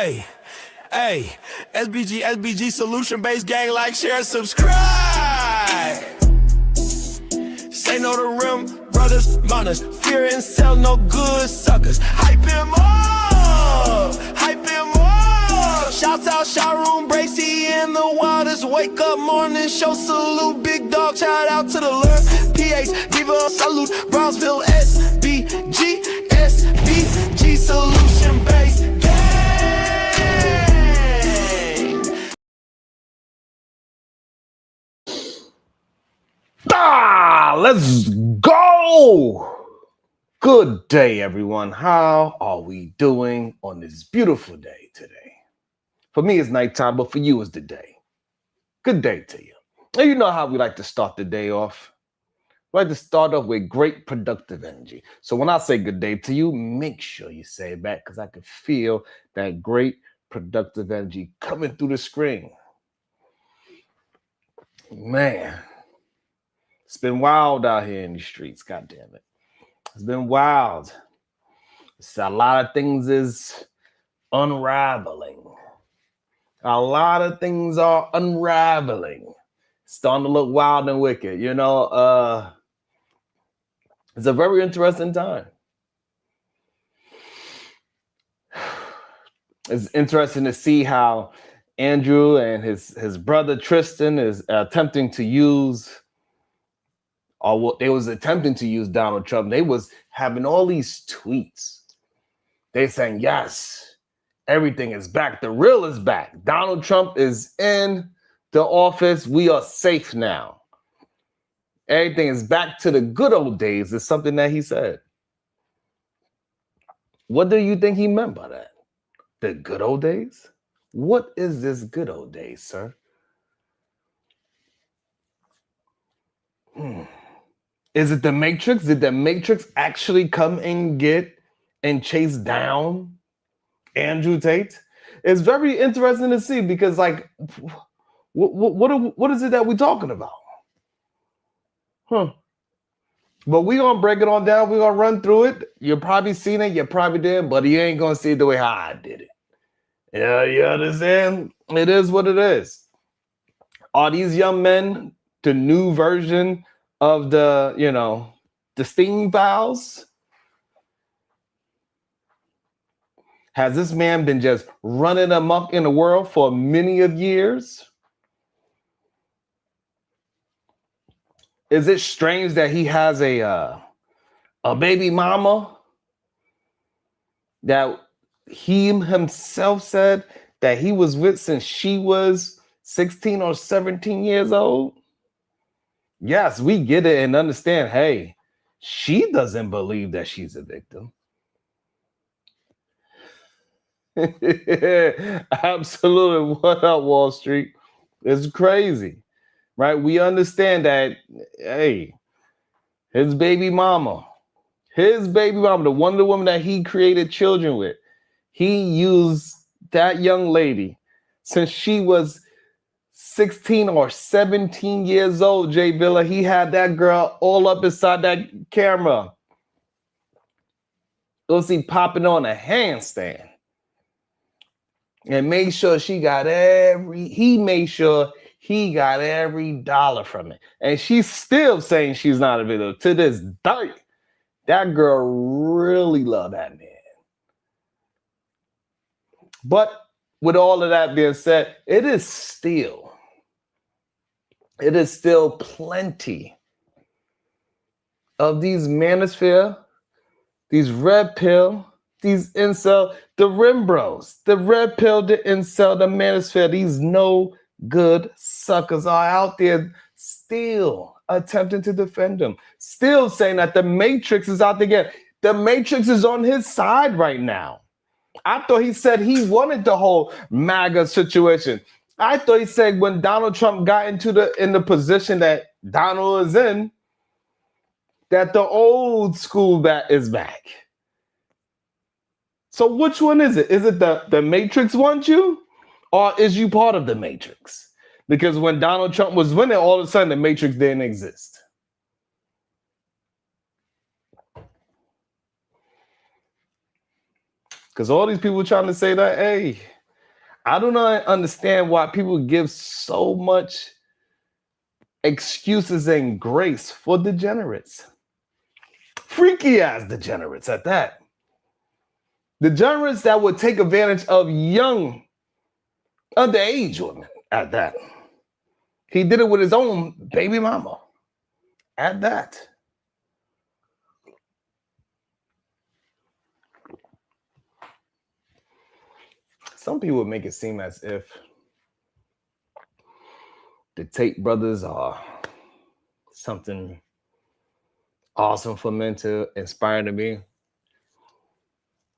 Hey, hey, SBG solution-based gang, like, share, subscribe. Say no to rim, brothers, runners, fear and sell no good suckers. Hype him up, hype him up. Shouts out Sharoon, Bracy, and the Waters. Wake up morning show, salute, big dog, shout out to the Lord. PH, give a salute, Brownsville, SBG solution-based gang. Let's go. Good day, everyone. How are we doing on this beautiful day today? For me, it's nighttime, but for you, it's the day. Good day to you. And you know how we like to start the day off. We like to start off with great productive energy. So when I say good day to you, make sure you say it back, because I can feel that great productive energy coming through the screen. Man, it's been wild out here in the streets. God damn it. It's been wild. It's a lot of things is unraveling. A lot of things are unraveling. Starting to look wild and wicked. You know, it's a very interesting time. It's interesting to see how Andrew and his brother Tristan is attempting to use, or what they was attempting to use Donald Trump. They was having all these tweets. They saying, yes, everything is back. The real is back. Donald Trump is in the office. We are safe now. Everything is back to the good old days is something that he said. What do you think he meant by that? The good old days? What is this good old days, sir? Is it the Matrix? Did the Matrix actually come and get and chase down Andrew Tate? It's very interesting to see, because, like, what is it that we're talking about? But we're going to break it on down. We're going to run through it. You've probably seen it. You probably did. But you ain't going to see it the way how I did it. Yeah, you understand? It is what it is. Are these young men the new version of the, you know, the Steam files? Has this man been just running amok in the world for many of years? Is it strange that he has a baby mama that he himself said that he was with since she was 16 or 17 years old? Yes, we get it and understand, hey, she doesn't believe that she's a victim. Absolutely. What up, Wall Street? It's crazy, right? We understand that, hey, his baby mama, the woman that he created children with, he used that young lady since she was 16 or 17 years old, Jay Villa. He had that girl all up inside that camera. You'll see popping on a handstand. And made sure he made sure he got every dollar from it. And she's still saying she's not a victim to this day. That girl really loved that man. But with all of that being said, it is still plenty of these manosphere, these red pill, these incel, the rim bros, the red pill, the incel, the manosphere, these no good suckers are out there still attempting to defend him, still saying that the Matrix is out there again. The Matrix is on his side right now. I thought he said he wanted the whole MAGA situation. I thought he said when Donald Trump got in the position that Donald is in, that the old school is back. So which one is it? Is it the Matrix wants you, or is you part of the Matrix? Because when Donald Trump was winning, all of a sudden the Matrix didn't exist. Because all these people trying to say that, hey, I do not understand why people give so much excuses and grace for degenerates. Freaky ass degenerates at that. Degenerates that would take advantage of young, underage women at that. He did it with his own baby mama at that. Some people would make it seem as if the Tate brothers are something awesome for men to inspire to be.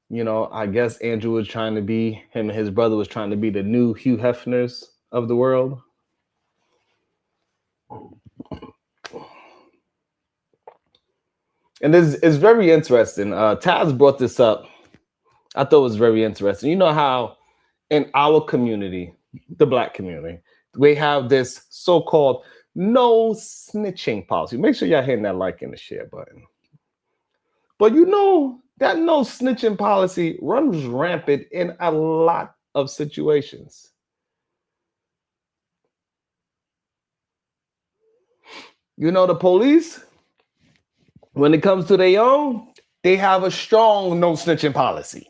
You know, I guess Andrew was trying to be, him and his brother was trying to be the new Hugh Hefners of the world. And this is very interesting. Taz brought this up. I thought it was very interesting. You know how in our community, the Black community, we have this so-called no snitching policy. Make sure y'all hitting that like and the share button. But you know, that no snitching policy runs rampant in a lot of situations. You know, the police, when it comes to their own, they have a strong no snitching policy.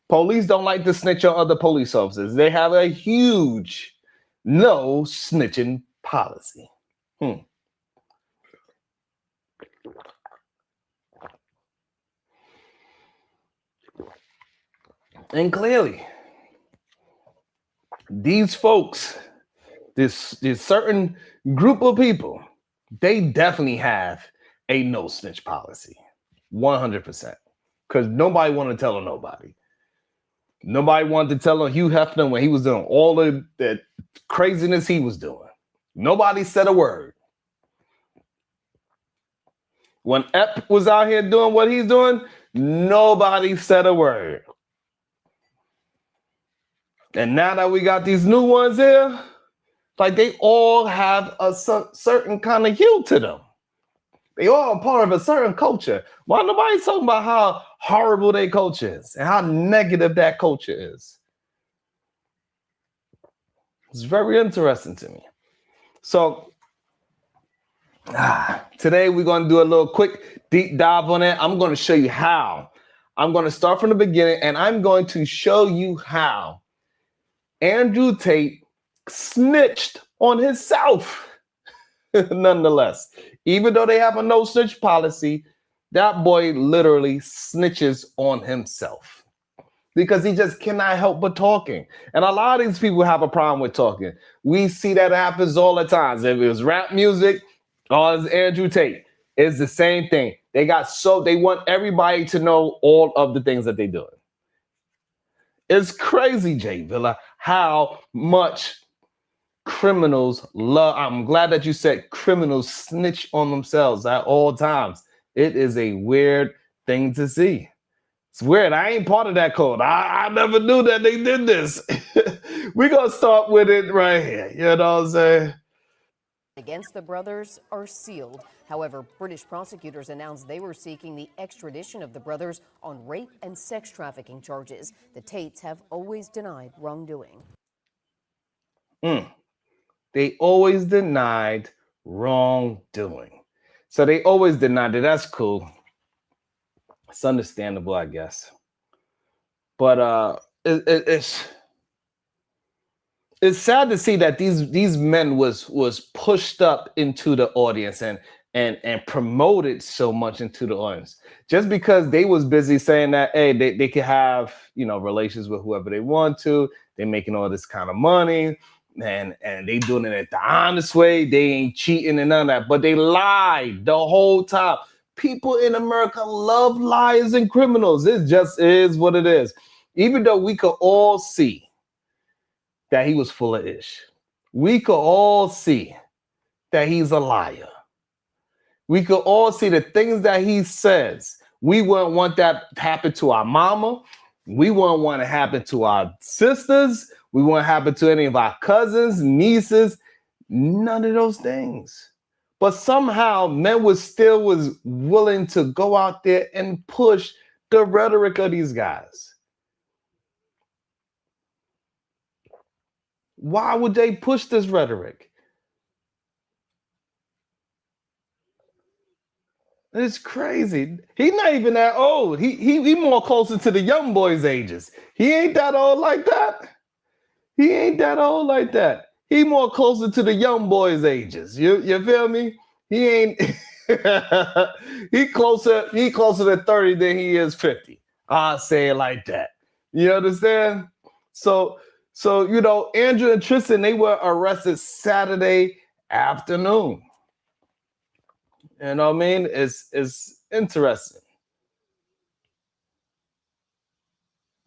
Police don't like to snitch on other police officers. They have a huge no snitching policy. And clearly, these folks, this certain group of people, they definitely have a no snitch policy, 100%. Because nobody wanted to tell on nobody. Nobody wanted to tell on Hugh Hefner when he was doing all of the craziness he was doing. Nobody said a word. When Ep was out here doing what he's doing, nobody said a word. And now that we got these new ones here, like they all have a certain kind of hue to them. They all are part of a certain culture. Why nobody's talking about how horrible their culture is and how negative that culture is? It's very interesting to me. So today we're going to do a little quick deep dive on it. I'm going to show you how. I'm going to start from the beginning and I'm going to show you how Andrew Tate snitched on himself. Nonetheless, even though they have a no snitch policy, that boy literally snitches on himself because he just cannot help but talking. And a lot of these people have a problem with talking. We see that happens all the time. If it was rap music or it's Andrew Tate, it's the same thing. They want everybody to know all of the things that they're doing. It's crazy, Jay Villa, how much criminals love. I'm glad that you said criminals snitch on themselves at all times. It is a weird thing to see. It's weird. I ain't part of that code. I never knew that they did this. We're going to start with it right here. You know what I'm saying? Against the brothers are sealed. However, British prosecutors announced they were seeking the extradition of the brothers on rape and sex trafficking charges. The Tates have always denied wrongdoing. They always denied wrongdoing. So they always denied it. That's cool. It's understandable, I guess. But it's sad to see that these men was pushed up into the audience and promoted so much into the audience just because they was busy saying that, hey, they could have, you know, relations with whoever they want to. They're making all this kind of money. And they doing it the honest way. They ain't cheating and none of that. But they lied the whole time. People in America love liars and criminals. It just is what it is. Even though we could all see that he was full of ish. We could all see that he's a liar. We could all see the things that he says. We wouldn't want that to happen to our mama. We wouldn't want to happen to our sisters. We wouldn't happen to any of our cousins, nieces, none of those things. But somehow men was willing to go out there and push the rhetoric of these guys. Why would they push this rhetoric? It's crazy. He's not even that old. He more closer to the young boys' ages. He ain't that old like that. He ain't that old like that. He more closer to the young boys' ages. You feel me? He ain't he closer to 30 than he is 50. I'll say it like that. You understand? So Andrew and Tristan, they were arrested Saturday afternoon. You know what I mean? It's interesting.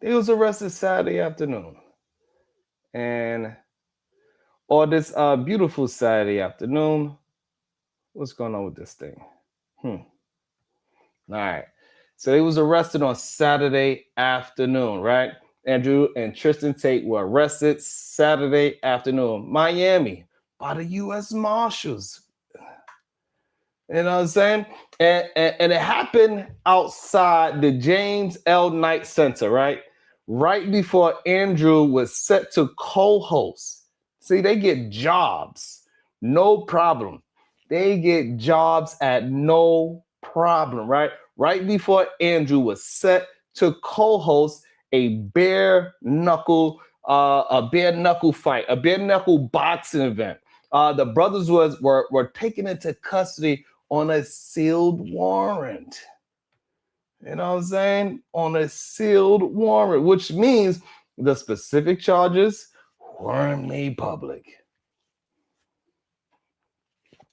They was arrested Saturday afternoon. And on this beautiful Saturday afternoon, what's going on with this thing? All right. So they was arrested on Saturday afternoon, right? Andrew and Tristan Tate were arrested Saturday afternoon, Miami, by the U.S. Marshals. You know what I'm saying? And it happened outside the James L. Knight Center, right? Right before Andrew was set to co-host. See, they get jobs, no problem. They get jobs at no problem, right? Right before Andrew was set to co-host a bare knuckle fight, a bare knuckle boxing event. The brothers were taken into custody on a sealed warrant. You know what I'm saying? On a sealed warrant, which means the specific charges weren't made public.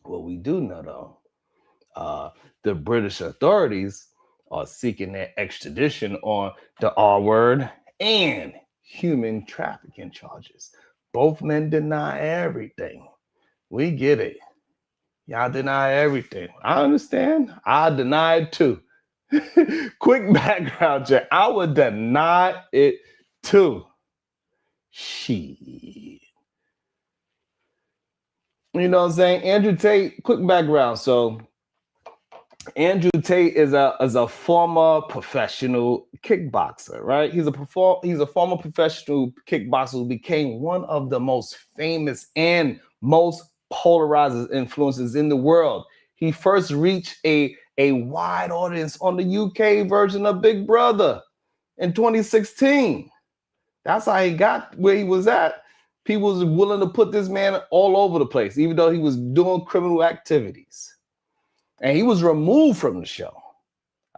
What we do know, though, the British authorities are seeking their extradition on the R word and human trafficking charges. Both men deny everything. We get it. Y'all deny everything. I understand. I deny it too. Quick background check. I would deny it too. Shit. You know what I'm saying? Andrew Tate, quick background. So Andrew Tate is a former professional kickboxer, right? He's a former professional kickboxer who became one of the most famous and most polarizing influences in the world. He first reached a wide audience on the UK version of Big Brother in 2016. That's how he got where he was at. People was willing to put this man all over the place, even though he was doing criminal activities. And he was removed from the show.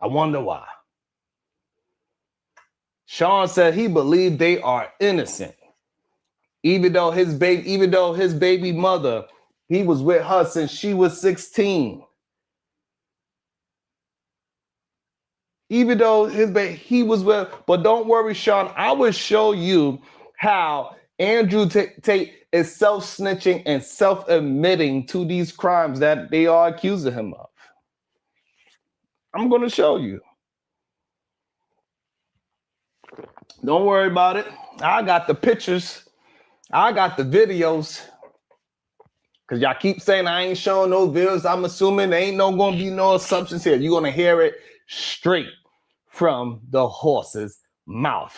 I wonder why. Sean said he believed they are innocent. Even though his baby mother, he was with her since she was 16. Even though he was with, but don't worry, Sean, I will show you how Andrew Tate is self-snitching and self-admitting to these crimes that they are accusing him of. I'm going to show you. Don't worry about it. I got the pictures. I got the videos. Because y'all keep saying I ain't showing no videos. I'm assuming there ain't going to be no substance here. You're going to hear it straight from the horse's mouth.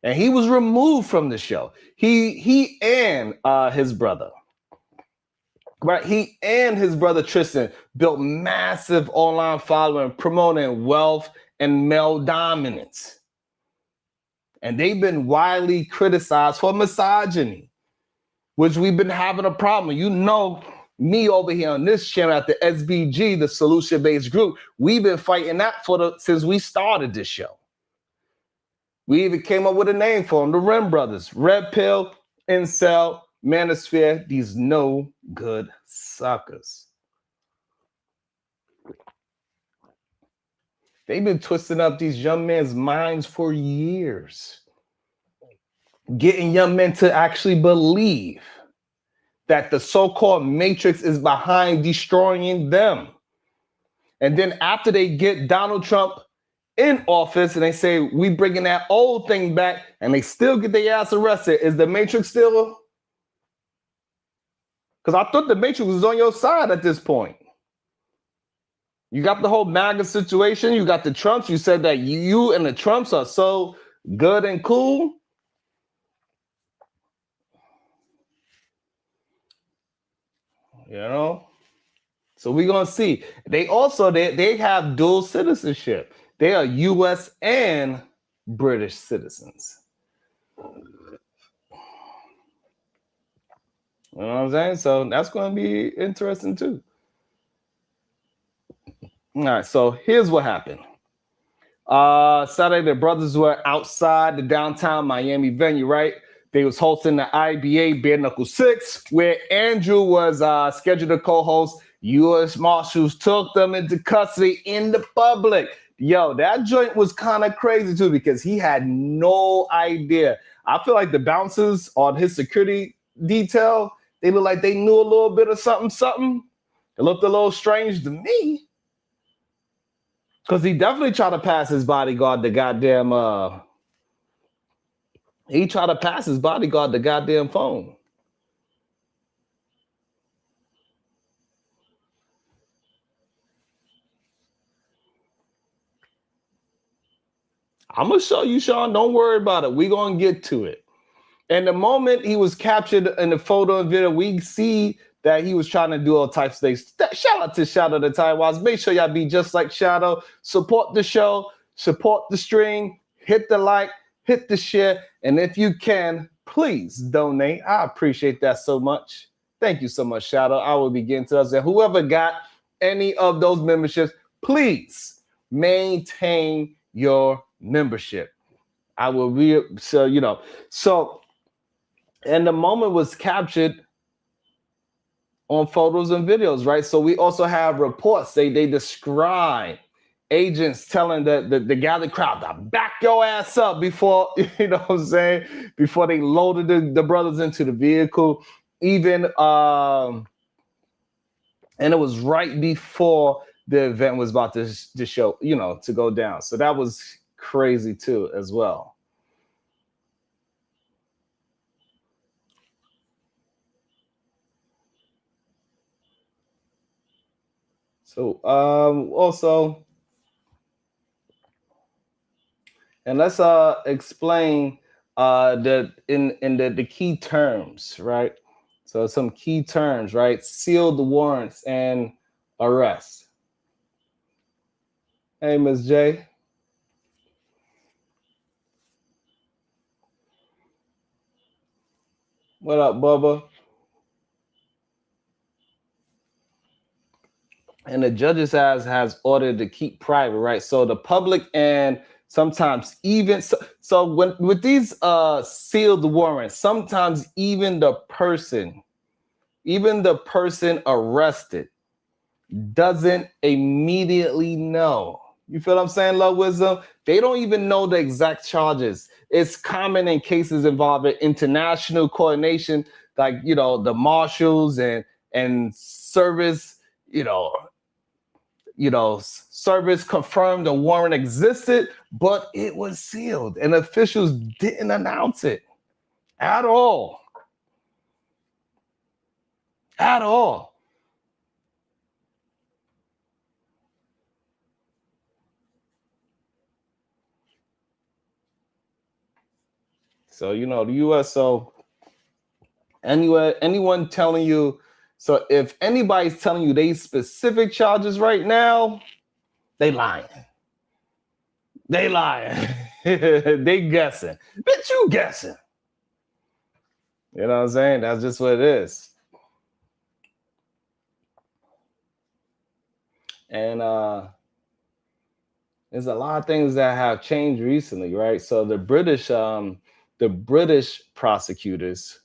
And he was removed from the show. He and his brother, right? He and his brother Tristan built massive online following, promoting wealth and male dominance. And they've been widely criticized for misogyny, which we've been having a problem. You know, me over here on this channel at the SBG, the solution-based group, we've been fighting that since we started this show. We even came up with a name for them, the Rim Brothers. Red Pill, Incel, Manosphere, these no good suckers. They've been twisting up these young men's minds for years. Getting young men to actually believe that the so-called Matrix is behind destroying them. And then after they get Donald Trump in office and they say, we bringing that old thing back, and they still get their ass arrested. Is the Matrix still? Because I thought the Matrix was on your side at this point. You got the whole MAGA situation. You got the Trumps. You said that you and the Trumps are so good and cool. You know? So we're gonna see. They also they have dual citizenship. They are US and British citizens. You know what I'm saying? So that's gonna be interesting too. All right, so here's what happened. Saturday, the brothers were outside the downtown Miami venue, right? They was hosting the IBA Bare Knuckle 6, where Andrew was scheduled to co-host. U.S. Marshals took them into custody in the public. Yo, that joint was kind of crazy too because he had no idea. I feel like the bouncers on his security detail, they look like they knew a little bit of something. It looked a little strange to me. Because he definitely tried to pass his bodyguard the goddamn phone. I'm gonna show you, Sean. Don't worry about it. We're gonna get to it. And the moment he was captured in the photo and video, we see that he was trying to do all types of things. Shout out to Shadow the Taiwans. Make sure y'all be just like Shadow. Support the show, support the stream, hit the like, hit the share, and if you can, please donate. I appreciate that so much. Thank you so much, Shadow. I will begin to us. And whoever got any of those memberships, please maintain your membership. I will be and the moment was captured on photos and videos, right? So we also have reports. They describe agents telling the gathered crowd to back your ass up before, you know what I'm saying, before they loaded the brothers into the vehicle. Even and it was right before the event was about to show, to go down. So that was crazy too, as well. So also, and let's explain the key terms, right? So some key terms, right? Sealed warrants and arrest. Hey, Ms. J. What up, Bubba? And the judges has ordered to keep private, right? So the public and sometimes even so when with these sealed warrants, sometimes even the person arrested doesn't immediately know. You feel what I'm saying, Love Wisdom? They don't even know the exact charges. It's common in cases involving international coordination, like the marshals and service. Service confirmed the warrant existed, but it was sealed, and officials didn't announce it at all. At all. So, the U.S., so anyone telling you, so if anybody's telling you they specific charges right now, they lying. They lying. They guessing. Bitch, you guessing. You know what I'm saying? That's just what it is. And there's a lot of things that have changed recently, right? So the British prosecutors,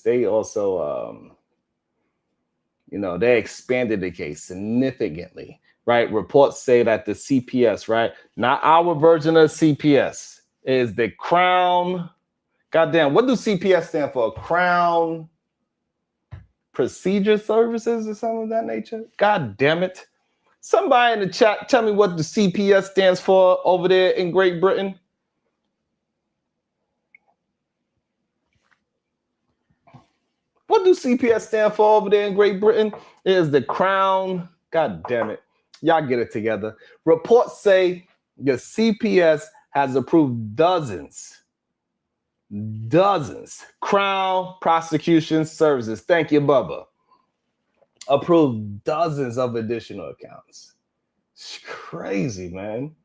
they also they expanded the case significantly, right? Reports say that the CPS, right, not our version of CPS, is the Crown. Goddamn, what do CPS stand for? Crown Procedure Services or something of that nature? God damn it. Somebody in the chat, tell me what the CPS stands for over there in Great Britain. What do CPS stand for over there in Great Britain? It is the Crown. God damn it. Y'all get it together. Reports say the CPS has approved dozens Dozens. Crown Prosecution Services. Thank you, Bubba. Approved dozens of additional accounts. It's crazy, man.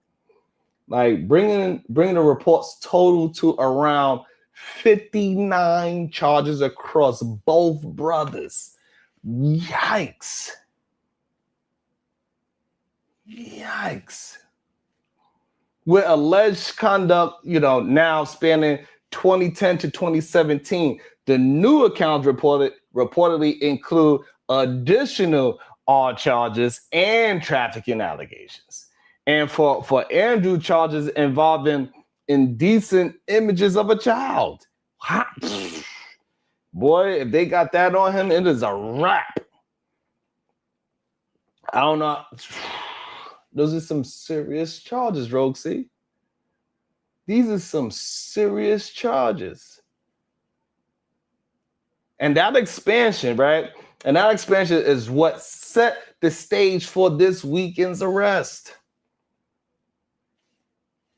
Like bringing the reports total to around 59 charges across both brothers. Yikes. Yikes. With alleged conduct, now spanning 2010 to 2017, the new accounts reportedly include additional charges and trafficking allegations. And for Andrew, charges involving indecent images of a child. Boy, if they got that on him, it is a wrap. I don't know. Those are some serious charges, Rogue C. These are some serious charges. And that expansion, right? And that expansion is what set the stage for this weekend's arrest.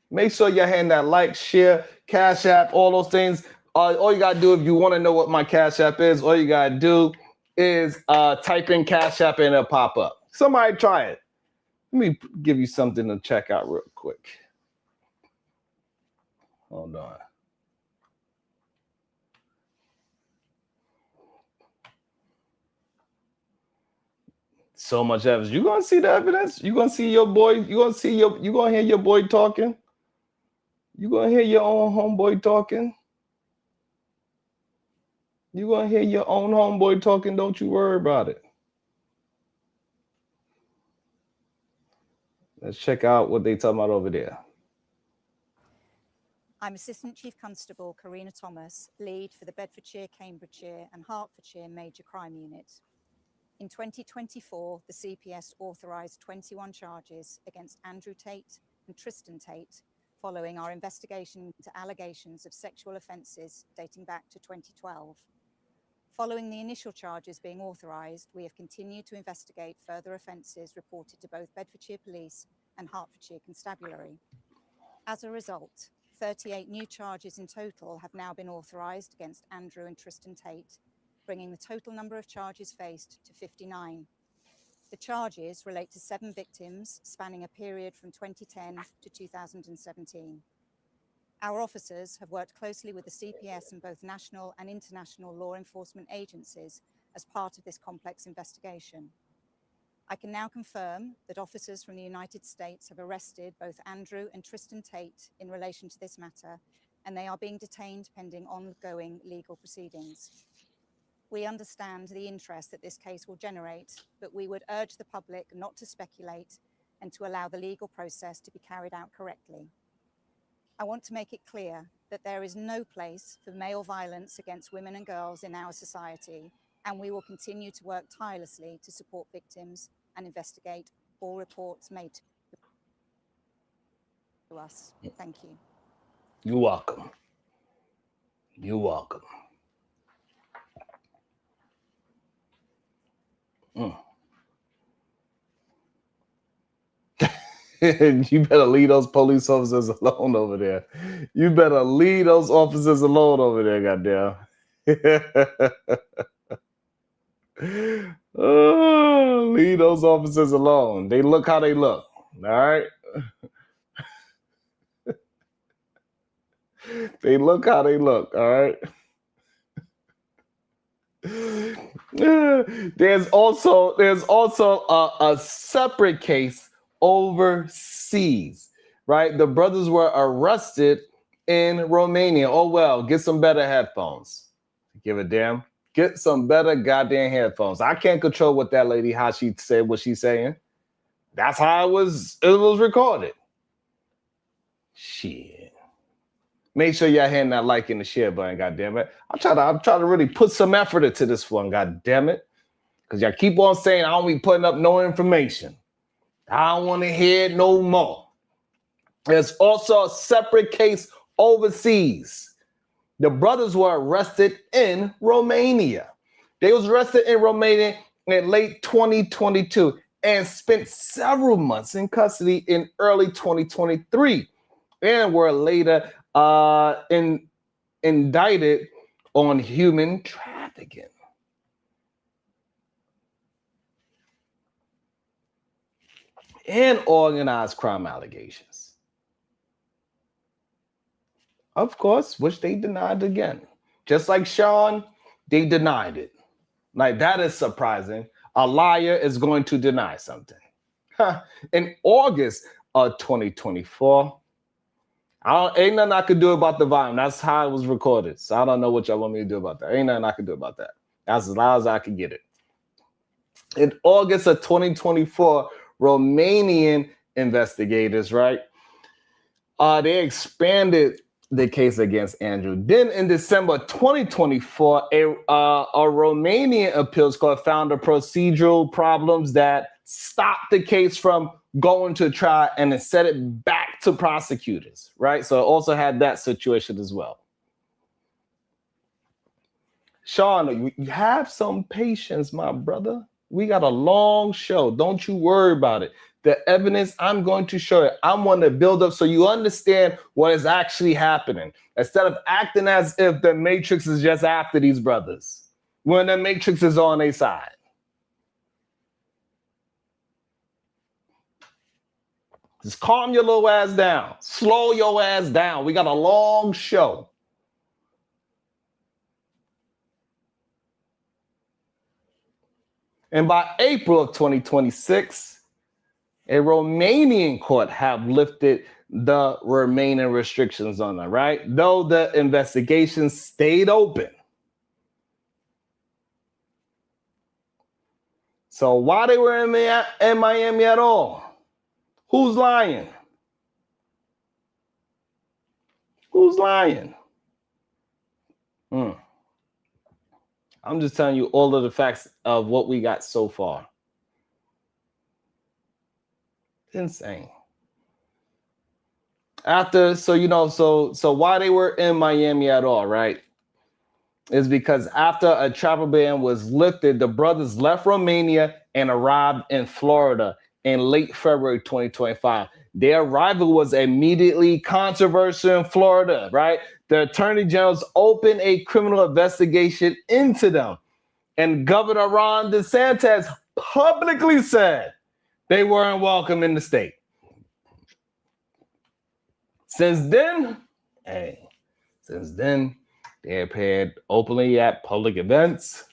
Make sure you're hitting that like, share, Cash App, all those things. All you got to do, if you want to know what my Cash App is, all you got to do is type in Cash App and it'll pop up. Somebody try it. Let me give you something to check out real quick. Hold on. So much evidence. You're gonna see the evidence. You're gonna see your boy. You're gonna hear your boy talking. You're gonna hear your own homeboy talking. You're gonna hear your own homeboy talking. Don't you worry about it. Let's check out what they talking about over there. I'm Assistant Chief Constable Karina Thomas, lead for the Bedfordshire, Cambridgeshire and Hertfordshire Major Crime Unit. In 2024, the CPS authorised 21 charges against Andrew Tate and Tristan Tate following our investigation into allegations of sexual offences dating back to 2012. Following the initial charges being authorised, we have continued to investigate further offences reported to both Bedfordshire Police and Hertfordshire Constabulary. As a result, 38 new charges in total have now been authorised against Andrew and Tristan Tate, bringing the total number of charges faced to 59. The charges relate to 7 victims spanning a period from 2010 to 2017. Our officers have worked closely with the CPS and both national and international law enforcement agencies as part of this complex investigation. I can now confirm that officers from the United States have arrested both Andrew and Tristan Tate in relation to this matter, and they are being detained pending ongoing legal proceedings. We understand the interest that this case will generate, but we would urge the public not to speculate and to allow the legal process to be carried out correctly. I want to make it clear that there is no place for male violence against women and girls in our society, and we will continue to work tirelessly to support victims and investigate all reports made to us. Thank you. You're welcome. You're welcome. You better leave those police officers alone over there. You better leave those officers alone over there, goddamn. Oh, leave those officers alone. They look how they look. All right. They look how they look. All right. There's also a separate case overseas, right? The brothers were arrested in Romania. Oh, well, get some better headphones. Give a damn. Get some better goddamn headphones. I can't control what that lady, how she said what she's saying. That's how it was recorded. Shit. Make sure y'all hitting that like and the share button, goddamn it. I'm trying to really put some effort into this one, goddamn it. Because y'all keep on saying I don't be putting up no information. I don't want to hear it no more. There's also a separate case overseas. The brothers were arrested in Romania. They was arrested in Romania in late 2022 and spent several months in custody in early 2023 and were later indicted on human trafficking. And organized crime allegations. Of course, which they denied again. Just like Sean, they denied it. Like, that is surprising. A liar is going to deny something. In August of 2024, ain't nothing I could do about the volume. That's how it was recorded. So I don't know what y'all want me to do about that. Ain't nothing I could do about that. That's as loud as I could get it. In August of 2024, Romanian investigators, right? They expanded the case against Andrew. Then in December 2024, a Romanian appeals court found the procedural problems that stopped the case from going to trial and it set it back to prosecutors, right? So it also had that situation as well. Sean, you have some patience, my brother. We got a long show. Don't you worry about it. The evidence I'm going to show you, I'm going to build up so you understand what is actually happening. Instead of acting as if the Matrix is just after these brothers, when the Matrix is on their side. Just calm your little ass down. Slow your ass down. We got a long show. And by April of 2026, a Romanian court have lifted the remaining restrictions on them, right? Though the investigation stayed open. So why they were in Miami at all? Who's lying? Who's lying? I'm just telling you all of the facts of what we got so far. Insane. So why they were in Miami at all, right? Is because after a travel ban was lifted, the brothers left Romania and arrived in Florida in late February 2025. Their arrival was immediately controversial in Florida, right? The attorney generals opened a criminal investigation into them. And Governor Ron DeSantis publicly said they weren't welcome in the state. Since then, they appeared openly at public events.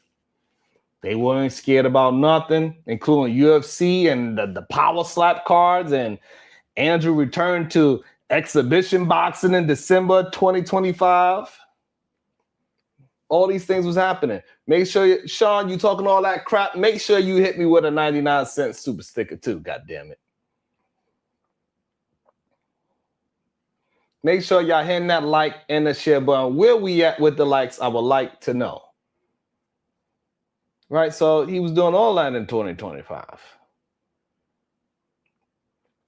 They weren't scared about nothing, including UFC and the power slap cards. And Andrew returned to exhibition boxing in December 2025. All these things was happening. Make sure, Sean, you talking all that crap. Make sure you hit me with a 99-cent super sticker too, goddammit. Make sure y'all hitting that like and the share button. Where we at with the likes, I would like to know. Right, so he was doing all that in 2025.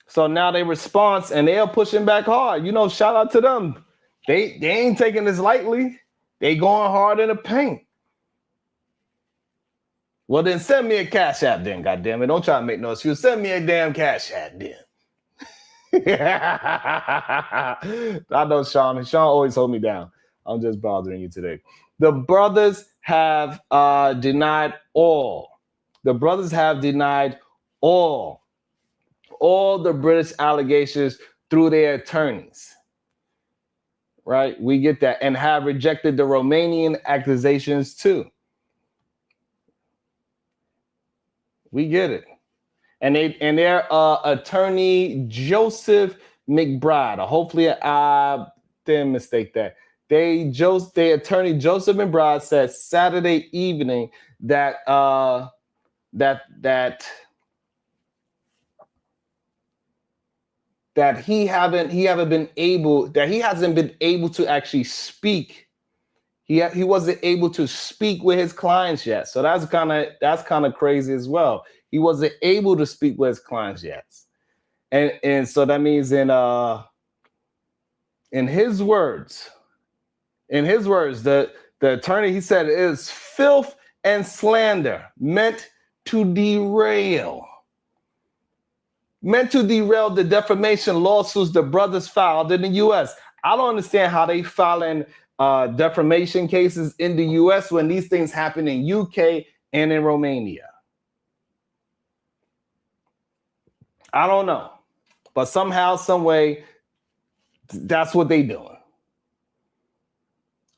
So now they respond and they are pushing back hard. You know, shout out to them. They ain't taking this lightly. They going hard in the paint. Well, then send me a cash app then, goddammit. Don't try to make no excuse. Send me a damn cash app then. I know Sean. Sean always hold me down. I'm just bothering you today. The brothers have denied all. The brothers have denied all the British allegations through their attorneys. Right? We get that. And have rejected the Romanian accusations too. We get it. And their attorney Joseph McBride. Hopefully I didn't mistake that. The attorney Joseph McBride said Saturday evening that he hasn't been able to actually speak. He wasn't able to speak with his clients yet. So that's kind of crazy as well. He wasn't able to speak with his clients yet. And so that means in his words, the attorney, he said, it is filth and slander meant to derail the defamation lawsuits the brothers filed in the U.S. I don't understand how they filing defamation cases in the US when these things happen in UK and in Romania? I don't know. But somehow, some way, that's what they doing.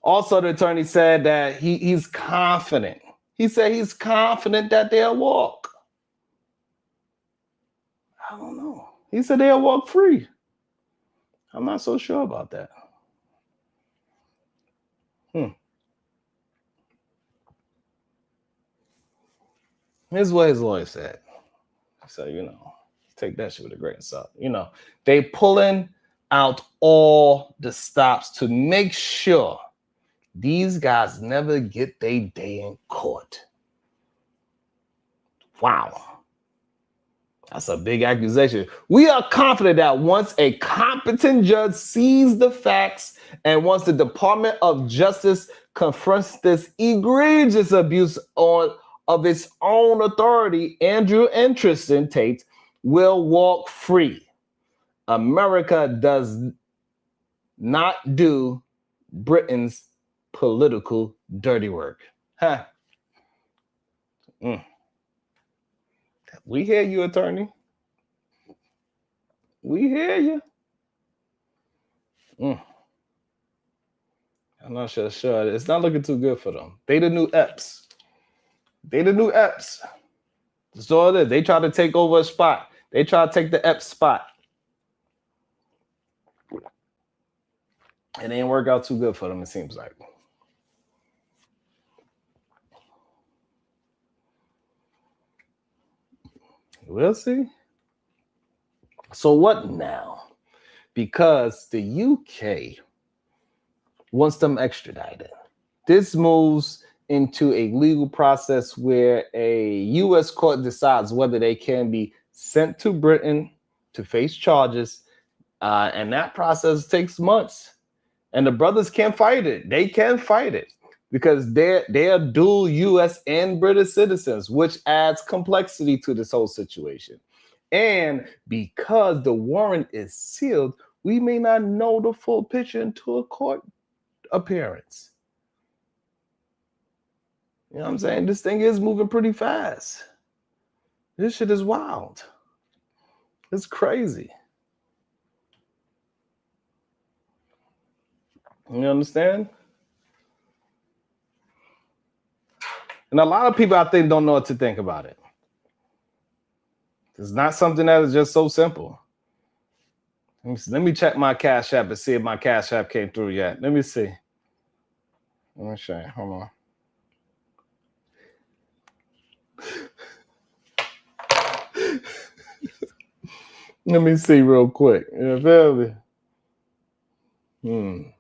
Also, the attorney said that he's confident. He said he's confident that they'll walk. I don't know. He said they'll walk free. I'm not so sure about that. Here's what his lawyer said. So, take that shit with a grain of salt. They pulling out all the stops to make sure these guys never get their day in court. Wow. That's a big accusation. We are confident that once a competent judge sees the facts and once the Department of Justice confronts this egregious abuse of its own authority, Andrew and Tristan Tate will walk free. America does not do Britain's political dirty work. Huh. We hear you, attorney. We hear you. I'm not sure. It's not looking too good for them. They the new Epps. That's all it is. They try to take over a spot. They try to take the Epps spot. It ain't work out too good for them, it seems like. We'll see. So what now? Because the UK wants them extradited. This moves into a legal process where a U.S. court decides whether they can be sent to Britain to face charges. And that process takes months. And the brothers can't fight it. They can't fight it because they're dual U.S. and British citizens, which adds complexity to this whole situation. And because the warrant is sealed, we may not know the full picture until a court appearance. You know what I'm saying? This thing is moving pretty fast. This shit is wild. It's crazy. You understand? And a lot of people, I think, don't know what to think about it. It's not something that is just so simple. Let me check my Cash App and see if my Cash App came through yet. Let me see. Let me show you. Hold on. Let me see real quick. You feel me?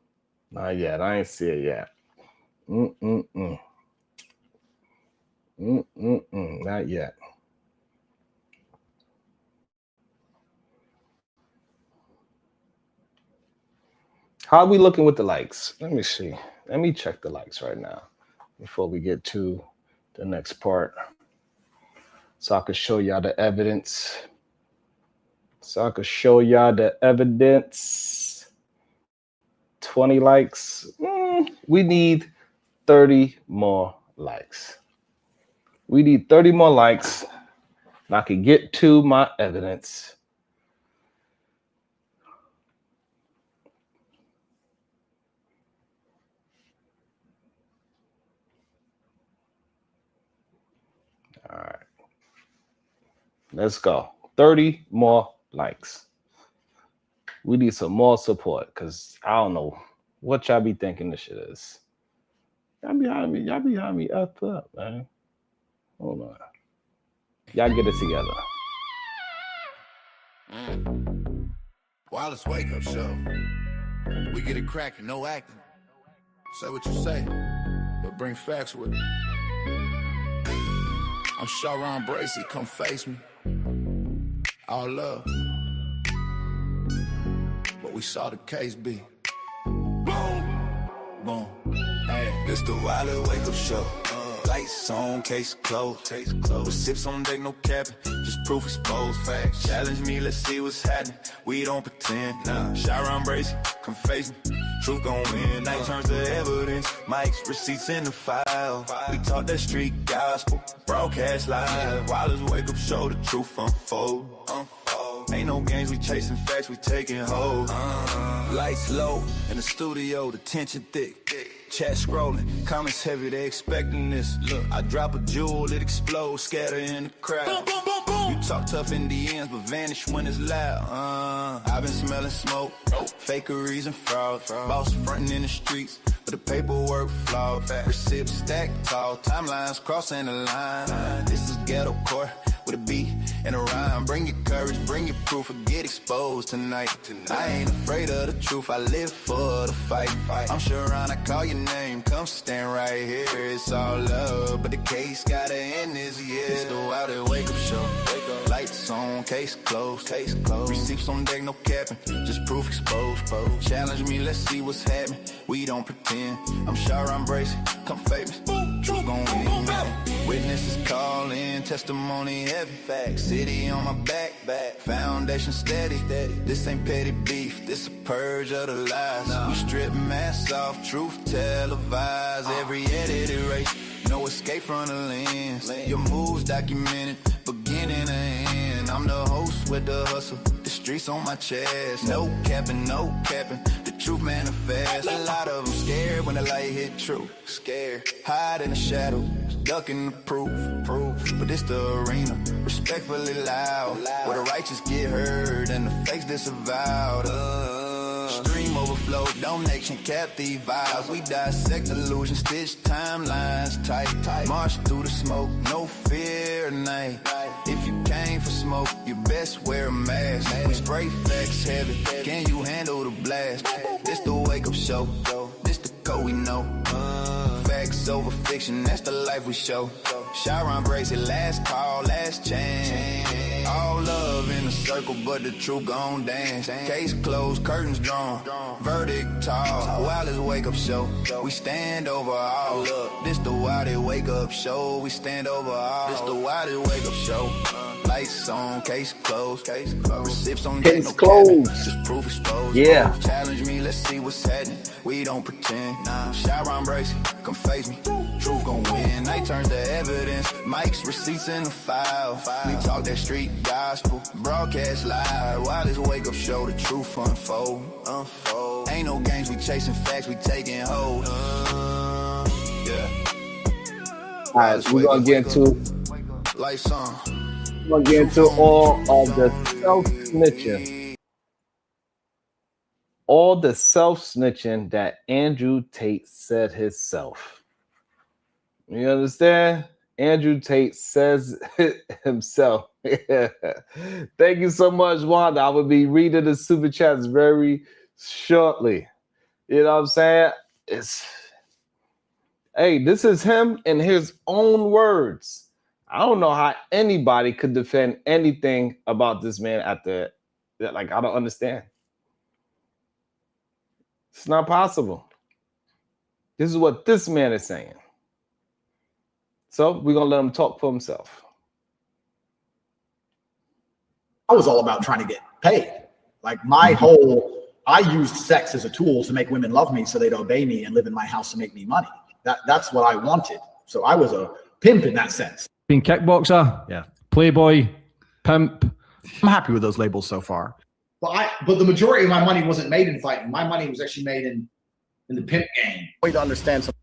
Not yet. I ain't see it yet. Not yet. How are we looking with the likes? Let me see. Let me check the likes right now before we get to the next part, so I can show y'all the evidence. 20 likes. We need 30 more likes. We need 30 more likes, and I can get to my evidence. All right. Let's go. 30 more likes. We need some more support because I don't know what y'all be thinking this shit is. Y'all behind me up, man. Hold on. Y'all get it together. Wireless wake up show. We get it cracking, no acting. Say what you say, but bring facts with it. I'm Sharon Bracey, come face me. All love. What we saw the case be. Boom, boom. Hey, this the Wireless wake up show. Lights on, case closed. With sips on deck, no capping. Just proof exposed. Facts. Challenge me, let's see what's happening. We don't pretend. Nah. Shower on brace, come face me. Truth gon' win. Night turns to evidence. Mike's receipts in the file. We talk that street gospel. Broadcast live. Wilders wake up, show the truth unfold. Ain't no games, we chasing facts, we taking hold. Lights low in the studio, the tension thick. Chat scrolling, comments heavy, they expecting this. Look, I drop a jewel, it explodes, scatter in the crowd. Boom, boom, boom, boom. You talk tough in the ends, but vanish when it's loud. I've been smelling smoke, fakeries and fraud. Boss frontin' in the streets, but the paperwork flawed. Receipts stacked tall, timelines crossing the line. This is ghetto court with a beat and a rhyme. Bring your courage, bring your proof, or get exposed tonight. I ain't afraid of the truth, I live for the fight. I'm sure I call your name, come stand right here. It's all love, but the case gotta end this year. It's the Wild Wake Up Show. Lights on, case closed. Receipts on deck, no capping, just proof exposed. Challenge me, let's see what's happening. We don't pretend. I'm sure I'm bracing, come famous. Truth gon' win. Witnesses calling, testimony heavy. Facts, city on my back. Foundation steady. This ain't petty beef, this a purge of the lies. We strip masks off, truth televised. Every edited race, no escape from the lens. Your moves documented, beginning and end. I'm the host with the hustle, the streets on my chest. No capping, the truth manifests. A lot of them scared when the light hit true. Scared, hide in the shadows, ducking the proof. But it's the arena, respectfully loud, where the righteous get heard and the fakes disavowed. Stream overflow, donation, captive vibes. We dissect illusions, stitch timelines tight. March through the smoke, no fear at night. If you came for smoke, you best wear a mask. We spray facts heavy, can you handle the blast? This the wake up show, this the code we know. Facts over fiction, that's the life we show. Sharon breaks it, last call, last chance. All love in a circle, but the truth gon' dance. Case closed, curtains drawn, verdict tall. Wildest wake up show, we stand over all. Look, this the wildest wake up show, we stand over all. This the wildest wake up show. Lights on, case closed. Receipts on Case no closed. cabin, just proof exposed. Yeah. Challenge me, let's see what's happening. We don't pretend. Sharon brace it, come face me. Truth gon' win. Night turns to evidence. Mike's receipts in the file. We talk that street gospel, broadcast live. Wildest wake up show, the truth unfold. Ain't no games, we chasing facts, we taking hold. Yeah. All right, we're gonna get into Lights on. all of the self-snitching. All the self-snitching that Andrew Tate said himself. You understand? Andrew Tate says it himself. Thank you so much, Wanda. I will be reading the super chats very shortly. You know what I'm saying? Hey, this is him in his own words. I don't know how anybody could defend anything about this man I don't understand. It's not possible. This is what this man is saying. So we're going to let him talk for himself. I was all about trying to get paid. Like I used sex as a tool to make women love me so they'd obey me and live in my house and make me money. That's what I wanted. So I was a pimp in that sense. Being kickboxer, yeah, playboy, pimp. I'm happy with those labels so far. But the majority of my money wasn't made in fighting. My money was actually made in the pimp game. Way to understand something.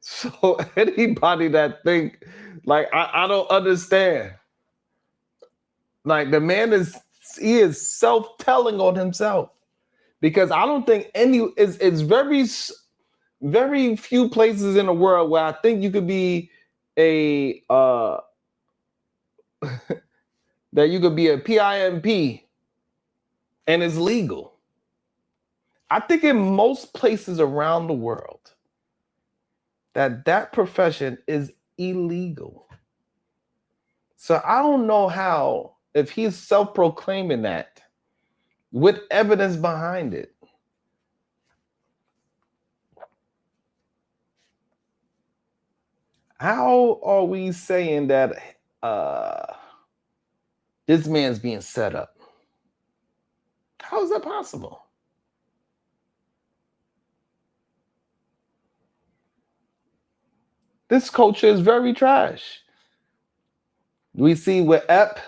So anybody that think I don't understand. Like the man is self-telling on himself, because I don't think it's very few places in the world where I think you could be that you could be a PIMP and it's legal. I think in most places around the world that profession is illegal. So I don't know how, if he's self-proclaiming that with evidence behind it. How are we saying that this man's being set up? How is that possible? This culture is very trash. We see with Ep,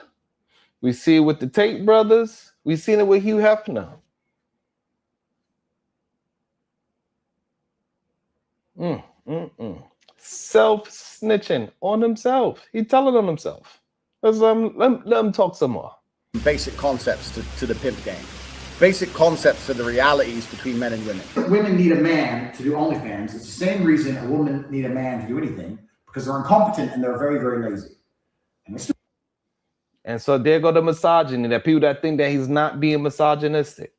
we see it with the Tate brothers, we seen it with Hugh Hefner. Self-snitching on himself. He telling on himself. Let him talk some more. Basic concepts to the pimp game. Basic concepts to the realities between men and women. Women need a man to do OnlyFans. It's the same reason a woman need a man to do anything, because they're incompetent and they're very, very lazy. And so there go the misogyny, that people that think that he's not being misogynistic.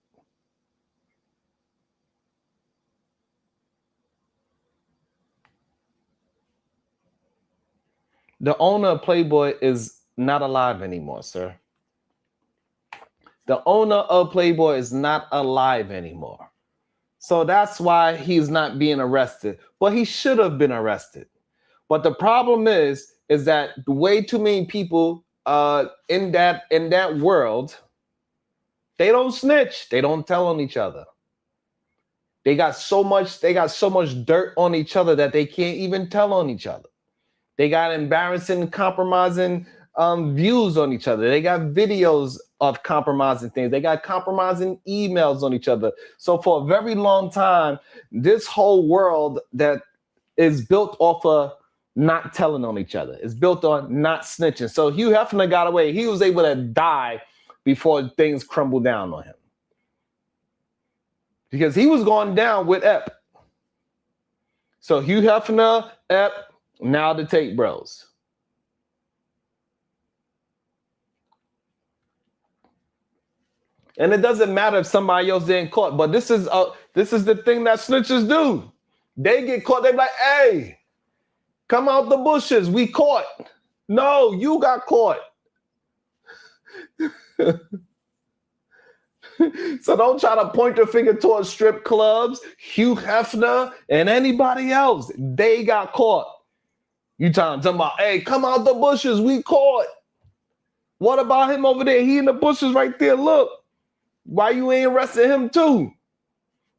The owner of Playboy is not alive anymore, sir. The owner of Playboy is not alive anymore. So that's why he's not being arrested. But he should have been arrested. But the problem is that way too many people in that world, they don't snitch. They don't tell on each other. They got so much dirt on each other that they can't even tell on each other. They got embarrassing, compromising views on each other. They got videos of compromising things. They got compromising emails on each other. So for a very long time, this whole world that is built off of not telling on each other. It's built on not snitching. So Hugh Hefner got away. He was able to die before things crumbled down on him. Because he was going down with Ep. So Hugh Hefner, Ep, now the Tate bros. And it doesn't matter if somebody else didn't caught, but this is the thing that snitches do. They get caught. They be like, hey, come out the bushes. We caught. No, you got caught. So don't try to point your finger towards strip clubs, Hugh Hefner, and anybody else. They got caught. You talking about, hey, come out the bushes. We caught. What about him over there? He in the bushes right there. Look. Why you ain't arresting him too?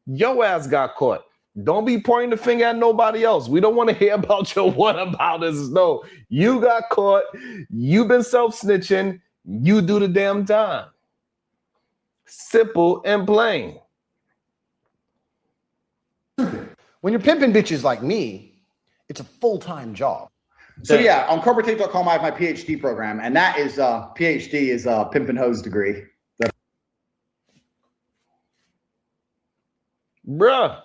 Your ass got caught. Don't be pointing the finger at nobody else. We don't want to hear about your whatabouters. No, you got caught. You've been self-snitching. You do the damn time. Simple and plain. When you're pimping bitches like me, it's a full-time job. So yeah, on corporatetape.com, I have my PhD program, and that is PhD is a pimp and hose degree. Bruh.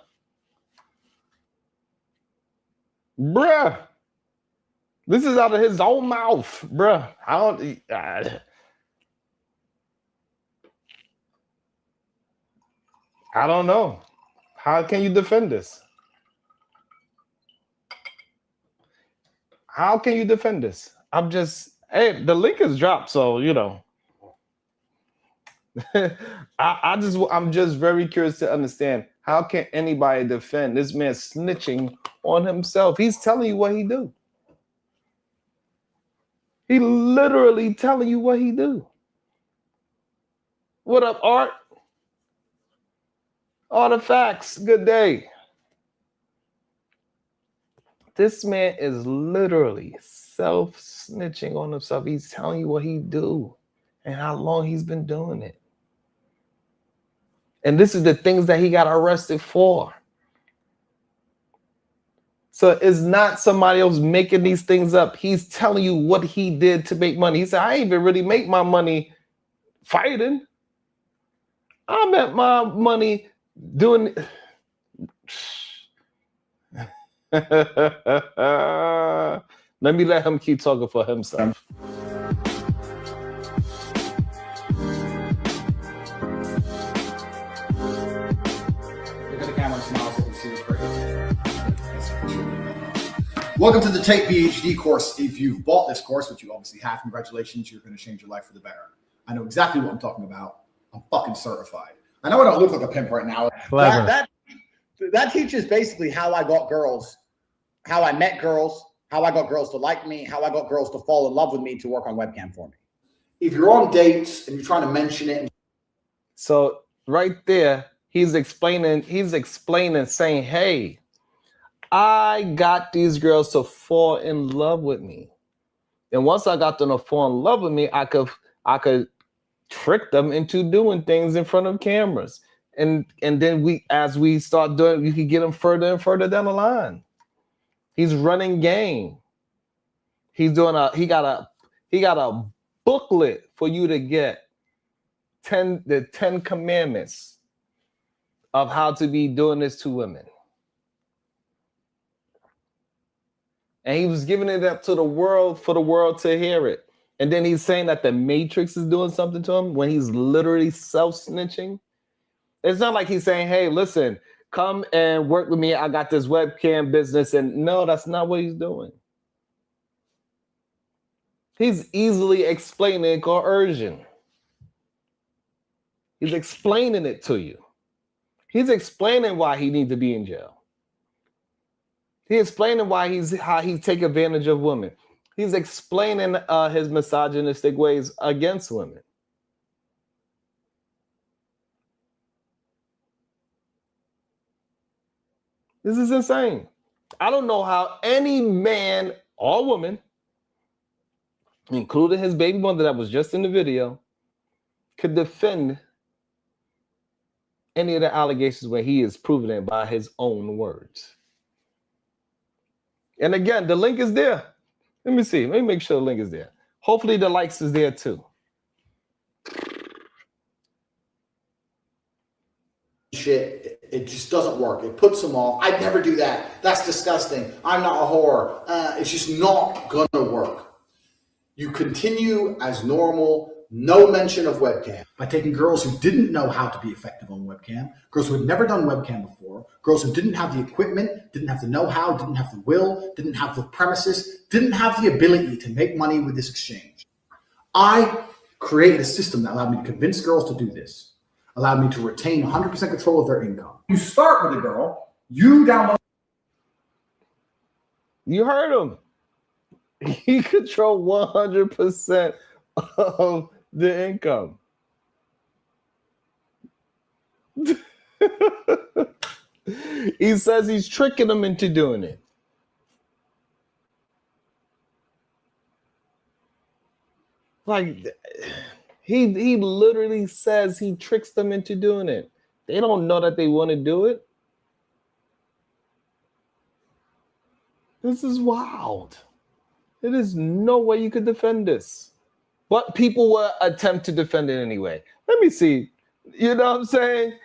This is out of his own mouth, bruh. I don't know. How can you defend this? How can you defend this? Hey, the link is dropped, so you know. I'm just very curious to understand, how can anybody defend this man snitching on himself? He's telling you what he do. He literally telling you what he do. What up, Art? Artifacts, good day. This man is literally self-snitching on himself. He's telling you what he do and how long he's been doing it. And this is the things that he got arrested for. So it's not somebody else making these things up. He's telling you what he did to make money. He said, I ain't even really make my money fighting. I made my money doing... Let me let him keep talking for himself. Welcome to the Tate PhD course. If you've bought this course, which you obviously have, congratulations, you're going to change your life for the better. I know exactly what I'm talking about. I'm fucking certified. I know I don't look like a pimp right now. That teaches basically how I got girls, how I met girls, how I got girls to like me, how I got girls to fall in love with me to work on webcam for me. If you're on dates and you're trying to mention it. So right there, he's explaining, saying, hey, I got these girls to fall in love with me. And once I got them to fall in love with me, I could trick them into doing things in front of cameras. And then as we start doing, you can get them further and further down the line. He's running game. He got a booklet for you to get the 10 commandments of how to be doing this to women. And he was giving it up to the world for the world to hear it. And then he's saying that the Matrix is doing something to him when he's literally self-snitching. It's not like he's saying, hey, listen, come and work with me. I got this webcam business. And no, that's not what he's doing. He's easily explaining coercion. He's explaining it to you. He's explaining why he needs to be in jail. He's explaining how he take advantage of women. He's explaining his misogynistic ways against women. This is insane. I don't know how any man or woman, including his baby mother that was just in the video, could defend any of the allegations where he is proving it by his own words. And again, the link is there. Let me see. Let me make sure the link is there. Hopefully the likes is there too. Shit, it just doesn't work. It puts them off. I'd never do that. That's disgusting. I'm not a whore. It's just not gonna work. You continue as normal, no mention of webcam. By taking girls who didn't know how to be effective on webcam, girls who had never done webcam before, girls who didn't have the equipment, didn't have the know-how, didn't have the will, didn't have the premises, didn't have the ability to make money with this exchange. I created a system that allowed me to convince girls to do this, allowed me to retain 100% control of their income. You start with a girl, you download. You heard him. He controlled 100% of the income. He says he's tricking them into doing it. Like, he literally says he tricks them into doing it. They don't know that they want to do it. This is wild. There is no way you could defend this. But people will attempt to defend it anyway. Let me see. You know what I'm saying?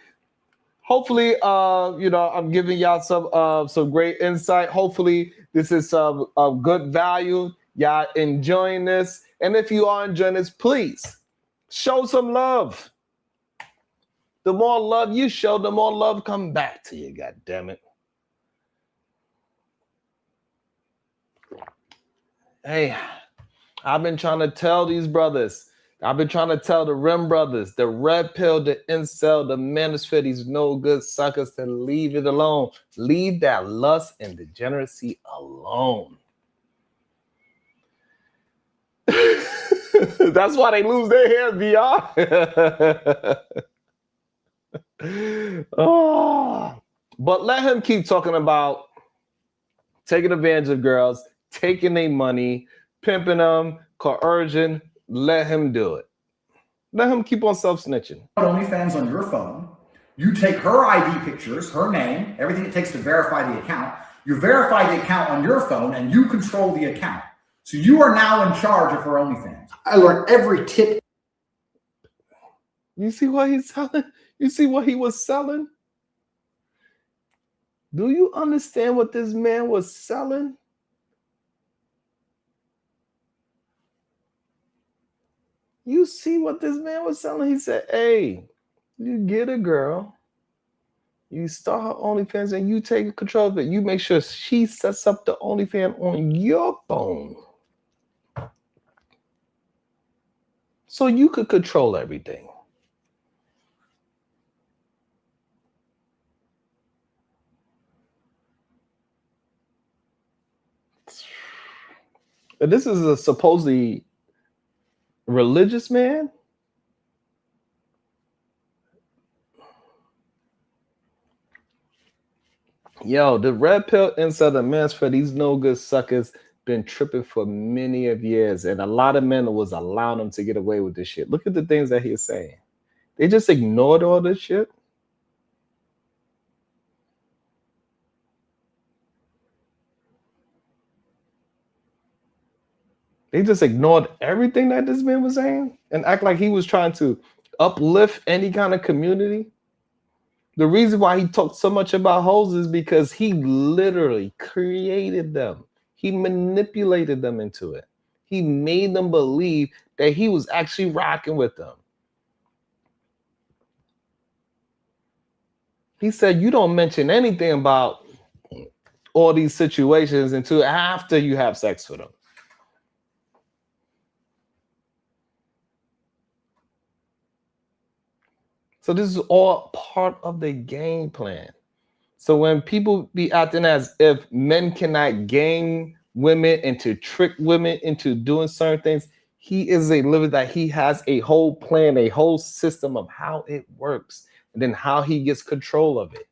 Hopefully, I'm giving y'all some great insight. Hopefully, this is some good value. Y'all enjoying this. And if you are enjoying this, please show some love. The more love you show, the more love come back to you, God damn it. Hey, I've been trying to tell these brothers. I've been trying to tell the Rim brothers, the red pill, the incel, the manosphere, these no good suckers to leave it alone. Leave that lust and degeneracy alone. That's why they lose their hair, VR. Oh. But let him keep talking about taking advantage of girls, taking their money, pimping them, coercion. Let him do it. Let him keep on self-snitching. OnlyFans on your phone. You take her ID pictures, her name, everything it takes to verify the account. You verify the account on your phone and you control the account. So you are now in charge of her OnlyFans. I learned every tip. You see what he's selling? You see what he was selling? Do you understand what this man was selling? You see what this man was selling? He said, hey, you get a girl, you start her OnlyFans and you take control of it. You make sure she sets up the OnlyFans on your phone. So you could control everything. But this is a supposedly religious man. Yo, the red pill inside the men's for these no good suckers been tripping for many of years, and a lot of men was allowing them to get away with this shit. Look at the things that he's saying. They just ignored all this shit. They just ignored everything that this man was saying and act like he was trying to uplift any kind of community. The reason why he talked so much about hoes is because he literally created them. He manipulated them into it. He made them believe that he was actually rocking with them. He said, you don't mention anything about all these situations until after you have sex with them. So this is all part of the game plan. So when people be acting as if men cannot game women and to trick women into doing certain things, he is a living that he has a whole plan, a whole system of how it works, and then how he gets control of it.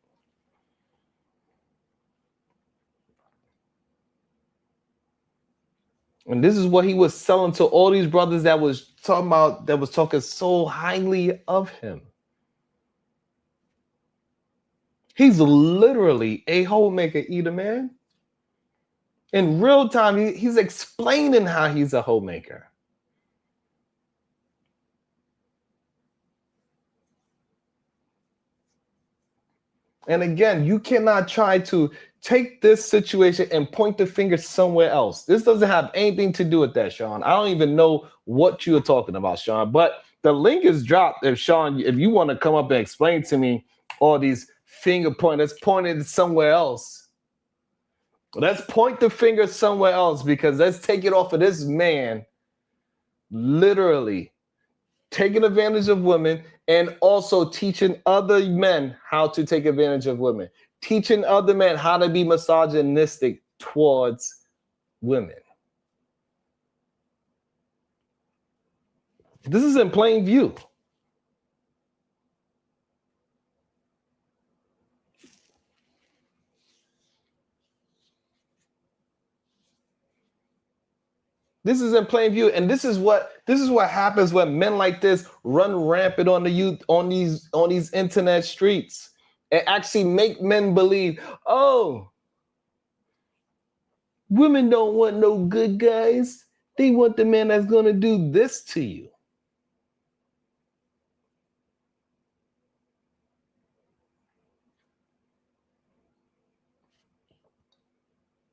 And this is what he was selling to all these brothers that was talking so highly of him. He's literally a homemaker eater, man. In real time, he's explaining how he's a homemaker. And again, you cannot try to take this situation and point the finger somewhere else. This doesn't have anything to do with that, Sean. I don't even know what you're talking about, Sean. But the link is dropped. If Sean, if you want to come up and explain to me all these finger pointers pointed somewhere else, let's point the finger somewhere else, because let's take it off of this man literally taking advantage of women and also teaching other men how to take advantage of women, teaching other men how to be misogynistic towards women. This is in plain view. This is in plain view, and this is what happens when men like this run rampant on the youth on these internet streets and actually make men believe, oh, women don't want no good guys. They want the man that's gonna do this to you.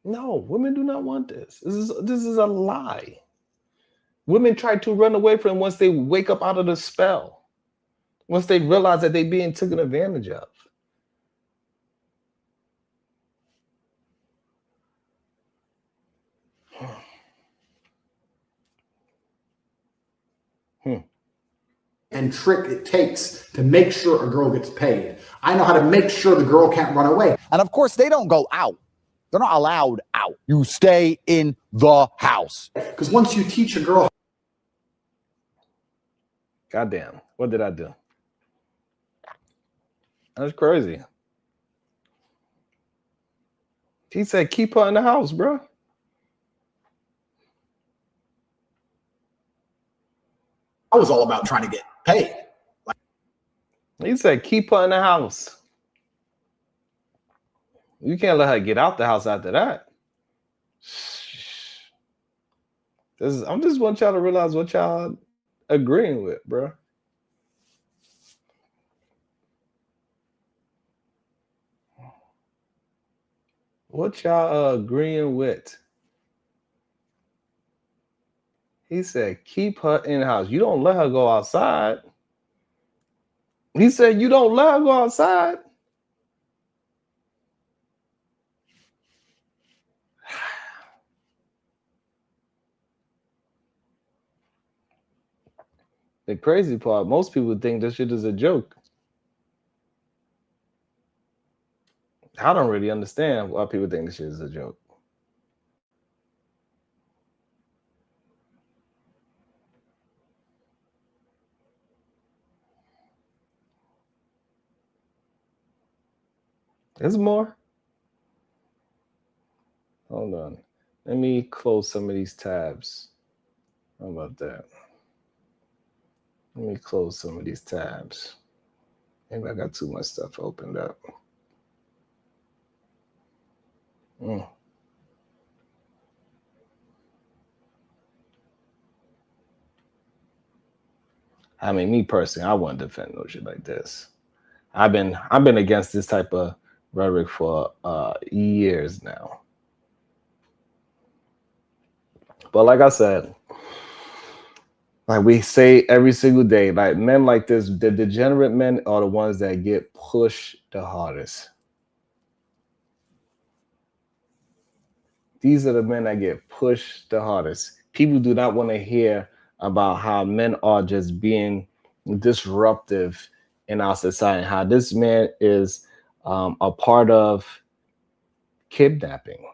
No, women do not want this. This is a lie. Women try to run away from him once they wake up out of the spell. Once they realize that they're being taken advantage of. And trick it takes to make sure a girl gets paid. I know how to make sure the girl can't run away. And of course, they don't go out. They're not allowed out. You stay in the house. Because once you teach a girl. Goddamn, what did I do? That's crazy. He said, keep her in the house, bro. I was all about trying to get paid. He said, keep her in the house. You can't let her get out the house after that. I'm just want y'all to realize what y'all agreeing with, bro. What y'all agreeing with? He said, keep her in the house. You don't let her go outside. He said, you don't let her go outside. The crazy part, most people think this shit is a joke. I don't really understand why people think this shit is a joke. There's more. Hold on. Let me close some of these tabs. How about that? Let me close some of these tabs. Maybe I got too much stuff opened up. I mean, me personally, I wouldn't defend no shit like this. I've been against this type of rhetoric for years now. But like I said, like we say every single day, like men like this, the degenerate men are the ones that get pushed the hardest. These are the men that get pushed the hardest. People do not want to hear about how men are just being disruptive in our society, how this man is a part of kidnapping,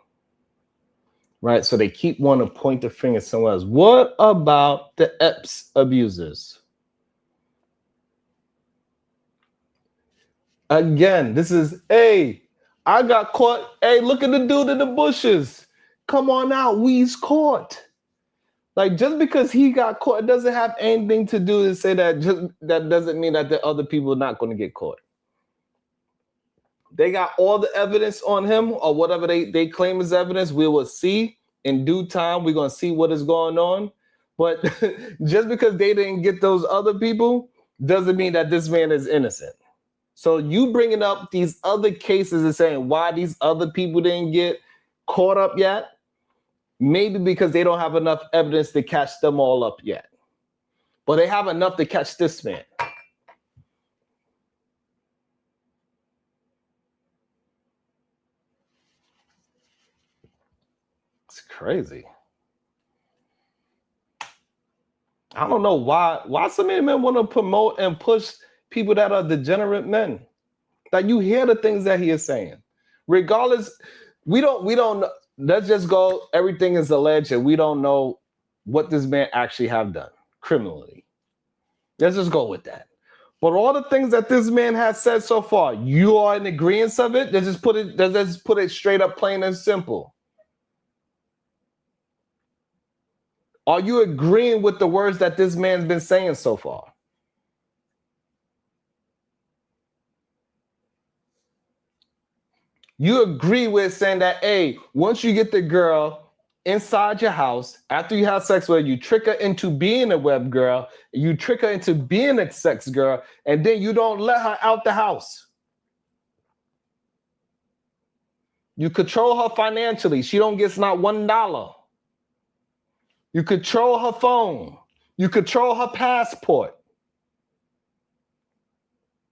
right? So they keep wanting to point the finger somewhere else. What about the EPS abusers? Again, this is, hey, I got caught. Hey, look at the dude in the bushes. Come on out, we's caught. Like, just because he got caught, it doesn't have anything to do to say that that doesn't mean that the other people are not going to get caught. They got all the evidence on him or whatever they claim is evidence. We will see in due time. We're going to see what is going on. But just because they didn't get those other people doesn't mean that this man is innocent. So you bringing up these other cases and saying why these other people didn't get caught up yet, maybe because they don't have enough evidence to catch them all up yet. But they have enough to catch this man. It's crazy. I don't know why so many men want to promote and push people that are degenerate men. Like, you hear the things that he is saying. Regardless, we don't let's just go, everything is alleged and we don't know what this man actually have done criminally. Let's just go with that. But all the things that this man has said so far, you are in agreement of it? Let's just put it straight up, plain and simple. Are you agreeing with the words that this man's been saying so far? You agree with saying that, hey, once you get the girl inside your house, after you have sex with her, you trick her into being a web girl, you trick her into being a sex girl, and then you don't let her out the house. You control her financially. She don't get not $1. You control her phone. You control her passport.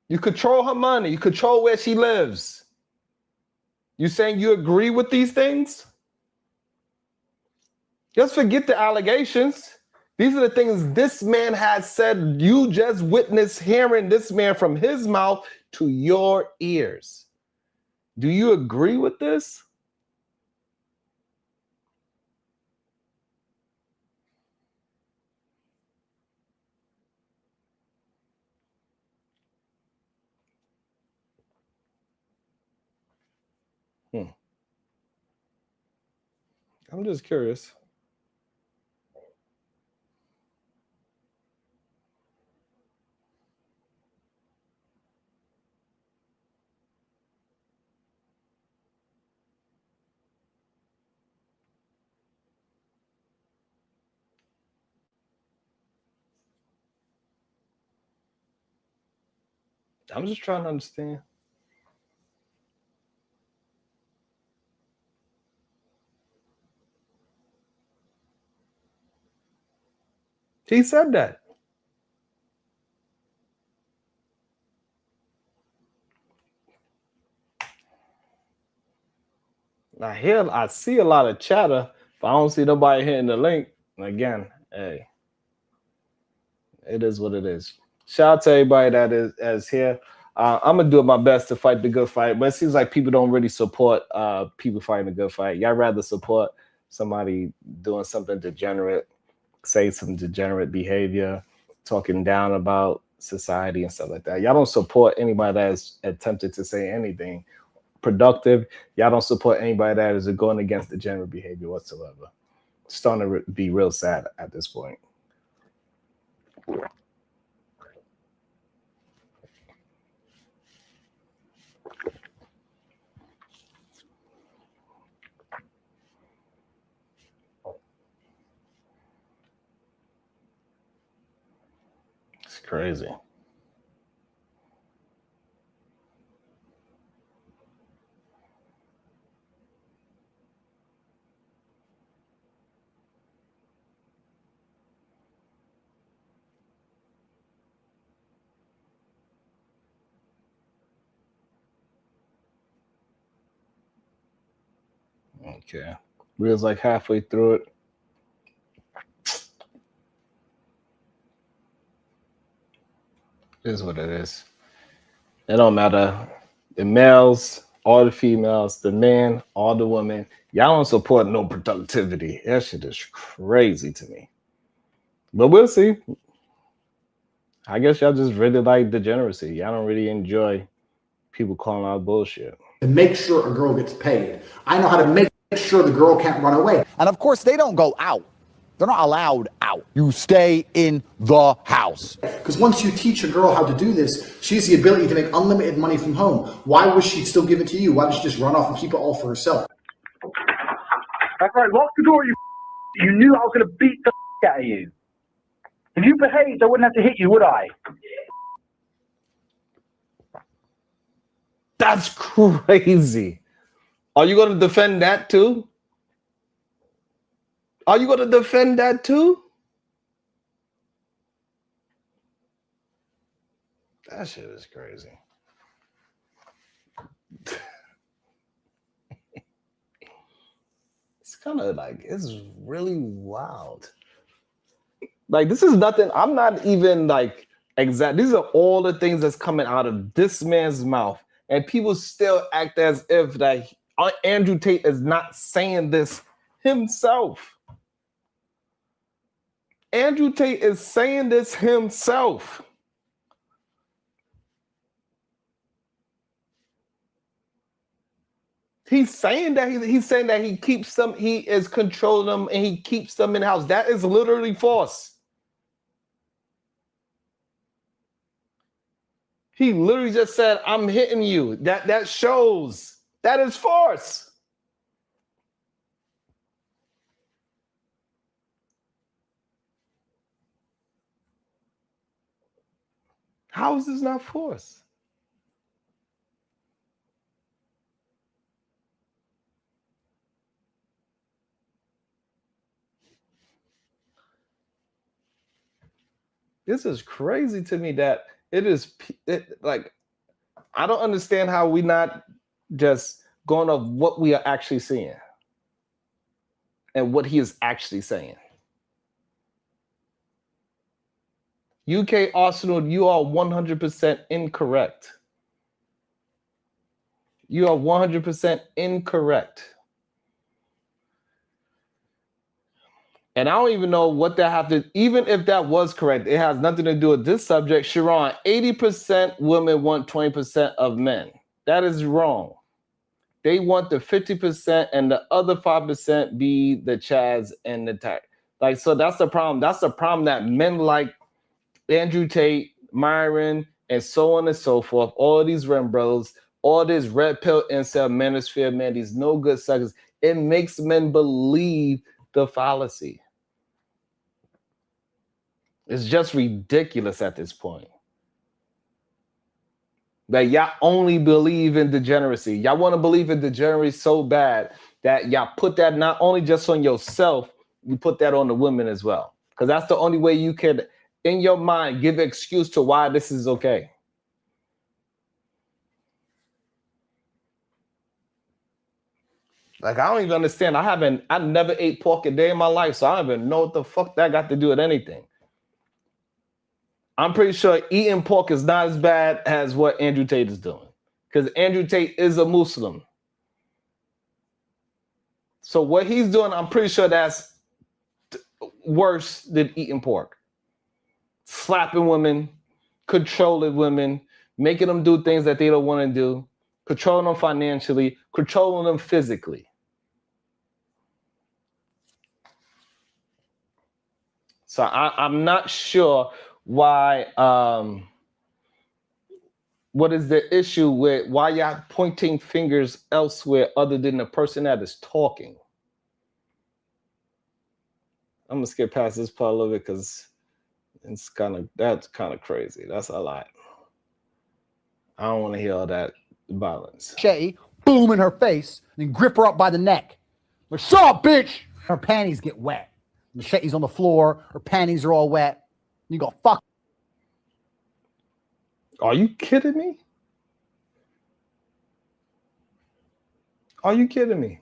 You control her money. You control where she lives. You saying you agree with these things? Just forget the allegations. These are the things this man has said. You just witnessed hearing this man from his mouth to your ears. Do you agree with this? I'm just curious. I'm just trying to understand. He said that. I see a lot of chatter, but I don't see nobody hitting the link. Again, hey, it is what it is. Shout out to everybody that is here. I'm gonna do my best to fight the good fight, but it seems like people don't really support people fighting the good fight. Y'all rather support somebody doing something degenerate, say some degenerate behavior, talking down about society and stuff like that. Y'all don't support anybody that has attempted to say anything productive. Y'all don't support anybody that is going against degenerate behavior whatsoever. It's starting to be real sad at this point. It's crazy. Okay. We was like halfway through it. It is what it is. It don't matter. The males, all the females, the men, all the women. Y'all don't support no productivity. That shit is crazy to me. But we'll see. I guess y'all just really like degeneracy. Y'all don't really enjoy people calling out bullshit. To make sure a girl gets paid. I know how to make sure the girl can't run away. And of course, they don't go out. They're not allowed out. You stay in the house. Because once you teach a girl how to do this, she has the ability to make unlimited money from home. Why would she still give it to you? Why would she just run off and keep it all for herself? That's right, lock the door, you knew I was going to beat the out of you. If you behaved, I wouldn't have to hit you, would I? That's crazy. Are you going to defend that too? Are you going to defend that too? That shit is crazy. It's kind of like, it's really wild. Like, this is nothing. I'm not even like exact. These are all the things that's coming out of this man's mouth. And people still act as if that Andrew Tate is not saying this himself. Andrew Tate is saying this himself. He's saying that he keeps them, he is controlling them, and he keeps them in the house. That is literally false. He literally just said, "I'm hitting you." That shows that is false. How is this not force? This is crazy to me that like, I don't understand how we not just going off what we are actually seeing and what he is actually saying. UK Arsenal, you are 100% incorrect. You are 100% incorrect. And I don't even know what that have to, even if that was correct, it has nothing to do with this subject. Sharon, 80% women want 20% of men. That is wrong. They want the 50% and the other 5% be the Chads and the Tech. Like, so that's the problem. That's the problem, that men like Andrew Tate, Myron, and so on and so forth, all of these Ren brothers, all this red pill incel manosphere, man, these no good suckers, it makes men believe the fallacy. It's just ridiculous at this point. That y'all only believe in degeneracy. Y'all want to believe in degeneracy so bad that y'all put that not only just on yourself, you put that on the women as well. Because that's the only way you can, in your mind, give an excuse to why this is okay. Like, I don't even understand. I never ate pork a day in my life, so I don't even know what the fuck that got to do with anything. I'm pretty sure eating pork is not as bad as what Andrew Tate is doing, because Andrew Tate is a Muslim. So what he's doing, I'm pretty sure that's worse than eating pork. Slapping women, controlling women, making them do things that they don't want to do, controlling them financially, controlling them physically. So I'm not sure why, what is the issue with why y'all pointing fingers elsewhere other than the person that is talking? I'm gonna skip past this part a little bit because that's kind of crazy. That's a lot. I don't want to hear all that violence. Machete, boom in her face, and then grip her up by the neck. Like, shut up, bitch! Her panties get wet. Machete's on the floor, her panties are all wet. You go, fuck. Are you kidding me? Are you kidding me?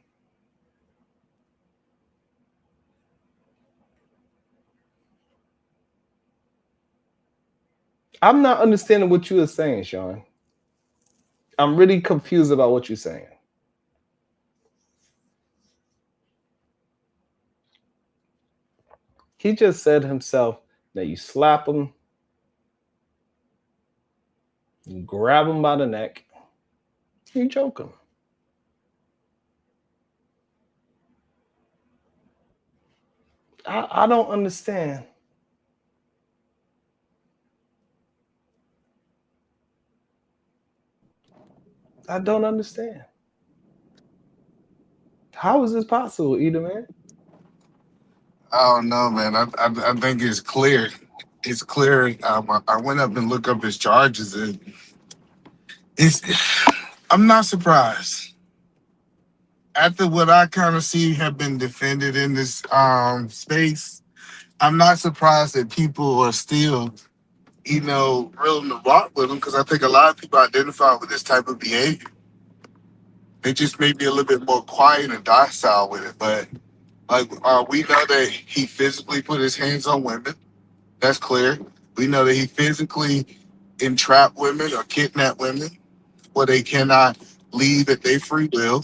I'm not understanding what you are saying, Sean. I'm really confused about what you're saying. He just said himself that you slap him, you grab him by the neck, you choke him. I don't understand. I don't understand. How is this possible, Eda, man? I don't know, man. I think it's clear. It's clear. I went up and looked up his charges, and it's. I'm not surprised. After what I kind of see have been defended in this space, I'm not surprised that people are still, willing to rock with him, because I think a lot of people identify with this type of behavior. They just may be a little bit more quiet and docile with it, but we know that he physically put his hands on women. That's clear. We know that he physically entrapped women or kidnapped women where they cannot leave at their free will.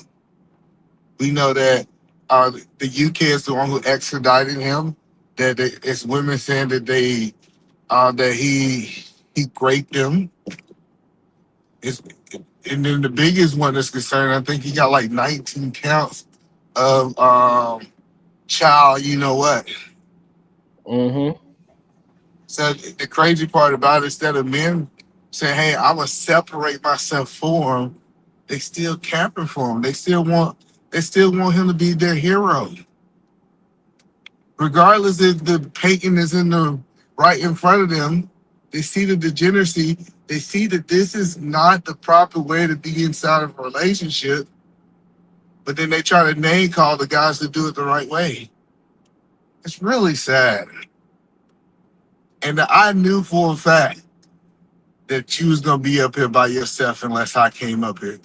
We know that the UK is the one who extradited him. That it's women saying that that he raped them. And then the biggest one that's concerned, I think he got like 19 counts of child, you know what? Mm-hmm. So the crazy part about it, instead of men saying, "Hey, I'm gonna separate myself for him," they still camping for him. They still want him to be their hero, regardless if the painting is right in front of them. They see the degeneracy. They see that this is not the proper way to be inside of a relationship. But then they try to name call the guys that do it the right way. It's really sad. And I knew for a fact that you was gonna be up here by yourself unless I came up here.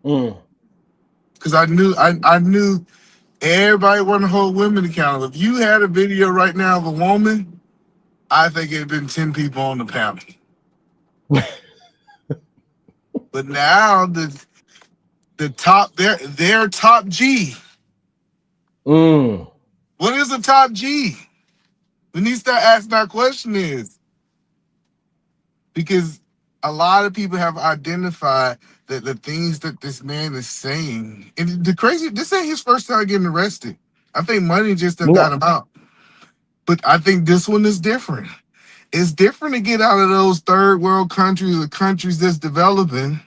Because I knew everybody wanted to hold women accountable. If you had a video right now of a woman, I think it'd been 10 people on the panel. But now the top, their top G. What is a top G? We need to start asking that question is. Because a lot of people have identified that the things that this man is saying, and this ain't his first time getting arrested. I think money just done got him out. But I think this one is different. It's different to get out of those third world countries or countries that's developing.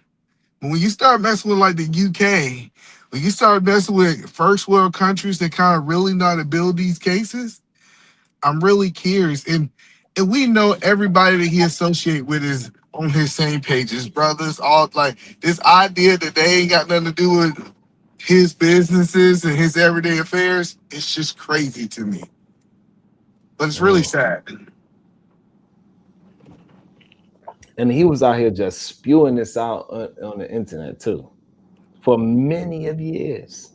But when you start messing with like the UK, when you start messing with first world countries that kind of really know how to build these cases, I'm really curious. And we know everybody that he associate with is on his same page. His brothers, all like this idea that they ain't got nothing to do with his businesses and his everyday affairs. It's just crazy to me. But it's really sad. And he was out here just spewing this out on the internet too, for many of years.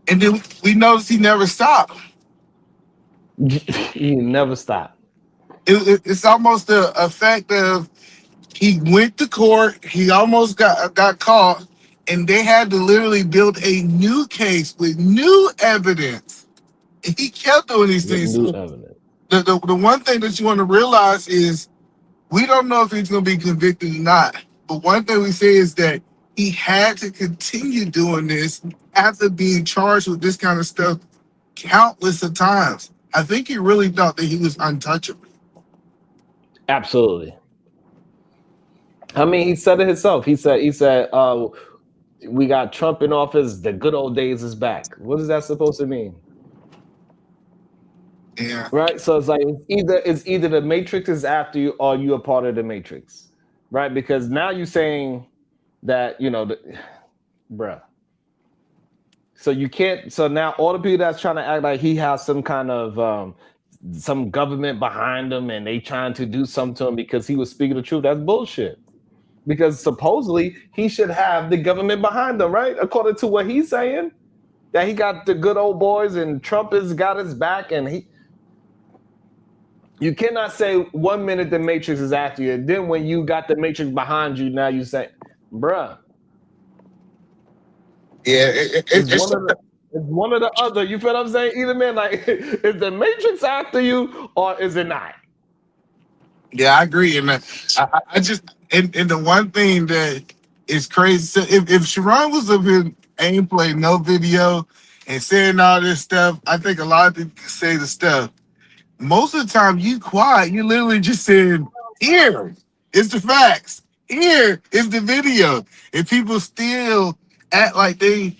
And then we noticed he never stopped. He never stopped. It's almost the effect of he went to court, he almost got caught, and they had to literally build a new case with new evidence. And he kept doing these things. New evidence. The one thing that you want to realize is we don't know if he's going to be convicted or not, But one thing we say is that he had to continue doing this after being charged with this kind of stuff countless of times. I think he really thought that he was untouchable. Absolutely. I mean, he said it himself. He said, we got Trump in office. The good old days is back. What is that supposed to mean? Yeah. Right. So it's like it's either the Matrix is after you or you a part of the Matrix, right? Because now you're saying that bruh. So you can't. So now all the people that's trying to act like he has some kind of some government behind him and they trying to do something to him because he was speaking the truth. That's bullshit. Because supposedly he should have the government behind him, right? According to what he's saying, that he got the good old boys and Trump has got his back, and you cannot say 1 minute the Matrix is after you, and then when you got the Matrix behind you, now you say, bruh. Yeah, It's one or the other. You feel what I'm saying? Either man, like, is the Matrix after you or is it not? Yeah, I agree. And I just and the one thing that is crazy. So if Sharon was up here ain't played no video and saying all this stuff, I think a lot of people can say the stuff. Most of the time, you quiet. You literally just saying, "Here is the facts. Here is the video," and people still act like they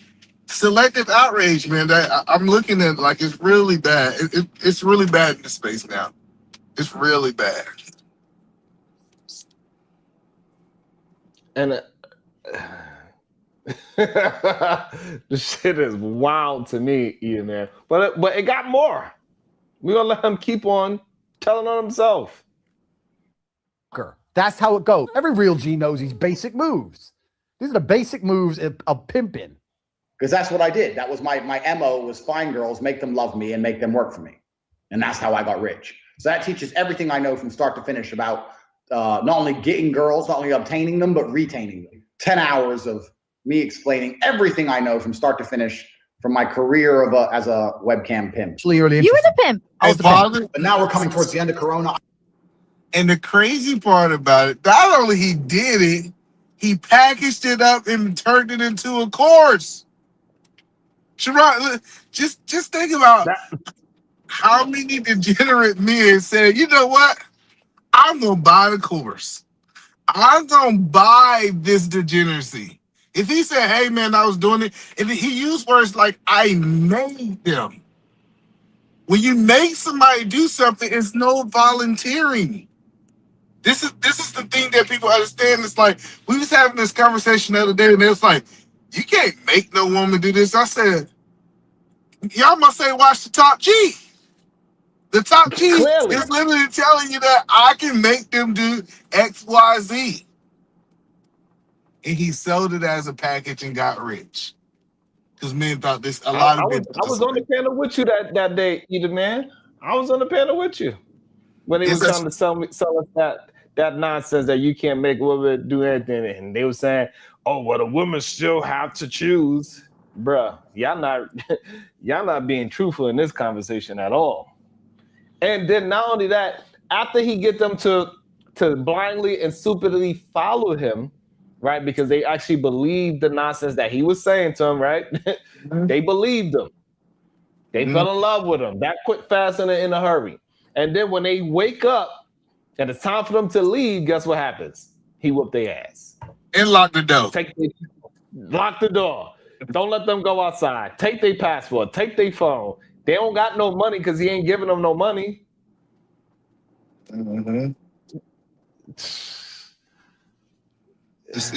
selective outrage, man. I'm looking at like it's really bad. It's really bad in the space now. It's really bad. And the shit is wild to me, Ian, man. But it got more. We're gonna let him keep on telling on himself. That's how it goes. Every real G knows these basic moves. These are the basic moves of pimping. Because that's what I did. That was my MO was find girls, make them love me, and make them work for me. And that's how I got rich. So that teaches everything I know from start to finish about not only getting girls, not only obtaining them, but retaining them. 10 hours of me explaining everything I know from start to finish from my career as a webcam pimp. You were the pimp. I was the pimp. But now we're coming towards the end of Corona. And the crazy part about it, not only he did it, he packaged it up and turned it into a course. Sharon, just think about how many degenerate men said, you know what? I'm going to buy the course. I'm going to buy this degeneracy. If he said, hey, man, I was doing it, and he used words like, I made them. When you make somebody do something, it's no volunteering. This is the thing that people understand. It's like, we was having this conversation the other day, and it was like, you can't make no woman do this. I said, y'all must say watch the top G. The top G Clearly. is literally telling you that I can make them do X, Y, Z. And he sold it as a package and got rich. Because men thought this, a lot of men. I was on the panel with you that day, either man. I was on the panel with you when they were trying to sell us that nonsense that you can't make women do anything, and they were saying, "Oh, well, the women still have to choose." Bruh, y'all not being truthful in this conversation at all. And then not only that, after he get them to blindly and stupidly follow him, right? Because they actually believed the nonsense that he was saying to them, right? They believed him. They fell in love with him that quick, fast, and in a hurry. And then when they wake up and it's time for them to leave, guess what happens? He whooped their ass. And lock the door. Lock the door. Don't let them go outside. Take their passport. Take their phone. They don't got no money because he ain't giving them no money. Mm-hmm. It's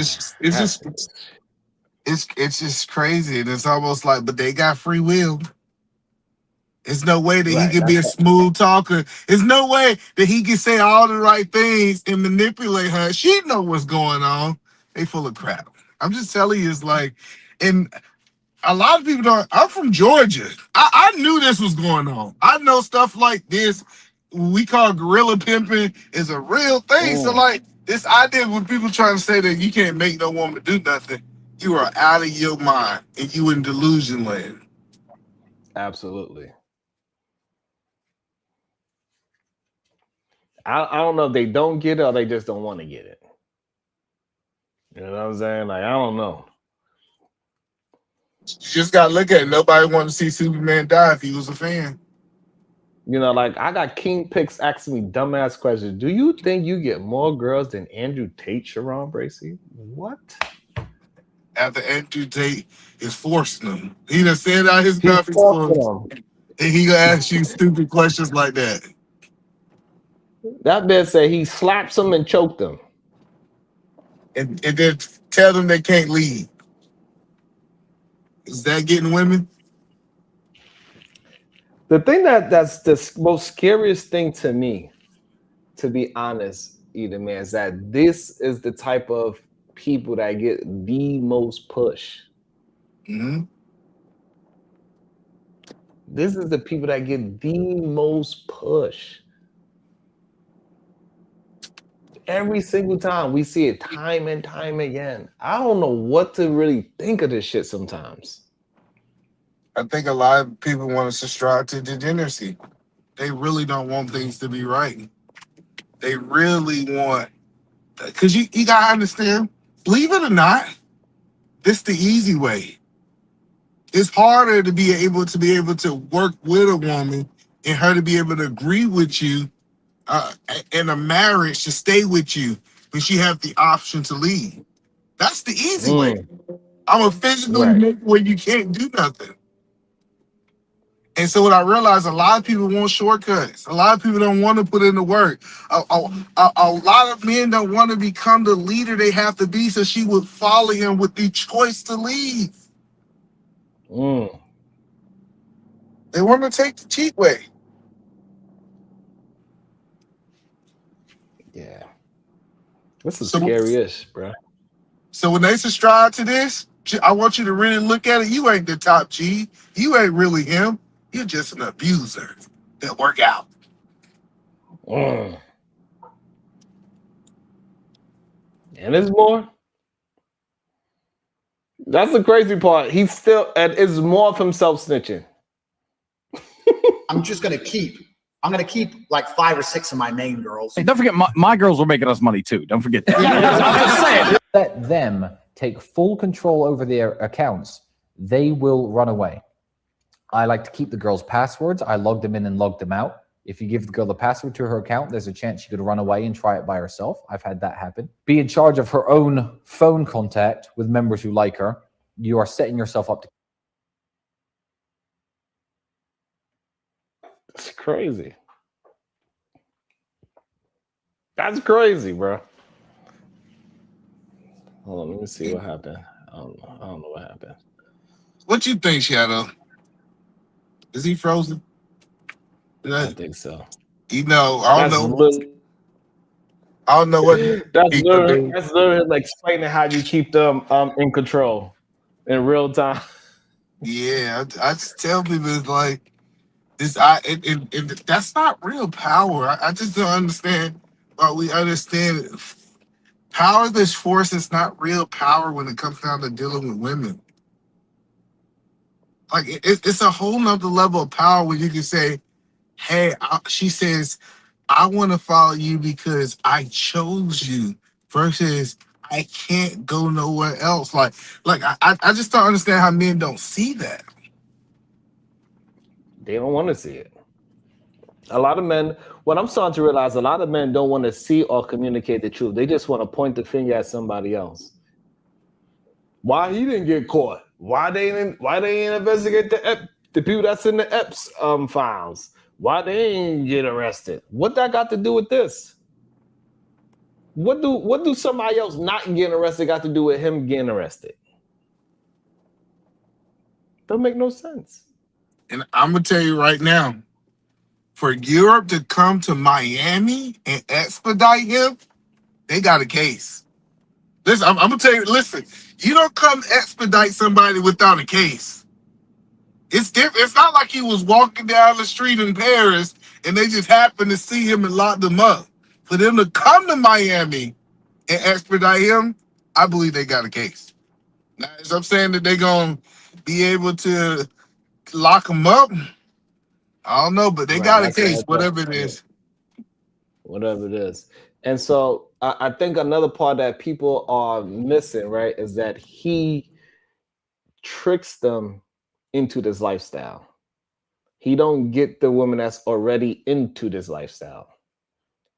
just crazy. And it's almost like, but they got free will. There's no way that he can be a smooth talker. There's no way that he can say all the right things and manipulate her. She know what's going on. They full of crap. I'm just telling you, it's like, and a lot of people don't. I'm from Georgia. I knew this was going on. I know stuff like this. We call gorilla pimping is a real thing. So like this idea when people trying to say that you can't make no woman do nothing, you are out of your mind and you in delusion land. Absolutely. I don't know if they don't get it or they just don't want to get it. You know what I'm saying? Like, I don't know. You just gotta look at it. Nobody wanted to see Superman die if he was a fan. You know, like I got King Picks asking me dumbass questions. Do you think you get more girls than Andrew Tate, Sharon Bracey? What? After Andrew Tate is forcing him. He done said out his He's mouth he's forcing forced. them. And he gonna ask you stupid questions like that. That man said he slaps them and choked them. And then tell them they can't leave. Is that getting women? The thing that's the most scariest thing to me, to be honest, Eden, man, is that this is the type of people that get the most push. Mm-hmm. This is the people that get the most push. Every single time we see it time and time again. I don't know what to really think of this shit sometimes. I think a lot of people want to subscribe to degeneracy. They really don't want things to be right. They really want, because you gotta understand, believe it or not, this is the easy way. It's harder to be able to work with a woman and her to be able to agree with you in a marriage to stay with you when she have the option to leave. That's the easy way. I'm a physically make where you can't do nothing. And so what I realized, a lot of people want shortcuts. A lot of people don't want to put in the work. A lot of men don't want to become the leader they have to be, so she would follow him with the choice to leave. They want to take the cheap way. Yeah. This is scary-ish, bro. So when they subscribe to this, I want you to really look at it. You ain't the top G. You ain't really him. You're just an abuser that work out. And there's more. That's the crazy part. He's still, and it's more of him self-snitching. I'm gonna keep like 5 or 6 of my main girls. Hey, don't forget, my girls were making us money too. Don't forget that. I'm just saying. Let them take full control over their accounts. They will run away. I like to keep the girls' passwords. I log them in and log them out. If you give the girl the password to her account, there's a chance she could run away and try it by herself. I've had that happen. Be in charge of her own phone contact with members who like her. You are setting yourself up to. It's crazy. That's crazy, bro. Hold on, let me see what happened. I don't know what happened. What you think, Shadow? Is he frozen? I think so. You know, I don't know what. That's literally like explaining how you keep them in control in real time. Yeah, I just tell people it's like this. That's not real power. I just don't understand. But we understand power that's force is not real power when it comes down to dealing with women. Like it's a whole nother level of power where you can say, "Hey," she says, "I want to follow you because I chose you," versus I can't go nowhere else. Like I just don't understand how men don't see that. They don't want to see it. A lot of men, what I'm starting to realize, a lot of men don't want to see or communicate the truth. They just want to point the finger at somebody else. Why he didn't get caught? Why they ain't investigate the people that's in the EPS files? Why they ain't get arrested? What that got to do with this? What do somebody else not getting arrested got to do with him getting arrested? Don't make no sense. And I'm gonna tell you right now, for Europe to come to Miami and expedite him, they got a case. Listen, I'm gonna tell you. Listen, you don't come expedite somebody without a case. It's different. It's not like he was walking down the street in Paris and they just happened to see him and locked him up. For them to come to Miami and expedite him, I believe they got a case. Now, as I'm saying that they're gonna be able to lock him up, I don't know, but they got a case, whatever it is. whatever it is. And so I think another part that people are missing, right, is that he tricks them into this lifestyle. He don't get the woman that's already into this lifestyle.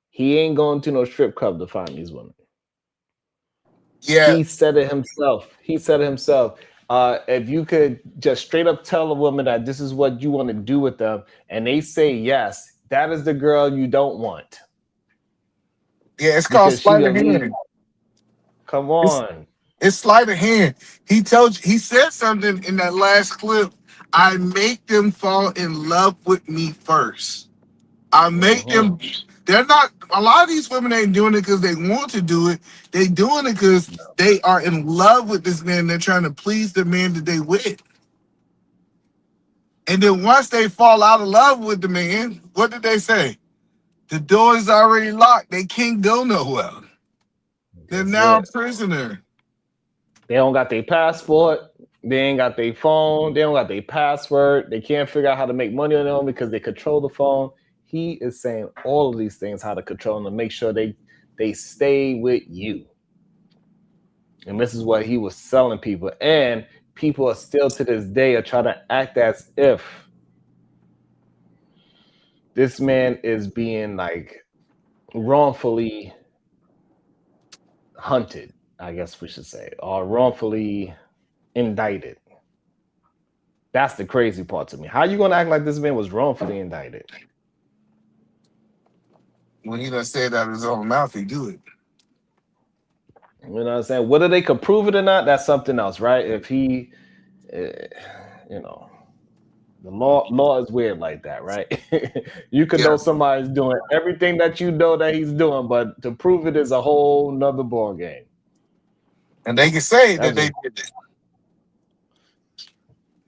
He ain't going to no strip club to find these women. Yeah, He said it himself. If you could just straight up tell a woman that this is what you want to do with them, and they say yes, that is the girl you don't want. yeah, it's called Because she sleight of gonna leave. hand. Come on. It's sleight of hand. He said something in that last clip. I make them fall in love with me first. I make them. They're not. A lot of these women ain't doing it because they want to do it. They doing it because they are in love with this man. They're trying to please the man that they with. And then once they fall out of love with the man, what did they say? The door is already locked. They can't go nowhere. They're now a prisoner. They don't got their passport. They ain't got their phone. They don't got their password. They can't figure out how to make money on their own because they control the phone. He is saying all of these things, how to control them, to make sure they stay with you. And this is what he was selling people. And people are still to this day are trying to act as if this man is being like wrongfully hunted, I guess we should say, or wrongfully indicted. That's the crazy part to me. How you gonna act like this man was wrongfully indicted? When he done said out of his own mouth, he do it. You know what I'm saying? Whether they could prove it or not, that's something else, right? If he, you know, the law is weird like that, right? You could know somebody's doing everything that you know that he's doing, but to prove it is a whole nother ball game. And they can say that they did it.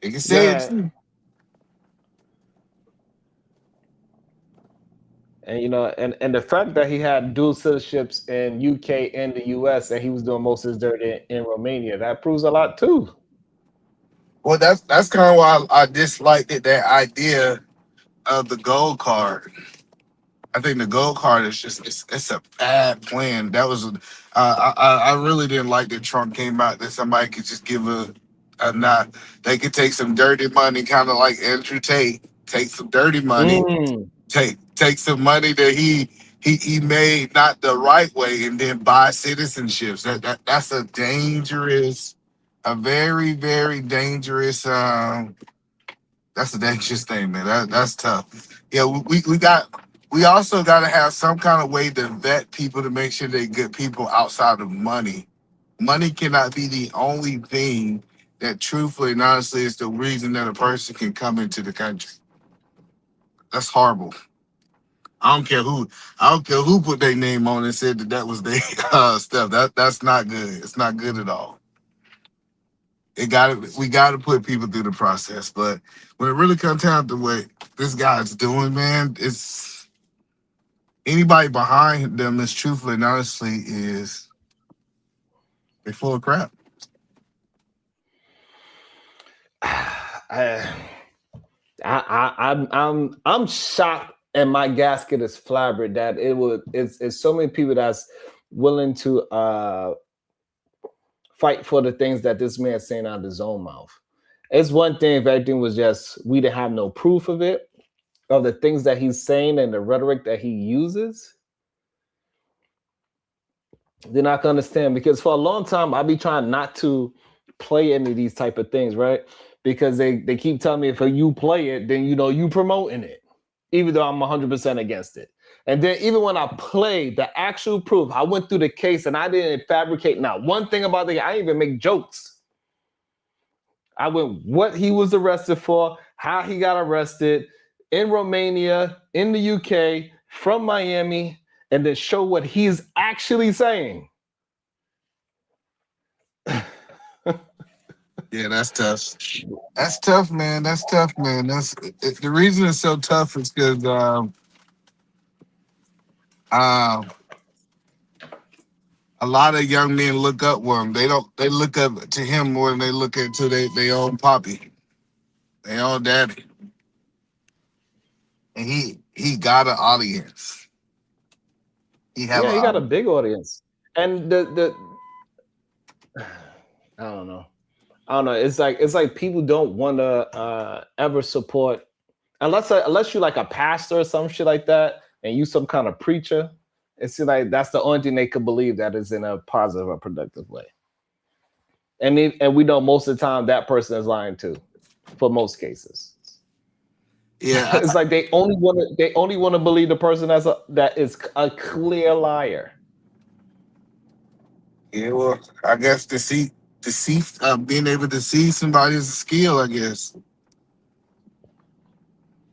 They can say it too. And you know, and the fact that he had dual citizenships in UK and the US, and he was doing most of his dirt in Romania, that proves a lot too. Well, that's kind of why I disliked it, that idea of the gold card. I think the gold card is just it's a bad plan. That was I really didn't like that Trump came out that somebody could just give a not. They could take some dirty money, kind of like Andrew Tate, take some dirty money, take some money that he made not the right way, and then buy citizenships. That's a dangerous, a very very dangerous. That's a dangerous thing, man. That's tough. Yeah, we also got to have some kind of way to vet people to make sure they're good people outside of money. Money cannot be the only thing that truthfully and honestly is the reason that a person can come into the country. That's horrible. I don't care who put their name on and said that was their stuff. That's not good. It's not good at all. We got to put people through the process. But when it really comes down to what this guy's doing, man, it's anybody behind them is truthfully and honestly is they're full of crap. I'm shocked, and my gasket is flabbered that it's so many people that's willing to fight for the things that this man's saying out of his own mouth. It's one thing if everything was just we didn't have no proof of it, of the things that he's saying and the rhetoric that he uses. They're not gonna understand, because for a long time I'll be trying not to play any of these type of things, right? Because they keep telling me if you play it, then you know you promoting it, even though I'm 100% against it. And then even when I played the actual proof, I went through the case and I didn't fabricate not one thing about the. I didn't even make jokes. I went what he was arrested for, how he got arrested in Romania, in the UK, from Miami, and then show what he's actually saying. Yeah, that's tough. That's tough, man. That's tough, man. The reason it's so tough is because a lot of young men look up to him. They look up to him more than they look at to their own poppy, their own daddy. And he got an audience. He got a big audience, and the I don't know. It's like people don't want to ever support unless you're like a pastor or some shit like that, and you some kind of preacher. It's like that's the only thing they could believe that is in a positive or productive way. And we know most of the time that person is lying too, for most cases. Yeah, It's like they only want to believe the person that is a clear liar. Yeah, well, I guess being able to see somebody is a skill, I guess.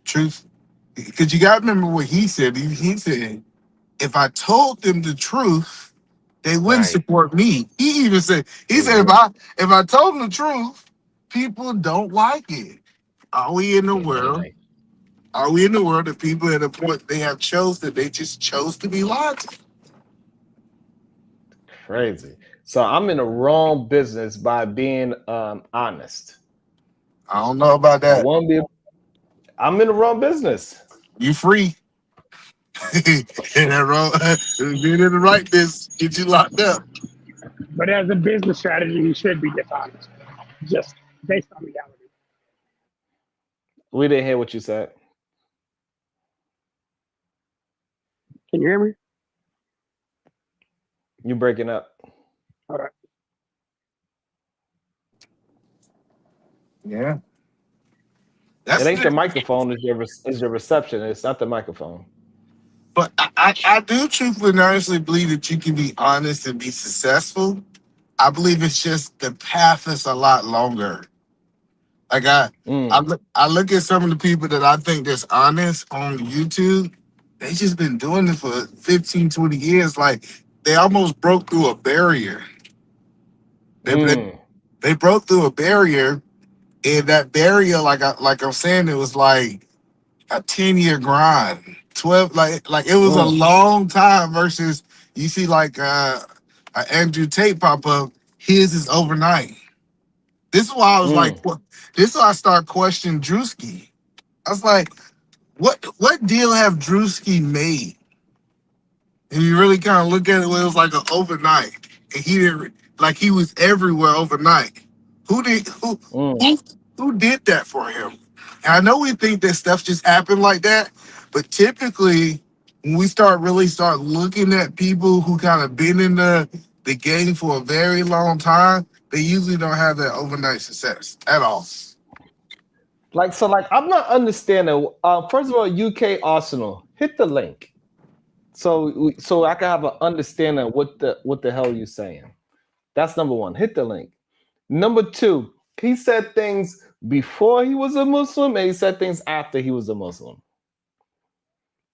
Truth. Because you got to remember what he said. He said, if I told them the truth, they wouldn't support me. He even said, said, if I told them the truth, people don't like it. Are we in the world? Are we in the world of people at a point they have they just chose to be lied to? Crazy. So I'm in the wrong business by being honest. I don't know about that. I'm in the wrong business. You free. Being in the right business get you locked up. But as a business strategy, you should be dishonest, just based on reality. We didn't hear what you said. Can you hear me? You breaking up. All right. Yeah. It ain't the microphone, it's your reception. It's not the microphone. But I do truthfully and honestly believe that you can be honest and be successful. I believe it's just the path is a lot longer. Like I look at some of the people that I think that's honest on YouTube. They just been doing this for 15, 20 years. Like they almost broke through a barrier. They broke through a barrier, and that barrier, like I'm saying, it was like a 10-year grind. 12, like it was a long time versus you see like Andrew Tate pop up. His is overnight. This is why I was like, this is why I start questioning Drewski. I was like, what deal have Drewski made? And you really kind of look at it, where it was like an overnight, and he didn't like he was everywhere overnight. Who did that for him? And I know we think that stuff just happened like that, but typically when we start looking at people who kind of been in the game for a very long time, they usually don't have that overnight success at all. Like I'm not understanding. First of all, UK Arsenal, hit the link, so I can have an understanding of what the hell you saying. That's number one. Hit the link. Number two, he said things before he was a Muslim, and he said things after he was a Muslim.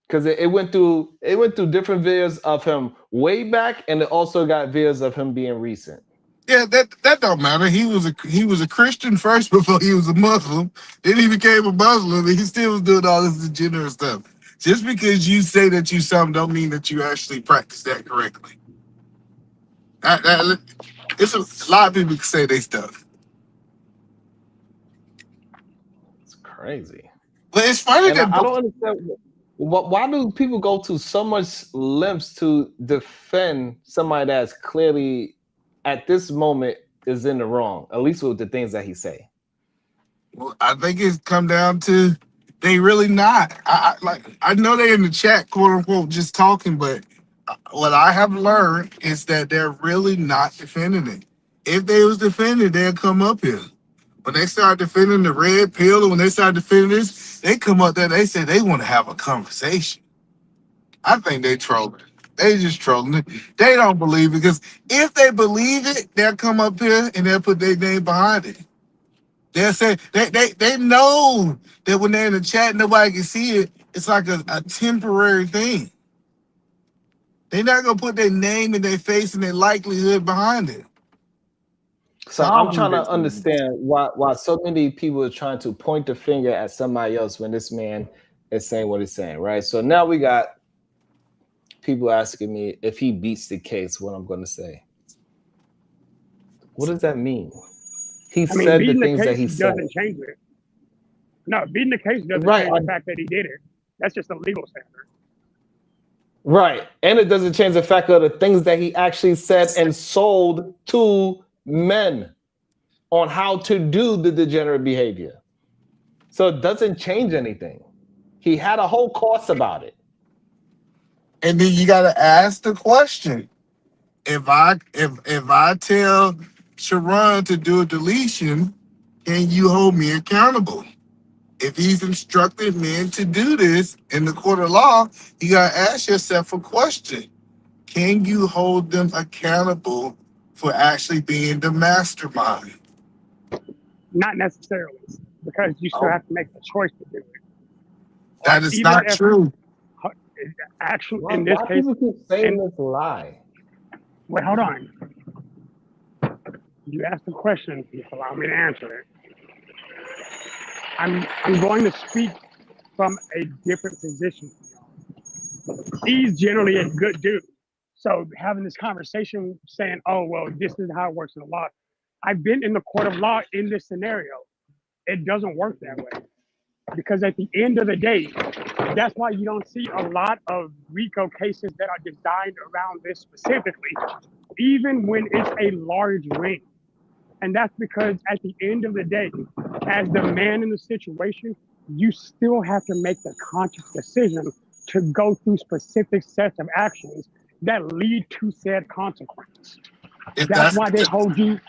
Because it went through different videos of him way back, and it also got videos of him being recent. Yeah, that don't matter. He was a Christian first before he was a Muslim. Then he became a Muslim, and he still was doing all this degenerate stuff. Just because you say that you something don't mean that you actually practice that correctly. It's a lot of people can say they stuff. It's crazy. But it's funny that I don't understand. Why do people go to so much lengths to defend somebody that's clearly at this moment is in the wrong, at least with the things that he say? Well, I think it's come down to they really not. I know they're in the chat, quote unquote, just talking, but what I have learned is that they're really not defending it. If they was defending, they'll come up here. When they start defending the red pill, and when they start defending this, they come up there, they say they want to have a conversation. I think they trolling. They just trolling it. They don't believe it, because if they believe it, they'll come up here and they'll put their name behind it. They'll say they know that when they're in the chat, nobody can see it. It's like a temporary thing. They're not gonna put their name and their face and their likelihood behind it. So I'm trying to understand why so many people are trying to point the finger at somebody else when this man is saying what he's saying, right? So now we got people asking me if he beats the case, what I'm going to say. What does that mean? He said the things that he said. Doesn't change it. No, beating the case doesn't change the fact that he did it. That's just a legal standard. Right. And it doesn't change the fact of the things that he actually said and sold to men on how to do the degenerate behavior. So it doesn't change anything. He had a whole course about it. And then you gotta ask the question. If I tell Sharon to do a deletion, can you hold me accountable? If he's instructed men to do this in the court of law, you gotta ask yourself a question. Can you hold them accountable for actually being the mastermind? Not necessarily, because you still have to make the choice to do it. That is not true. Actually, in this case, people keep saying this lie? Wait, hold on. You asked the question. Just allow me to answer it. I'm going to speak from a different position. He's generally a good dude. So having this conversation saying, oh, well, this is how it works in the law. I've been in the court of law in this scenario. It doesn't work that way. Because at the end of the day, that's why you don't see a lot of RICO cases that are designed around this specifically, even when it's a large ring. And that's because at the end of the day, as the man in the situation, you still have to make the conscious decision to go through specific sets of actions that lead to said consequence. That's why they hold you.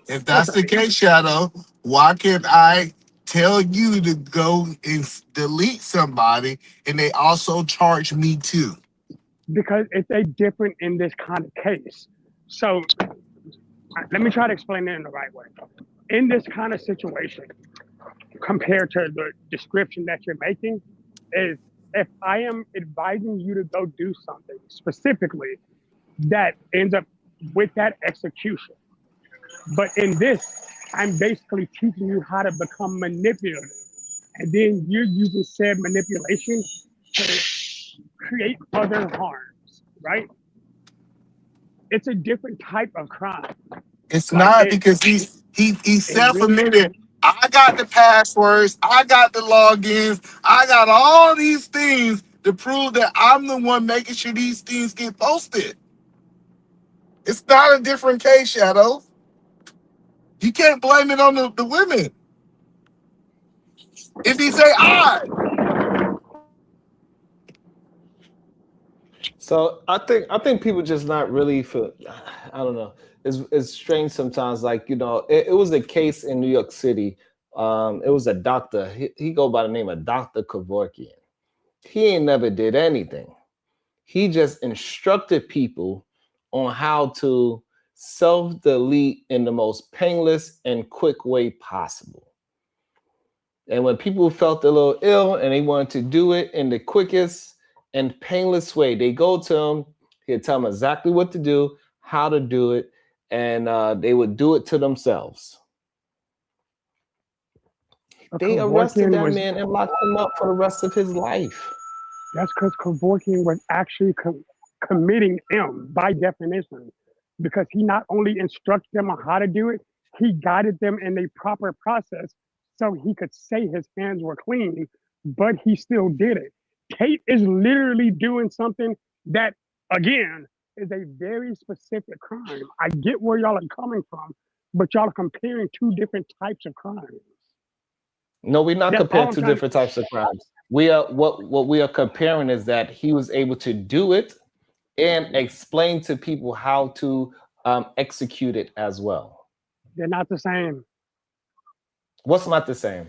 If that's the case, Shadow, why can't I tell you to go and delete somebody and they also charge me too? Because it's a different in this kind of case. So let me try to explain it in the right way. In this kind of situation, compared to the description that you're making, is if I am advising you to go do something specifically that ends up with that execution. But in this, I'm basically teaching you how to become manipulative. And then you're using said manipulation to create other harms, right? It's a different type of crime. It's not, because he self-admitted. I got the passwords, I got the logins, I got all these things to prove that I'm the one making sure these things get posted. It's not a different case, Shadow. You can't blame it on the women. If he say I. So I think people just not really for, I don't know. It's strange sometimes. Like, you know, it was a case in New York City. It was a doctor. He go by the name of Dr. Kevorkian. He ain't never did anything. He just instructed people on how to self-delete in the most painless and quick way possible. And when people felt a little ill and they wanted to do it in the quickest and painless way, they go to him. He'll tell them exactly what to do, how to do it, and they would do it to themselves. They arrested that man and locked him up for the rest of his life. That's because Kevorkian was actually committing M by definition, because he not only instructed them on how to do it, he guided them in a proper process so he could say his hands were clean, but he still did it. Tate is literally doing something that, again, is a very specific crime. I get where y'all are coming from, but y'all are comparing two different types of crimes. No, we're not comparing two different types of crimes. We are what we are comparing is that he was able to do it and explain to people how to execute it as well. They're not the same. What's not the same?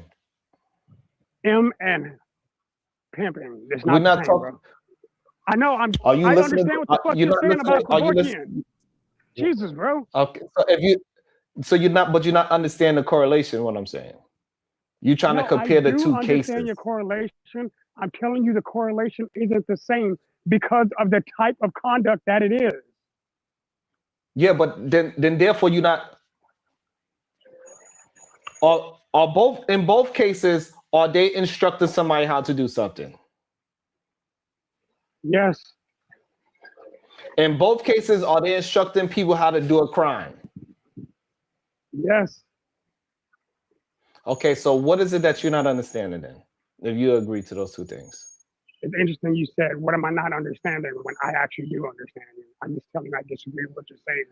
M and pimping. It's not We're not the same, talking. bro. I know. I understand what the fuck you're saying about Kevorkian. Jesus, bro. Okay, so you're not understanding the correlation. What I'm saying. You're trying to compare the two cases. I understand your correlation. I'm telling you the correlation isn't the same because of the type of conduct that it is. Yeah, but then therefore you're not. Are both in both cases, are they instructing somebody how to do something? Yes. In both cases, are they instructing people how to do a crime? Yes. Okay, so what is it that you're not understanding then, if you agree to those two things? it's interesting you said, what am I not understanding when I actually do understand you? I'm just telling you I disagree with what you're saying.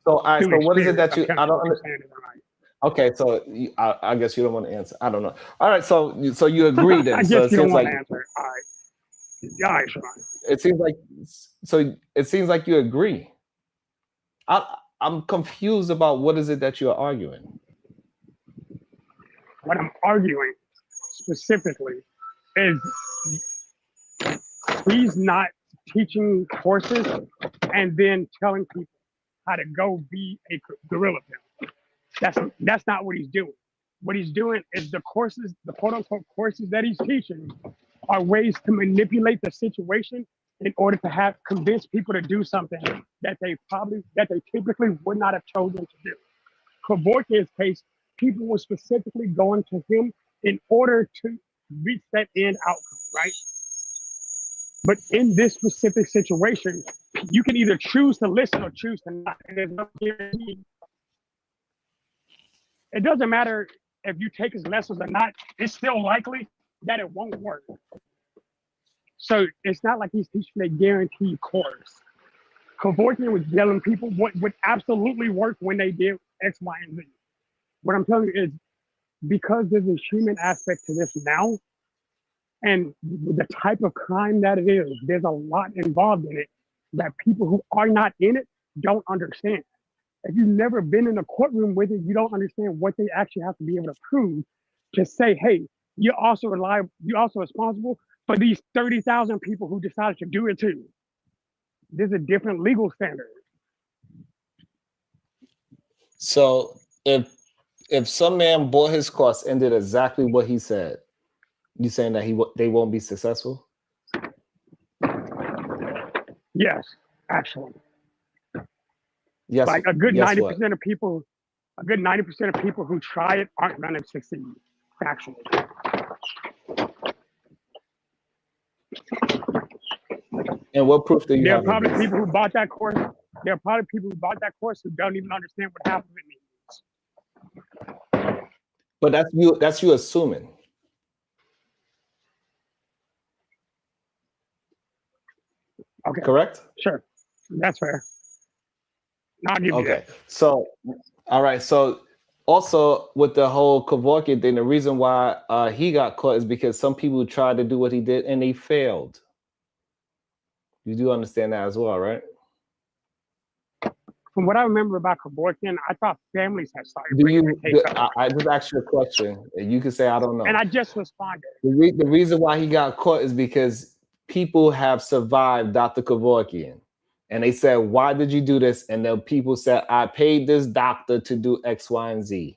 So, all right, Through so what is it experience, that you, I'm telling I you don't what you're understand. saying is right. Okay, so I guess you don't want to answer. I don't know. All right, so you agree then. I So guess it you don't seems want like to answer it. All right. All right, Sean. it seems like you agree. I'm confused about what is it that you're arguing. What I'm arguing specifically is he's not teaching courses and then telling people how to go be a gorilla pimp. That's not what he's doing. What he's doing is the courses, the quote unquote courses that he's teaching, are ways to manipulate the situation in order to convince people to do something that they typically would not have chosen to do. Kevorkian's case, people were specifically going to him in order to reach that end outcome, right? But in this specific situation, you can either choose to listen or choose to not. And there's no guarantee. It doesn't matter if you take his lessons or not, it's still likely that it won't work. So it's not like he's teaching a guaranteed course. Kevorkian was telling people what would absolutely work when they did X, Y, and Z. What I'm telling you is because there's a human aspect to this now, and the type of crime that it is, there's a lot involved in it that people who are not in it don't understand. If you've never been in a courtroom with it, you don't understand what they actually have to be able to prove to say, hey, you're also responsible for these 30,000 people who decided to do it too. There's a different legal standard. So if some man bought his course and did exactly what he said, you saying that they won't be successful? Yes, actually. Yes. Like a good yes 90% of people, who try it aren't going to succeed. Actually. And what proof do you There are have? probably people who bought that course. There are probably people who bought that course who don't even understand what half of it means. But that's you assuming. Okay. Correct? Sure. That's fair. I'll give you that. Okay. So, all right. So also with the whole Kevorkian thing, the reason why he got caught is because some people tried to do what he did and they failed. You do understand that as well, right? From what I remember about Kevorkian, I thought families had started bringing their case up. I just asked you a question. You can say, I don't know. And I just responded. The reason why he got caught is because people have survived Dr. Kevorkian. And they said, why did you do this? And the people said, I paid this doctor to do X, Y, and Z.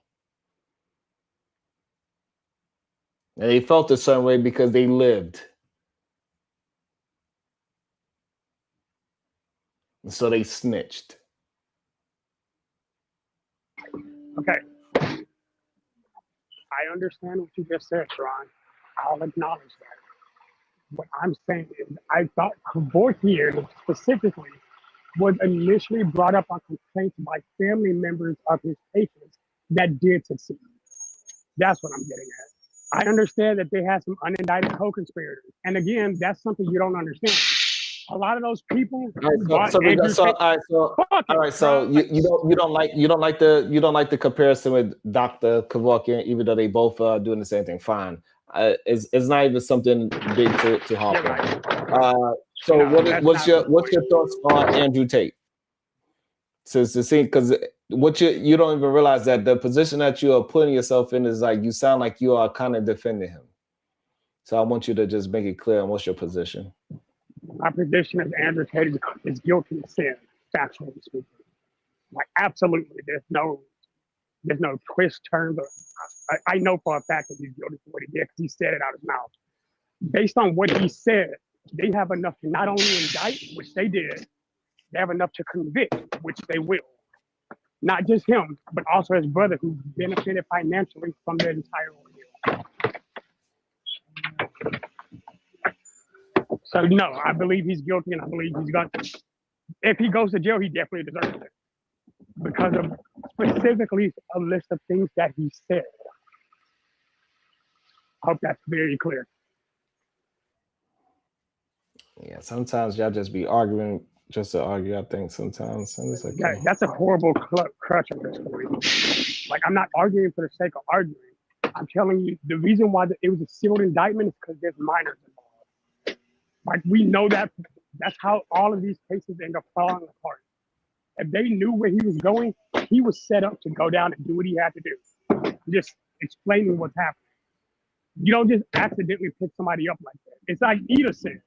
And they felt a certain way because they lived. And so they snitched. Okay. I understand what you just said, Sharon. I'll acknowledge that. What I'm saying is I thought Kevorkian specifically was initially brought up on complaints by family members of his patients that did succeed. That's what I'm getting at. I understand that they had some unindicted co-conspirators. And again, that's something you don't understand. A lot of those people All right, so you don't like the comparison with Dr. Kevorkian, even though they both are doing the same thing. Fine. It's not even something big to hop on. So what's your thoughts on Andrew Tate? Because what you don't even realize that the position that you are putting yourself in is like you sound like you are kind of defending him. So I want you to just make it clear on what's your position. My position is Andrew Tate is guilty of sin, factually speaking. Like absolutely, there's no twist, turns. I know for a fact that he's guilty for what he did because he said it out of his mouth. Based on what he said, they have enough to not only indict, which they did, they have enough to convict, which they will. Not just him, but also his brother, who benefited financially from the entire ordeal. So no, I believe he's guilty, and I believe he's going to. If he goes to jail, he definitely deserves it because of specifically a list of things that he said. I hope that's very clear. Yeah, sometimes y'all just be arguing just to argue. I think sometimes, and it's okay. That's a horrible crutch of this for me. Like, I'm not arguing for the sake of arguing. I'm telling you, the reason why it was a sealed indictment is because there's minors involved. Like, we know that. That's how all of these cases end up falling apart. If they knew where he was going, he was set up to go down and do what he had to do. Just explaining what's happening. You don't just accidentally pick somebody up like that. It's like Ida said.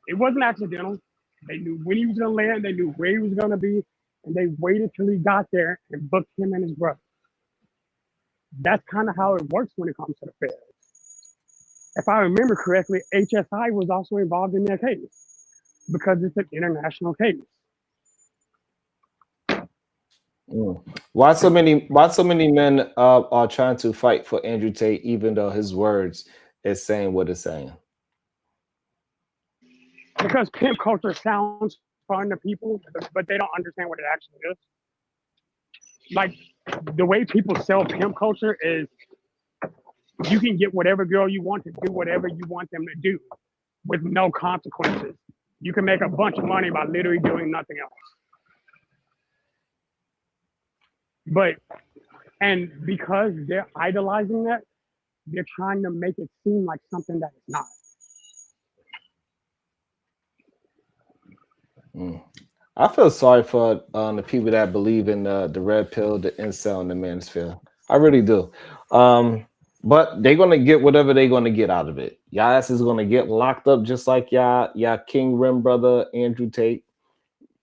It wasn't accidental. They knew when he was going to land. They knew where he was going to be. And they waited till he got there and booked him and his brother. That's kind of how it works when it comes to the feds. If I remember correctly, HSI was also involved in their case because it's an international case. Why so many men are trying to fight for Andrew Tate, even though his words is saying what it's saying? Because pimp culture sounds fun to people, but they don't understand what it actually is. Like, the way people sell pimp culture is you can get whatever girl you want to do whatever you want them to do with no consequences. You can make a bunch of money by literally doing nothing else. And because they're idolizing that, they're trying to make it seem like something that it's not. I feel sorry for the people that believe in the red pill, the incel, and the manosphere. I really do. But they're gonna get whatever they're gonna get out of it. Y'all ass is gonna get locked up just like y'all King Rim brother Andrew Tate.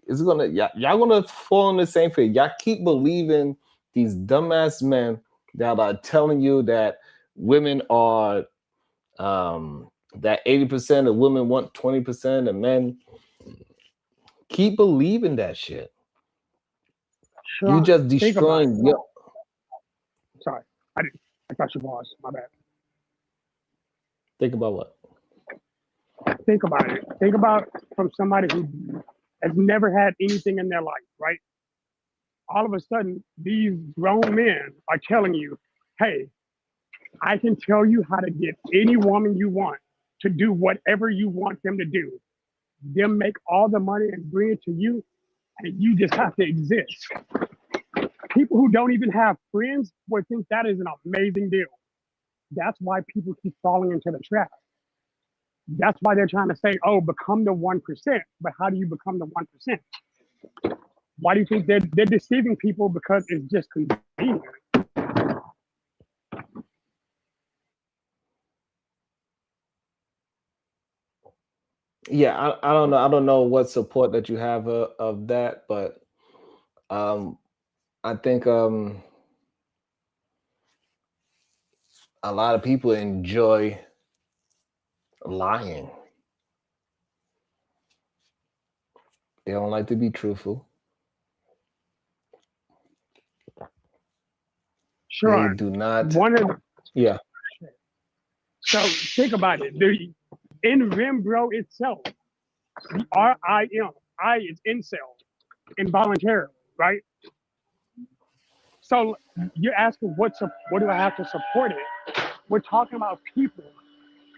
It's gonna y'all gonna fall in the same fate. Y'all keep believing these dumbass men that are telling you that women are that 80% of women want 20% of men. Keep believing that shit. Sure, You just destroying your. Sorry, I thought you paused. My bad. Think about what? Think about it. Think about from somebody who has never had anything in their life, right? All of a sudden, these grown men are telling you, hey, I can tell you how to get any woman you want to do whatever you want them to do. Them make all the money and bring it to you, and you just have to exist. People who don't even have friends would think that is an amazing deal. That's why people keep falling into the trap. That's why they're trying to say, oh, become the 1%. But how do you become the 1%? Why do you think they're deceiving people? Because it's just convenient. Yeah, I don't know. I don't know what support that you have of that, but I think a lot of people enjoy lying. They don't like to be truthful. Sure. They do not. Yeah. So think about it. In Rimbro itself, the RIM, I is incel, involuntarily, right? So you're asking what do I have to support it? We're talking about people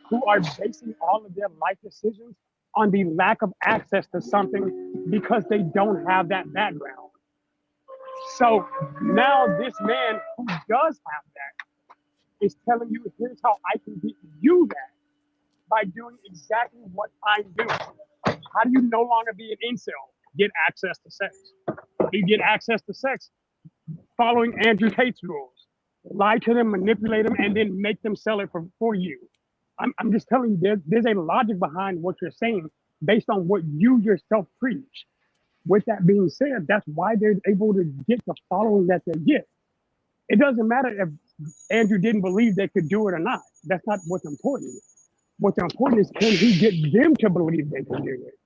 who are basing all of their life decisions on the lack of access to something because they don't have that background. So now this man who does have that is telling you, here's how I can get you that by doing exactly what I'm doing. How do you no longer be an incel? Get access to sex. You get access to sex following Andrew Tate's rules. Lie to them, manipulate them, and then make them sell it for you. I'm just telling you, there's a logic behind what you're saying based on what you yourself preach. With that being said, that's why they're able to get the following that they get. It doesn't matter if Andrew didn't believe they could do it or not. That's not what's important. What's important is, can he get them to believe they can do it?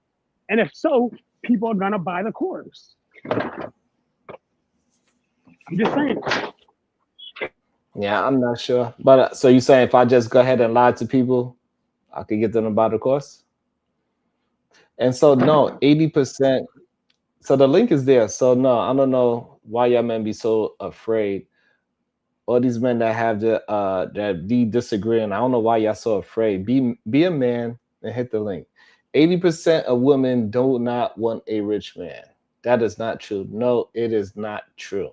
And if so, people are gonna buy the course. I'm just saying. Yeah, I'm not sure. But so you're saying if I just go ahead and lie to people, I could get them to buy the course? And so no, 80%. So the link is there. So no, I don't know why y'all men be so afraid. All these men that have that be disagreeing. I don't know why y'all so afraid. Be a man and hit the link. 80% of women do not want a rich man. That is not true. No, it is not true.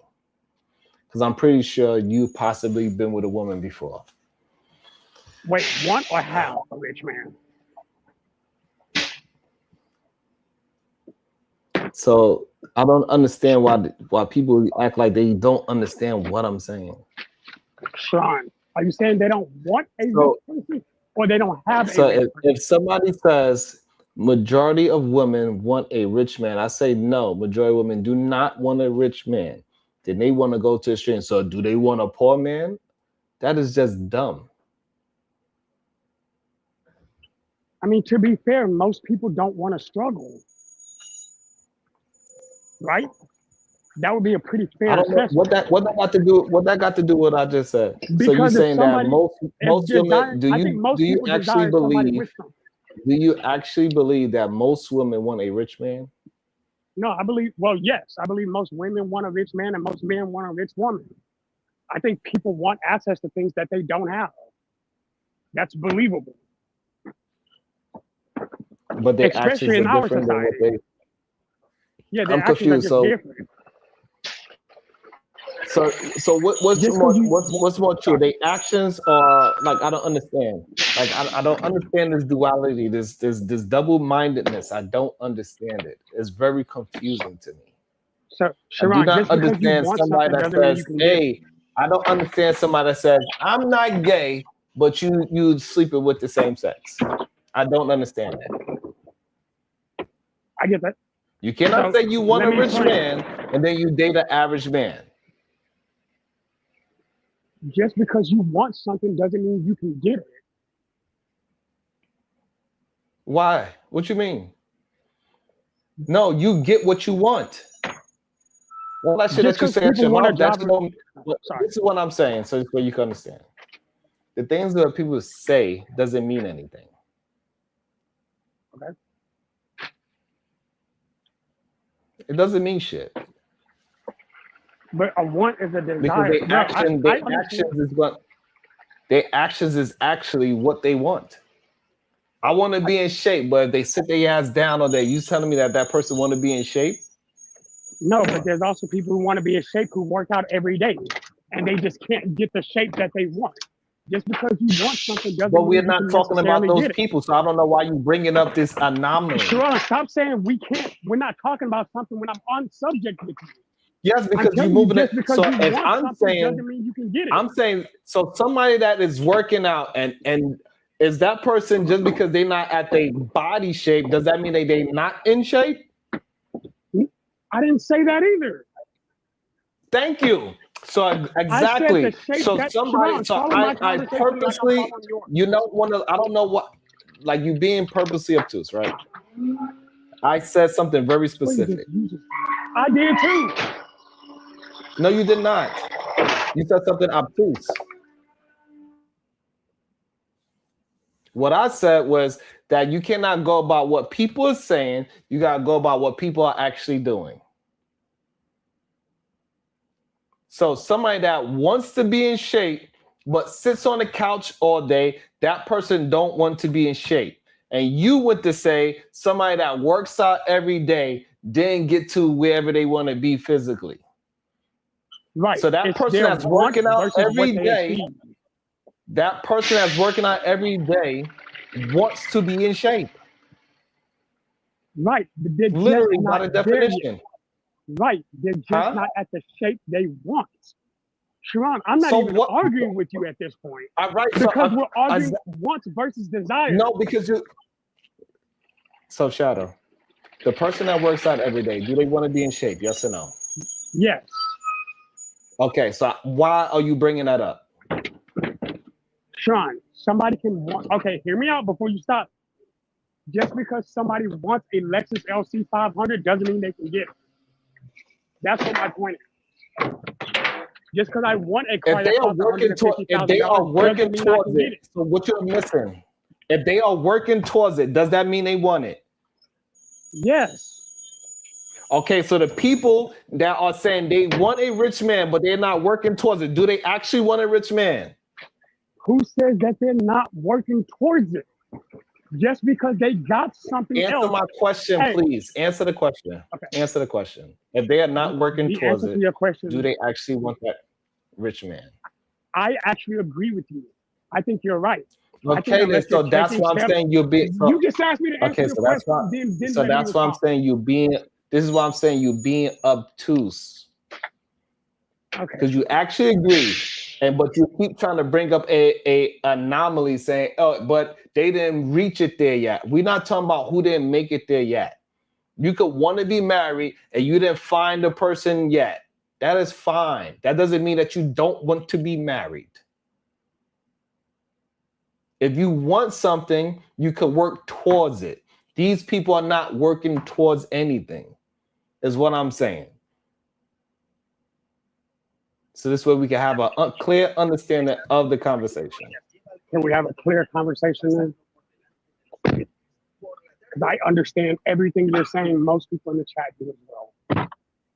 Because I'm pretty sure you possibly been with a woman before. Wait, want or have a rich man? So I don't understand why people act like they don't understand what I'm saying. Sean, are you saying they don't want a rich person or they don't have a rich person? If somebody says majority of women want a rich man, I say no, majority of women do not want a rich man. Then they want to go to the extreme. So do they want a poor man? That is just dumb. I mean, to be fair, most people don't want to struggle. Right? That would be a pretty fair I don't know assessment. what that got to do with what I just said. Because so you're saying somebody, that most women do you actually believe that most women want a rich man? No, I believe I believe most women want a rich man and most men want a rich woman. I think people want access to things that they don't have. That's believable. But their especially in actions are our different than society. what they. Yeah, I'm confused. So what's more true? Their actions are like, I don't understand. Like I don't understand this duality, this double-mindedness. I don't understand it. It's very confusing to me. So Sharon, I do not understand somebody that says, "Hey," I don't understand somebody that says, "I'm not gay, but you sleeping with the same sex." I don't understand that. I get that. You cannot say you want a rich man and then you date an average man. Just because you want something doesn't mean you can get it. Why? What you mean? No, you get what you want. Well, that shit that you say, this is what I'm saying, so you can understand. The things that people say doesn't mean anything. Okay. It doesn't mean shit. But a want is a desire. Because their actions is actually what they want. I want to be in shape, but if they sit their ass down all day, you telling me that person want to be in shape? No, but there's also people who want to be in shape who work out every day, and they just can't get the shape that they want. Just because you want something doesn't mean we're you not can talking about necessarily those get people, so I don't know why you bringing up this anomaly. Sharon, stop saying we can't. We're not talking about something when I'm on subject with you. Yes, because you're moving it. So if I'm saying, doesn't mean you can get it. I'm saying, so somebody that is working out and is that person just because they're not at their body shape, does that mean they're not in shape? I didn't say that either. Thank you. So exactly. So somebody, I purposely, you don't want to, I don't know what, like you being purposely obtuse, right? I said something very specific. I did too. No, you did not. You said something obtuse. What I said was that you cannot go about what people are saying. You got to go about what people are actually doing. So somebody that wants to be in shape, but sits on the couch all day, that person don't want to be in shape. And you went to say somebody that works out every day didn't get to wherever they want to be physically. Right. So that person that's working out every day, that person that's working out every day wants to be in shape. Right. Literally, by the definition. Right. They're just not at the shape they want. Sharon, I'm not even arguing with you at this point. Right. Because we're arguing wants versus desire. No, because you. So, Shadow, the person that works out every day, do they want to be in shape? Yes or no? Yes. Okay, so why are you bringing that up? Sean, somebody can want. Okay, hear me out before you stop. Just because somebody wants a Lexus LC 500 doesn't mean they can get it. That's what my point is. Just because I want a car, if they are working towards it, so what you're missing? If they are working towards it, does that mean they want it? Yes. Okay, so the people that are saying they want a rich man, but they're not working towards it, do they actually want a rich man? Who says that they're not working towards it? just because they got something Answer else. my question, Hey, please. Answer the question. okay. Answer the question. If they are not working The towards answer to it, your question, do they actually want that rich man? I actually agree with you. I think you're right. I think Okay, then. unless So you're that's taking why I'm steps, saying you're being. So, you just asked me to answer okay, your so that's question, why. then So let me that's why I'm respond. saying you being. This is why I'm saying you being obtuse. Okay. Because you actually agree, but you keep trying to bring up a anomaly, saying, "Oh, but they didn't reach it there yet." We're not talking about who didn't make it there yet. You could want to be married and you didn't find the person yet. That is fine. That doesn't mean that you don't want to be married. If you want something, you could work towards it. These people are not working towards anything, is what I'm saying. So this way we can have a clear understanding of the conversation. Can we have a clear conversation then? Because I understand everything you're saying. Most people in the chat do as well.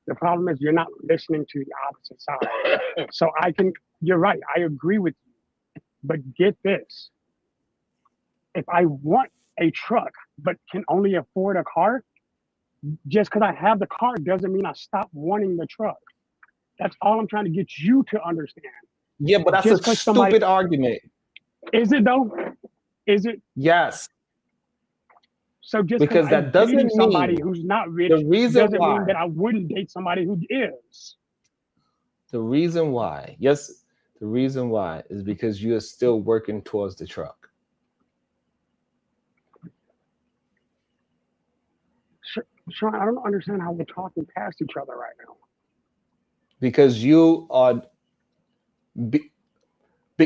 The problem is you're not listening to the opposite side. So you're right. I agree with you. But get this. If I want a truck, but can only afford a car, just because I have the car doesn't mean I stop wanting the truck. That's all I'm trying to get you to understand. Yeah, but that's Just a stupid argument. Is it though? Is it? Yes. So just because that doesn't mean somebody who's not rich the reason doesn't why mean that I wouldn't date somebody who is. the reason why is because you are still working towards the truck. Sean, I don't understand how we're talking past each other right now. Because you are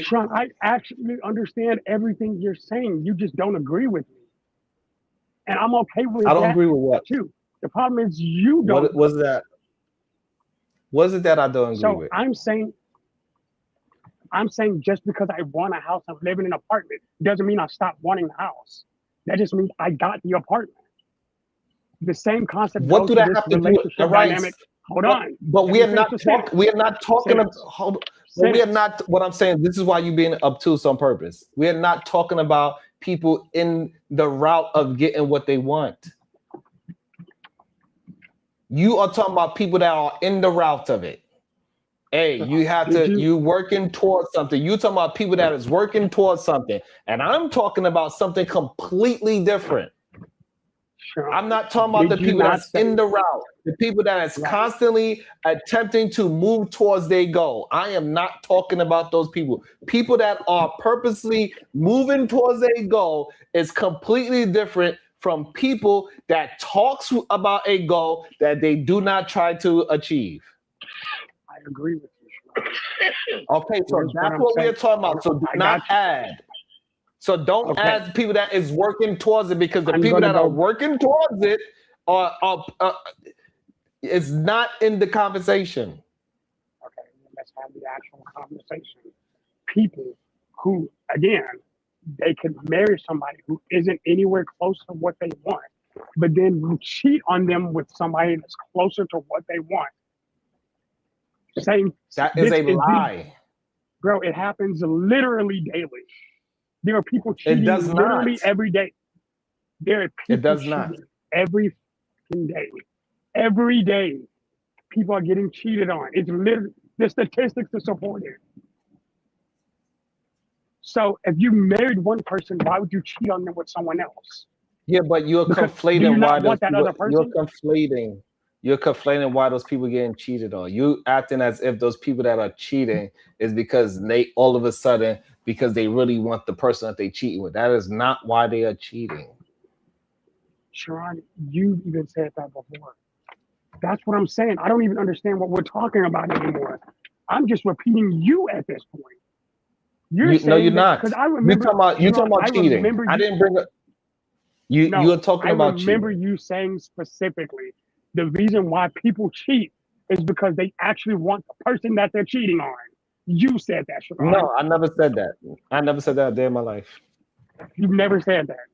Sean, I actually understand everything you're saying. You just don't agree with me. And I'm okay with that. I don't agree with what? Too. The problem is you don't. What was that? What is it that I don't agree with? I'm saying just because I want a house and live in an apartment doesn't mean I stop wanting the house. That just means I got the apartment. The same concept. What do that have to do with the dynamic? Hold on. But we are not talking. We are not talking about. Well, we are not. What I'm saying. This is why you're being obtuse on purpose. We are not talking about people in the route of getting what they want. You are talking about people that are in the route of it. Hey, you have to. You working towards something. You talking about people that is working towards something, and I'm talking about something completely different. Sure. I'm not talking about the people that's in the route, the people that is constantly attempting to move towards their goal. I am not talking about those people. People that are purposely moving towards their goal is completely different from people that talks about a goal that they do not try to achieve. I agree with you. Okay, so that's what we're talking about. So do not add. So don't add people that is working towards it, because the people that are working towards it are it's not in the conversation. Okay, let's have the actual conversation. People who, again, they could marry somebody who isn't anywhere close to what they want, but then you cheat on them with somebody that's closer to what they want. Saying that is a lie. Bro, it happens literally daily. There are people cheating literally every day. There are people cheating every day. Every day, people are getting cheated on. It's literally the statistics to support it. So if you married one person, why would you cheat on them with someone else? Yeah, but you're conflating why those people, you're conflating why those people getting cheated on. You acting as if those people that are cheating is because they all of a sudden, because they really want the person that they cheating with. That is not why they are cheating. Sharon, you even said that before. That's what I'm saying. I don't even understand what we're talking about anymore. I'm just repeating you at this point. No, you're not. Because I remember you're talking about cheating. I didn't bring up. You're talking about cheating. I remember you saying specifically the reason why people cheat is because they actually want the person that they're cheating on. You said that, Sharon. No, I never said that. I never said that a day in my life. You've never said that.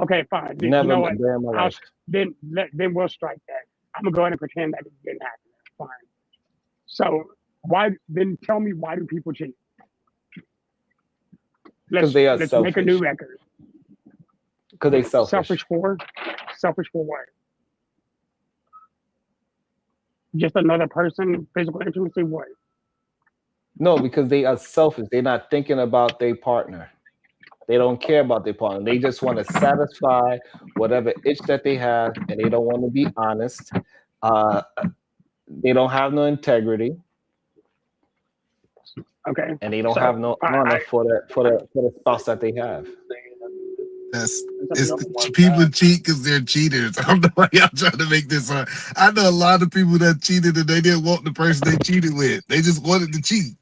Okay, fine. Then, never you know what? a day in my life. Then we'll strike that. I'm gonna go ahead and pretend that it didn't happen. Fine. So tell me, why do people cheat? Because they are let's selfish. Make a new record. Because they selfish. Selfish for what? Just another person, physical intimacy, what? No, because they are selfish. They're not thinking about their partner. They don't care about their partner. They just want to satisfy whatever itch that they have, and they don't want to be honest. They don't have no integrity. Okay. And they don't have no honor for the spouse that they have. People cheat because they're cheaters. I don't know why y'all trying to make this hard. I know a lot of people that cheated and they didn't want the person they cheated with. They just wanted to cheat.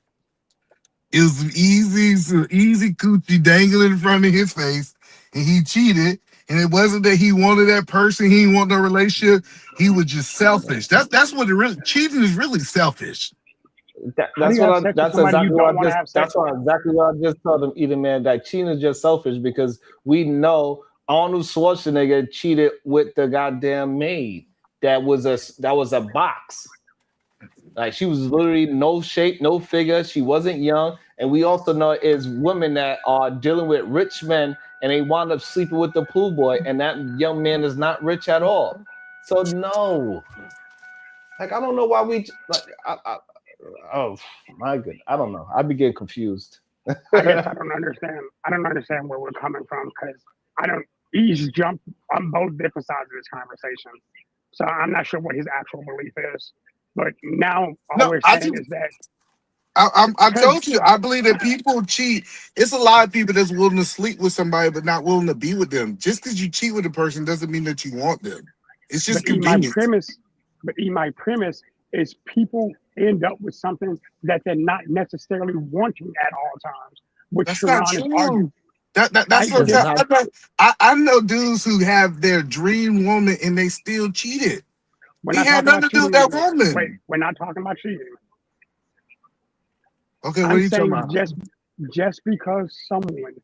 It was some easy coochie dangling in front of his face, and he cheated. And it wasn't that he wanted that person, he didn't want no relationship. He was just selfish. That's what it really. Cheating is really selfish. That's exactly what I just told him, either man, that cheating is just selfish because we know Arnold Schwarzenegger cheated with the goddamn maid. That was a box. Like she was literally no shape, no figure. She wasn't young. And we also know is women that are dealing with rich men and they wind up sleeping with the pool boy, and that young man is not rich at all. So no. Like I don't know why we like oh my goodness. I don't know. I be getting confused. I guess I don't understand. I don't understand where we're coming from because I don't each jump on both different sides of this conversation. So I'm not sure what his actual belief is. But now all we're saying is that I told you, I believe that people cheat. It's a lot of people that's willing to sleep with somebody but not willing to be with them. Just because you cheat with a person doesn't mean that you want them. It's just convenience. My premise is people end up with something that they're not necessarily wanting at all times. Which that's not true. That's what I know dudes who have their dream woman and they still cheated. He had nothing to do with that woman. Wait, we're not talking about cheating. Okay, what are you talking about? Just because someone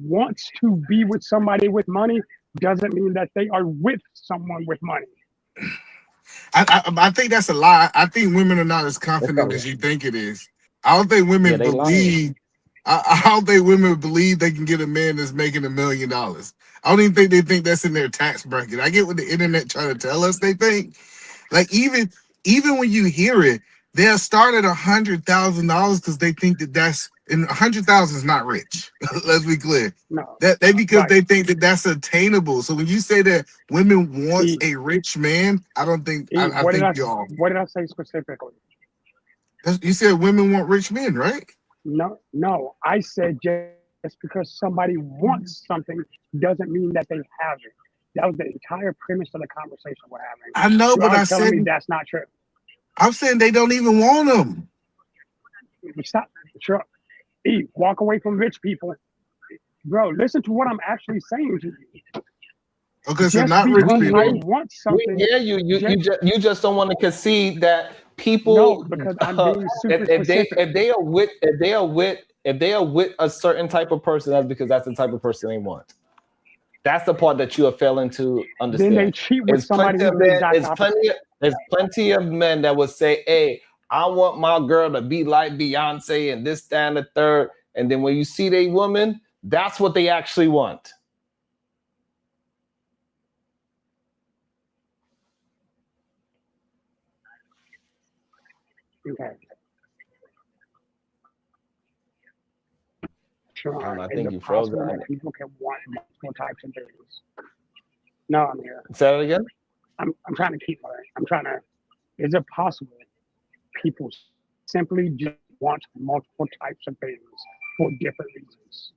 wants to be with somebody with money doesn't mean that they are with someone with money. I think that's a lie. I think women are not as confident as you think it is. I don't think women believe. I don't think women believe they can get a man that's making $1 million. I don't even think they think that's in their tax bracket. I get what the internet trying to tell us they think. Like even when you hear it, they'll start at $100,000 because they think that's and 100,000 is not rich. Let's be clear. No, because they think that that's attainable. So when you say that women want a rich man, I don't think. What did I say specifically? You said women want rich men, right? No. I said just because somebody wants something doesn't mean that they have it. That was the entire premise of the conversation we're having. I know, but I said that's not true. I'm saying they don't even want them. Stop. Sure. Walk away from rich people. Bro, listen to what I'm actually saying to you. Okay, so not rich people. I want something. We hear you. You just don't want to concede that people. No, because I'm being super specific. If they are with a certain type of person, that's because that's the type of person they want. That's the part that you are failing to understand. Then they cheat with somebody. There's plenty of men that would say, "Hey, I want my girl to be like Beyonce and this, that, and the third." And then when you see they woman, that's what they actually want. Okay. Sure. I think you froze that. People can want multiple types of things. No, I'm here. Say that again. I'm trying to keep learning. Is it possible people simply just want multiple types of things for different reasons?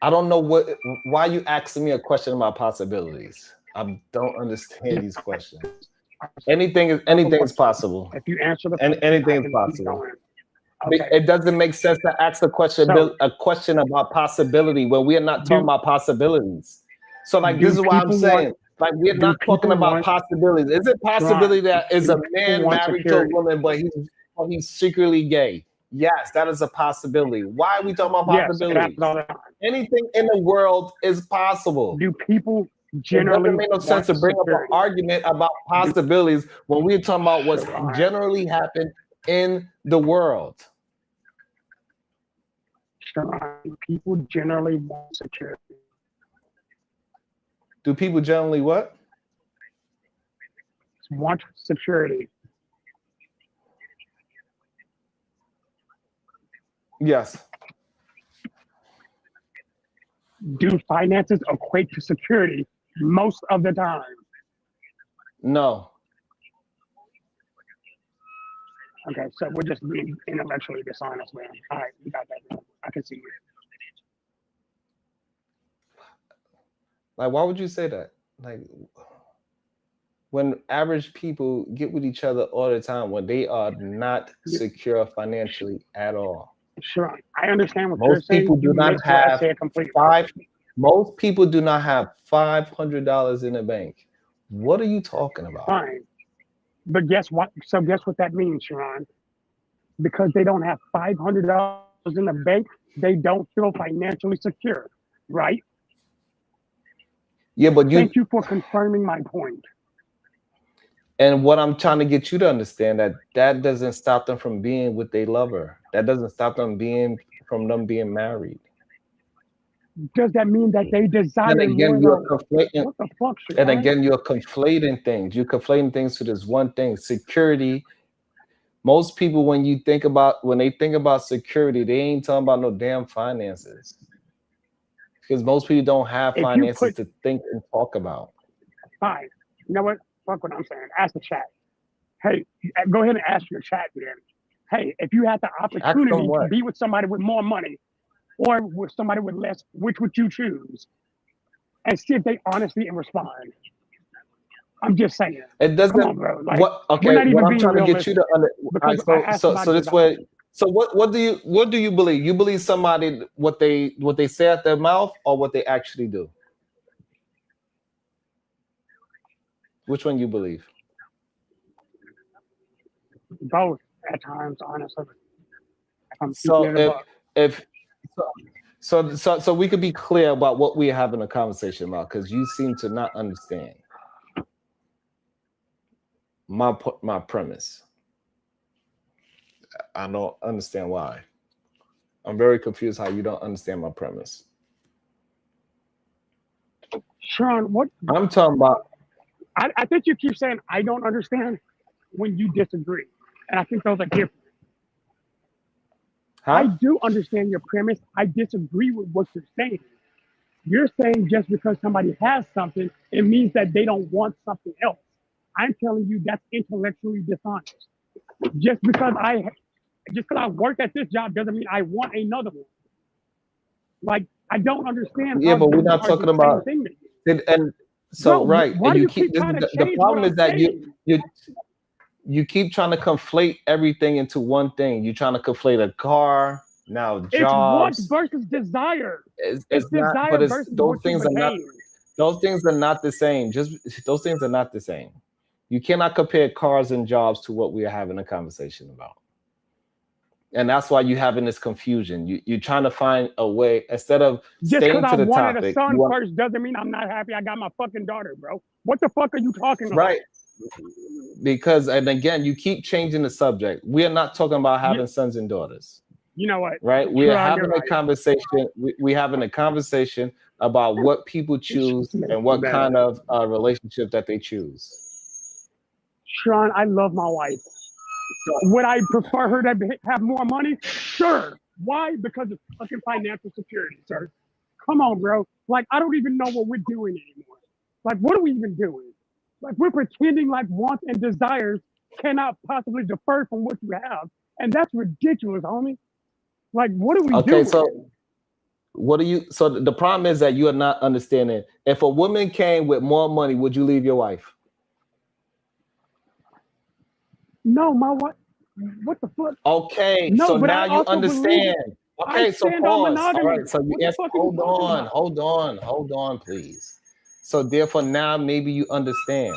I don't know why you asking me a question about possibilities. I don't understand these questions. Anything is possible. If you answer anything is possible. Okay. It doesn't make sense to ask a question about possibility when we are not talking about possibilities. So like this is what I'm saying. Like we're not talking about possibilities. Is it possibility that is a man married to a woman, but he's secretly gay? Yes, that is a possibility. Why are we talking about possibilities? Anything in the world is possible. Do people generally? It doesn't make no sense to bring up an argument about possibilities when we're talking about what's generally happened in the world. Sharon, people generally want security. Do people generally what? Want security. Yes. Do finances equate to security most of the time? No. Okay, so we're just being intellectually dishonest, man. All right, you got that, man. I can see it. Like, why would you say that? Like, when average people get with each other all the time, when they are not secure financially at all. Sure, I understand what you're Most saying. people do not have Most people do not have $500 in the bank. What are you talking about? Fine, but guess what? So guess what that means, Sharon? Because they don't have $500 in the bank, they don't feel financially secure, right? Yeah, but Thank you for confirming my point. And what I'm trying to get you to understand, that doesn't stop them from being with their lover. That doesn't stop them from them being married. Does that mean that they desire And again, more? you're conflating. What the fuck, Sharon? And again, you're conflating things. You're conflating things to this one thing: security. Most people, when they think about security, they ain't talking about no damn finances. Because most people don't have finances to think and talk about. Fine. You know what? Fuck what I'm saying. Ask the chat. Hey, go ahead and ask your chat then. Hey, if you had the opportunity to be with somebody with more money or with somebody with less, which would you choose? And see if they honestly respond. I'm just saying. It doesn't. Come on, bro. Like, what I'm trying to get you to understand. So what do you believe? You believe somebody what they say at their mouth or what they actually do? Which one you believe? Both at times, honestly. So we could be clear about what we're having a conversation about, because you seem to not understand my premise. I don't understand why. I'm very confused how you don't understand my premise. Sean, what I'm talking about. I think you keep saying I don't understand when you disagree. And I think those are different. Huh? I do understand your premise. I disagree with what you're saying. You're saying just because somebody has something, it means that they don't want something else. I'm telling you that's intellectually dishonest. Just because I work at this job doesn't mean I want another one. Like, I don't understand. Yeah, but we're not talking about and so Bro, right. Why And do you keep trying to the problem is that saying? you keep trying to conflate everything into one thing. You're trying to conflate a car, now jobs. It's want versus desire. It's desire not, but versus those things are not. became. Those things are not the same. Those things are not the same. You cannot compare cars and jobs to what we are having a conversation about. And that's why you're having this confusion. You're trying to find a way, instead of Just staying because to I the wanted topic. a son first doesn't mean I'm not happy I got my fucking daughter, bro. What the fuck are you talking about? Right. Because, and again, you keep changing the subject. We are not talking about having sons and daughters. You know what? Right? We are having a conversation. We're having a conversation about what people choose and what kind of relationship that they choose. Sean, I love my wife. Would I prefer her to have more money? Sure. Why? Because of fucking financial security, sir. Come on, bro. Like, I don't even know what we're doing anymore. Like, what are we even doing? Like, we're pretending like wants and desires cannot possibly defer from what you have. And that's ridiculous, homie. Like, what are we doing? Okay, so the problem is that you are not understanding. If a woman came with more money, would you leave your wife? No, my wife. What the fuck? Okay, No, so but now I you also understand. Okay, so stand on pause. All monogamy. right, so you What the answer. fuck are you talking about? Hold on, please. So therefore, now maybe you understand.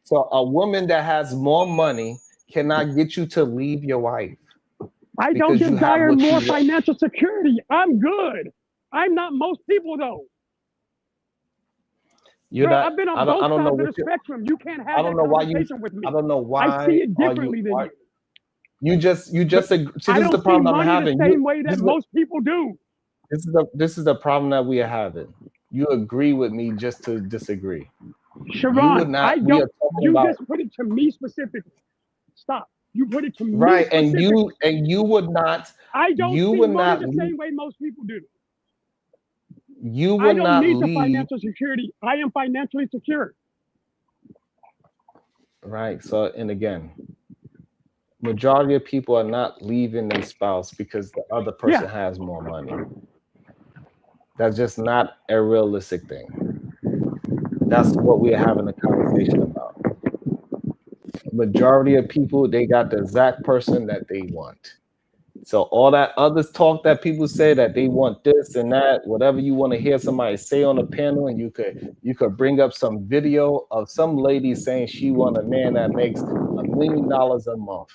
So a woman that has more money cannot get you to leave your wife. I don't desire more financial security. I'm good. I'm not most people though. You're Bro, not. I've been on I both don't know sides of what the spectrum. You can't have that conversation with me. I don't know why. I see it differently than you. You just. See, this I is don't the problem see I'm money having. the same way that most people do. This is the problem that we are having. You agree with me just to disagree. Sharon, I We are don't. talking You about just put it to me specifically. Stop. You put it to me right, specifically. and you would not. I don't you see would money not the leave, same way most people do. You I would don't not need the leave. financial security. I am financially secure. Right. So, and again, majority of people are not leaving their spouse because the other person has more money. That's just not a realistic thing. That's what we're having a conversation about. Majority of people, they got the exact person that they want. So all that other talk that people say that they want this and that, whatever you want to hear somebody say on a panel, and you could bring up some video of some lady saying she want a man that makes $1 million a month.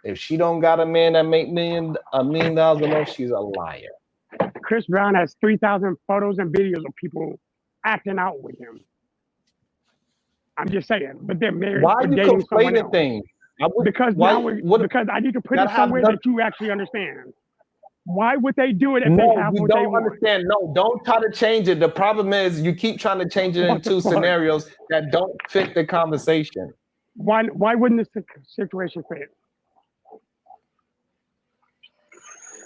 If she don't got a man that make $1 million a month, she's a liar. Chris Brown has 3,000 photos and videos of people acting out with him. I'm just saying, but they're married Why or are you dating someone conflating else. things? Because I need to put it somewhere that you actually understand. Why would they do it if they have what they want? Understand. No, don't try to change it. The problem is you keep trying to change it into scenarios that don't fit the conversation. Why wouldn't this situation fit?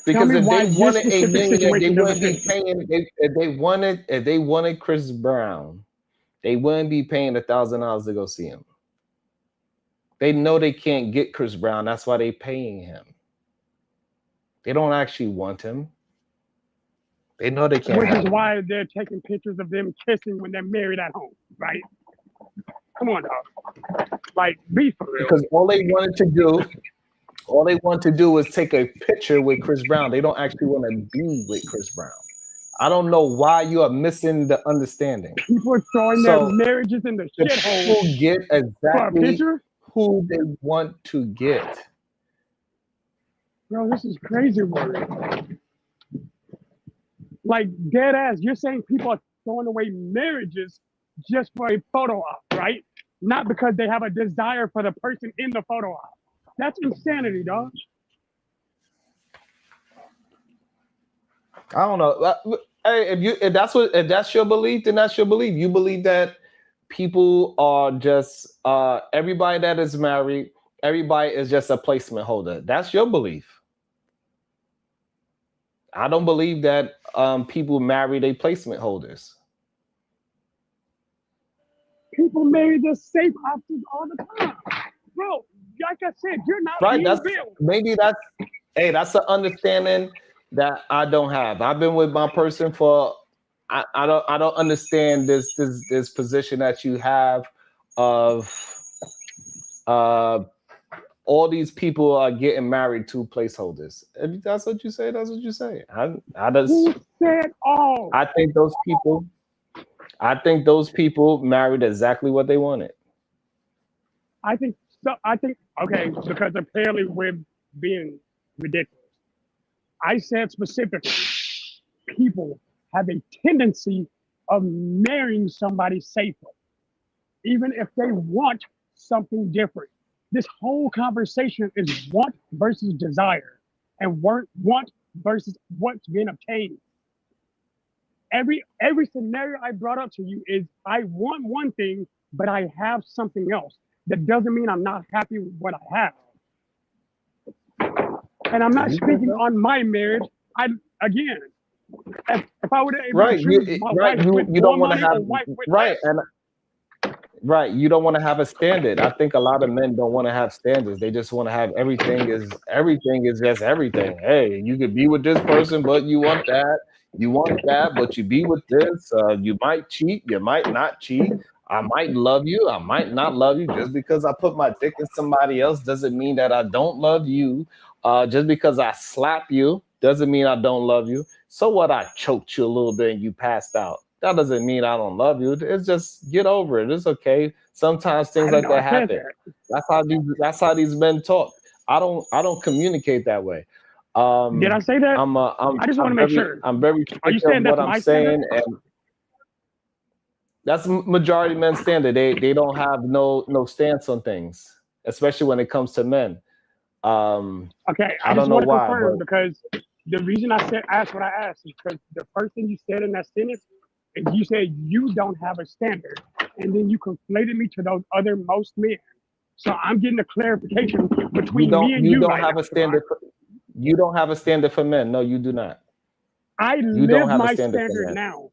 Because if they wanted $1 million, they wouldn't be paying. If they wanted Chris Brown, they wouldn't be paying $1,000 to go see him. They know they can't get Chris Brown. That's why they're paying him. They don't actually want him. They know they can't. Which is why they're taking pictures of them kissing when they're married at home, right? Come on, dog. Like, be for real. Because all they want to do was take a picture with Chris Brown. They don't actually want to be with Chris Brown. I don't know why you are missing the understanding. People are throwing their marriages in the shithole. People get exactly who they want to get. Bro, this is crazy work. Like, dead ass, you're saying people are throwing away marriages just for a photo op, right? Not because they have a desire for the person in the photo op. That's insanity, dog. I don't know. Hey, if that's your belief, then that's your belief. You believe that people are just everybody that is married, everybody is just a placement holder. That's your belief. I don't believe that people marry their placement holders. People marry the safe options all the time. Bro, like I said, you're not right. That's That's an understanding that I don't have. I've been with my person for I don't understand this position that you have of all these people are getting married to placeholders. If that's what you say, that's what you say. Who said all? I think those people married exactly what they wanted. I think okay, because apparently we're being ridiculous. I said specifically, people have a tendency of marrying somebody safely, even if they want something different. This whole conversation is want versus desire, and want versus what's being obtained. Every scenario I brought up to you is I want one thing, but I have something else. That doesn't mean I'm not happy with what I have. And I'm not speaking on my marriage. If I would have choose my wife with more money or wife with less. Right, you don't want to have a standard. I think a lot of men don't want to have standards. They just want to have everything is just everything. Hey, you could be with this person, but you want that. You want that, but you be with this. You might cheat. You might not cheat. I might love you. I might not love you. Just because I put my dick in somebody else doesn't mean that I don't love you. Just because I slap you doesn't mean I don't love you. So what? I choked you a little bit and you passed out. That doesn't mean I don't love you. It's just get over it. It's okay. Sometimes things like that happen. That's how these men talk. I don't communicate that way. Did I say that? I just want to make sure. I'm very clear on what I'm saying, and that's majority men's standard. They don't have no stance on things, especially when it comes to men. Okay, I don't know why, because The reason asked what I asked is because the first thing you said in that sentence is you said you don't have a standard, and then you conflated me to those other most men. So I'm getting a clarification between me and You you don't right have now. a standard. You don't have a standard for men. No, you do not. I You don't live have a my standard for standard men. now.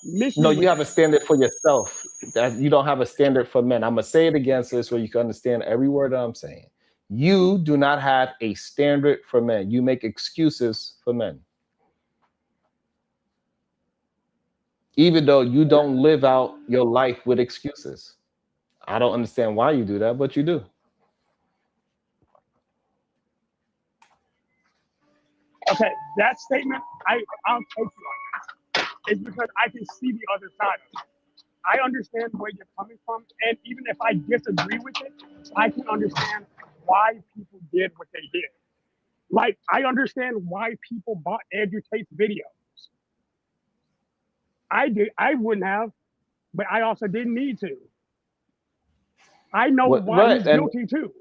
Miss No, me you with have a that. standard for yourself. That you don't have a standard for men. I'm gonna say it again so this way you can understand every word that I'm saying. You do not have a standard for men. You make excuses for men. Even though you don't live out your life with excuses. I don't understand why you do that, but you do. Okay, that statement, I'll take you on that. It's because I can see the other side of it. I understand where you're coming from, and even if I disagree with it, I can understand why people did what they did. Like, I understand why people bought Andrew Tate's videos. I wouldn't have, but I also didn't need to. I know why Right, he's guilty too.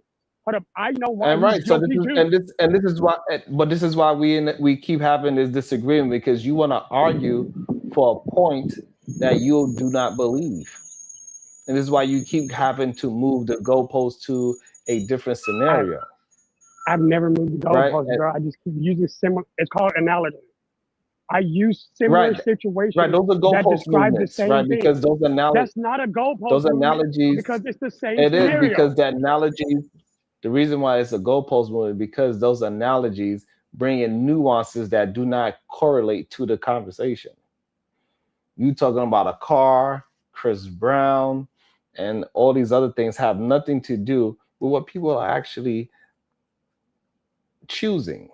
Hold up, I know why and he's right. So guilty too. this is why. But this is why we keep having this disagreement because you want to argue for a point that you do not believe, and this is why you keep having to move the goalpost to a different scenario. I've never moved the Right, goalpost, bro. I just keep using similar. It's called analogy. I use similar right. situations Those are that goalpost describe the movements, right? same thing. Because That's not a goalpost those movement analogies, because it's the same it is scenario. because that analogy. The reason why it's a goalpost movement because those analogies bring in nuances that do not correlate to the conversation. You talking about a car, Chris Brown, and all these other things have nothing to do with what people are actually choosing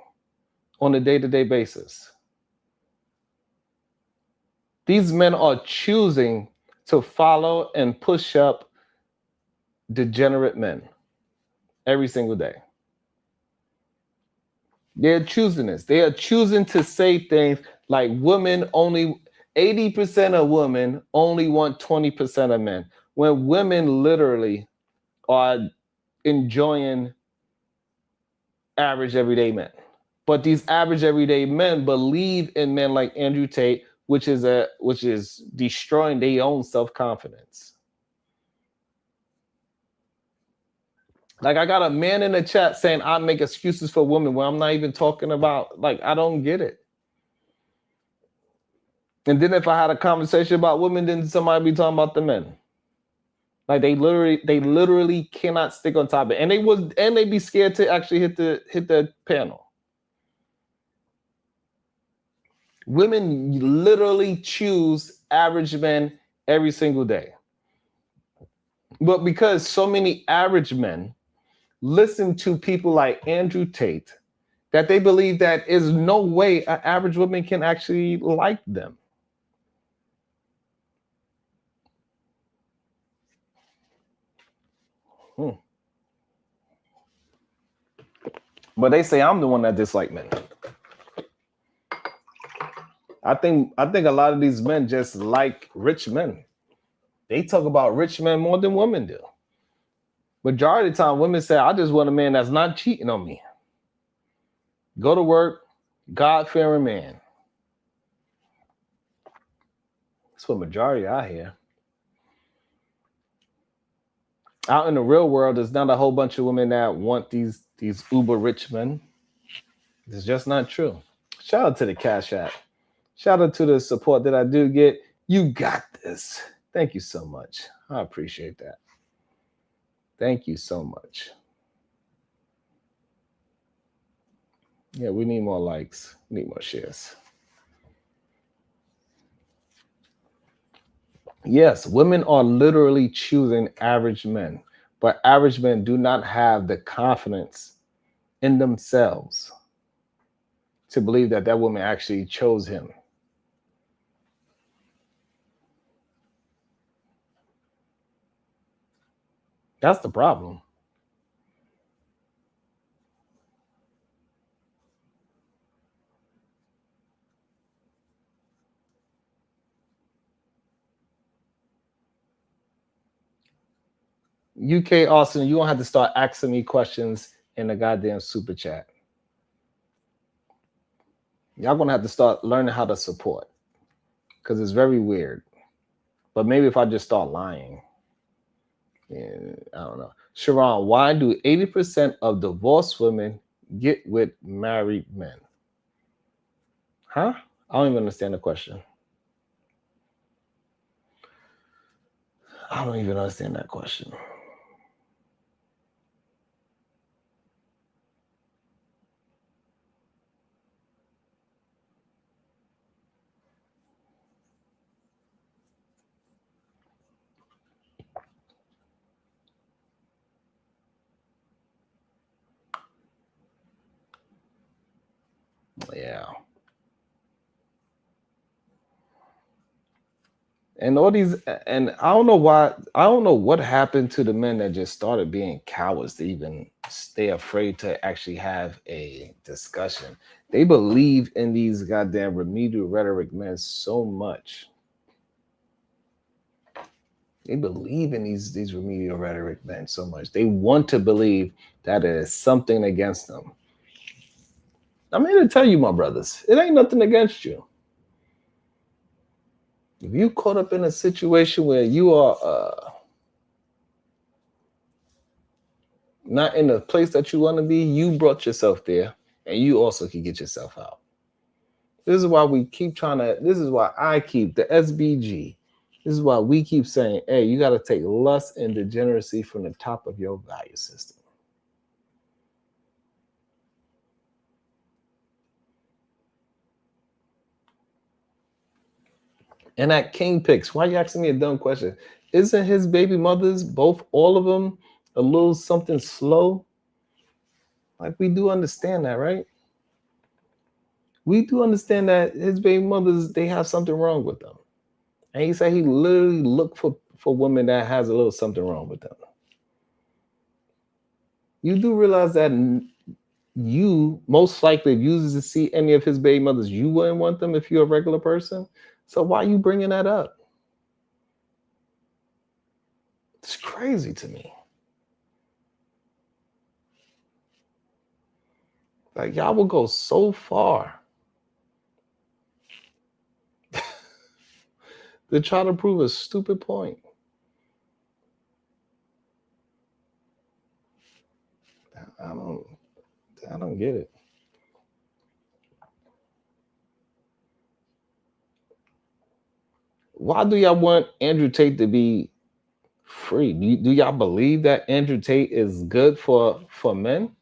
on a day-to-day basis. These men are choosing to follow and push up degenerate men every single day. They're choosing this. They are choosing to say things like women only 80% of women only want 20% of men. When women literally are enjoying average everyday men. But these average everyday men believe in men like Andrew Tate, which is destroying their own self-confidence. Like I got a man in the chat saying I make excuses for women when I'm not even talking about, like, I don't get it. And then if I had a conversation about women, then somebody be talking about the men. Like they literally cannot stick on top of it. And they be scared to actually hit the panel. Women literally choose average men every single day. But because so many average men listen to people like Andrew Tate, that they believe that is no way an average woman can actually like them. But they say I'm the one that dislike men. I think a lot of these men just like rich men. They talk about rich men more than women do. Majority of the time, women say, I just want a man that's not cheating on me. Go to work, God-fearing man. That's what majority I hear. Out in the real world, there's not a whole bunch of women that want these uber rich men. It's just not true. Shout out to the Cash App. Shout out to the support that I do get. You got this. Thank you so much. I appreciate that. Thank you so much. Yeah, we need more likes. We need more shares. Yes, women are literally choosing average men, but average men do not have the confidence in themselves to believe that that woman actually chose him. That's the problem. UK Austin, you don't have to start asking me questions in the goddamn super chat. Y'all gonna have to start learning how to support, because it's very weird. But maybe if I just start lying, yeah, I don't know. Sharon, why do 80% of divorced women get with married men? Huh? I don't even understand the question. I don't even understand that question. Yeah. And all these, and I don't know why, I don't know what happened to the men that just started being cowards to even stay afraid to actually have a discussion. They believe in these goddamn remedial rhetoric men so much. They believe in these remedial rhetoric men so much. They want to believe that it is something against them. I'm here to tell you, my brothers, it ain't nothing against you. If you caught up in a situation where you are not in the place that you want to be, you brought yourself there, and you also can get yourself out. This is why we keep trying to, this is why I keep the SBG. This is why we keep saying, hey, you got to take lust and degeneracy from the top of your value system. And at King Picks, why are you asking me a dumb question? Isn't his baby mothers, both, all of them, a little something slow? Like, we do understand that, right? We do understand that his baby mothers, they have something wrong with them. And he said he literally looked for women that has a little something wrong with them. You do realize that you, most likely, if you used to see any of his baby mothers, you wouldn't want them if you're a regular person. So why are you bringing that up? It's crazy to me. Like, y'all will go so far to try to prove a stupid point. I don't get it. Why do y'all want Andrew Tate to be free? Do y'all believe that Andrew Tate is good for men?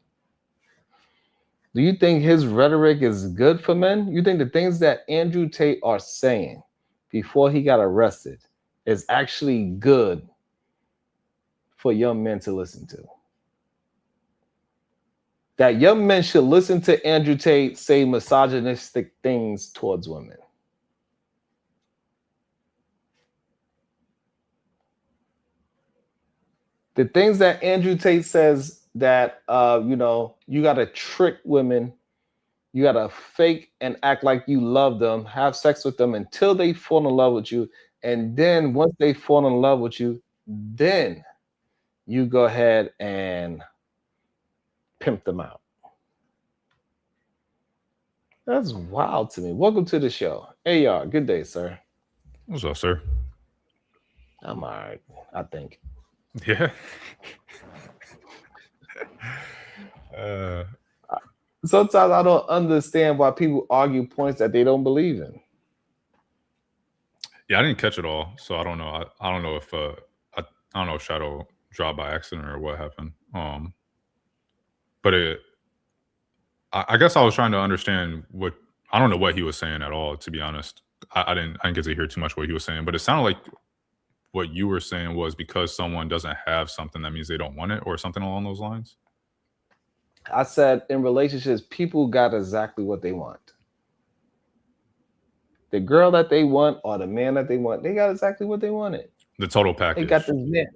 Do you think his rhetoric is good for men? You think the things that Andrew Tate are saying before he got arrested is actually good for young men to listen to? That young men should listen to Andrew Tate say misogynistic things towards women. The things that Andrew Tate says that, you got to trick women. You got to fake and act like you love them, have sex with them until they fall in love with you. And then once they fall in love with you, then you go ahead and pimp them out. That's wild to me. Welcome to the show. AR, good day, sir. What's up, sir? I'm all right, I think. Yeah. Sometimes I don't understand why people argue points that they don't believe in. Yeah, I didn't catch it all, so I don't know. I don't know if I don't know if Shadow dropped by accident or what happened. But I guess I was trying to understand what, I don't know what he was saying at all, to be honest. I didn't get to hear too much what he was saying, but it sounded like what you were saying was because someone doesn't have something, that means they don't want it, or something along those lines. I said in relationships, people got exactly what they want. The girl that they want or the man that they want, they got exactly what they wanted. The total package. They got this man.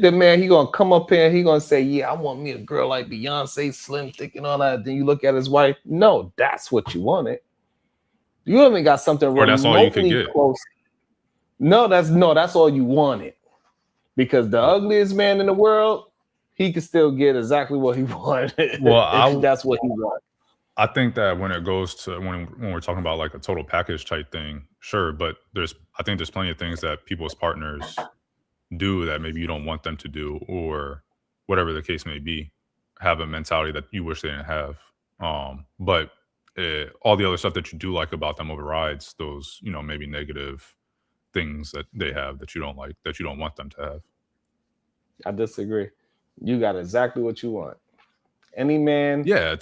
The man, he gonna come up here and he gonna say, yeah, I want me a girl like Beyonce, slim, thick, and all that. Then you look at his wife. No, that's what you wanted. You haven't got something or that's all you could get. Close. No, that's all you wanted. Because the ugliest man in the world, he could still get exactly what he wanted. Well, that's what he wanted. I think that when it goes to when we're talking about like a total package type thing, sure, but I think there's plenty of things that people's partners do that maybe you don't want them to do, or whatever the case may be, have a mentality that you wish they didn't have. But all the other stuff that you do like about them overrides those, maybe negative things that they have that you don't like, that you don't want them to have. I disagree. You got exactly what you want. Any man, the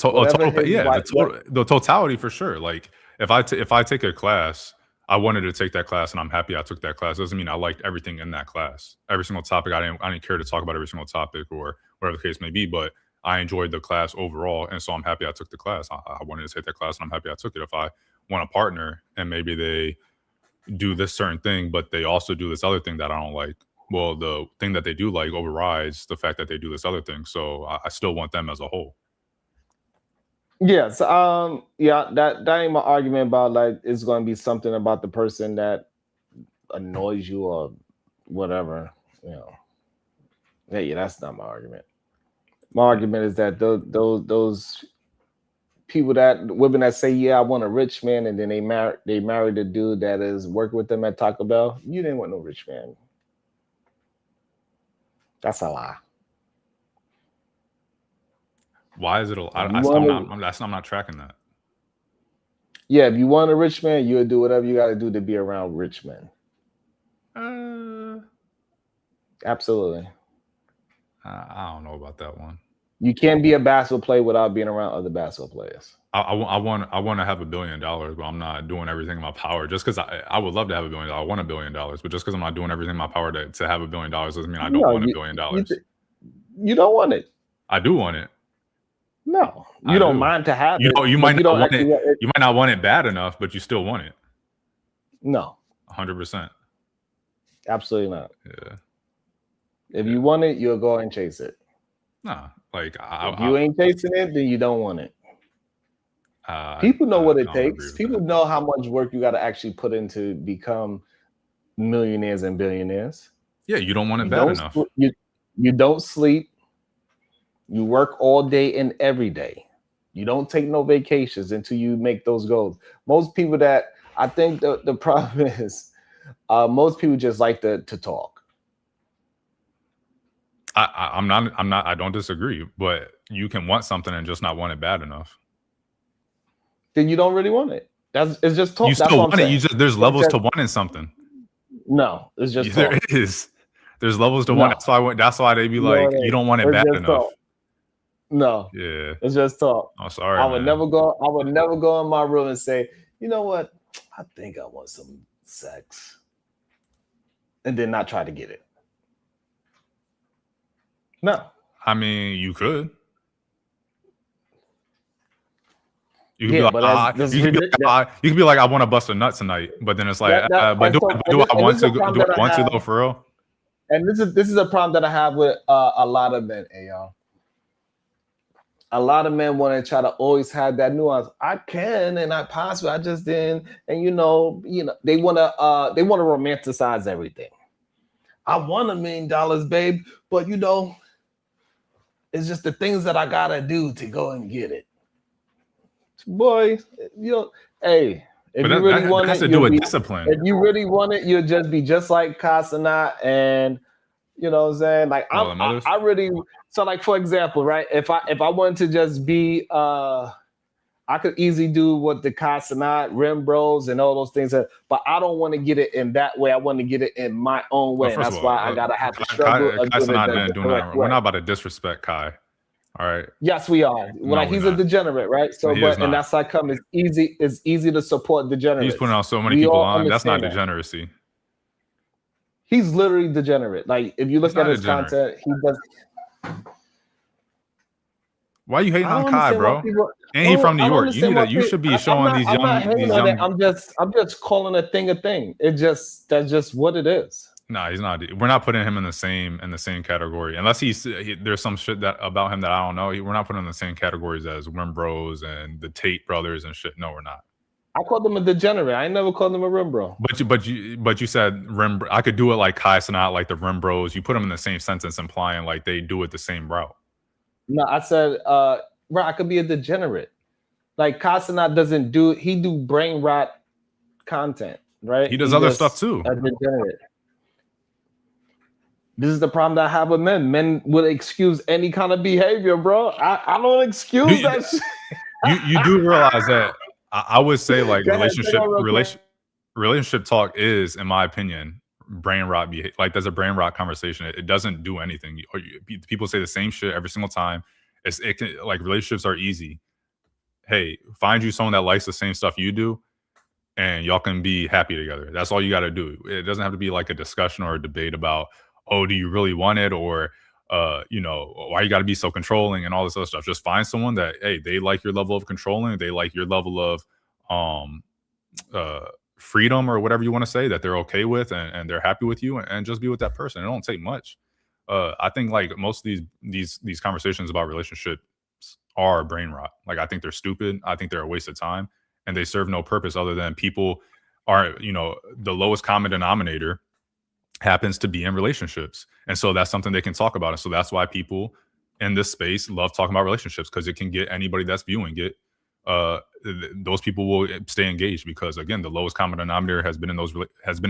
totality for sure. Like if I take a class, I wanted to take that class and I'm happy I took that class. Doesn't mean I liked everything in that class. Every single topic, I didn't care to talk about every single topic or whatever the case may be, but I enjoyed the class overall. And so I'm happy I took the class. I wanted to take that class and I'm happy I took it. If I want a partner and maybe they do this certain thing, but they also do this other thing that I don't like, well, the thing that they do like overrides the fact that they do this other thing. So I still want them as a whole. Yes. That ain't my argument about like it's going to be something about the person that annoys you or whatever. Yeah, that's not my argument. My argument is that those people, women that say, yeah, I want a rich man, and then they married a dude that is working with them at Taco Bell. You didn't want no rich man. That's a lie. Why is it a lie? I'm not tracking that. Yeah, if you want a rich man, you'll do whatever you got to do to be around rich men. Absolutely. I don't know about that one. You can't be a basketball player without being around other basketball players. I want to have $1 billion, but I'm not doing everything in my power. Just because I would love to have $1 billion, I want $1 billion, but just because I'm not doing everything in my power to have $1 billion doesn't mean I don't want $1 billion. You don't want it. I do want it. No, you don't mind to have it. You might not want it. You might not want it bad enough, but you still want it. No, 100%. Absolutely not. Yeah. If you want it, you'll go and chase it. Nah, like if you ain't chasing it, then you don't want it. People know what it takes. People know how much work you got to actually put in to become millionaires and billionaires. Yeah, you don't want it bad enough. You don't sleep. You work all day and every day. You don't take no vacations until you make those goals. Most people I think the problem is most people just like to talk. I don't disagree, but you can want something and just not want it bad enough. Then you don't really want it. It's just talk. You still want it. There's levels to wanting something. No, it's just there talk. is. There's levels to want. That's why they be like, you don't want it bad enough. Talk. No. Yeah. It's just talk. Oh, sorry. I would never go in my room and say, you know what? I think I want some sex. And then not try to get it. No. I mean, you could. You could be like, I want to bust a nut tonight, but then it's like, do I want to though, for real? And this is a problem that I have with a lot of men, y'all. A lot of men want to try to always have that nuance. I can and I possibly, I just didn't, and they want to romanticize everything. I want $1 million, babe, but it's just the things that I gotta do to go and get it. Boy, hey, if you really want it, do with discipline. If you really want it, you'll just be just like Casanat, and you know what I'm saying? Like I really, so like for example, right? If I wanted to just be I could easily do what the Casanat, Rim Bros, and all those things, but I don't want to get it in that way. I want to get it in my own way. And that's why I gotta have to struggle. We're not about to disrespect Kai. All right. Yes, we are. He's a degenerate, right? So, and that's how come it's easy to support degenerates. He's putting on so many people on. That's not degeneracy. He's literally degenerate. Like if you look at his content, he does. Why are you hating on Kai, bro? And he's from New York. You should be showing these young. I'm just calling a thing a thing. That's just what it is. No, he's not. We're not putting him in the same category, unless there's some shit about him that I don't know. We're not putting him in the same categories as Rim Bros and the Tate brothers and shit. No, we're not. I called him a degenerate. I ain't never called him a Rim Bro. But you said Rim. I could do it like Kai Cenat, like the Rim Bros. You put them in the same sentence, implying like they do it the same route. No, I said, bro, I could be a degenerate. like Casanat doesn't do. He do brain rot content, right? He does other just stuff too. a degenerate. This is the problem that I have with men. Men would excuse any kind of behavior, bro. I don't excuse that shit. You do realize that I would say like relationship talk is, in my opinion, brain rot behavior. Like there's a brain rot conversation. It doesn't do anything. People say the same shit every single time. It can, like, relationships are easy. Hey, find you someone that likes the same stuff you do, and y'all can be happy together. That's all you got to do. It doesn't have to be like a discussion or a debate about, oh, do you really want it, or you know, why you got to be so controlling and all this other stuff. Just find someone that, hey, they like your level of controlling, they like your level of freedom or whatever you want to say, that they're okay with, and they're happy with you, and just be with that person. It don't take much. I think like most of these conversations about relationships are brain rot. Like I think they're stupid. I think they're a waste of time, and they serve no purpose other than people are, you know, the lowest common denominator happens to be in relationships, and so that's something they can talk about. And so that's why people in this space love talking about relationships, because it can get anybody that's viewing it. Those people will stay engaged because, again, the lowest common denominator has been in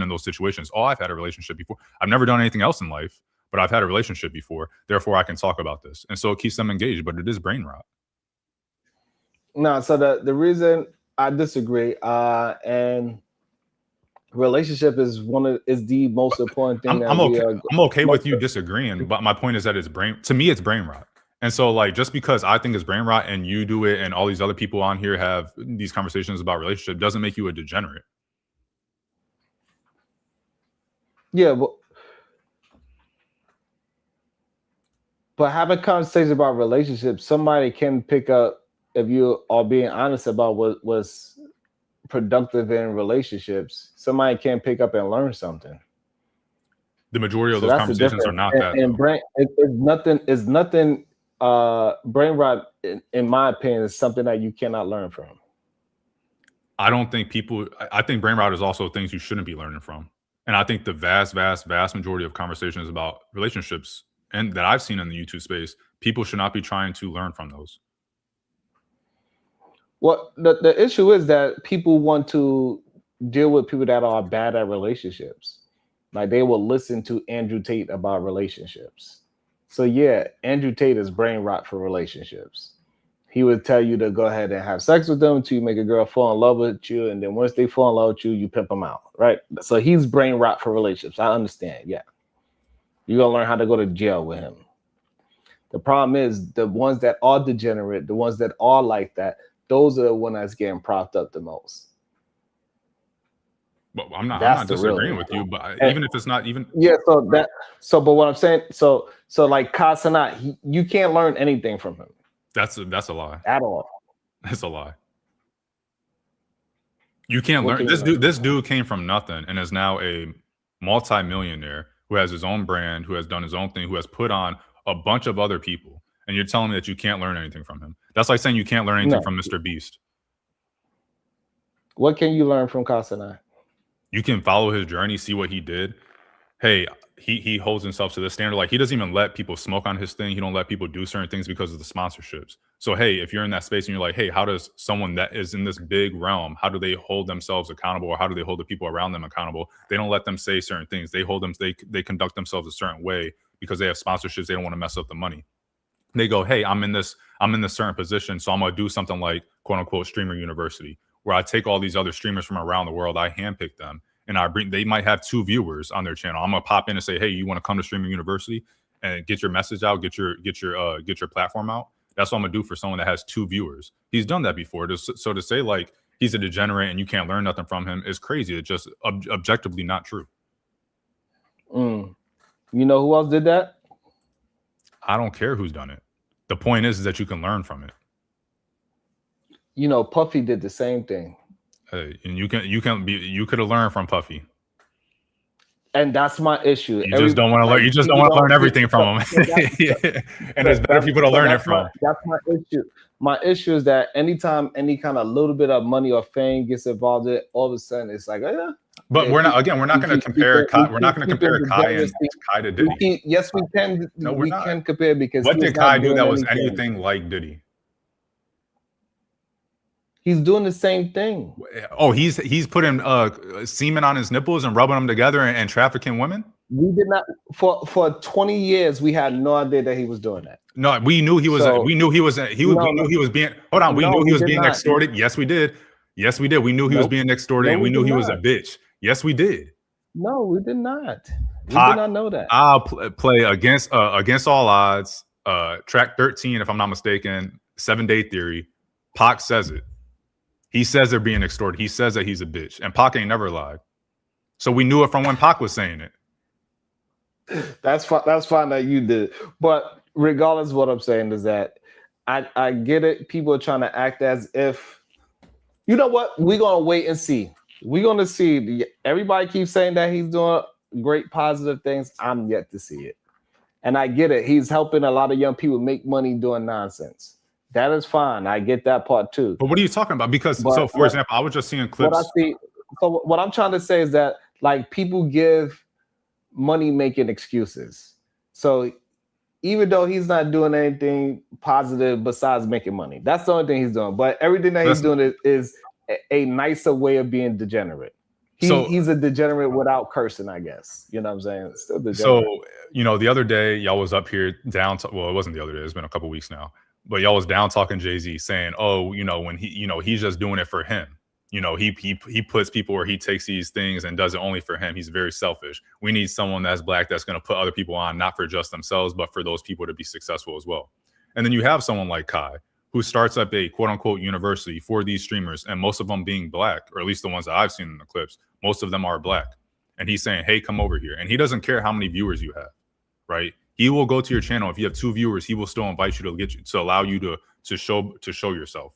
those situations. Oh, I've had a relationship before. I've never done anything else in life, but I've had a relationship before. Therefore, I can talk about this, and so it keeps them engaged. But it is brain rot. No, so the reason I disagree, and relationship is the most important thing. I'm okay with you disagreeing, but my point is that it's brain rot. And so, like, just because I think it's brain rot and you do it and all these other people on here have these conversations about relationship doesn't make you a degenerate. Yeah, but having conversations about relationships, somebody can pick up, if you are being honest about what was productive in relationships, somebody can pick up and learn something. The majority of those conversations are not that. And brain, it's nothing. Brain rot, in my opinion, is something that you cannot learn from. I think brain rot is also things you shouldn't be learning from. And I think the vast majority of conversations about relationships, and that I've seen in the YouTube space, people should not be trying to learn from those. Well, the issue is that people want to deal with people that are bad at relationships. Like, they will listen to Andrew Tate about relationships. So yeah, Andrew Tate is brain rot for relationships. He would tell you to go ahead and have sex with them to make a girl fall in love with you, and then once they fall in love with you, you pimp them out, right? So he's brain rot for relationships. I understand, yeah. You're gonna learn how to go to jail with him. The problem is the ones that are degenerate, the ones that are like that, those are the ones that's getting propped up the most. But I'm not disagreeing with you, but even if it's not even, yeah. But what I'm saying, so like Casanat, you can't learn anything from him. That's a lie. At all. That's a lie. You can't learn. This dude came from nothing and is now a multi-millionaire who has his own brand, who has done his own thing, who has put on a bunch of other people. And you're telling me that you can't learn anything from him. That's like saying you can't learn anything from Mr. Beast. What can you learn from Casanat? You can follow his journey, see what he did. Hey, he holds himself to the standard. Like, he doesn't even let people smoke on his thing. He don't let people do certain things because of the sponsorships. So, hey, if you're in that space and you're like, hey, how does someone that is in this big realm, how do they hold themselves accountable, or how do they hold the people around them accountable? They don't let them say certain things. They hold them, they conduct themselves a certain way because they have sponsorships. They don't want to mess up the money. They go, hey, I'm in this certain position, so I'm gonna do something like quote unquote streamer university, where I take all these other streamers from around the world, I handpick them, and they might have 2 viewers on their channel. I'm gonna pop in and say, hey, you want to come to streamer university and get your message out, get your platform out. That's what I'm gonna do for someone that has 2 viewers. He's done that before. So to say like he's a degenerate and you can't learn nothing from him is crazy. It's just objectively not true. You know who else did that? I don't care who's done it. The point is that you can learn from it. You know, Puffy did the same thing. And you could have learned from Puffy. And that's my issue. You just don't want to learn. You just don't want to learn everything from him. And there's better people to learn it from. That's my issue. My issue is that anytime any kind of little bit of money or fame gets involved in it, all of a sudden it's like, oh yeah. But we're not going to compare Kai to Diddy. Yes, we can. No, we can compare, because what did Kai do that was anything like Diddy? He's doing the same thing. Oh, he's putting semen on his nipples and rubbing them together and trafficking women. We did not for 20 years. We had no idea that he was doing that. No, we knew he was. We knew he was. We knew he was being. Hold on, we knew he was being extorted. Yes, we did. Yes, we did. We knew he was being extorted, and we knew he was a bitch. Yes, we did. No, we did not. We did not know that. I'll play against all odds. Track 13, if I'm not mistaken. 7 Day Theory. Pac says it. He says they're being extorted. He says that he's a bitch, and Pac ain't never lied. So we knew it from when Pac was saying it. That's fine. That's fine that you did. But regardless, what I'm saying is that I get it. People are trying to act as if, you know what? We're gonna wait and see. We're gonna see. Everybody keeps saying that he's doing great positive things. I'm yet to see it, and I get it. He's helping a lot of young people make money doing nonsense. That is fine. I get that part too. But what are you talking about? Because so, for example, I was just seeing clips. What I'm trying to say is that like people give money making excuses. So even though he's not doing anything positive besides making money, that's the only thing he's doing. But everything that he's doing is a nicer way of being degenerate. He's a degenerate without cursing, I guess. You know what I'm saying? Still degenerate. So, you know, the other day y'all was up here down. Well, it wasn't the other day. It's been a couple weeks now. But y'all was down talking Jay-Z, saying, "Oh, you know, when he's just doing it for him. You know, he puts people where he takes these things and does it only for him. He's very selfish. We need someone that's black that's going to put other people on, not for just themselves, but for those people to be successful as well." And then you have someone like Kai, who starts up a quote unquote university for these streamers, and most of them being black, or at least the ones that I've seen in the clips, most of them are black. And he's saying, "Hey, come over here." And he doesn't care how many viewers you have, right? He will go to your channel. If you have 2 viewers, he will still invite you to allow you to show yourself.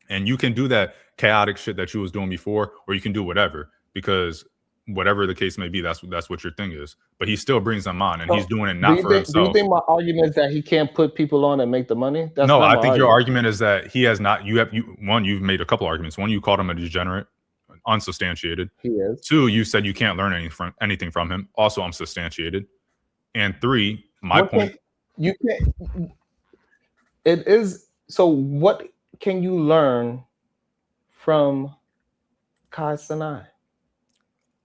And you can do that chaotic shit that you was doing before, or you can do whatever, because whatever the case may be, that's what your thing is. But he still brings them on, and he's doing it not for himself. Do you think my argument is that he can't put people on and make the money? No, I think your argument is that he has not. You've made a couple arguments. One, you called him a degenerate, unsubstantiated. He is. 2, you said you can't learn anything from him, also unsubstantiated. And 3, my point. You can't. It is. So what can you learn from Kai Cenat?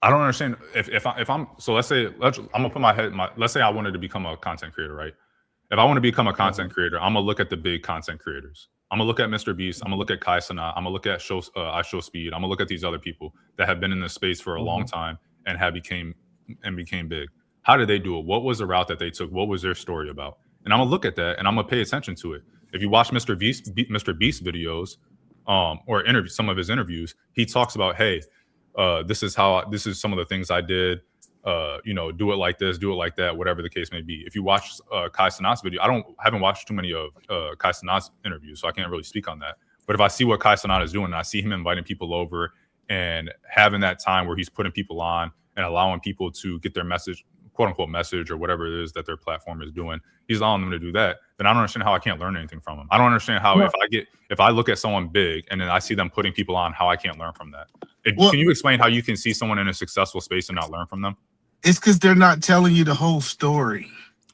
I don't understand. If I'm so let's say I'm gonna put my head. Let's say I wanted to become a content creator, right? If I want to become a content creator, I'm gonna look at the big content creators. I'm gonna look at Mr. Beast. I'm gonna look at Kai Cenat. I'm gonna look at I Show Speed. I'm gonna look at these other people that have been in this space for a long time and became big. How did they do it? What was the route that they took? What was their story about? And I'm gonna look at that and I'm gonna pay attention to it. If you watch Mr. Beast videos, or some of his interviews, he talks about, hey, this is some of the things I did. Do it like this, do it like that, whatever the case may be. If you watch Kai Cenat's video, I haven't watched too many of Kai Cenat's interviews, so I can't really speak on that. But if I see what Kai Cenat is doing, and I see him inviting people over and having that time where he's putting people on and allowing people to get their message, quote unquote message, or whatever it is that their platform is doing, he's allowing them to do that, then I don't understand how I can't learn anything from him. I don't understand how if I look at someone big and then I see them putting people on, how I can't learn from that. Can you explain how you can see someone in a successful space and not learn from them? It's because they're not telling you the whole story.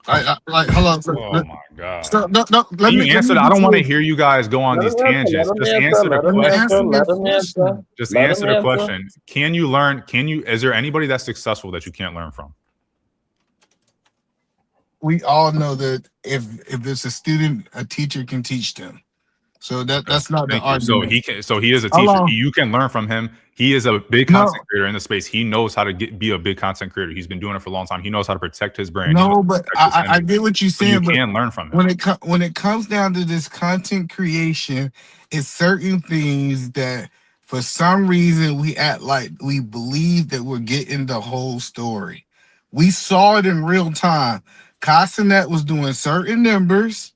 Like, hold on. Oh my God. So, no, let me answer that. I don't want to hear you guys go on these tangents. Just answer the question. Just answer the question. Can you learn? Is there anybody that's successful that you can't learn from? We all know that if it's a student, a teacher can teach them. So that's not the argument. So he is a teacher. You can learn from him. He is a big content creator in the space. He knows how to be a big content creator. He's been doing it for a long time. He knows how to protect his brand. No, but I get what you're saying. You can learn from him. When it comes down to this content creation, it's certain things that for some reason we act like we believe that we're getting the whole story. We saw it in real time. Kai Cenat was doing certain numbers,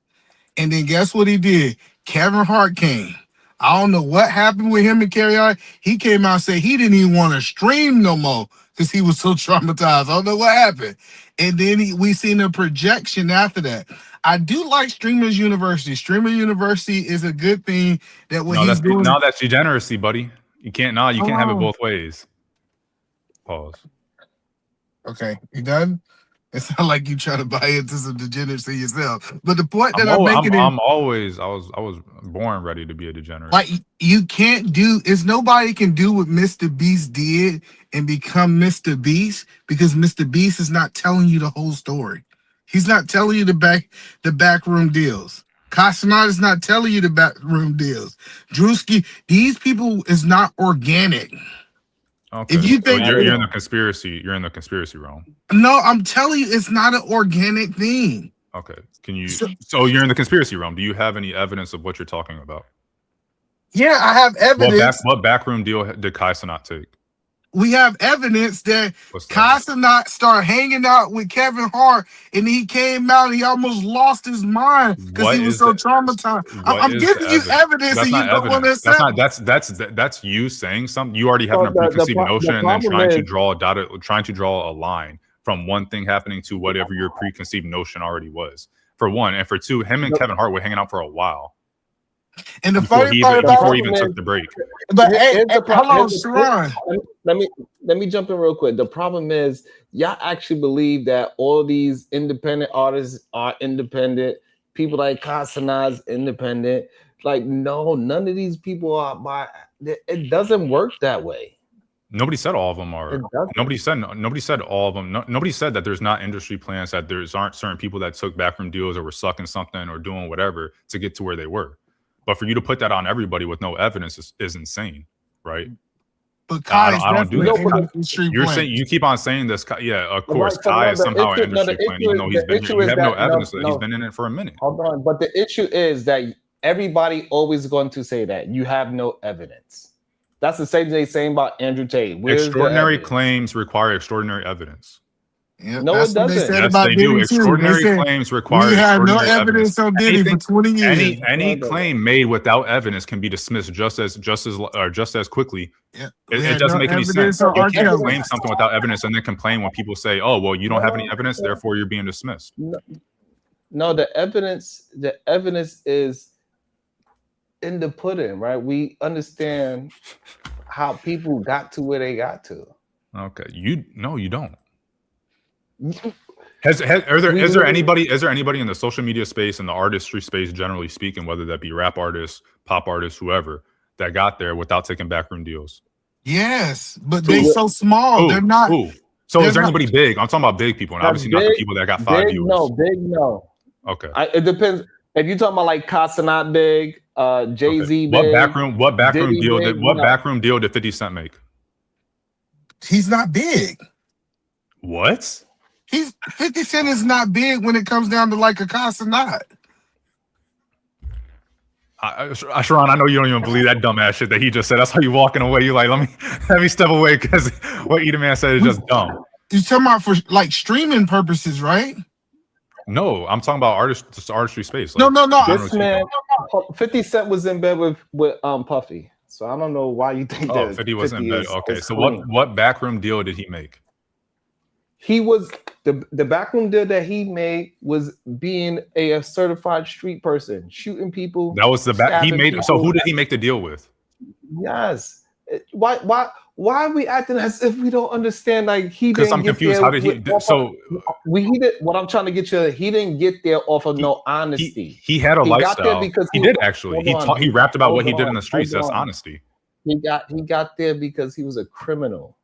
and then guess what he did? Kevin Hart came. I don't know what happened with him and Carrie Hart. He came out and said he didn't even want to stream no more because he was so traumatized. I don't know what happened. And then we seen a projection after that. I do like Streamers University. Streamer University is a good thing that he's doing. No, that's degeneracy, buddy. You can't have it both ways. Pause. Okay, you done? It's not like you try to buy into some degeneracy yourself. But the point that I was born ready to be a degenerate. like you can't do is nobody can do what Mr. Beast did and become Mr. Beast because Mr. Beast is not telling you the whole story. He's not telling you the backroom deals. Casanat is not telling you the backroom deals. Drewski, these people is not organic. Okay. If you think you're in the conspiracy, you're in the conspiracy realm. No, I'm telling you, it's not an organic thing. Okay. Can you? So you're in the conspiracy realm. Do you have any evidence of what you're talking about? Yeah, I have evidence. What backroom deal did Casanat take? We have evidence that Casanat started hanging out with Kevin Hart, and he came out. He almost lost his mind because he was so traumatized. I'm giving you evidence, and you don't want to accept. That's you saying something. You already have a preconceived notion, and then trying to draw a line from one thing happening to whatever your preconceived notion already was. For one, and for two, him and Kevin Hart were hanging out for a while. And the funny part before he even took the break. But hello, Sharon. Let me jump in real quick. The problem is y'all actually believe that all these independent artists are independent. People like Casanat's independent. Like, no, none of these people are by. It doesn't work that way. Nobody said all of them are. Nobody said all of them. Nobody said that there's not industry plans, that aren't certain people that took backroom deals or were sucking something or doing whatever to get to where they were. But for you to put that on everybody with no evidence is insane, right? But Kai, I don't do that. You're saying, you keep on saying this. Yeah, of course, Kai is somehow an industry plan, even though he's been here. You have no evidence that he's been in it for a minute. Hold on, but the issue is that everybody always going to say that you have no evidence. That's the same thing saying about Andrew Tate. Extraordinary claims require extraordinary evidence. Yep, no, it doesn't. Yes, they do. Extraordinary claims require. We have no evidence on Diddy for 20 years. Any claim made without evidence can be dismissed just as quickly. Yeah, it doesn't make any sense. You can't claim something without evidence and then complain when people say, "Oh, well, you don't have any evidence, therefore you're being dismissed." No, the evidence is in the pudding, right? We understand how people got to where they got to. Okay, you don't. Is there anybody in the social media space and the artistry space, generally speaking, whether that be rap artists, pop artists, whoever, that got there without taking backroom deals? Yes, but they're so small. They're not. So is there anybody big? I'm talking about big people, and obviously not the people that got 5 viewers. No. Okay. It depends. If you're talking about like Casanat big, Jay-Z big. What backroom deal did 50 Cent make? He's not big. What? 50 Cent is not big when it comes down to like a Casanat. Sharon, I know you don't even believe that dumbass shit that he just said. That's how you walking away. You like, let me step away because what Eda Man said is just dumb. You're talking about for like streaming purposes, right? No, I'm talking about artistry space. Like, no. This man, 50 Cent was in bed with Puffy. So I don't know why you think that 50 was in bed. Okay, so what backroom deal did he make? He was the backroom deal that he made was being a certified street person, shooting people. That was the back he made. So who did he make the deal with? Yes. Why are we acting as if we don't understand? Like he didn't. I'm confused. How did he? He did. What I'm trying to get you. He didn't get there off of no honesty. He had a lifestyle. He did actually. He rapped about what he did in the streets. That's honesty. He got there because he was a criminal.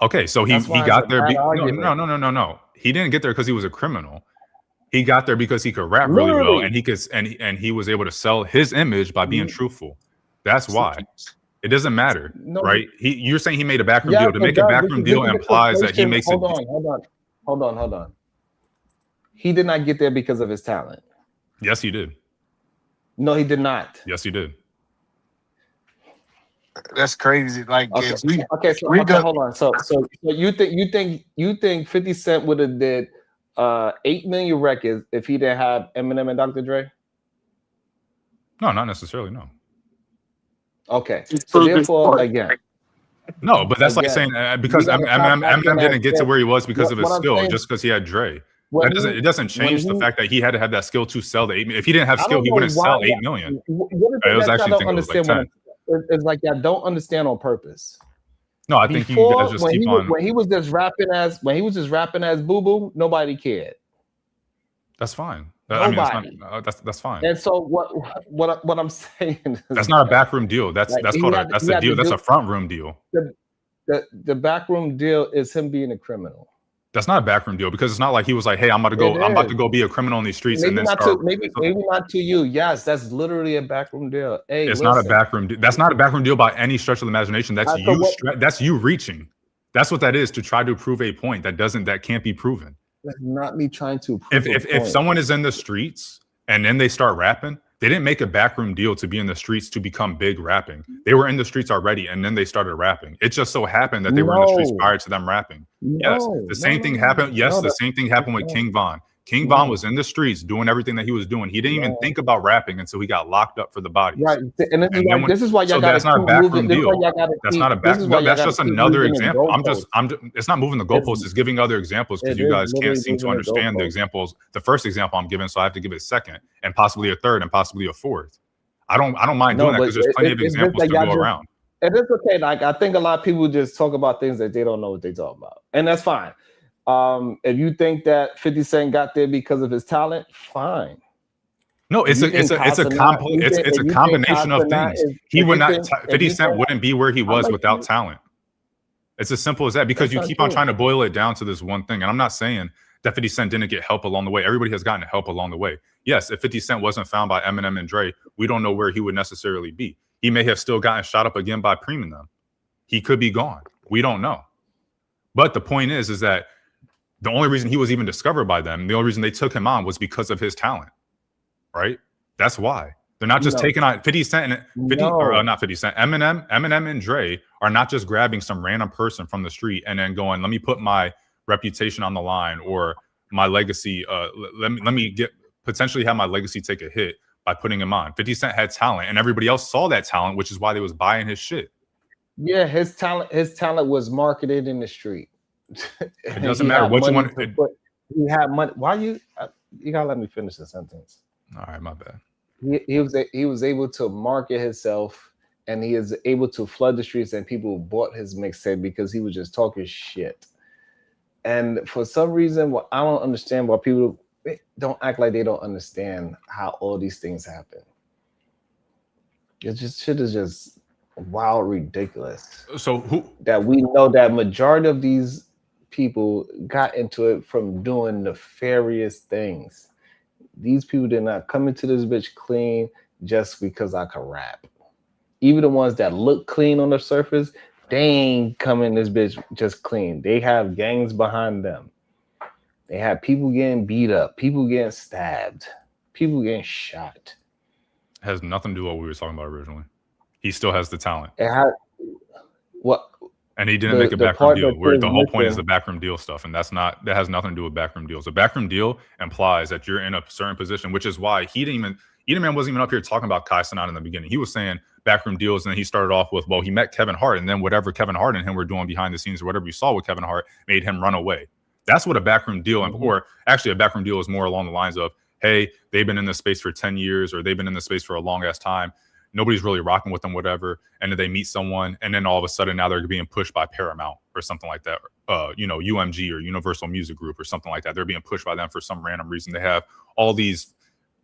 Okay, so he got there. No. He didn't get there because he was a criminal. He got there because he could rap really well, and he was able to sell his image by being truthful. That's why. It doesn't matter, right? You're saying he made a backroom deal. To make a backroom deal implies that he makes it. Hold on. He did not get there because of his talent. Yes, he did. No, he did not. Yes, he did. That's crazy. Like, okay, hold on. So you think 50 Cent would have did 8 million records if he didn't have Eminem and Dr. Dre? No, not necessarily. No. Okay. So therefore, again. No, but that's like saying because Eminem didn't get to where he was because of his skill, just because he had Dre. It doesn't change the fact that he had to have that skill to sell the 8 million. If he didn't have skill, he wouldn't sell 8 million. It was actually it's like I don't understand on purpose. No, I think you guys just keep on. When he was just rapping as Boo Boo, nobody cared. That's fine. Nobody. That's fine. And so what I'm saying is that's not a backroom deal. That's like, a deal. That's a front room deal. The backroom deal is him being a criminal. That's not a backroom deal because it's not like he was like, "Hey, I'm about to go be a criminal in these streets," maybe and then not start. Maybe not to you. Yes, that's literally a backroom deal. Hey, it's not a backroom deal. That's not a backroom deal by any stretch of the imagination. That's that's you reaching. That's what that is, to try to prove a point that can't be proven. That's not me trying to prove if someone is in the streets and then they start rapping, they didn't make a backroom deal to be in the streets to become big rapping. They were in the streets already, and then they started rapping. It just so happened that they were in the streets prior to them rapping. Yes, the same thing happened. Yes, the same thing happened with King Von. King Von was in the streets doing everything that he was doing. He didn't even think about rapping until he got locked up for the bodies. Right, and then this is why y'all got. That's not a backroom deal. That's not a back. That's just another example. It's not moving the goalposts. It's giving other examples because you guys can't seem to understand the examples. The first example I'm giving, so I have to give it a second, and possibly a third, and possibly a fourth. I don't mind doing that because there's plenty of examples to go around. And it's okay. Like, I think a lot of people just talk about things that they don't know what they talk about, and that's fine. If you think that 50 Cent got there because of his talent, fine. No, it's a combination of things. He would not. 50 Cent wouldn't be where he was without talent. It's as simple as that, because you keep on trying to boil it down to this one thing. And I'm not saying that 50 Cent didn't get help along the way. Everybody has gotten help along the way. Yes, if 50 Cent wasn't found by Eminem and Dre, we don't know where he would necessarily be. He may have still gotten shot up again by Preem and them. He could be gone. We don't know. But the point is that the only reason he was even discovered by them, the only reason they took him on was because of his talent, right? That's why. They're not just taking on 50 Cent and not 50 Cent. Eminem and Dre are not just grabbing some random person from the street and then going, let me put my reputation on the line or my legacy. Let me potentially have my legacy take a hit by putting him on. 50 Cent had talent and everybody else saw that talent, which is why they was buying his shit. Yeah, his talent was marketed in the street. It doesn't matter what you want. He had money. Why you gotta let me finish the sentence? All right, my bad. He was able to market himself, and he is able to flood the streets, and people bought his mixtape because he was just talking shit. And for some reason, what I don't understand, why people don't act like they don't understand how all these things happen. It's just shit is just wild, ridiculous. So that we know that majority of these people got into it from doing nefarious things. These people did not come into this bitch clean just because I can rap. Even the ones that look clean on the surface, they ain't coming this bitch just clean. They have gangs behind them. They have people getting beat up, people getting stabbed, people getting shot. It has nothing to do with what we were talking about originally. He still has the talent. It had what? And he didn't make a backroom deal. Where the whole point is the backroom deal stuff, and that has nothing to do with backroom deals. A backroom deal implies that you're in a certain position, which is why Edenman wasn't even up here talking about Kai Cenat in the beginning. He was saying backroom deals, and then he started off with, well, he met Kevin Hart, and then whatever Kevin Hart and him were doing behind the scenes, or whatever you saw with Kevin Hart, made him run away. That's what a backroom deal, or actually a backroom deal is more along the lines of, hey, they've been in this space for 10 years, or they've been in this space for a long ass time. Nobody's really rocking with them, whatever. And then they meet someone, and then all of a sudden now they're being pushed by Paramount or something like that. UMG or Universal Music Group or something like that. They're being pushed by them for some random reason. They have all these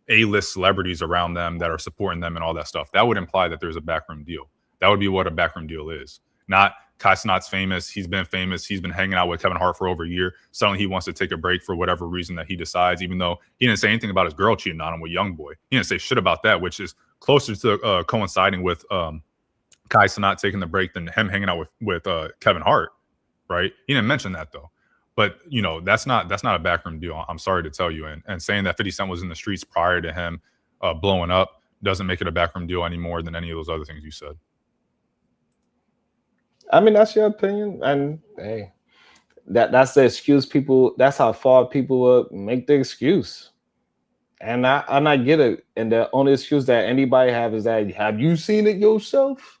A-list celebrities around them that are supporting them and all that stuff. That would imply that there's a backroom deal. That would be what a backroom deal is. Not Kai Cenat's famous. He's been famous. He's been hanging out with Kevin Hart for over a year. Suddenly he wants to take a break for whatever reason that he decides, even though he didn't say anything about his girl cheating on him with YoungBoy. He didn't say shit about that, which is closer to coinciding with Kai Cenat taking the break than him hanging out with Kevin Hart, right? He didn't mention that though. But that's not a backroom deal. I'm sorry to tell you. And saying that 50 Cent was in the streets prior to him blowing up doesn't make it a backroom deal any more than any of those other things you said. I mean, that's your opinion, and hey, that's the excuse people. That's how far people make the excuse, and I get it. And the only excuse that anybody have is that, have you seen it yourself?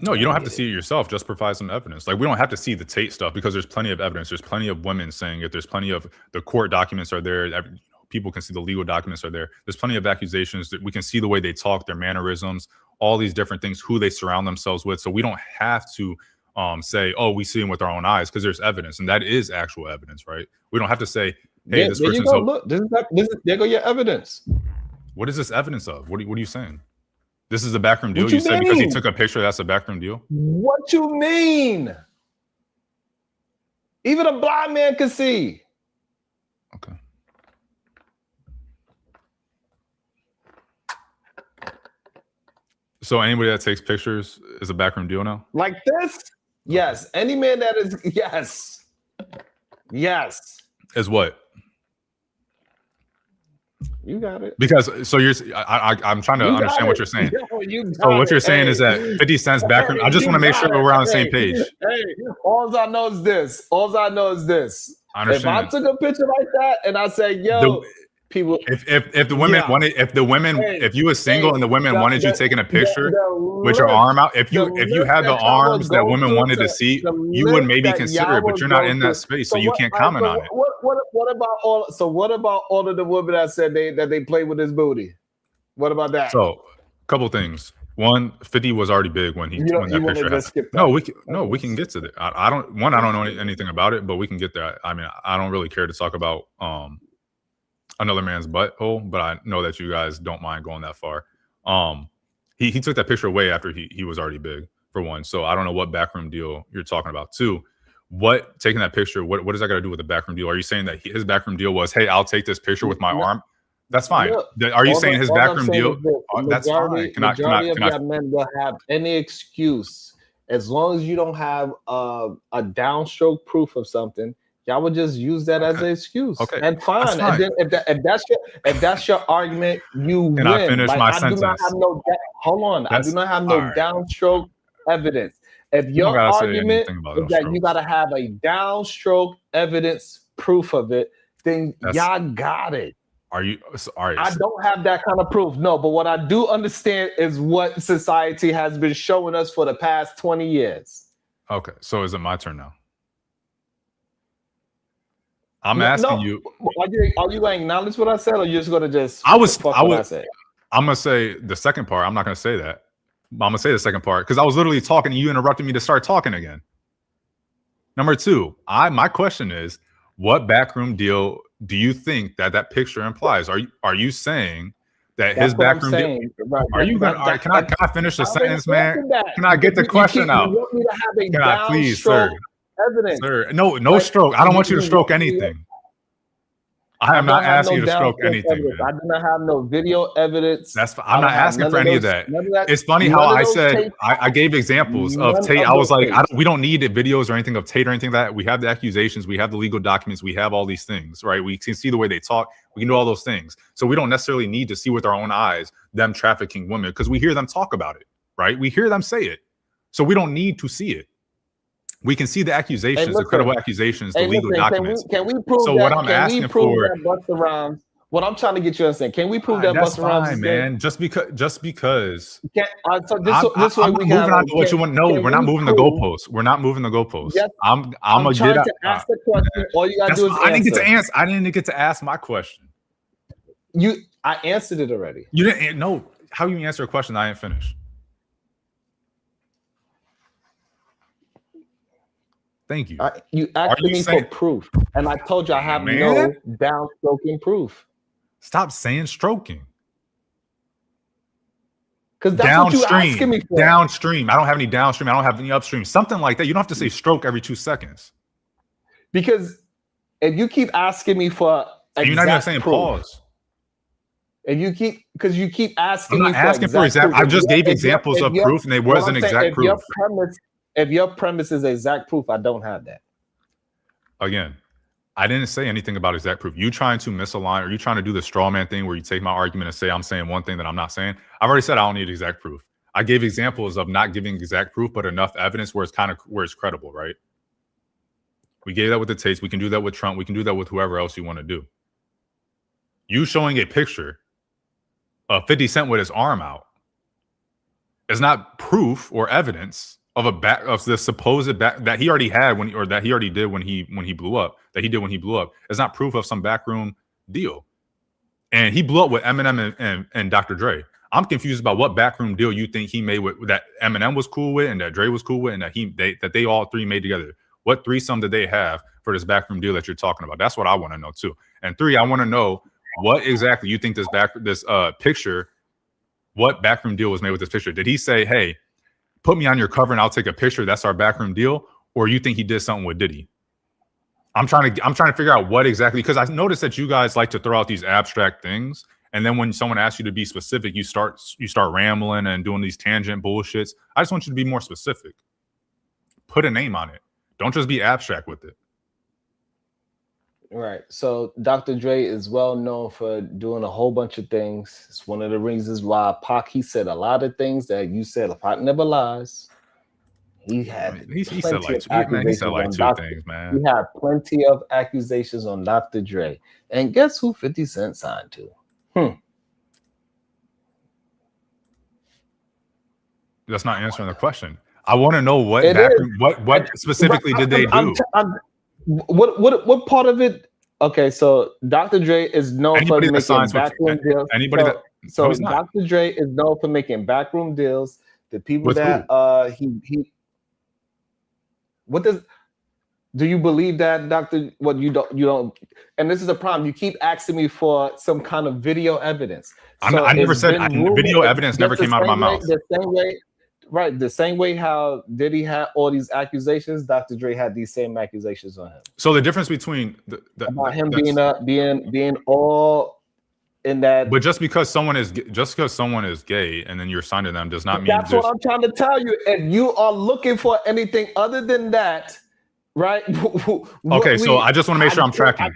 No, you don't have to see it yourself. Just provide some evidence. Like, we don't have to see the Tate stuff because there's plenty of evidence. There's plenty of women saying it. There's plenty of the court documents are there. People can see the legal documents are there. There's plenty of accusations that we can see the way they talk, their mannerisms, all these different things, who they surround themselves with. So we don't have to say, oh, we see them with our own eyes, because there's evidence, and that is actual evidence, right? We don't have to say, hey, Yeah, this there you person's go. Look, there go your evidence. What is this evidence of? What are you saying? This is a backroom deal? What You you said because he mean? took a picture, that's a backroom deal? What you mean? Even a blind man can see. Okay. So anybody that takes pictures is a backroom deal now? Like this? Yes. Any man that is, yes. Yes. Is what? You got it. Because so I'm trying to understand what you're saying. So what you're saying is that 50 Cent's backroom. I just want to make sure we're on the same page. Hey, all I know is this. All I know is this. I understand. If I took a picture like that and I said, "Yo, people," if the women wanted, if you were single and the women wanted you taking a picture with your arm out, if you had the arms that women wanted to see, you would maybe consider it, but you're not in that space, so you can't comment on it. What about all? So what about all of the women that said they play with his booty? What about that? So, a couple things. One, 50 was already big when when that picture happened. We can get to that. I don't know anything about it, but we can get there. I mean, I don't really care to talk about another man's butthole, but I know that you guys don't mind going that far. He took that picture way after he was already big, for one. So I don't know what backroom deal you're talking about. Two, what taking that picture, what does that got to do with the backroom deal? Are you saying that his backroom deal was, hey, I'll take this picture with my arm? That's fine. Are you saying his backroom deal? That's fine. Majority of your men will have any excuse as long as you don't have a downstroke proof of something. Y'all would just use that as an excuse. Okay, and fine. And then if that's your argument, you win. Can I finish my sentence? Hold on. I do not have no downstroke evidence. If your argument is that you got to have a downstroke evidence proof of it, then y'all got it. Are you? All right. I don't have that kind of proof. No, but what I do understand is what society has been showing us for the past 20 years. Okay, so is it my turn now? I'm asking you. Are you going to acknowledge what I said, or you're just going to just? I'm going to say the second part. I'm not going to say that. I'm going to say the second part because I was literally talking and you interrupted me to start talking again. Number two, my question is, what backroom deal do you think that picture implies? Are you saying that his backroom deal? Are you going to? Can I finish the sentence, man? Can I get the question out? Can I please, sir? Evidence. Sir, no stroke. I don't want you to stroke anything. I am not asking you to stroke anything. I do not have no video evidence. I'm not asking for any of that. It's funny how I said I gave examples of Tate. I was like, we don't need videos or anything of Tate or anything like that. We have the accusations, we have the legal documents, we have all these things, right? We can see the way they talk. We can do all those things. So we don't necessarily need to see with our own eyes them trafficking women because we hear them talk about it, right? We hear them say it. So we don't need to see it. We can see the accusations, the credible accusations, the legal documents. Can we prove so that? What I'm asking for, Busta Rhymes. What I'm trying to get you to understand. Can we prove that Busta Rhymes is man? Just because. So this way I'm moving on to what you want. No, we're not moving the goalposts. We're not moving the goalposts. Yes, I'm trying to ask the question. All you gotta do is answer. I didn't get to answer. I didn't get to ask my question. I answered it already. You didn't know how you answer a question I didn't finish. Thank you. You asked me for proof, and I told you I have no downstroking proof. Stop saying stroking. Because that's what you're asking me for. Downstream. I don't have any downstream. I don't have any upstream. Something like that. You don't have to say stroke every 2 seconds. Because if you keep asking me for you're not even saying pause. If you keep asking me, I'm not asking for example. I just gave examples of proof, and they wasn't exact proof. If your premise is exact proof, I don't have that. Again, I didn't say anything about exact proof. You trying to misalign, or you trying to do the straw man thing where you take my argument and say I'm saying one thing that I'm not saying. I've already said I don't need exact proof. I gave examples of not giving exact proof, but enough evidence where it's credible, right? We gave that with the Tates. We can do that with Trump. We can do that with whoever else you want to do. You showing a picture of 50 Cent with his arm out is not proof or evidence of the supposed back that he already had that he already did when he blew up. It's not proof of some backroom deal. And he blew up with Eminem and Dr. Dre. I'm confused about what backroom deal you think he made with that Eminem was cool with and that Dre was cool with and that they all three made together. What threesome did they have for this backroom deal that you're talking about? That's what I want to know too. And 3, I want to know what exactly you think this picture, what backroom deal was made with this picture? Did he say, hey, put me on your cover and I'll take a picture, that's our backroom deal? Or you think he did something with Diddy? I'm trying to figure out what exactly, because I noticed that you guys like to throw out these abstract things. And then when someone asks you to be specific, you start rambling and doing these tangent bullshits. I just want you to be more specific. Put a name on it. Don't just be abstract with it. Right. So Dr. Dre is well known for doing a whole bunch of things. It's one of the reasons why Pac, he said a lot of things that you said. Pac never lies. He had he said like two things, man. He had plenty of accusations on Dr. Dre. And guess who 50 Cent signed to? That's not answering the question. I want to know what specifically did they do? What part of it? Okay, so Dr. Dre is known for making backroom deals. So Dr. Dre is known for making backroom deals. The people that he what does do you believe that, Dr. What you don't and this is a problem. You keep asking me for some kind of video evidence. So I never said video evidence never came out of my mouth. The same way, right? The same way how Diddy had all these accusations, Dr. Dre had these same accusations on him. So the difference between about him being all in that. But just because someone is gay and then you're signed to them does not mean that's what I'm trying to tell you. If you are looking for anything other than that, right? Okay, so I just want to make sure I'm tracking.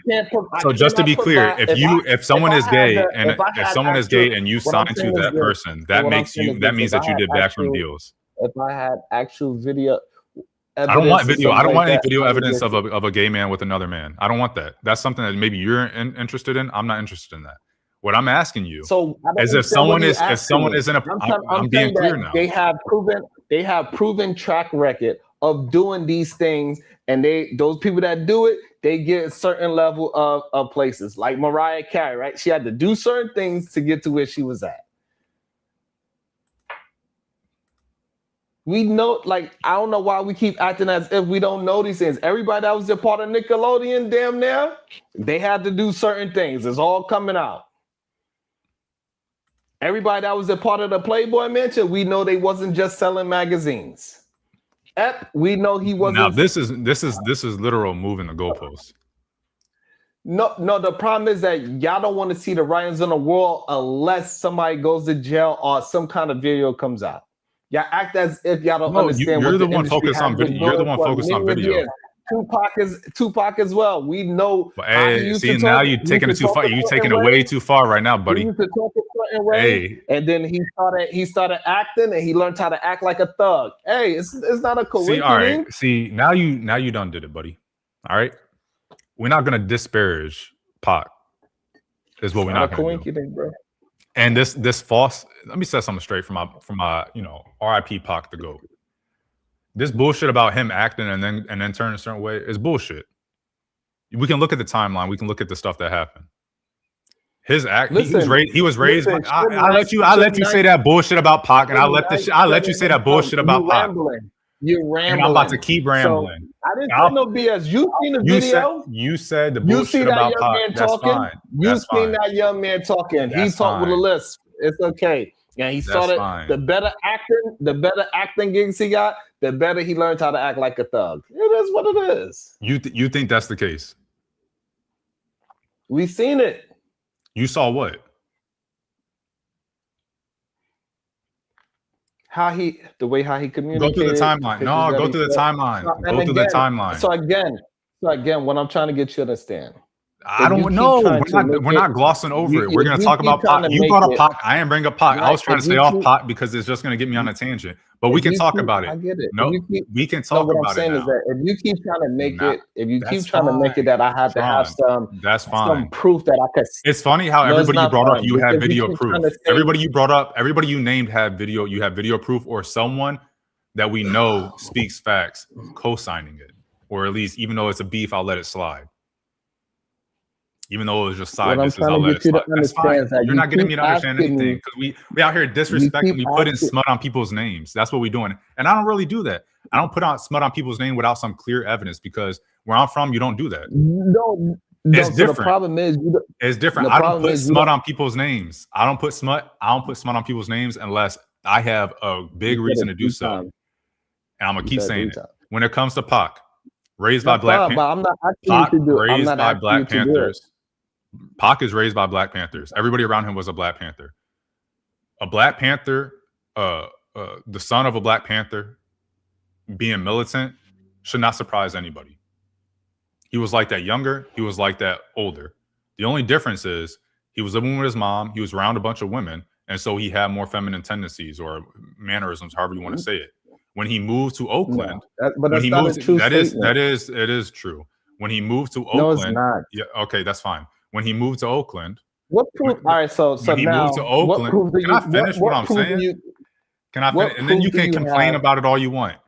So just to be clear, if someone is gay and you sign to that person, that means that you did backroom deals. If I had actual video, I don't want video. I don't want any video evidence of a gay man with another man. I don't want that. That's something that maybe you're interested in. I'm not interested in that. What I'm asking you is if someone is in a. I'm being clear now. They have proven track record of doing these things, and those people that do it, they get a certain level of places. Like Mariah Carey, right? She had to do certain things to get to where she was at. We know, like, I don't know why we keep acting as if we don't know these things. Everybody that was a part of Nickelodeon, damn near, they had to do certain things. It's all coming out. Everybody that was a part of the Playboy Mansion, we know they wasn't just selling magazines. We know he wasn't. Now this is literal moving the goalposts. No, the problem is that y'all don't want to see the writings on the wall unless somebody goes to jail or some kind of video comes out. Y'all act as if y'all don't understand. You're the one focused on video. You're the one focused on video. Tupac as well. We know. But hey, see, now you're taking it too far. You're taking it way too far right now, buddy. He used to talk a certain way, and then he started acting, and he learned how to act like a thug. Hey, it's not a coincidence. See, all right. See, now you done did it, buddy. All right. We're not gonna disparage Pac. Is what we're not gonna do. Bro. And this false. Let me set something straight from my RIP Pac the GOAT. This bullshit about him acting and then turning a certain way is bullshit. We can look at the timeline. We can look at the stuff that happened. His act. He was raised. I let you say that bullshit about Pac, and I let you say that bullshit about Pac. You're rambling. And I'm about to keep rambling. So, I didn't say no BS. You seen the video? You said the bullshit about Pac. That's fine. You seen that young man talking. He talked with a lisp. It's okay. And he started the better acting gigs he got, the better he learned how to act like a thug. It is what it is. You think that's the case? We seen it. You saw what? The way he communicated. Go through the timeline. No, go through the timeline. Go through the timeline. So again, what I'm trying to get you to understand. I don't know. We're not glossing over it. We're going to talk about Pac. You brought up Pac. I didn't bring up Pac. I was trying to stay off Pac because it's just going to get me on a tangent. But we can talk about it. I get it. No, we can talk about it. What I'm saying is that if you keep trying to make it, that I have to have some proof that I could. It's funny how everybody you brought up, you have video proof. Everybody you brought up, everybody you named had video. You have video proof, or someone that we know speaks facts, co-signing it, or at least even though it's a beef, I'll let it slide. even though it was just side. What I'm This is trying I'll to let get it you to slide. That's understand fine. is that You're you not getting keep me to understand asking anything me. because we out here You disrespecting. keep We putting asking. smut on people's names. That's what we doing. And I don't really do that. I don't put out smut on people's name without some clear evidence because where I'm from, you don't do that. No, It's so different. the problem is It's different. The I don't problem put is smut on people's names. I don't put smut on people's names unless I have a big You said reason it to do 3 so. times. And I'm gonna You keep said it saying 3 it. times. When it comes to Pac, raised by That's Black fine, but I'm not asking Pac you to do it. I'm raised not by asking you Black to do it. Panthers. Pac is raised by Black Panthers. Everybody around him was a Black Panther. A Black Panther, the son of a Black Panther, being militant should not surprise anybody. He was like that younger. He was like that older. The only difference is he was living with his mom. He was around a bunch of women, and so he had more feminine tendencies or mannerisms, however you want to say it. When he moved to Oakland, but that's not a true statement. it is true. When he moved to Oakland, No, it's not. yeah, okay, that's fine. When he moved to Oakland, What proof? All right, so when he now, moved to what Oakland, proof do can you? I finish what I'm proof do saying? you? Can I What finish? And then proof you do can you complain have? about it all you want.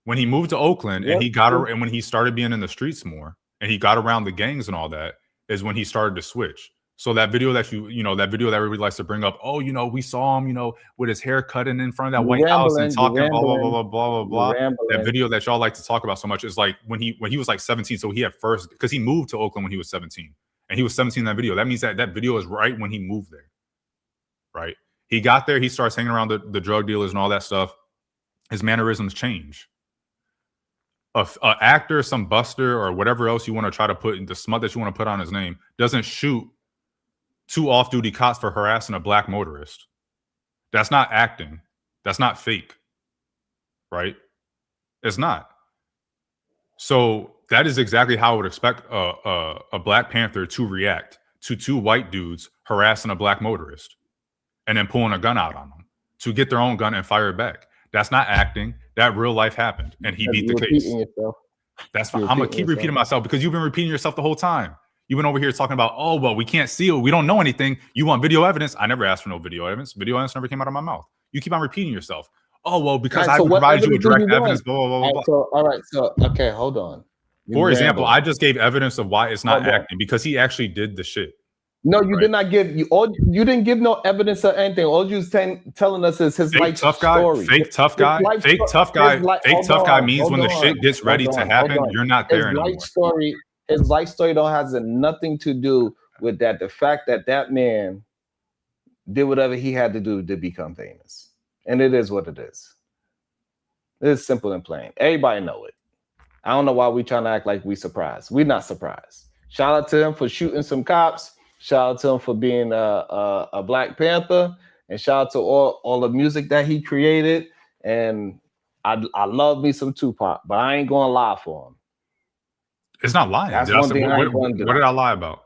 When he moved to Oakland and What he got proof? and when he started being in the streets more and he got around the gangs and all that is when he started to switch. So that video that that video that everybody likes to bring up, oh, we saw him, with his hair cutting in front of that You're White House and rambling. You're talking blah blah blah rambling. blah blah blah You're blah. That rambling. video that y'all like to talk about so much is like when he was like 17. So he had first because he moved to Oakland when he was 17, and he was 17 in that video. That means that video is right when he moved there. Right? He got there. He starts hanging around the drug dealers and all that stuff. His mannerisms change. A actor, some buster, or whatever else you want to try to put the smut that you want to put on his name doesn't shoot 2 off-duty cops for harassing a black motorist. That's not acting. That's not fake. Right? It's not. So that is exactly how I would expect a Black Panther to react to 2 white dudes harassing a black motorist and then pulling a gun out on them to get their own gun and fire it back. That's not acting. That real life happened, and he beat the case. Yourself. That's fine. I'm gonna keep repeating myself because you've been repeating yourself the whole time. You've been over here talking about, oh well, we can't see it. We don't know anything. You want video evidence? I never asked for no video evidence. Video evidence never came out of my mouth. You keep on repeating yourself. Oh well, because I provided you with direct evidence. Blah blah blah blah. All right. So okay, hold on. For example, I just gave evidence of why it's not acting because he actually did the shit. No, you did not give you didn't give no evidence or anything. All you was telling us is his life story. Fake tough guy means when the shit gets ready to happen, you're not there anymore. His life story don't has nothing to do with that. The fact that man did whatever he had to do to become famous, and it is what it is. It's simple and plain. Everybody know it. I don't know why we trying to act like we surprised. We're not surprised. Shout out to him for shooting some cops. Shout out to him for being a Black Panther, and shout out to all the music that he created. And I love me some Tupac, but I ain't gonna lie for him. It's not lying. That's one thing I ain't gonna do. What did I lie about?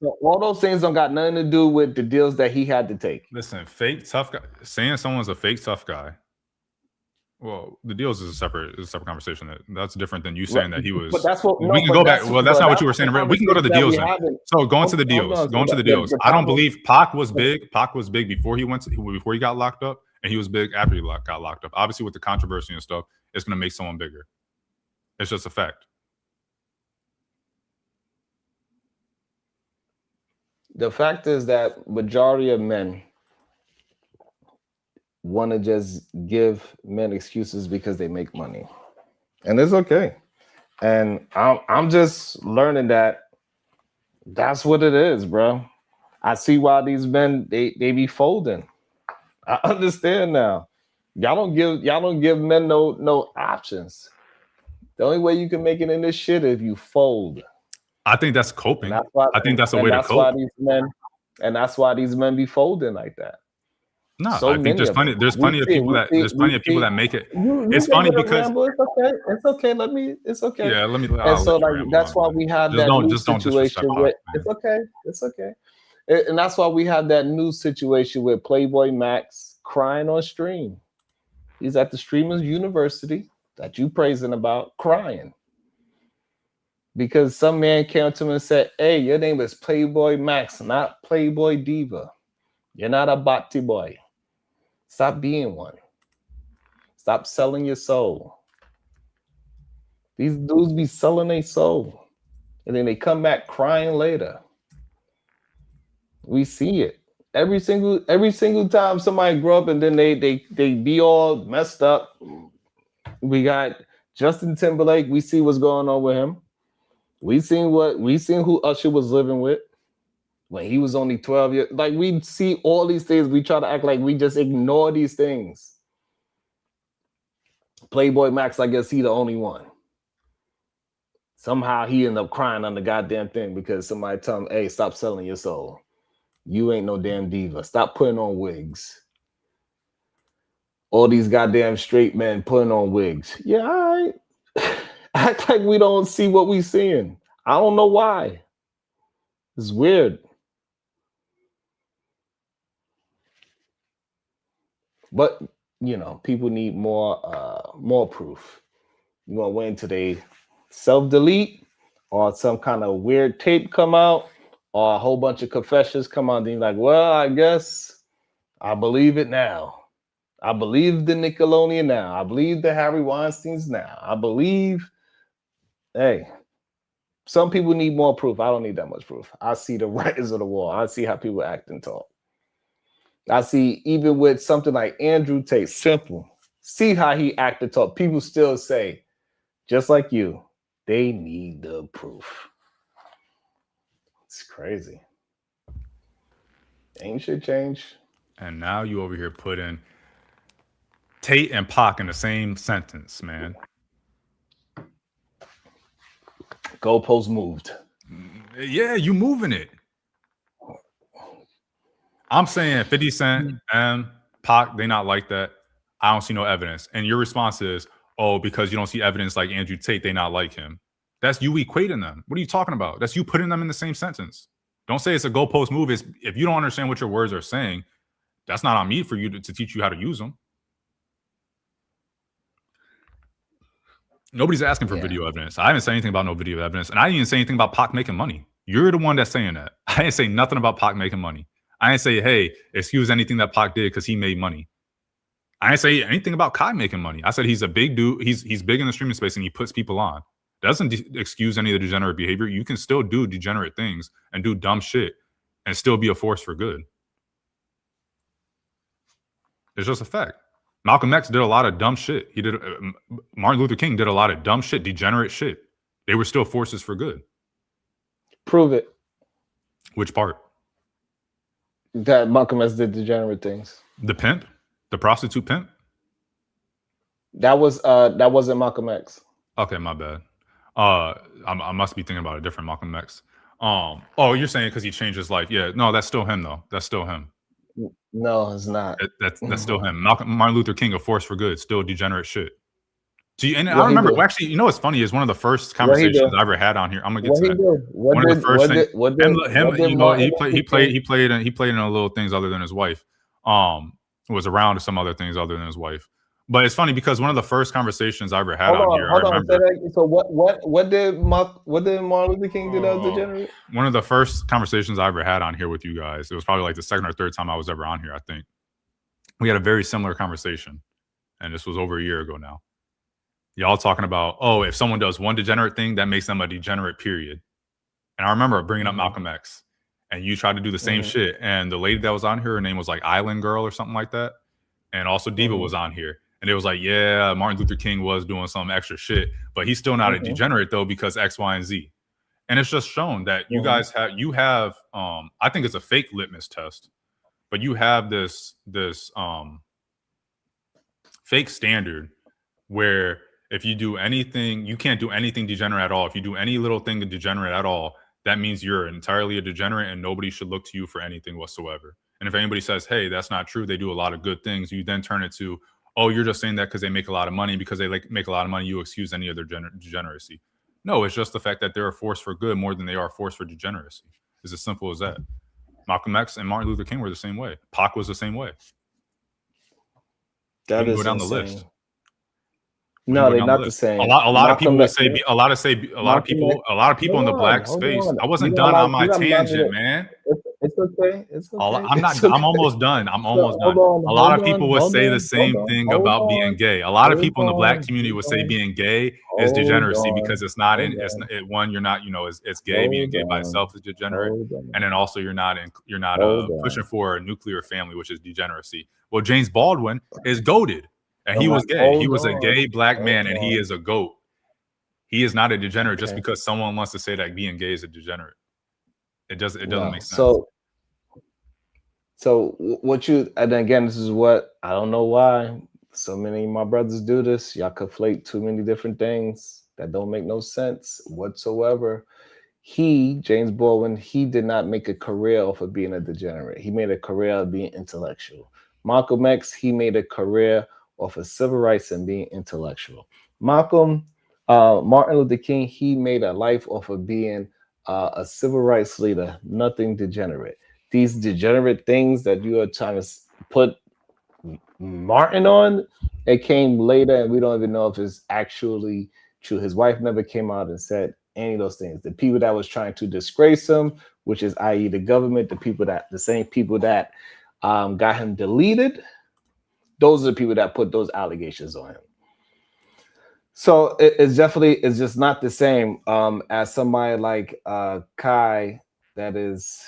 So all those things don't got nothing to do with the deals that he had to take. Listen, fake tough guy. Saying someone's a fake tough guy. Well, the deals is a separate conversation. That's different than you saying that he was. But that's what we can go back. Well, that's not what you were saying. We can go to the deals. So going to the deals. Going to the deals. I don't believe Pac was big. Pac was big before he got locked up, and he was big after he got locked up. Obviously, with the controversy and stuff, it's going to make someone bigger. It's just a fact. The fact is that majority of men want to just give men excuses because they make money, and it's okay. And I'm just learning that that's what it is, bro. I see why these men they be folding. I understand now. Y'all don't give men no options. The only way you can make it in this shit is if you fold. I think that's coping. I think that's a way to cope. That's why these men be folding like that. No, I think there's plenty of people that make it. It's funny because it's okay. It's okay. Yeah, let me. And so that's why we have that new situation with. It's okay. And that's why we have that new situation with Playboy Max crying on stream. He's at the Streamers University that you praising about, crying because some man came up to him and said, "Hey, your name is Playboy Max, not Playboy Diva. You're not a body boy. Stop being one. Stop selling your soul." These dudes be selling their soul, and then they come back crying later. We see it every single time somebody grow up and then they be all messed up. We got Justin Timberlake. We see what's going on with him. We seen who Usher was living with when he was only 12 years. Like, we see all these things. We try to act like we just ignore these things. Playboy Max, I guess he the only one. Somehow he ended up crying on the goddamn thing because somebody told him, hey, stop selling your soul. You ain't no damn diva. Stop putting on wigs. All these goddamn straight men putting on wigs. Yeah, all right. Act like we don't see what we seeing. I don't know why. It's weird. But, you know, people need more proof. You want to wait until they self-delete or some kind of weird tape come out or a whole bunch of confessions come out. Then you're like, well, I guess I believe it now. I believe the Nickelodeon now. I believe the Harry Weinsteins now. I believe, hey, some people need more proof. I don't need that much proof. I see the writings of the wall. I see how people act and talk. I see even with something like Andrew Tate, simple. See how he act and talk. People still say, just like you, they need the proof. It's crazy. Ain't shit change. And now you over here putting Tate and Pac in the same sentence, man. Goalpost moved. Yeah, you moving it. I'm saying 50 Cent and Pac, they not like that. I don't see no evidence. And your response is, oh, because you don't see evidence like Andrew Tate, they not like him. That's you equating them. What are you talking about? That's you putting them in the same sentence. Don't say it's a goalpost move. If you don't understand what your words are saying, that's not on me for you to teach you how to use them. Nobody's asking for video evidence. I didn't say anything about no video evidence. And I didn't even say anything about Pac making money. You're the one that's saying that. I didn't say nothing about Pac making money. I didn't say, hey, excuse anything that Pac did because he made money. I didn't say anything about Kai making money. I said he's a big dude. He's big in the streaming space and he puts people on. Doesn't excuse any of the degenerate behavior. You can still do degenerate things and do dumb shit and still be a force for good. It's just a fact. Malcolm X did a lot of dumb shit. Martin Luther King did a lot of dumb shit, degenerate shit. They were still forces for good. Prove it. Which part? That Malcolm X did degenerate things. The pimp? The prostitute pimp? That wasn't Malcolm X. Okay, my bad. I must be thinking about a different Malcolm X. Oh, you're saying because he changed his life? Yeah, no, that's still him though. That's still him. No, it's not. That's still him. Martin Luther King, a force for good, still degenerate shit. And I remember. Well, actually, you know what's funny is one of the first conversations I ever had on here. I'm gonna get to that. One of the first things. He played in a little things other than his wife. Was around some other things other than his wife. But it's funny because one of the first conversations I ever had on here. Hold on. So what did Martin Luther King do that was degenerate? One of the first conversations I ever had on here with you guys. It was probably like the second or third time I was ever on here. I think we had a very similar conversation, and this was over a year ago now. Y'all talking about, oh, if someone does one degenerate thing, that makes them a degenerate, period. And I remember bringing up Malcolm X, and you tried to do the same shit. And the lady that was on here, her name was like Island Girl or something like that. And also Diva was on here. And it was like, yeah, Martin Luther King was doing some extra shit, but he's still not a degenerate though because X, Y, and Z. And it's just shown that you guys have, I think it's a fake litmus test, but you have this fake standard where if you do anything, you can't do anything degenerate at all. If you do any little thing degenerate at all, that means you're entirely a degenerate and nobody should look to you for anything whatsoever. And if anybody says, hey, that's not true, they do a lot of good things, you then turn it to, oh, you're just saying that because they make a lot of money. Because they make a lot of money, you excuse any other degeneracy. No, it's just the fact that they're a force for good more than they are a force for degeneracy. It's as simple as that. Malcolm X and Martin Luther King were the same way. Pac was the same way. That is go down insane. the list. No, they're not the same. A lot of people in the black space. I wasn't done on my tangent, man. It's okay. It's okay. I'm not. It's okay. I'm almost done. I'm So, almost done. A lot of people would say the same thing about being gay. A lot of people in the black community would say being gay is degeneracy because it's not in. One, you're not. It's gay. Being gay by itself is degenerate, and then also you're not pushing for a nuclear family, which is degeneracy. Well, James Baldwin is goated, and he was gay. He was a gay black man, and he is a goat. He is not a degenerate just because someone wants to say that being gay is a degenerate. It doesn't make sense. So what you, and again, this is what, I don't know why so many of my brothers do this. Y'all conflate too many different things that don't make no sense whatsoever. James Baldwin, he did not make a career off of being a degenerate. He made a career of being intellectual. Malcolm X, he made a career off of civil rights and being intellectual. Martin Luther King, he made a life off of being a civil rights leader, nothing degenerate. These degenerate things that you are trying to put Martin on, it came later, and we don't even know if it's actually true. His wife never came out and said any of those things. The people that was trying to disgrace him, which is i.e. the government, the same people that got him deleted, those are the people that put those allegations on him. So it's just not the same as somebody like Kai that is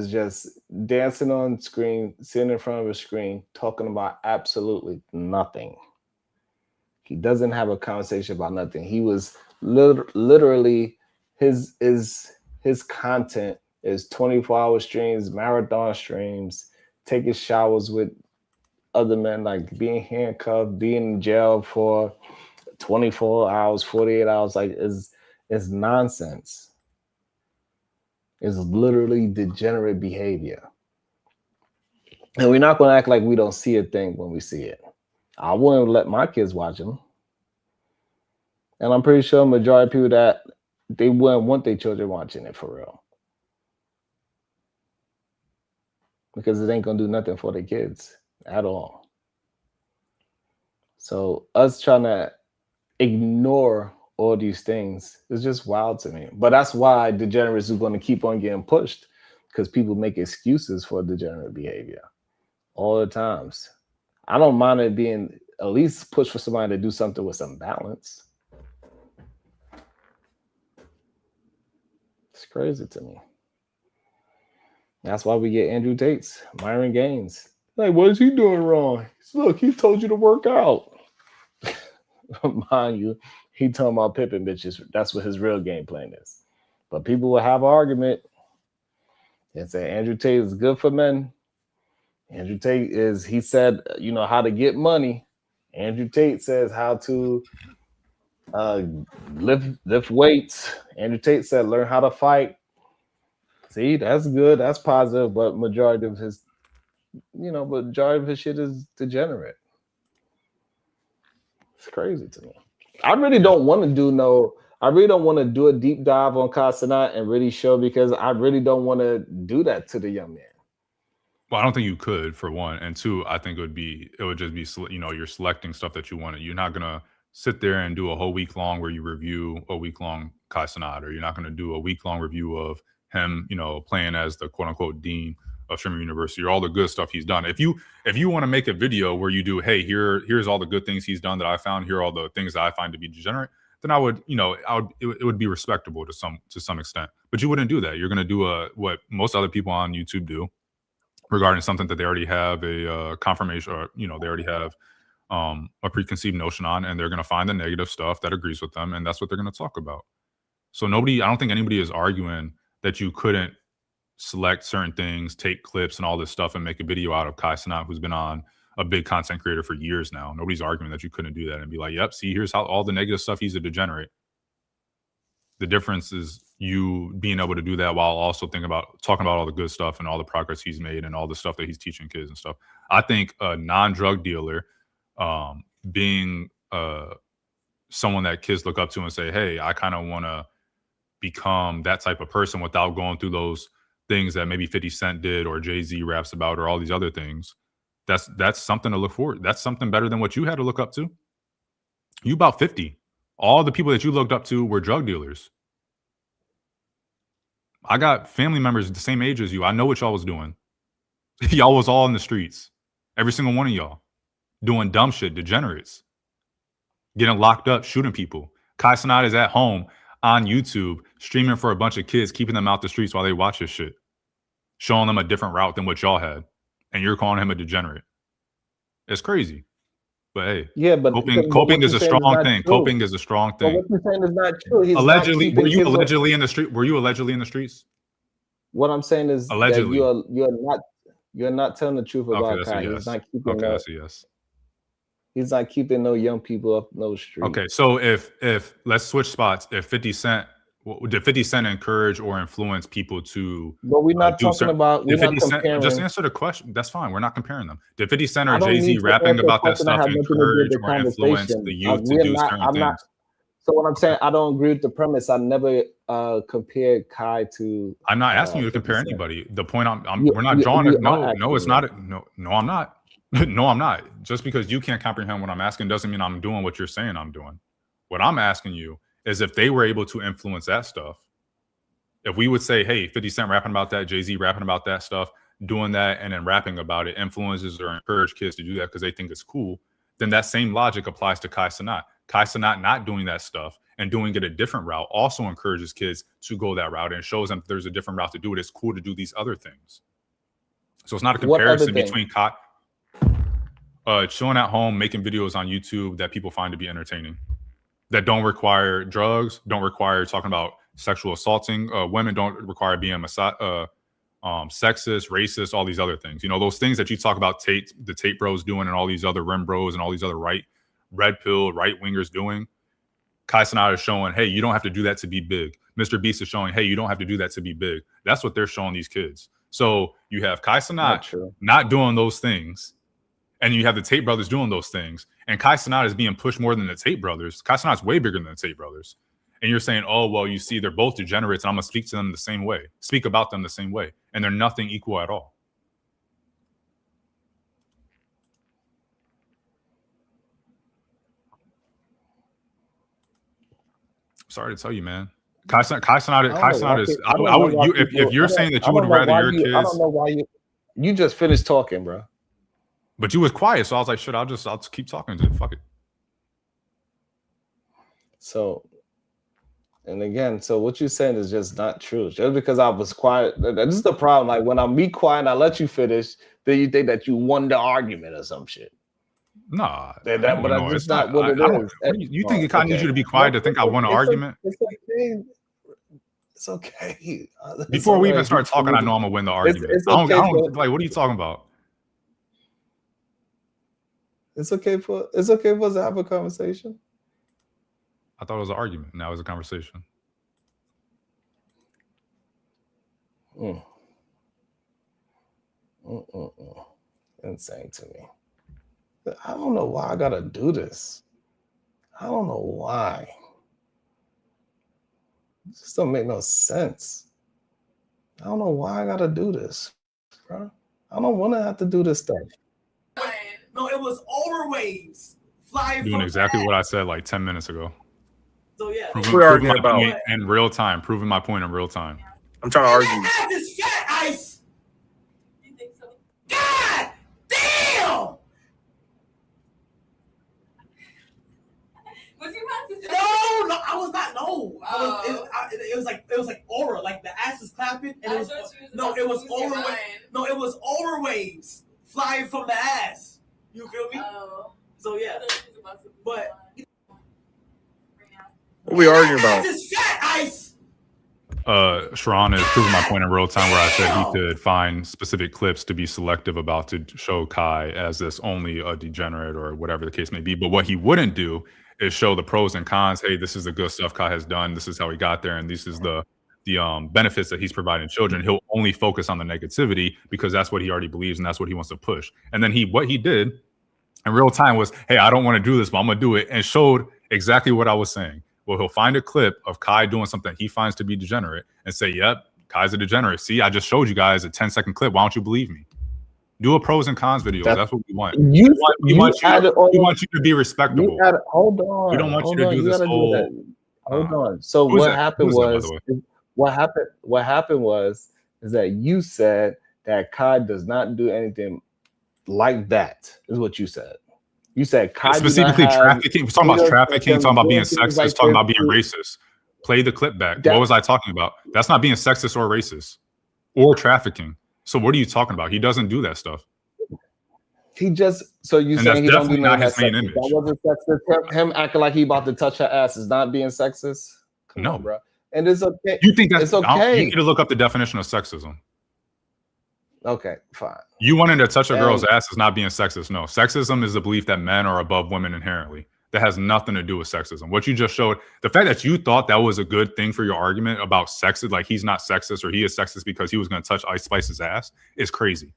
just dancing on screen, sitting in front of a screen, talking about absolutely nothing. He doesn't have a conversation about nothing. He was literally his content is 24-hour streams, marathon streams, taking showers with other men, like being handcuffed, being in jail for 24 hours, 48 hours, like is nonsense. It's literally degenerate behavior. And we're not going to act like we don't see a thing when we see it. I wouldn't let my kids watch them. And I'm pretty sure majority of people that they wouldn't want their children watching it for real. Because it ain't going to do nothing for the kids at all. So us trying to ignore all these things is just wild to me. But that's why degenerates is going to keep on getting pushed, because people make excuses for degenerate behavior all the times. I don't mind it being at least pushed for somebody to do something with some balance. It's crazy to me. That's why we get Andrew Tate's, Myron Gaines. Like, what is he doing wrong? Look, he told you to work out. Mind you, he talking about pimping bitches. That's what his real game plan is. But people will have an argument and say Andrew Tate is good for men. Andrew Tate is, he said, how to get money. Andrew Tate says how to lift weights. Andrew Tate said learn how to fight. See, that's good. That's positive. But majority of his shit is degenerate. It's crazy to me. I really don't want to do a deep dive on Casanat and really show, because I really don't want to do that to the young man. Well, I don't think you could, for one, and two, I think it would just be you're selecting stuff that you want. You're not gonna sit there and do a whole week long where you review a week long Casanat, or you're not gonna do a week long review of him, playing as the quote unquote dean of Sherman University, or all the good stuff he's done. If you want to make a video where you do, hey, here's all the good things he's done that I found, here are all the things that I find to be degenerate, then it would be respectable to some extent. But you wouldn't do that. You're gonna do what most other people on YouTube do, regarding something that they already have a confirmation, or they already have a preconceived notion on, and they're gonna find the negative stuff that agrees with them, and that's what they're gonna talk about. So I don't think anybody is arguing that you couldn't select certain things, take clips and all this stuff and make a video out of Kai Cenat, who's been on a big content creator for years now. Nobody's arguing that you couldn't do that and be like, yep, see, here's how all the negative stuff, he's a degenerate. The difference is you being able to do that while also talking about all the good stuff and all the progress he's made and all the stuff that he's teaching kids and stuff. I think a non-drug dealer being someone that kids look up to and say, hey, I kind of want to become that type of person without going through those things that maybe 50 Cent did or Jay-Z raps about or all these other things. That's something to look forward. That's something better than what you had to look up to. You about 50. All the people that you looked up to were drug dealers. I got family members the same age as you. I know what y'all was doing. Y'all was all in the streets. Every single one of y'all doing dumb shit, degenerates, getting locked up, shooting people. Kai Cenat is at home on YouTube streaming for a bunch of kids, keeping them out the streets while they watch his shit, showing them a different route than what y'all had, and you're calling him a degenerate. It's crazy. But hey, Yeah, but coping is a strong thing. Coping is a strong thing. But what you're saying is not true. He's allegedly, not were you allegedly in the street? Were you allegedly in the streets? What I'm saying is allegedly that you're not telling the truth about Kai. Yes. He's not keeping that's a yes. He's not keeping no young people up no street. Okay, so if let's switch spots. If 50 Cent did 50 Cent encourage or influence people to? But we're not talking about. We're not comparing. Just answer the question. That's fine. We're not comparing them. Did 50 Cent or Jay-Z rapping about that stuff encourage or influence the youth to do certain things? So what I'm saying, I don't agree with the premise. I never compared Kai to. I'm not asking you to compare anybody. The point we're not drawing it. No, it's not. No, I'm not. No, I'm not. Just because you can't comprehend what I'm asking doesn't mean I'm doing what you're saying I'm doing. What I'm asking you is if they were able to influence that stuff, if we would say, hey, 50 Cent rapping about that, Jay-Z rapping about that stuff, doing that and then rapping about it influences or encourage kids to do that because they think it's cool, then that same logic applies to Kai Cenat. Kai Cenat not doing that stuff and doing it a different route also encourages kids to go that route and shows them there's a different route to do it. It's cool to do these other things. So it's not a comparison between Kai chilling at home, making videos on YouTube that people find to be entertaining, that don't require drugs, don't require talking about sexual assaulting women, don't require being sexist, racist, all these other things. You know, those things that you talk about the Tate bros doing and all these other Rim bros and all these other red pill right-wingers doing. Kai Cenat is showing, hey, you don't have to do that to be big. Mr. Beast is showing, hey, you don't have to do that to be big. That's what they're showing these kids. So you have Kai Cenat not doing those things, and you have the Tate brothers doing those things. And Kai Cenat is being pushed more than the Tate brothers. Kai Cenat's way bigger than the Tate brothers. And you're saying, oh, well, you see, they're both degenerates, and I'm going to speak to them the same way, speak about them the same way. And they're nothing equal at all. Sorry to tell you, man. Kai Cenat is. If you're saying that you would rather your kids. I don't know why you just finished talking, bro. But you was quiet, so I was like, shit, I'll just keep talking to it. Fuck it. So, and again, so what you're saying is just not true. Just because I was quiet, this is the problem. Like when I'm be quiet and I let you finish, then you think that you won the argument or some shit. Nah, but that's just not what it is. You think I need you to be quiet to think I won an argument? It's okay. It's okay. Before we even start talking, I know I'm gonna win the argument. I don't like. What are you talking about? It's okay for us to have a conversation. I thought it was an argument. Now it's a conversation. Insane to me. I don't know why I gotta do this. I don't know why. It just don't make no sense. I don't know why I gotta do this, bro. I don't want to have to do this stuff. No, it was overwaves flying. Doing exactly what I said like 10 minutes ago. So yeah, we're arguing about in real time, proving my point in real time. I'm trying to argue. This fat ice. You think so? God damn! Was you about to say? No, I was not. No, it was like aura, like the ass is clapping, and it was overwaves. No, it was overwaves flying from the ass. You feel me? So yeah, but what are we arguing about? This fat ice. Sharon is proving my point in real time where I said he could find specific clips to be selective about to show Kai as this only a degenerate or whatever the case may be. But what he wouldn't do is show the pros and cons. Hey, this is the good stuff Kai has done. This is how he got there. And this is the benefits that he's providing children. He'll only focus on the negativity because that's what he already believes and that's what he wants to push. And then what he did in real time was, hey, I don't want to do this, but I'm going to do it, and showed exactly what I was saying. Well, he'll find a clip of Kai doing something he finds to be degenerate and say, yep, Kai's a degenerate. See, I just showed you guys a 10-second clip. Why don't you believe me? Do a pros and cons video. That's what we want. We want you to be respectable. Hold on. We don't want you to do this whole... Hold on. So what happened was what happened was that you said that Kai does not do anything like that. Is what you said. You said Kai specifically trafficking. We're talking about trafficking. Talking about being sexist. Talking about being racist. Play the clip back. What was I talking about? That's not being sexist or racist or trafficking. So what are you talking about? He doesn't do that stuff. He just saying he don't do not his main sexist. image. That wasn't sexist. Him acting like he about to touch her ass is not being sexist. Come on, bro. And it's okay. You think that's okay? You need to look up the definition of sexism. Okay, fine. You wanting to touch a girl's ass is not being sexist. No, sexism is the belief that men are above women inherently. That has nothing to do with sexism. What you just showed, the fact that you thought that was a good thing for your argument about sexist, like he's not sexist or he is sexist because he was going to touch Ice Spice's ass, is crazy.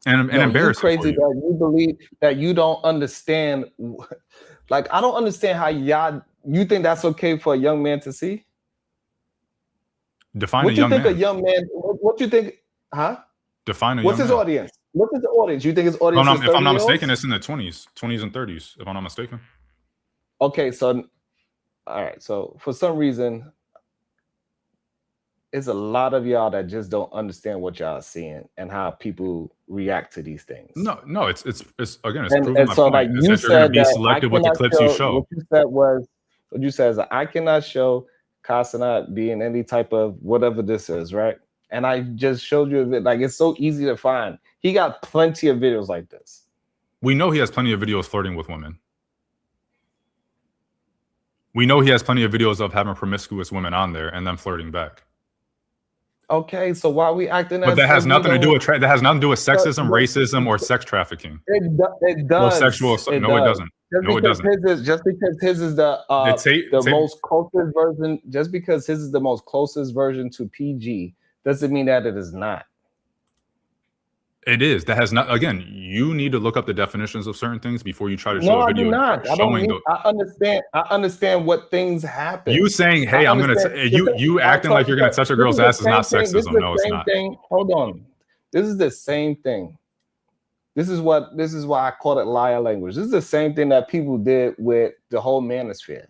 And embarrassing. Crazy that you believe that you don't understand. Like, I don't understand how you think that's okay for a young man to see. Define what a young man. What you think a young man? What you think? Huh? Define a What's young his man. audience? What is the audience? You think his audience? If I'm not mistaken, it's in the 20s and 30s. If I'm not mistaken. Okay, so all right. So for some reason, it's a lot of y'all that just don't understand what y'all are seeing and how people react to these things. No, it's again, it's and so point. like you said that be selective with the clips you show. What you said is that I cannot show Casanat being any type of whatever this is, right? And I just showed you that, like, it's so easy to find. He got plenty of videos like this. We know he has plenty of videos flirting with women. We know he has plenty of videos of having promiscuous women on there and then flirting back. Okay, so why are we acting? But that has nothing to do with sexism, racism, or sex trafficking. It does. Or sexual. It doesn't. It doesn't. Just because his is the most closest version. Just because his is the most closest version to PG doesn't mean that it is not. It is. That has not. Again, you need to look up the definitions of certain things before you try to show a video. No, I do not. I understand what things happen. You saying, "Hey, I'm gonna." You acting like you're gonna touch a girl's ass is not sexism. No, it's not. Hold on. This is the same thing. This is why I call it liar language. This is the same thing that people did with the whole manosphere.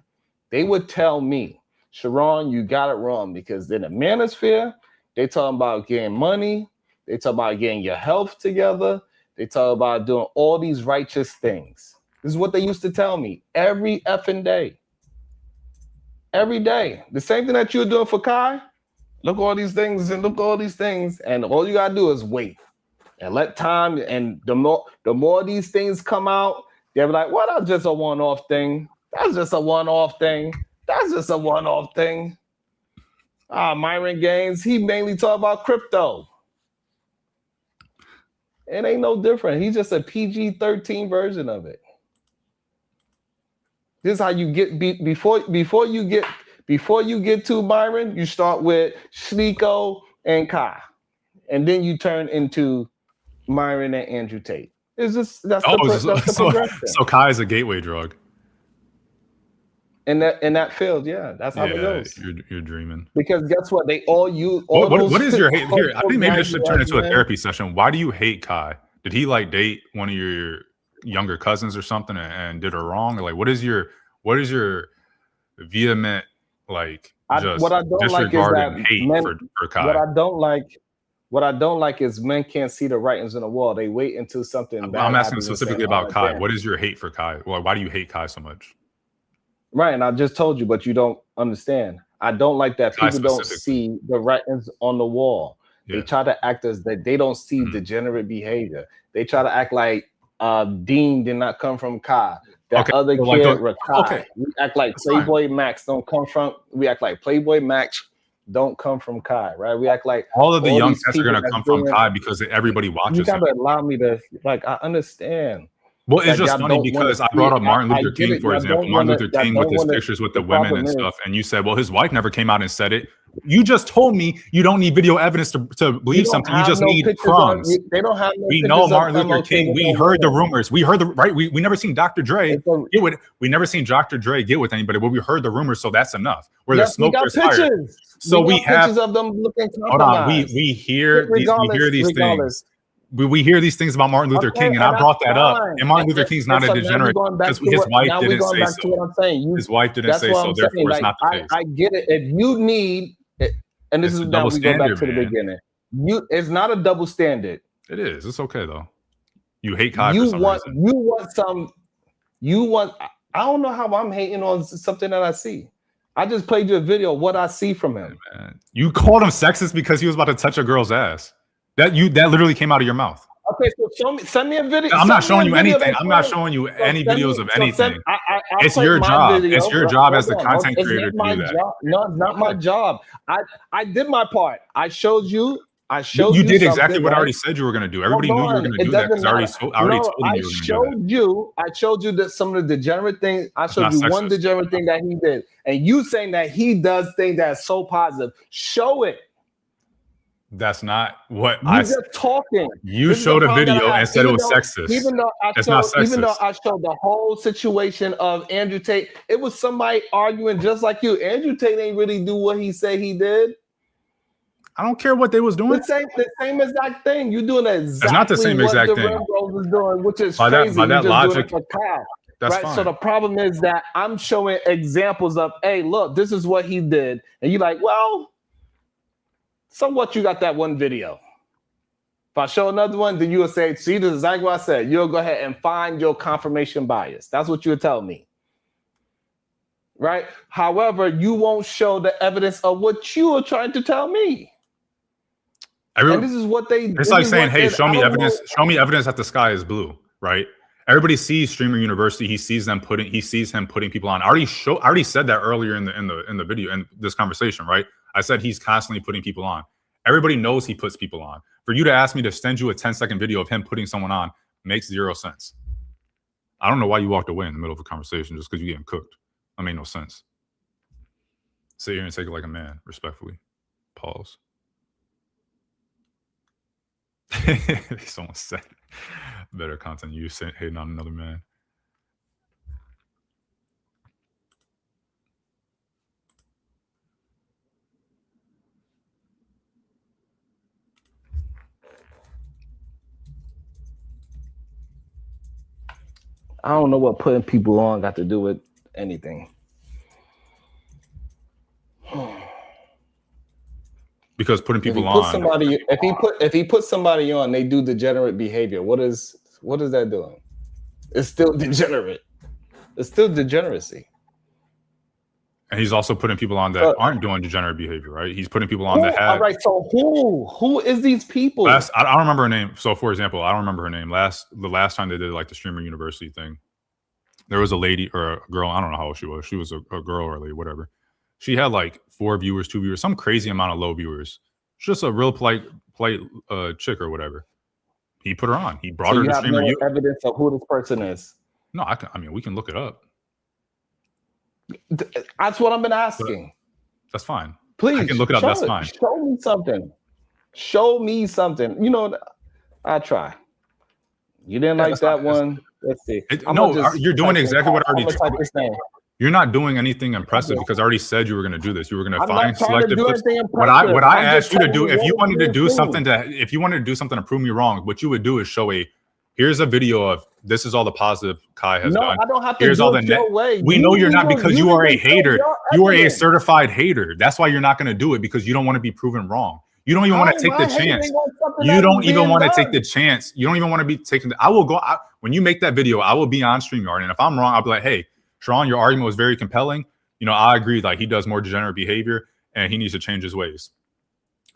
They would tell me, Sharon, you got it wrong, because in the manosphere, they talking about getting money. They talk about getting your health together. They talk about doing all these righteous things. This is what they used to tell me every effing day. Every day. The same thing that you're doing for Kai. Look at all these things and look at all these things. And all you gotta do is wait and let time. And the more these things come out, they'll be like, well, that's just a one-off thing. That's just a one-off thing. That's just a one-off thing. Myron Gaines, he mainly talk about crypto. It ain't no different. He's just a PG-13 version of it. This is how you get before you get to Myron, you start with Schleeko and Kai, and then you turn into Myron and Andrew Tate. It's just that's the progression. So Kai is a gateway drug. In that field, yeah, that's how it goes. You're dreaming. Because guess what? They all use. What is your hate here? I think maybe this should turn into a therapy session. Why do you hate Kai? Did he like date one of your younger cousins or something and did her wrong? Or like, what is your vehement like what I don't like is that hate men, for Kai? What I don't like is men can't see the writings on the wall. They wait until something bad. I'm asking specifically about Kai. What is your hate for Kai? Well, why do you hate Kai so much? Right, and I just told you, but you don't understand. I don't like that people don't see the writings on the wall. Yeah. They try to act as that they don't see degenerate behavior. They try to act like Dean did not come from Kai. That other kid, Rakai. We act like Playboy Max don't come from. We act like Playboy Max don't come from Kai, right? We act like all of the young cats are gonna come from Kai because everybody watches. You gotta allow me to I understand. Well, it's just funny because I brought up Martin Luther King, for example. Martin Luther King with his pictures with the women and stuff. And you said, well, his wife never came out and said it. You just told me you don't need video evidence to believe something. You just need crumbs. They don't have no we know Martin Luther King. We heard the rumors. We heard we never seen Dr. Dre get with. We never seen Dr. Dre get with anybody, but we heard the rumors, so that's enough. Where there's smoke, there's fire. So we have pictures of them looking. Hold on. We hear these things. we hear these things about Martin Luther King, and I brought that up. And Martin Luther King's not a degenerate because his wife didn't say so. What I'm saying. His wife didn't say so. Therefore, it's not the case. I get it. If you need, and this is now we go back to the beginning. It's not a double standard. It is. It's okay though. You hate Kai you for some want reason. you want I don't know how I'm hating on something that I see. I just played you a video of what I see from him. Man. You called him sexist because he was about to touch a girl's ass. That literally came out of your mouth. Okay, so send me a video. I'm not showing you anything. I'm not showing you any videos of anything. It's your job. It's your job as the content creator to do that. No, it's not my job. I did my part. I showed you. You did exactly what I already said you were going to do. Everybody knew you were going to do that because I already told you you were going to do that. I showed you that some of the degenerate things. I showed you one degenerate thing that he did, and you saying that he does things that's so positive. Show it. That's not what I said. Just talking. You showed a video and said it was sexist. Even though I showed the whole situation of Andrew Tate, it was somebody arguing just like you. Andrew Tate ain't really do what he said he did. I don't care what they was doing. The same exact thing. You're doing exactly it's not the same exact thing. Was doing, which is by crazy. By that logic, that's right. Fine. So the problem is that I'm showing examples of, hey, look, this is what he did, and you're like, well, so what? You got that one video. If I show another one, then you will say, see, this is exactly what I said. You'll go ahead and find your confirmation bias. That's what you would tell me. Right? However, you won't show the evidence of what you are trying to tell me. And this is what they. It's like saying, "Hey, show me evidence. Show me evidence that the sky is blue." Right? Everybody sees Streamer University. He sees him putting people on. I already said that earlier in the video in this conversation. Right? I said he's constantly putting people on. Everybody knows he puts people on. For you to ask me to send you a 10-second video of him putting someone on makes zero sense. I don't know why you walked away in the middle of a conversation just because you're getting cooked. That made no sense. Sit here and take it like a man, respectfully. Pause. Someone said better content you hating on another man. I don't know what putting people on got to do with anything. Because putting people on. If he puts somebody on, they do degenerate behavior. What is that doing? It's still degenerate. It's still degeneracy. And he's also putting people on that aren't doing degenerate behavior, right? He's putting people on that have. All right. So who is these people? I don't remember her name. So for example, I don't remember her name. The last time they did like the Streamer University thing, there was a lady or a girl. I don't know how old she was. She was a girl or a lady, whatever. She had like 4 viewers, 2 viewers, some crazy amount of low viewers. Just a real polite chick or whatever. He put her on. He brought her to Streamer. No evidence of who this person is. No, I mean, we can look it up. That's what I've been asking. That's fine. Please, I can look it up. That's fine. Show me something. Show me something. You know, I try. You didn't like that one. Let's see. You're doing exactly what I already did. You're not doing anything impressive because I already said you were going to do this. You were going to find selective clips. What I asked you to do, if you wanted to do something to prove me wrong, what you would do is show here's a video of this is all the positive Kai has done. I don't have to here's do all the it your way. We know you're not because you are a hater. You are a certified hater. That's why you're not going to do it because you don't want to be proven wrong. You don't even want to take the chance. You don't even want to take the chance. You don't even want to be taking I will go when you make that video, I will be on StreamYard. And if I'm wrong, I'll be like, hey, Sharon, your argument was very compelling. You know, I agree. Like he does more degenerate behavior and he needs to change his ways.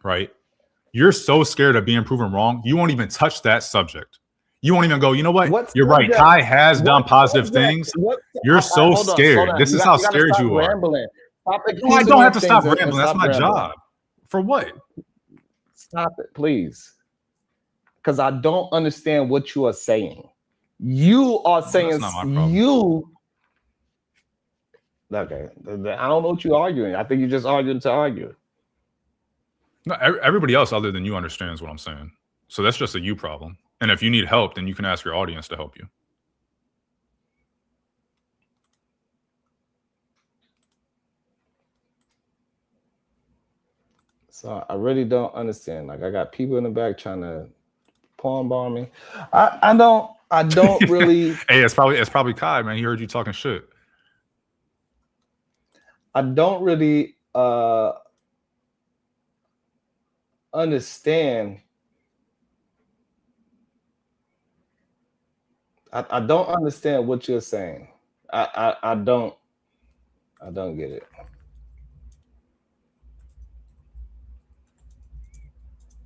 Right? You're so scared of being proven wrong. You won't even touch that subject. You won't even go, you know what? You're right. Kai has done positive things. You're so scared. This is how scared you are. No, I don't have to stop rambling. That's my job. For what? Stop it, please. Because I don't understand what you are saying. You are saying you. Okay, I don't know what you're arguing. I think you're just arguing to argue. No, everybody else other than you understands what I'm saying. So that's just a you problem. And if you need help, then you can ask your audience to help you. So I really don't understand. Like I got people in the back trying to porn bomb me. I don't really. Hey, it's probably Kai, man. He heard you talking shit. I don't really understand. I don't understand what you're saying. I don't get it.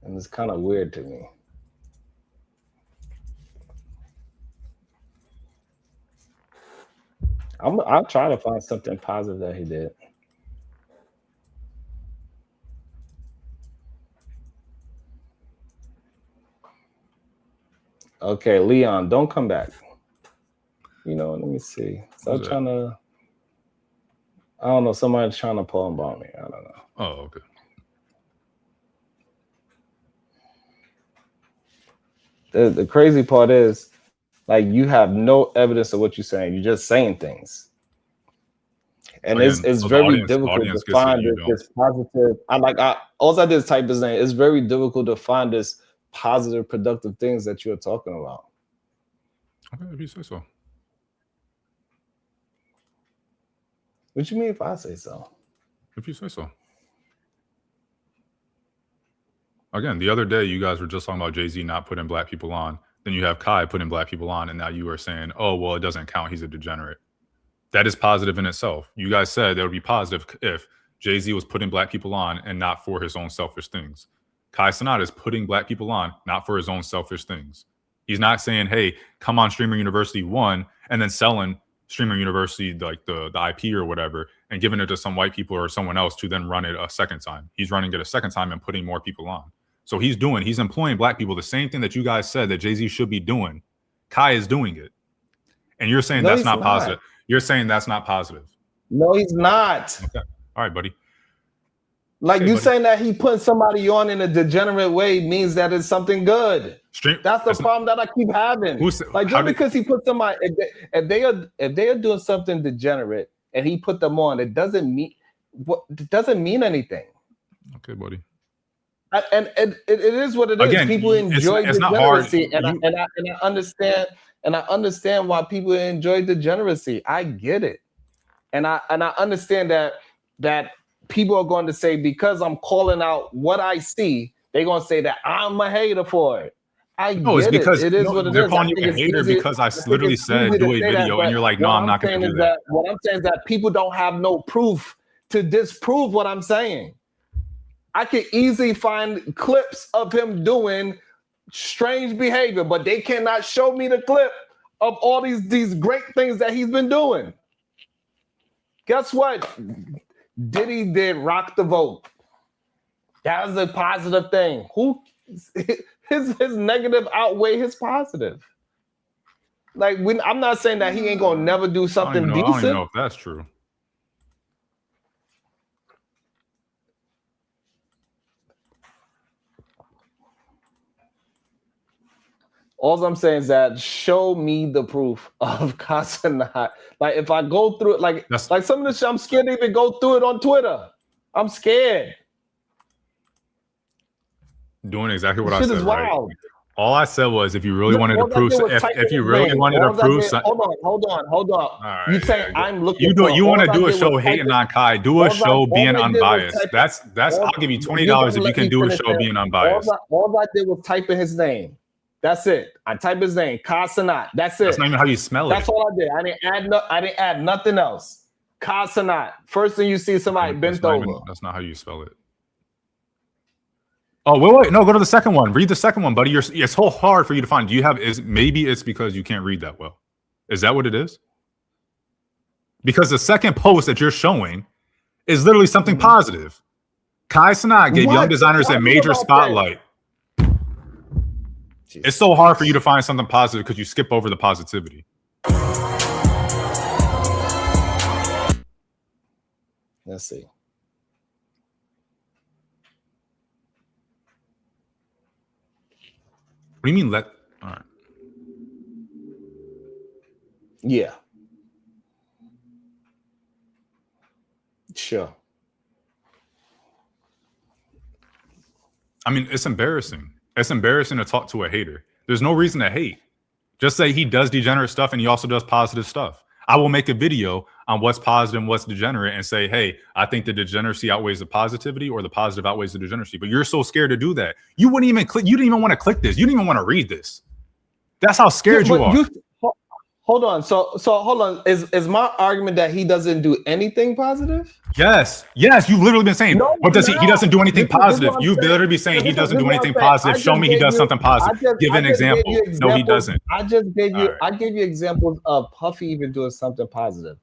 And it's kind of weird to me. I'll try to find something positive that he did. Okay, Leon, don't come back. You know, let me see. So I'm trying to. I don't know. Somebody's trying to pull and bomb me. I don't know. Oh, okay. The crazy part is, like, you have no evidence of what you're saying. You're just saying things, and Again, it's so very difficult to find this positive. All I did is type his name. It's very difficult to find this positive, productive things that you're talking about. Okay, if you say so. What you mean if I say so? If you say so. Again, the other day you guys were just talking about Jay-Z not putting black people on. Then you have Kai putting black people on, and now you are saying, oh, well, it doesn't count. He's a degenerate. That is positive in itself. You guys said that would be positive if Jay-Z was putting black people on and not for his own selfish things. Kai Cenat is putting black people on, not for his own selfish things. He's not saying, hey, come on Streamer University 1 and then selling Streamer University, like the IP or whatever, and giving it to some white people or someone else to then run it a second time. He's running it a second time and putting more people on. So he's employing black people, the same thing that you guys said that Jay-Z should be doing. Kai is doing it. And you're saying that's not positive. You're saying that's not positive. No, he's not. Okay. All right, buddy. Like, you saying that he put somebody on in a degenerate way means that it's something good. That's the problem that I keep having. Like, just because he put somebody, if they are doing something degenerate and he put them on, it doesn't mean anything. Okay, buddy. And it is what it is. Again, People enjoy it's not hard. degeneracy, and I understand why people enjoy degeneracy. I get it, and I understand that people are going to say, because I'm calling out what I see, they're going to say that I'm a hater for it. It's because it is what it is. They're calling you a hater because I literally said do a video, and you're like, no, I'm not going to do that. What I'm saying is that people don't have no proof to disprove what I'm saying. I can easily find clips of him doing strange behavior, but they cannot show me the clip of all these great things that he's been doing. Guess what? Diddy did rock the vote. That was a positive thing. His negative outweigh his positive. Like, I'm not saying that he ain't gonna never do something decent. I don't even know if that's true. All I'm saying is that show me the proof of Kai Cenat. Like, if I go through it, like some of this shit, I'm scared to even go through it on Twitter. I'm scared. Doing exactly what I Shit said, is right? wild. All I said was, if you really wanted to prove, if you really wanted to prove something, hold on. Right, you saying I'm looking? You want to do a show hating on Kai? Do a show being unbiased. That's. I'll give you $20 if you can do a show being unbiased. All I did was type in his name. That's it. I type his name, Kai Cenat. That's it. That's not even how you spell it. That's all I did. I didn't add nothing else. Kai Cenat. First thing you see somebody bent over. That's not how you spell it. Oh, wait. No, go to the second one. Read the second one, buddy. It's so hard for you to find. Do you have, maybe it's because you can't read that well. Is that what it is? Because the second post that you're showing is literally something positive. Kai Cenat gave young designers a major spotlight. It's so hard for you to find something positive because you skip over the positivity. Let's see. What do you mean all right. Yeah. Sure. I mean, it's embarrassing. It's embarrassing to talk to a hater. There's no reason to hate. Just say he does degenerate stuff and he also does positive stuff. I will make a video on what's positive and what's degenerate and say, hey, I think the degeneracy outweighs the positivity or the positive outweighs the degeneracy. But you're so scared to do that. You wouldn't even click. You didn't even want to click this. You didn't even want to read this. That's how scared you are. Hold on. So hold on. Is my argument that he doesn't do anything positive? Yes. You've literally been saying, what does he doesn't do anything positive. You've literally been saying he doesn't do anything positive. Show me he does something positive. Give an example. No, he doesn't. I gave you examples of Puffy even doing something positive.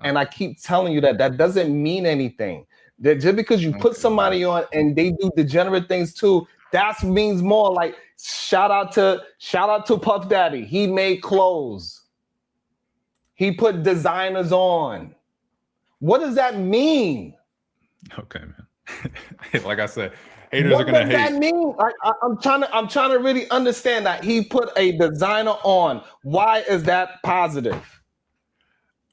And I keep telling you that doesn't mean anything. That just because you put somebody on and they do degenerate things too, that means more. Like shout out to Puff Daddy. He made clothes. He put designers on. What does that mean? Okay, man. Like I said, haters are gonna hate. What does that mean? I'm trying to really understand that he put a designer on. Why is that positive?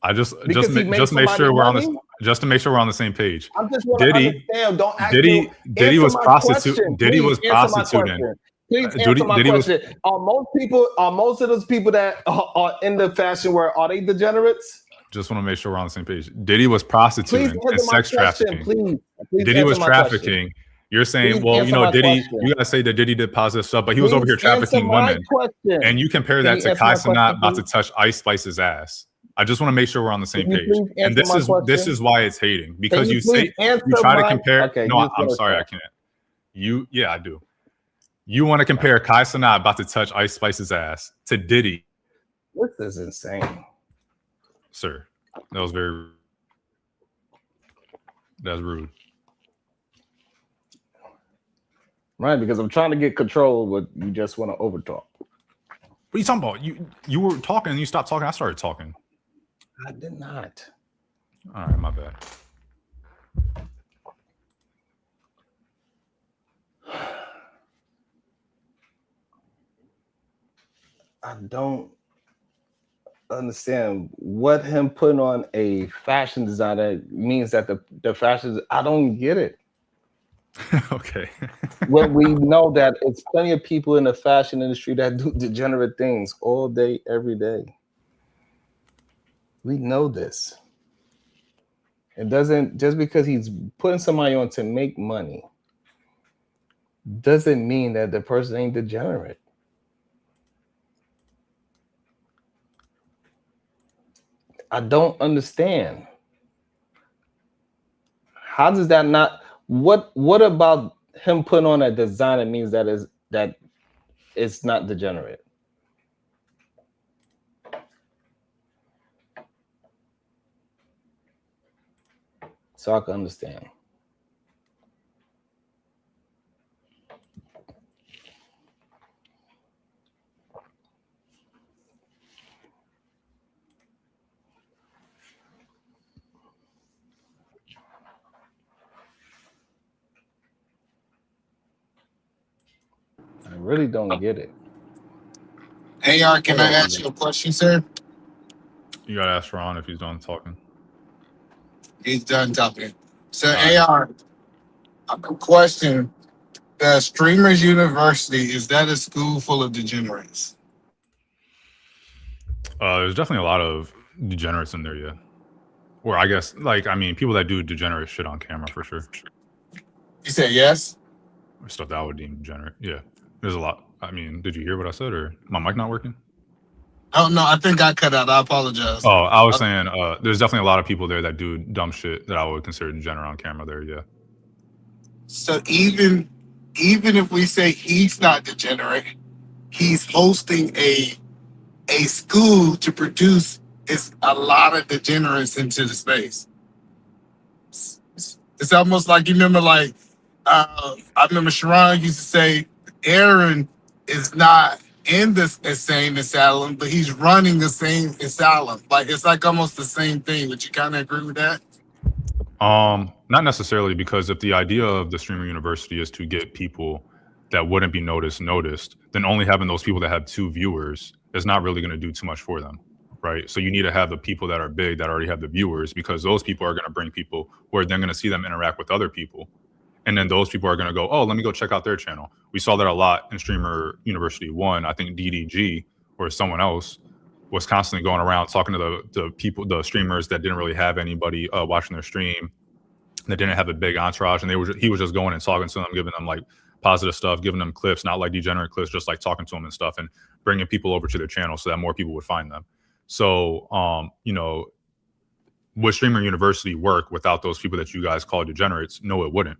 I just make sure we're on this. Just to make sure we're on the same page. I'm just want to understand. Don't act. Diddy was prostituting. Diddy was prostituting. Please answer my question. Are most of those people that are in the fashion world, are they degenerates? Just want to make sure we're on the same page. Diddy was prostituting and sex trafficking. Please Diddy was trafficking. You're saying, well, you know, Diddy, you gotta say that Diddy did positive stuff, but he was over here trafficking women. And you compare that to Kai Cenat about to touch Ice Spice's ass. I just want to make sure we're on the same page. And this is why it's hating, because you try to compare. Okay, no, I'm sorry, I can't. I do. You want to compare Kai Cenat about to touch Ice Spice's ass to Diddy. This is insane. Sir, that's rude. Right, because I'm trying to get control of what you just want to overtalk. What are you talking about? You were talking and you stopped talking. I started talking. I did not. All right, my bad. I don't understand what him putting on a fashion designer means that the fashion. I don't get it. Okay. When we know that it's plenty of people in the fashion industry that do degenerate things all day, every day. We know this. It doesn't, just because he's putting somebody on to make money, doesn't mean that the person ain't degenerate. I don't understand. How does that not? What about him putting on a designer means that it's not degenerate? So I can understand. I really don't get it. AR, can I ask you a question, sir? You gotta ask Ron if he's done talking. He's done talking. So AR, a question. The Streamers University, is that a school full of degenerates? There's definitely a lot of degenerates in there, yeah. Or I guess, people that do degenerate shit on camera for sure. You said yes? Stuff that I would deem degenerate, yeah. There's a lot. I mean, did you hear what I said, or my mic not working? Oh, no, I think I cut out. I apologize. Oh, I was saying there's definitely a lot of people there that do dumb shit that I would consider degenerate on camera there, yeah. So even if we say he's not degenerate, he's hosting a school to produce a lot of degenerates into the space. It's almost like, you remember, I remember Sharon used to say Aaron is not in this insane asylum, but he's running the same asylum. It's like almost the same thing. Would you kind of agree with that? Not necessarily, because if the idea of the Streamer University is to get people that wouldn't be noticed, then only having those people that have 2 viewers is not really going to do too much for them, right? So you need to have the people that are big that already have the viewers, because those people are going to bring people who are then going to see them interact with other people. And then those people are going to go, oh, let me go check out their channel. We saw that a lot in Streamer University 1. I think DDG or someone else was constantly going around talking to the people, the streamers that didn't really have anybody watching their stream, that didn't have a big entourage. And he was just going and talking to them, giving them like positive stuff, giving them clips, not like degenerate clips, just like talking to them and stuff, and bringing people over to their channel so that more people would find them. So, you know, would Streamer University work without those people that you guys call degenerates? No, it wouldn't.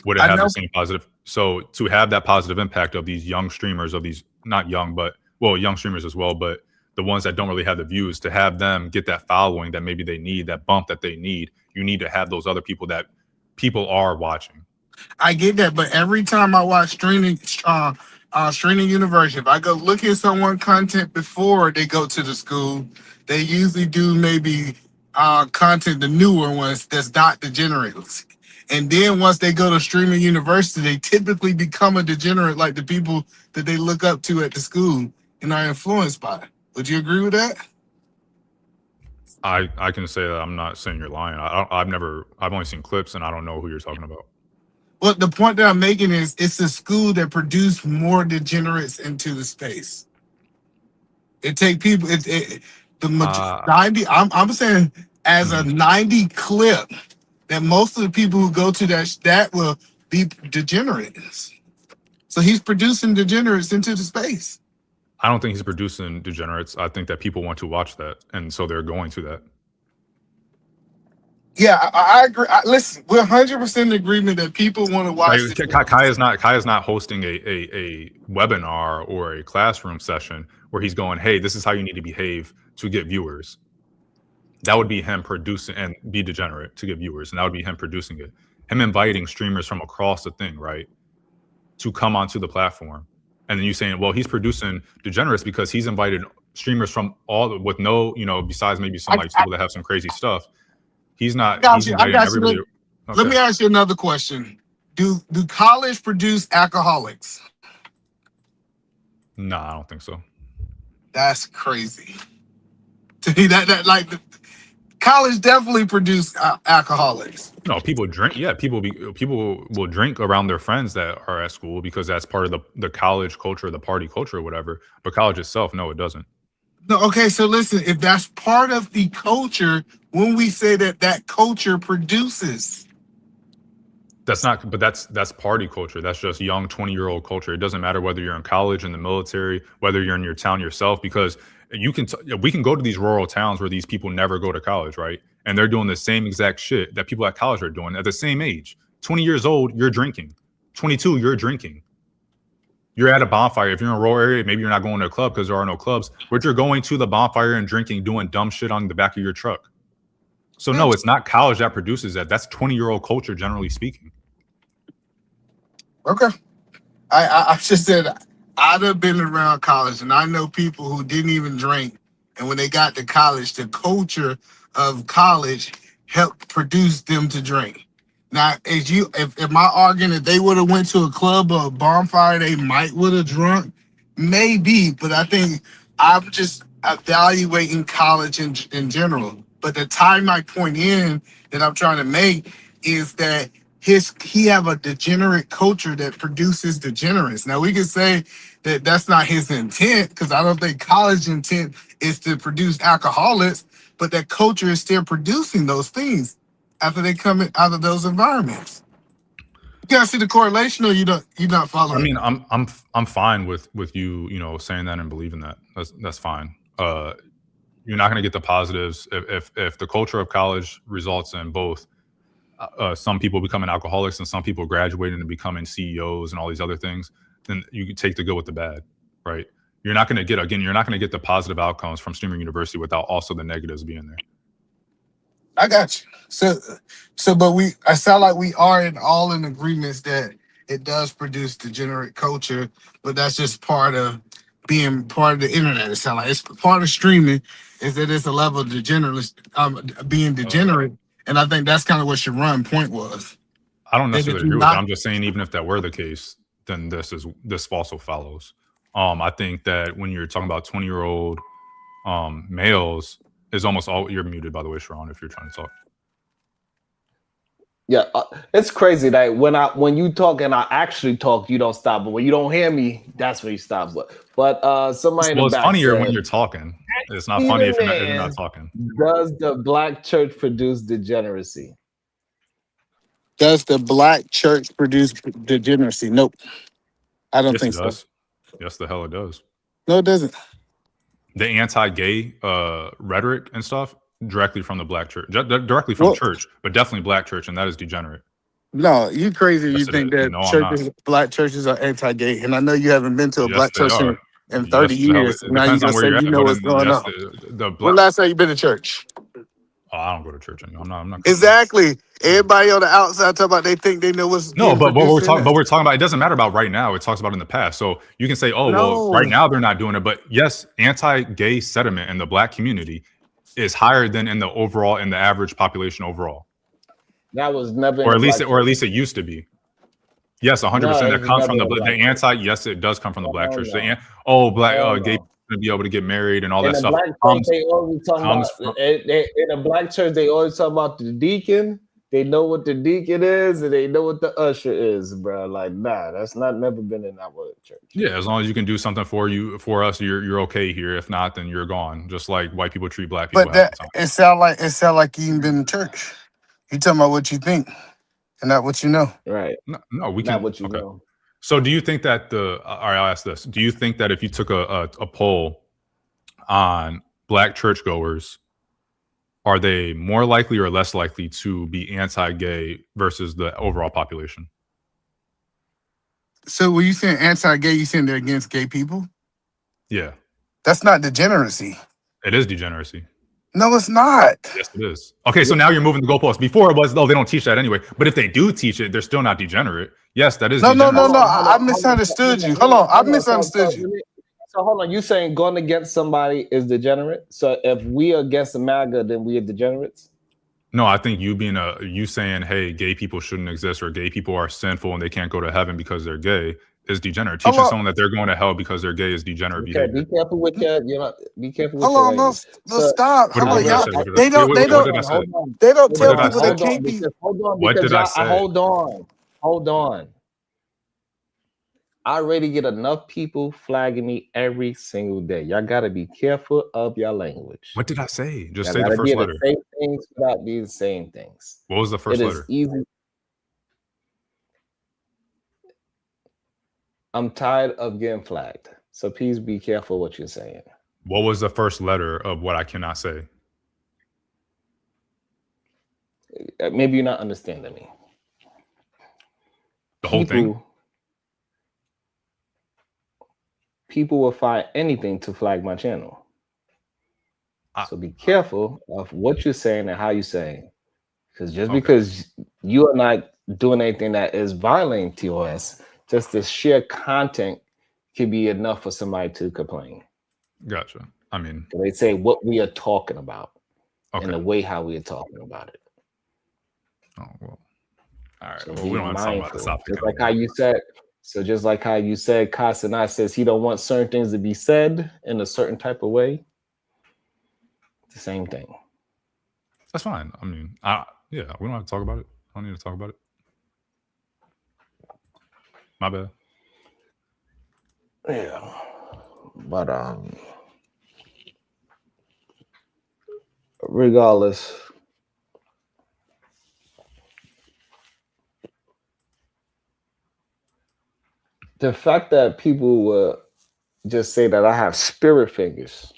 Would it have the same positive? So to have that positive impact of these young streamers, of these, not young, but well, young streamers as well, but the ones that don't really have the views, to have them get that following that maybe they need, that bump that they need, you need to have those other people that people are watching. I get that, but every time I watch Streaming University, if I go look at someone content before they go to the school, they usually do maybe content, the newer ones that's not degenerates. And then once they go to Streaming University, they typically become a degenerate like the people that they look up to at the school and are influenced by. Would you agree with that? I can say that I'm not saying you're lying. I've only seen clips and I don't know who you're talking about. Well, the point that I'm making is it's a school that produced more degenerates into the space. It take people, the 90, I'm saying as a 90 clip, that most of the people who go to that will be degenerates. So he's producing degenerates into the space. I don't think he's producing degenerates. I think that people want to watch that, and so they're going to that. Yeah, I agree. Listen, we're 100% in agreement that people want to watch. Like, Kai is not hosting a webinar or a classroom session where he's going, hey, this is how you need to behave to get viewers. That would be him producing and be degenerate to get viewers. And that would be him producing it. Him inviting streamers from across the thing, right, to come onto the platform. And then you saying, well, he's producing degenerates because he's invited streamers from all with no, you know, besides maybe some like people that have some crazy stuff. He's not. He's inviting everybody. Let me ask you another question. Do college produce alcoholics? No, I don't think so. That's crazy. To me, that like college definitely produce alcoholics. No, people drink. Yeah, people will drink around their friends that are at school because that's part of the college culture, the party culture, or whatever. But college itself, no, it doesn't. No, okay. So listen, if that's part of the culture, when we say that culture produces, that's not. But that's party culture. That's just young 20-year-old culture. It doesn't matter whether you're in college, in the military, whether you're in your town yourself, because we can go to these rural towns where these people never go to college, right? And they're doing the same exact shit that people at college are doing at the same age. 20 years old, you're drinking. 22, you're drinking. You're at a bonfire. If you're in a rural area, maybe you're not going to a club because there are no clubs, but you're going to the bonfire and drinking, doing dumb shit on the back of your truck. So no, it's not college that produces that. That's 20-year-old culture, generally speaking. Okay. I just said I'd have been around college, and I know people who didn't even drink, and when they got to college, the culture of college helped produce them to drink. Now, if my argument, if they would have went to a club or a bonfire, they might would have drunk, maybe. But I think I'm just evaluating college in general. But the tie my point in that I'm trying to make is that he have a degenerate culture that produces degenerates. Now we can say that that's not his intent, because I don't think college intent is to produce alcoholics, but that culture is still producing those things after they come out of those environments. You gotta see the correlation, or you're not following. I mean, I'm fine with you saying that and believing that. That's fine. You're not going to get the positives if the culture of college results in both some people becoming alcoholics and some people graduating and becoming CEOs and all these other things. Then you can take the good with the bad, right? You're not going to get the positive outcomes from Streamer University without also the negatives being there. I got you. So, but I sound like we are all in agreements that it does produce degenerate culture, but that's just part of being part of the internet. It sounds like it's part of streaming is that it's a level of being degenerate, and I think that's kind of what your run point was. I don't necessarily agree with that. I'm just saying, even if that were the case, then this also follows. I think that when you're talking about 20-year-old males, is almost all. You're muted, by the way, Sharon, if you're trying to talk. Yeah, it's crazy that when you talk and I actually talk, you don't stop. But when you don't hear me, that's when you stop. But somebody in the Well, it's back funnier when said, you're talking. It's not funny Peter if you're Man, not talking. does the black church produce degeneracy? Does the black church produce degeneracy? Nope. I don't Yes, it think so. does. Yes, the hell it does. No, it doesn't. The anti-gay rhetoric and stuff directly from the black church, directly from church, but definitely black church, and that is degenerate. No, you crazy. Yes, You it think is. that No, I'm not. black churches are anti-gay, and I know you haven't been to a Yes, black they church are. in 30 Yes, the hell, years. it Now you depends on gonna where say you're you at. know But what's going yes, on. the When black. last time you been to church? Oh, I don't go to church anymore. I'm not. Exactly. Everybody on the outside talk about they think they know what's No, being but produced in we're this. talking about. It doesn't matter about right now. It talks about in the past. So you can say, oh, well, No. right now they're not doing it. But yes, anti-gay sentiment in the black community is higher than in the average population overall. That was never in Or the at least black church. it used to be. Yes, 100%. No, it That was comes never from in the black church. yes, it does come from the black Hell church. no. Gay Hell people no. to be able to get married and all In that the stuff black church, they always talking about comes from. in the black church. They always talk about the deacon. They know what the deacon is, and they know what the usher is, bro. Like, nah, that's never been in our church. Yeah, as long as you can do something for us, you're okay here. If not, then you're gone. Just like white people treat black people But half that the time. it sound like you ain't been to church. You talking about what you think and not what you know. Right. No, we Not can. what you Okay. know. So, do you think that all right? I'll ask this: do you think that if you took a poll on black churchgoers, are they more likely or less likely to be anti-gay versus the overall population? So when you saying anti-gay, you saying they're against gay people? Yeah, That's not degeneracy. it is degeneracy. No, it's not. Yes, it is. Okay, so now you're moving the goalposts. Before it was, they don't teach that anyway. But if they do teach it, they're still not degenerate. Yes, that is degenerate. I misunderstood you. Hold on. I misunderstood you. So hold on. You saying going against somebody is degenerate? So if we are against the MAGA, then we are degenerates? No, I think you saying, hey, gay people shouldn't exist or gay people are sinful and they can't go to heaven because they're gay is degenerate. Teaching someone that they're going to hell because they're gay is degenerate behavior. Be careful with your, be careful with Hold your on, language. stop. What did I say? They don't tell people they can't be. Hold on, what did I say? Hold on. I already get enough people flagging me every single day. Y'all gotta be careful of your language. What did I say? Just Y'all say the first letter. Say things without being the same things. What was the first letter? It is easy. I'm tired of getting flagged. So please be careful what you're saying. What was the first letter of what I cannot say? Maybe you're not understanding me. The whole thing? People will find anything to flag my channel. So be careful of what you're saying and how you're saying. Because because you are not doing anything that is violating TOS, just the sheer content can be enough for somebody to complain. Gotcha. I mean, they say what we are talking about and the way how we are talking about it. Oh, well. All right. So well, we don't have to talk about this topic. Just like how you said, just like how you said, Kasanai says he don't want certain things to be said in a certain type of way. It's the same thing. That's fine. I mean, yeah, we don't have to talk about it. I don't need to talk about it. My bad. Yeah. But regardless, the fact that people will just say that I have spirit fingers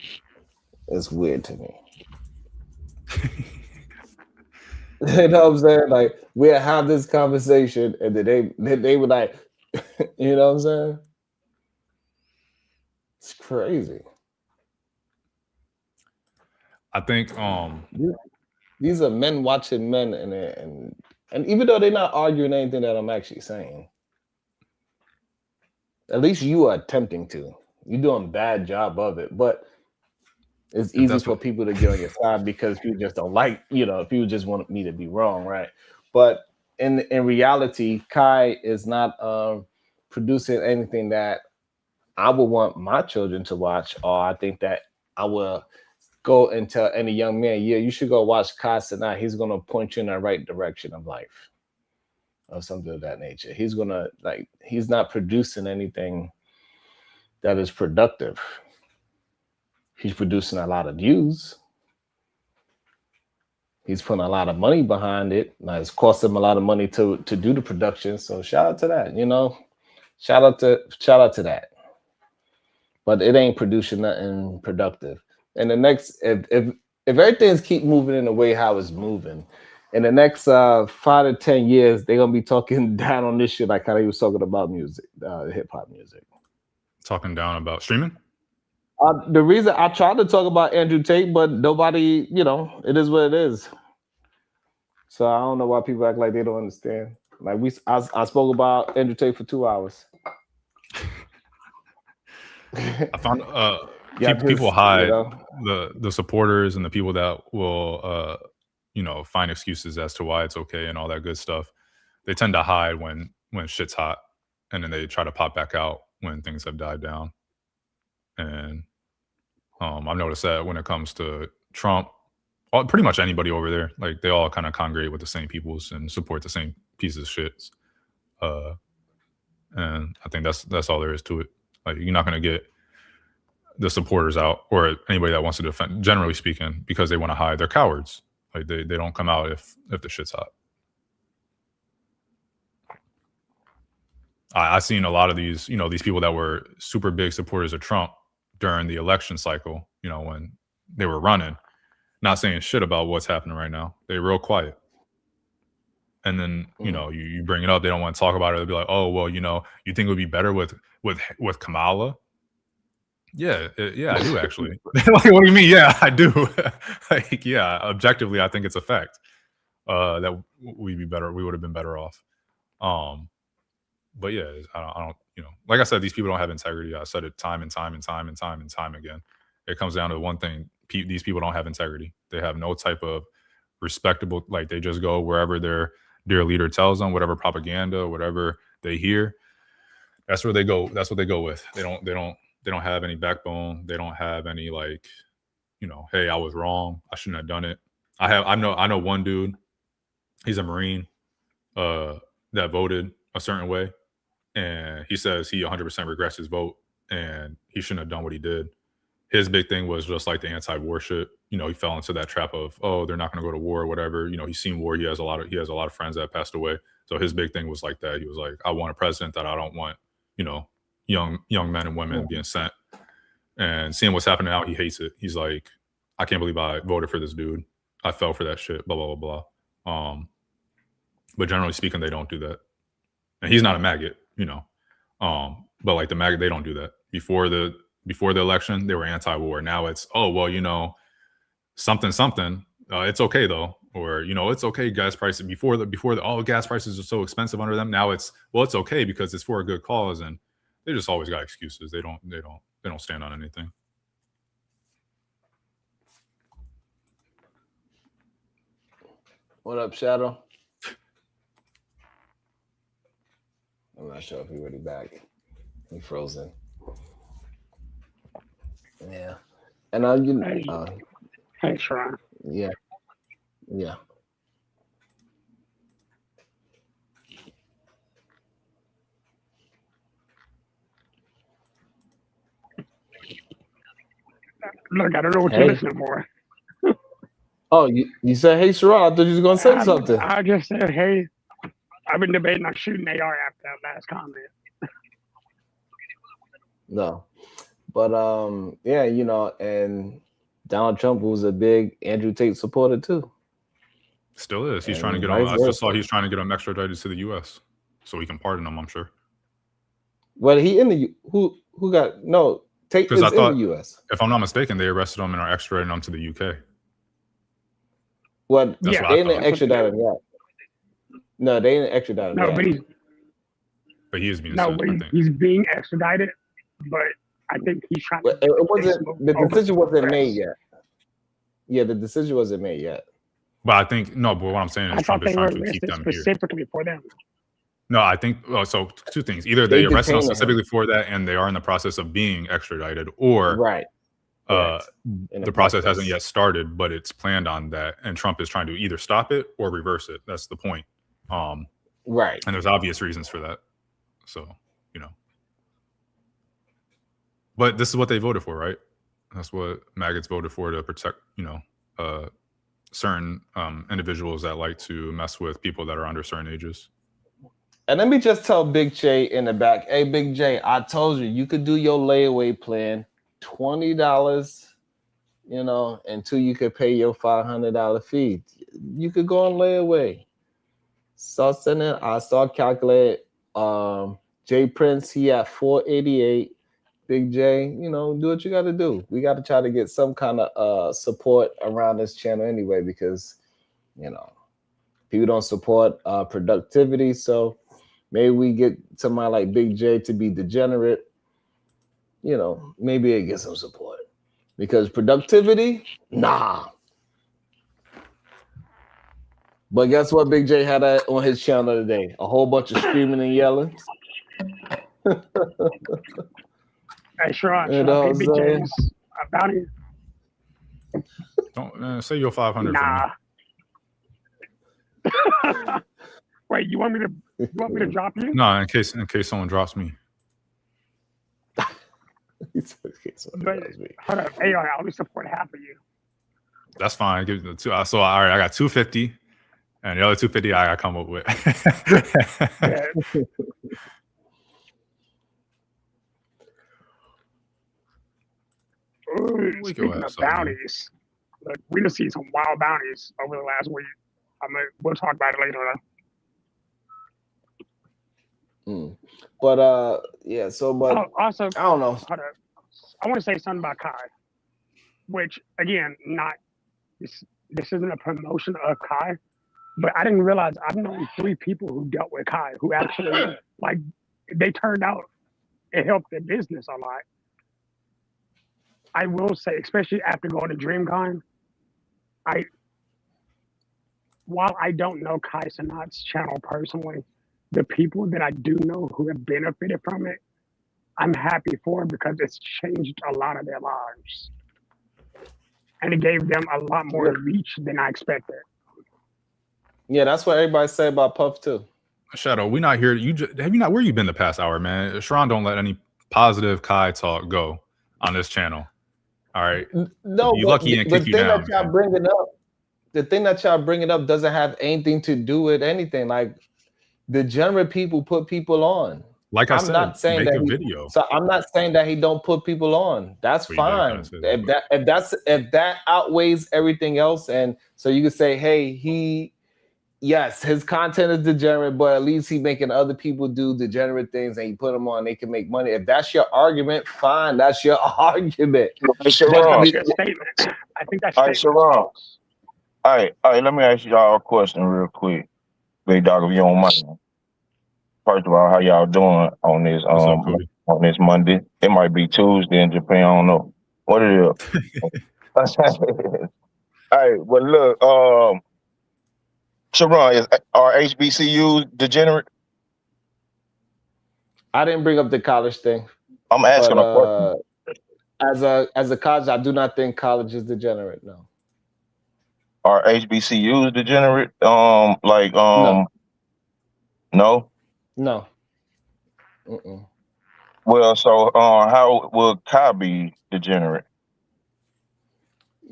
is weird to me. You know what I'm saying? Like we'll have this conversation and then they would like, you know what I'm saying? It's crazy. I think these are men watching men and even though they're not arguing anything that I'm actually saying, at least you are attempting to. You're doing a bad job of it, but it's easy for people to get on your side because people just don't like, people just want me to be wrong, right? But in reality, Kai is not producing anything that I would want my children to watch, or I think that I will go and tell any young man, yeah, you should go watch Kai Sanai. He's going to point you in the right direction of life. or something of that nature. He's gonna he's not producing anything that is productive. He's producing a lot of views. He's putting a lot of money behind it. Now it's cost him a lot of money to do the production. So shout out to that, Shout out to that. But it ain't producing nothing productive. And the next, if everything's keep moving in the way how it's moving, in the next 5 to 10 years, they're gonna be talking down on this shit like how they was talking about music, hip hop music. Talking down about streaming? The reason I tried to talk about Andrew Tate, but nobody, it is what it is. So I don't know why people act like they don't understand. Like I spoke about Andrew Tate for 2 hours. I found people hide the supporters and the people that will find excuses as to why it's okay and all that good stuff. They tend to hide when shit's hot, and then they try to pop back out when things have died down. And I've noticed that when it comes to Trump, pretty much anybody over there, like they all kind of congregate with the same peoples and support the same pieces of shit. And I think that's all there is to it. Like you're not going to get the supporters out or anybody that wants to defend, generally speaking, because they want to hide. They're cowards. Like they don't come out if the shit's hot. I've seen a lot of these, these people that were super big supporters of Trump during the election cycle, when they were running, not saying shit about what's happening right now. They're real quiet. And then, you bring it up, they don't want to talk about it. They'll be like, oh, well, you think it would be better with Kamala? Yeah, I do actually. Like, what do you mean? Yeah, I do. Like, yeah, objectively, I think it's a fact that we'd be better. We would have been better off. But yeah, I don't, like I said, these people don't have integrity. I said it time and time again. It comes down to one thing. These people don't have integrity. They have no type of respectable, like they just go wherever their leader tells them, whatever propaganda, whatever they hear. That's where they go. That's what they go with. They don't have any backbone. They don't have any hey, I was wrong. I shouldn't have done it. I know one dude, he's a Marine, that voted a certain way. And he says he 100% regrets his vote and he shouldn't have done what he did. His big thing was just like the anti-war shit. He fell into that trap of, oh, they're not going to go to war or whatever. He's seen war. He has a lot of friends that passed away. So his big thing was like that. He was like, I want a president that I don't want, young men and women being sent. And seeing what's happening now, he hates it. He's like, I can't believe I voted for this dude. I fell for that shit, blah, blah, blah, blah. But generally speaking, they don't do that. And he's not a maggot, but like the maggot, they don't do that. Before the election, they were anti-war. Now it's, oh, well, something. It's okay though. Or, it's okay, gas prices before all gas prices are so expensive under them. Now it's, well, it's okay because it's for a good cause. And they just always got excuses. They don't stand on anything. What up, Shadow? I'm not sure if he's already back. He frozen. Yeah. And Hey, Sharon. Yeah. Look, I don't know what you're listening for. Oh, you said, hey, Sharon, I thought you was going to say something. I just said, hey, I've been debating on shooting AR after that last comment. No. But, yeah, and Donald Trump was a big Andrew Tate supporter, too. Still is. He's trying to get him. I just saw he's trying to get him extradited to the U.S. so he can pardon him, I'm sure. Well, he in the who got no Tate is in the U.S. If I'm not mistaken, they arrested him and are extraditing him to the U.K. Well, they didn't extradite him yet. No, they didn't extradite him yet. But he is being sent, but he's being extradited. But I think he's trying. But it wasn't. The decision wasn't made yet. Yeah, the decision wasn't made yet. But I think but what I'm saying is Trump is trying to keep them specifically for them. No, I think so. Two things: either they arrested him specifically for that, and they are in the process of being extradited, or the process hasn't yet started, but it's planned on that, and Trump is trying to either stop it or reverse it. That's the point. Right. And there's obvious reasons for that. So, you know. But this is what they voted for, right? That's what maggots voted for, to protect, you know, certain individuals that like to mess with people that are under certain ages. And let me just tell Big J in the back, hey, Big J, I told you, you could do your layaway plan, $20, you know, until you could pay your $500 fee. You could go on layaway. Start sending, I start calculating. J Prince, he at 488. Big J, you know, do what you got to do. We got to try to get some kind of support around this channel anyway, because, you know, people don't support productivity. So maybe we get somebody like Big J to be degenerate. You know, maybe it gets some support, because productivity, nah. But guess what? Big J had on his channel today, a whole bunch of screaming and yelling. Hey, Sharon, You know what I'm Big saying? J's bounty. Don't say your 500 Nah. Wait, you want me to drop you? No, in case someone drops me. But hold up, hey, I only support half of you. That's fine. Give the two. So all right, I got 250, and the other 250 I come up with. Ooh, speaking of bounties, look, we just seen some wild bounties over the last week. We'll talk about it later though. But yeah, so but also, I don't know. Hold up. I want to say something about Kai, which again, not this isn't a promotion of Kai, but I didn't realize I've known 3 people who dealt with Kai who actually like they turned out it helped their business a lot. I will say, especially after going to DreamCon, while I don't know Kai Cenat's channel personally, the people that I do know who have benefited from it, I'm happy for, because it's changed a lot of their lives. And it gave them a lot more reach than I expected. Yeah, that's what everybody say about Puff too. Shadow, we not here. Have you not? Where you been the past hour, man? Sharon don't let any positive Kai talk go on this channel. All right. No, you lucky and kick you down. The thing that y'all bringing up doesn't have anything to do with anything. Like, degenerate people put people on. Like I'm not saying make that a video. So I'm not saying that he don't put people on. That's fine. If that outweighs everything else, and so you can say, hey, yes, his content is degenerate, but at least he making other people do degenerate things, and he put them on, they can make money. If that's your argument, fine, that's your argument. Hey, Sharon. I think that's all right, Sharon. All right, let me ask y'all a question real quick. Big dog, if you don't mind. First of all, how y'all doing on this on this Monday? It might be Tuesday in Japan, I don't know. What it is. All right, well look, Sharon, are HBCUs degenerate? I didn't bring up the college thing. I'm asking a question. As a college, I do not think college is degenerate. No. Are HBCUs degenerate? No. No. Mm-mm. Well, so how will Kai be degenerate?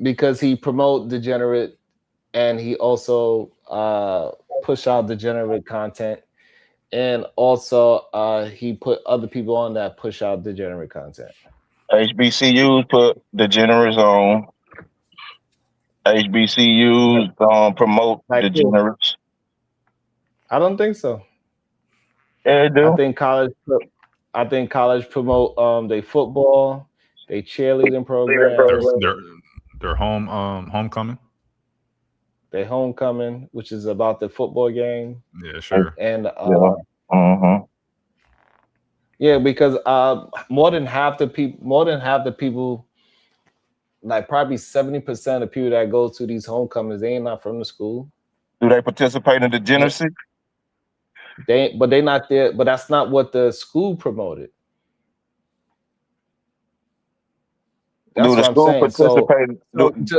Because he promote degenerate, and he also push out degenerate content, and also he put other people on that push out degenerate content. HBCUs put degenerates on. HBCUs promote degenerates. I don't think so. Yeah, they do. I think college promote they football, they cheerleading programs, their homecoming. Their homecoming, which is about the football game. Yeah, sure. And yeah, because more than half the people, like probably 70% of the people that go to these homecomings, they ain't not from the school. Do they participate in degeneracy? But they not there. But that's not what the school promoted. That's do the what school I'm saying. participate?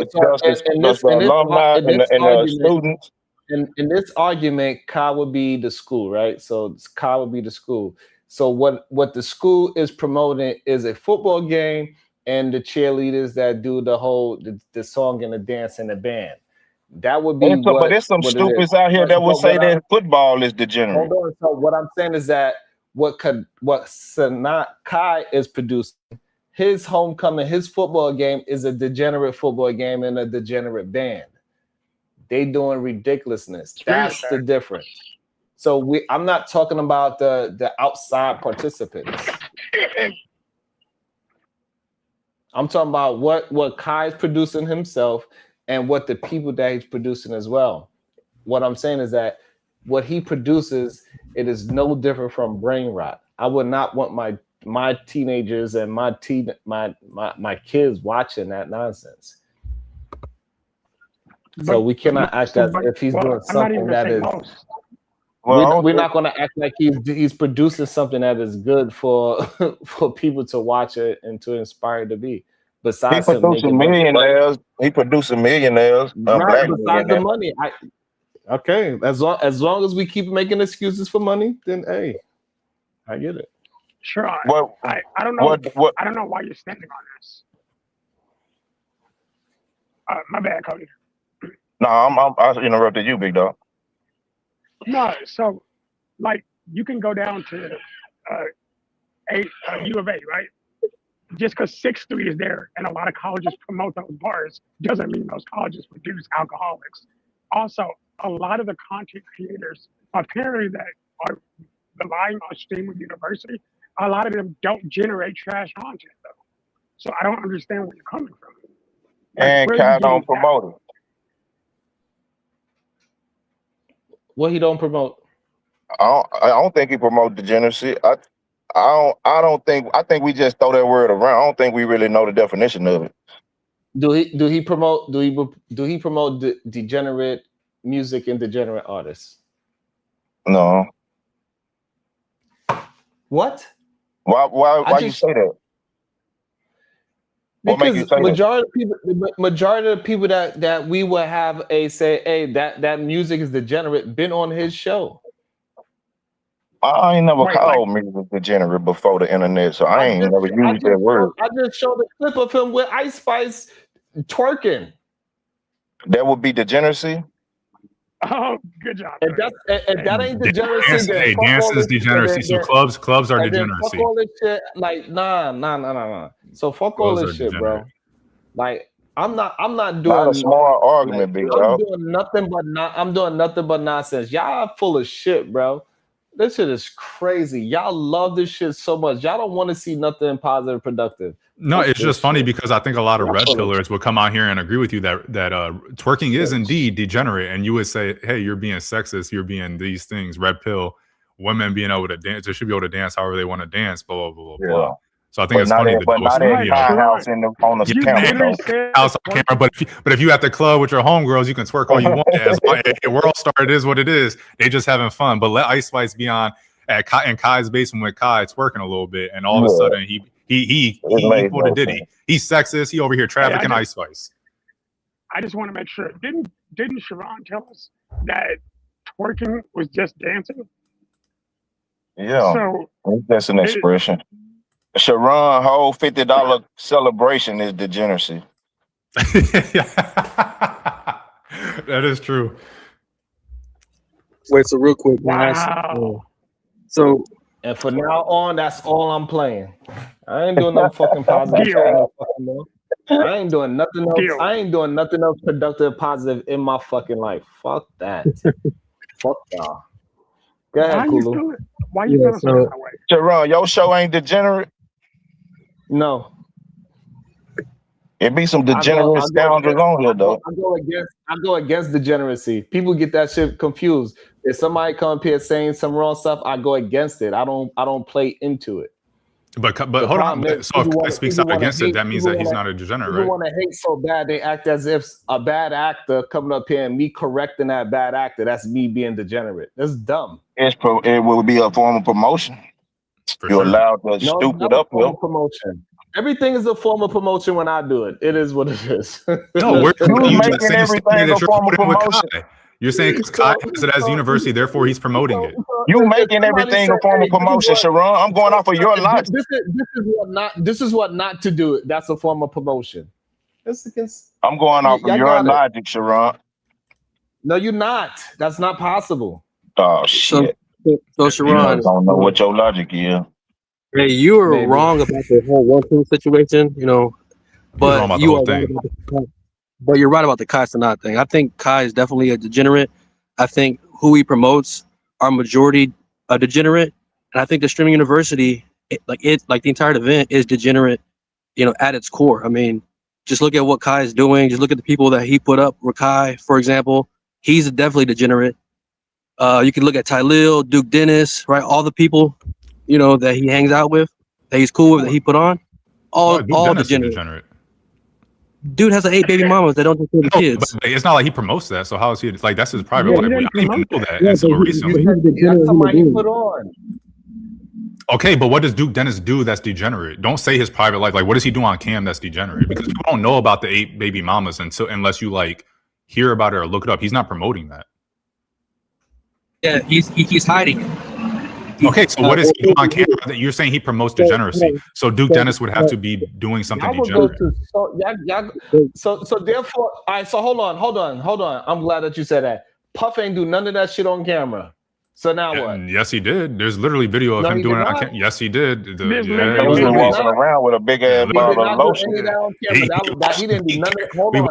Does the alumni and the students in this argument, Kai would be the school, right? So Kai would be the school. So what the school is promoting is a football game and the cheerleaders that do the song and the dance and the band. That would be But there's some stupids out here that would say that football is degenerate. Hold on. So what I'm saying is that what Sanat Kai is producing, his homecoming, his football game is a degenerate football game and a degenerate band. They doing ridiculousness. That's the difference. So I'm not talking about the outside participants. I'm talking about what Kai is producing himself and what the people that he's producing as well. What I'm saying is that what he produces, it is no different from brain rot. I would not want my teenagers and my kids watching that nonsense. So we cannot act as if he's doing something that is. We're not going to act like he's producing something that is good for people to watch it and to inspire to be. Besides he producing millionaires, right, besides the money. Okay, as long as we keep making excuses for money, then hey, I get it. Sure. I don't know. I don't know why you're standing on this. My bad, Cody. No, I interrupted you, big dog. No, so like you can go down to U of A, right? Just because 6th is there and a lot of colleges promote those bars doesn't mean those colleges produce alcoholics. Also, a lot of the content creators, apparently that are relying on Streamwood University, a lot of them don't generate trash content though. So I don't understand where you're coming from. And Kai don't promote it. What he don't promote? I don't think he promote degeneracy. I think we just throw that word around. I don't think we really know the definition of it. Do he promote degenerate music and degenerate artists? No. What? Why you say that? Because majority of the people that we would have say, hey, that music is degenerate, been on his show. I ain't never called music degenerate before the internet, so I ain't never used that word. I just showed a clip of him with Ice Spice twerking. That would be degeneracy? Oh, good job. If that ain't degeneracy, hey, dance is degeneracy. So clubs are degeneracy. Fuck all this shit. Like, nah. So fuck all this shit, bro. Like, I'm not doing not a small argument, big dog. I'm doing nothing but nonsense. Y'all full of shit, bro. This shit is crazy. Y'all love this shit so much. Y'all don't want to see nothing positive, productive. No, it's just funny because I think a lot of red pillars would come out here and agree with you that twerking is indeed degenerate, and you would say, "Hey, you're being sexist. You're being these things." Red pill, women being able to dance, they should be able to dance however they want to dance. Blah blah blah blah. So I think it's funny. But not in my house on the camera. House on camera, but if you at the club with your homegirls, you can twerk all you want. World Star, it is what it is. They just having fun. But let Ice Spice be on in Kai's basement with Kai twerking a little bit, and all of a sudden he equal to Diddy. He's sexist. He over here trafficking Ice Spice. I just want to make sure. Didn't Sharon tell us that twerking was just dancing? Yeah, so that's an expression. Sharon whole $50 celebration is degeneracy. That is true. Wait, so real quick, wow. So and for now on, that's all I'm playing. I ain't doing no fucking positive shit no fucking more. I ain't doing nothing else. I ain't doing nothing else productive, positive in my fucking life. Fuck that. Fuck y'all. Go ahead, Kulu. Why you feeling so that way? Sharon, your show ain't degenerate? No. It be some degenerate scoundrels on here, though. I go against degeneracy. People get that shit confused. If somebody come up here saying some wrong stuff, I go against it. I don't play into it. But hold on. So if Kai speaks out against it, that means that he's not a degenerate, right? People want to hate so bad, they act as if a bad actor coming up here and me correcting that bad actor, that's me being degenerate. That's dumb. It will be a form of promotion. You're allowed to stupid up here. Promotion. Everything is a form of promotion when I do it. It is what it is. No, you just making everything a form of promotion. You're saying because Kai has it as university, therefore he's promoting it. You making everything a form of promotion, Sharon. I'm going off of your logic. This is what not to do. That's a form of promotion. I'm going off of your logic, Sharon. No, you're not. That's not possible. Oh shit. So Sharon, I don't know what your logic is. Hey, you were wrong about the whole 1-2 situation, you know, but you are right about but you're right about the Kai Cenat thing. I think Kai is definitely a degenerate. I think who he promotes are majority a degenerate, and I think the streaming university, like the entire event, is degenerate, you know, at its core. I mean, just look at what Kai is doing. Just look at the people that he put up. Kai, for example, he's definitely degenerate. You can look at Tylil, Duke Dennis, right? All the people, you know, that he hangs out with, that he's cool with, that he put on, all degenerate. Dude has 8 baby mamas that don't take care of the kids. But it's not like he promotes that. So how is he like? That's his private life. I didn't even know that until recently. That's somebody he put on. Okay, but what does Duke Dennis do that's degenerate? Don't say his private life. Like, what does he do on cam that's degenerate? Because people don't know about the 8 baby mamas unless you like hear about it or look it up. He's not promoting that. Yeah, he's hiding it. Okay, so what is he do on camera that you're saying he promotes degeneracy? So Duke Dennis would have to be doing something degenerate. So therefore, all right. So hold on. I'm glad that you said that. Puff ain't do none of that shit on camera. So now what? Yes, he did. There's literally video of him doing it on camera. Yes, he did. He was walking around with a big ass bottle of lotion. He didn't do none of. Hold on.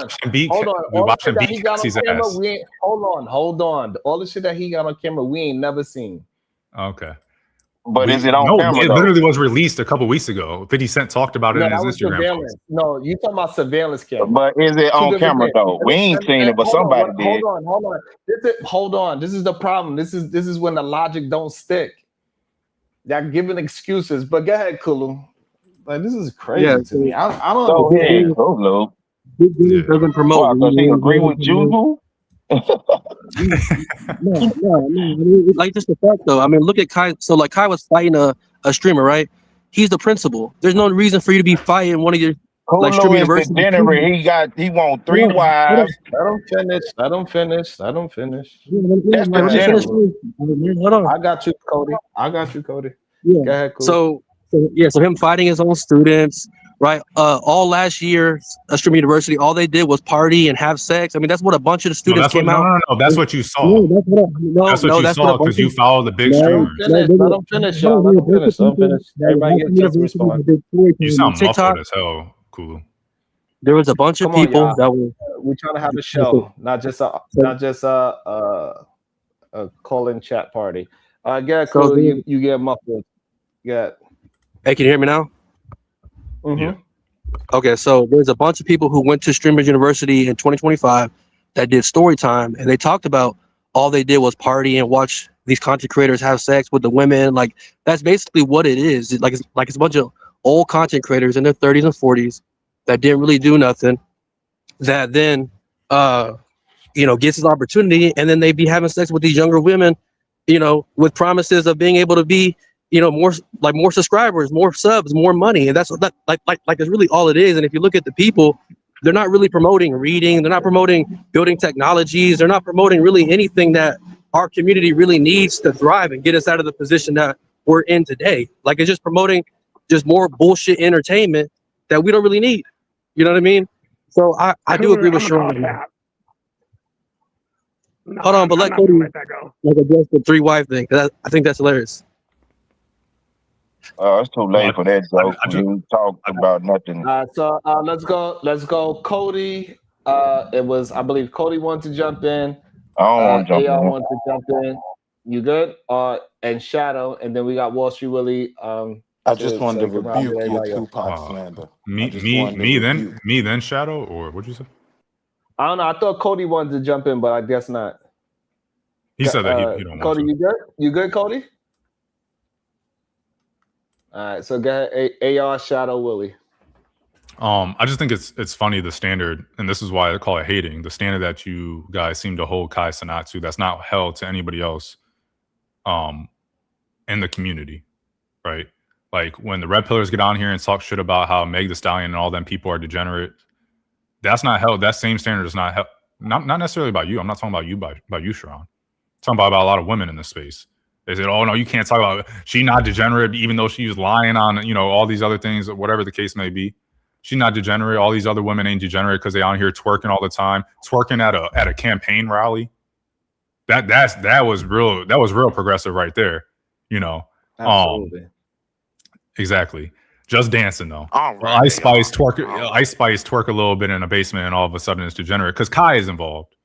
We watched him beat Cassie's ass. Hold on. All the shit that he got on camera, we ain't never seen. Okay. But is it on camera? It literally was released a couple weeks ago. 50 Cent talked about it in his Instagram post. No, you talking about surveillance camera. But is it on camera though? We ain't seen it, but somebody did. Hold on. This is the problem. This is when the logic don't stick. They're giving excuses. But go ahead, Kulu. Like this is crazy to me. I don't know. Doesn't promote. Does he agree with Juju? No. Like just the fact though. I mean, look at Kai. So like Kai was fighting a streamer, right? He's the principal. There's no reason for you to be fighting one of your like streamer university. He want 3 wives. Let him finish. That's Hold on. I got you, Cody. Yeah. Go ahead, Cody. So him fighting his own students, right? All last year, Stream University, all they did was party and have sex. I mean, that's what a bunch of the students came out. No. That's what you saw. That's what you saw because you follow the big streamers. Let them finish, y'all. Let them finish. Everybody get a chance to respond. You sound muffled as hell, Kulu. There was a bunch of people that were. We're trying to have a show, not just a call-in chat party. Get Kulu. You get muffled. Yeah. Hey, can you hear me now? Mm-hmm. Okay, so there's a bunch of people who went to Streamers University in 2025 that did story time, and they talked about all they did was party and watch these content creators have sex with the women. Like that's basically what it is. It's a bunch of old content creators in their 30s and 40s that didn't really do nothing. That then, gets this opportunity, and then they be having sex with these younger women, with promises of being able to be. More subscribers, more subs, more money. And that's that's really all it is. And if you look at the people, they're not really promoting reading. They're not promoting building technologies. They're not promoting really anything that our community really needs to thrive and get us out of the position that we're in today. Like it's just promoting just more bullshit entertainment that we don't really need. You know what I mean? So I do agree with Sharon. Hold on, but let Cody address the 3 wife thing. I think that's hilarious. It's too late for that, Joe. You talk about nothing. So let's go. Cody. It was, I believe, Cody wanted to jump in. I don't want to jump in. wanted to jump in. You good? And Shadow, and then we got Wall Street Willie. I just wanted to rebuke your Tupac slander. Me then Shadow, or what'd you say? I don't know. I thought Cody wanted to jump in, but I guess not. He said that he don't Cody, want to. you good? You good, Cody? All right, so go ahead, AR Shadow Willie. I just think it's funny the standard, and this is why I call it hating. The standard that you guys seem to hold Kai Cenat to, that's not held to anybody else, in the community, right? Like when the Red Pillars get on here and talk shit about how Meg Thee Stallion and all them people are degenerate, that's not held. That same standard is not not necessarily about you. I'm not talking about you by you, Sharon. I'm talking about a lot of women in this space. They said, "Oh no, you can't talk about she not degenerate, even though she was lying on all these other things, whatever the case may be. She's not degenerate. All these other women ain't degenerate because they out here twerking all the time, twerking at a campaign rally. That was real. That was real progressive right there. Absolutely. Exactly. Just dancing though. All Well, right, Ice Spice all twerk. right. Ice Spice twerk a little bit in a basement, and all of a sudden it's degenerate because Kai is involved.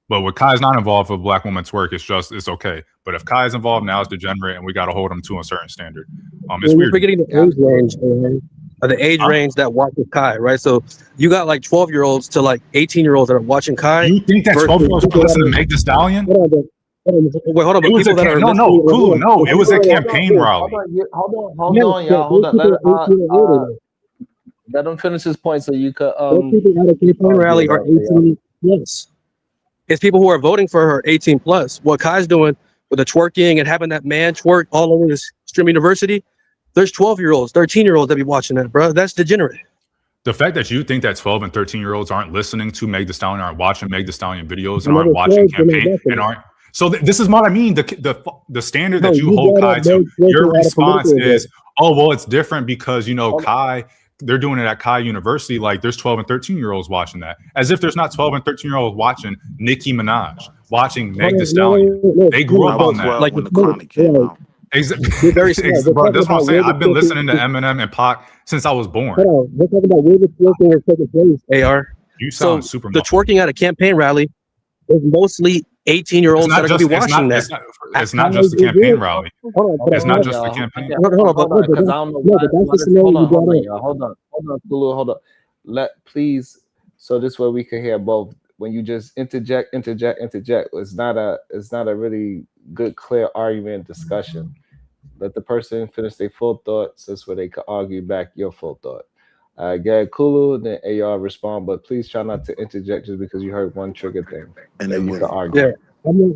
But when Kai's not involved, if a black woman twerk, it's okay. But if Kai's involved, now it's degenerate, and we got to hold him to a certain standard. It's You're weird. forgetting the age range, man. The age range that watches Kai, right? So you got like 12-year-olds to like 18-year-olds that are watching Kai. You think that 12-year-olds can listen to Meg Thee Stallion? Hold on. But people that are no, it was a campaign rally. Hold on, y'all. Hold on. Let him finish his point so you could. Those people at a campaign rally are 18 plus. It's people who are voting for her 18 plus. What Kai's doing with the twerking and having that man twerk all over this Stream University, there's 12-year-olds, 13-year-olds that be watching that, bro. That's degenerate. The fact that you think that 12 and 13-year-olds aren't listening to Meg Thee Stallion, aren't watching Meg Thee Stallion videos, and aren't watching campaign, and aren't. So this is what I mean. The standard that you hold Kai to, your response is, oh well, it's different because Kai. They're doing it at Kai University. Like there's 12 and 13-year-olds watching that, as if there's not 12 and 13-year-olds watching Nicki Minaj, watching Meg Thee Stallion. They grew up on that. Like when the Chronic came out. Bro, that's what I'm saying. I've been listening to Eminem and Pac since I was born. Hold on. We're talking about where the twerking is taking place, AR. You sound super. The twerking at a campaign rally is mostly 18-year-olds that are going to be watching that. It's not just a campaign rally. It's not just a campaign. Hold on. Please. So this way we can hear both. When you just interject, it's not a really good, clear argument discussion. Let the person finish their full thoughts. This way they can argue back your full thought. Get Kulu, then AR respond, but please try not to interject just because you heard one trigger thing. And then you can argue. Yeah.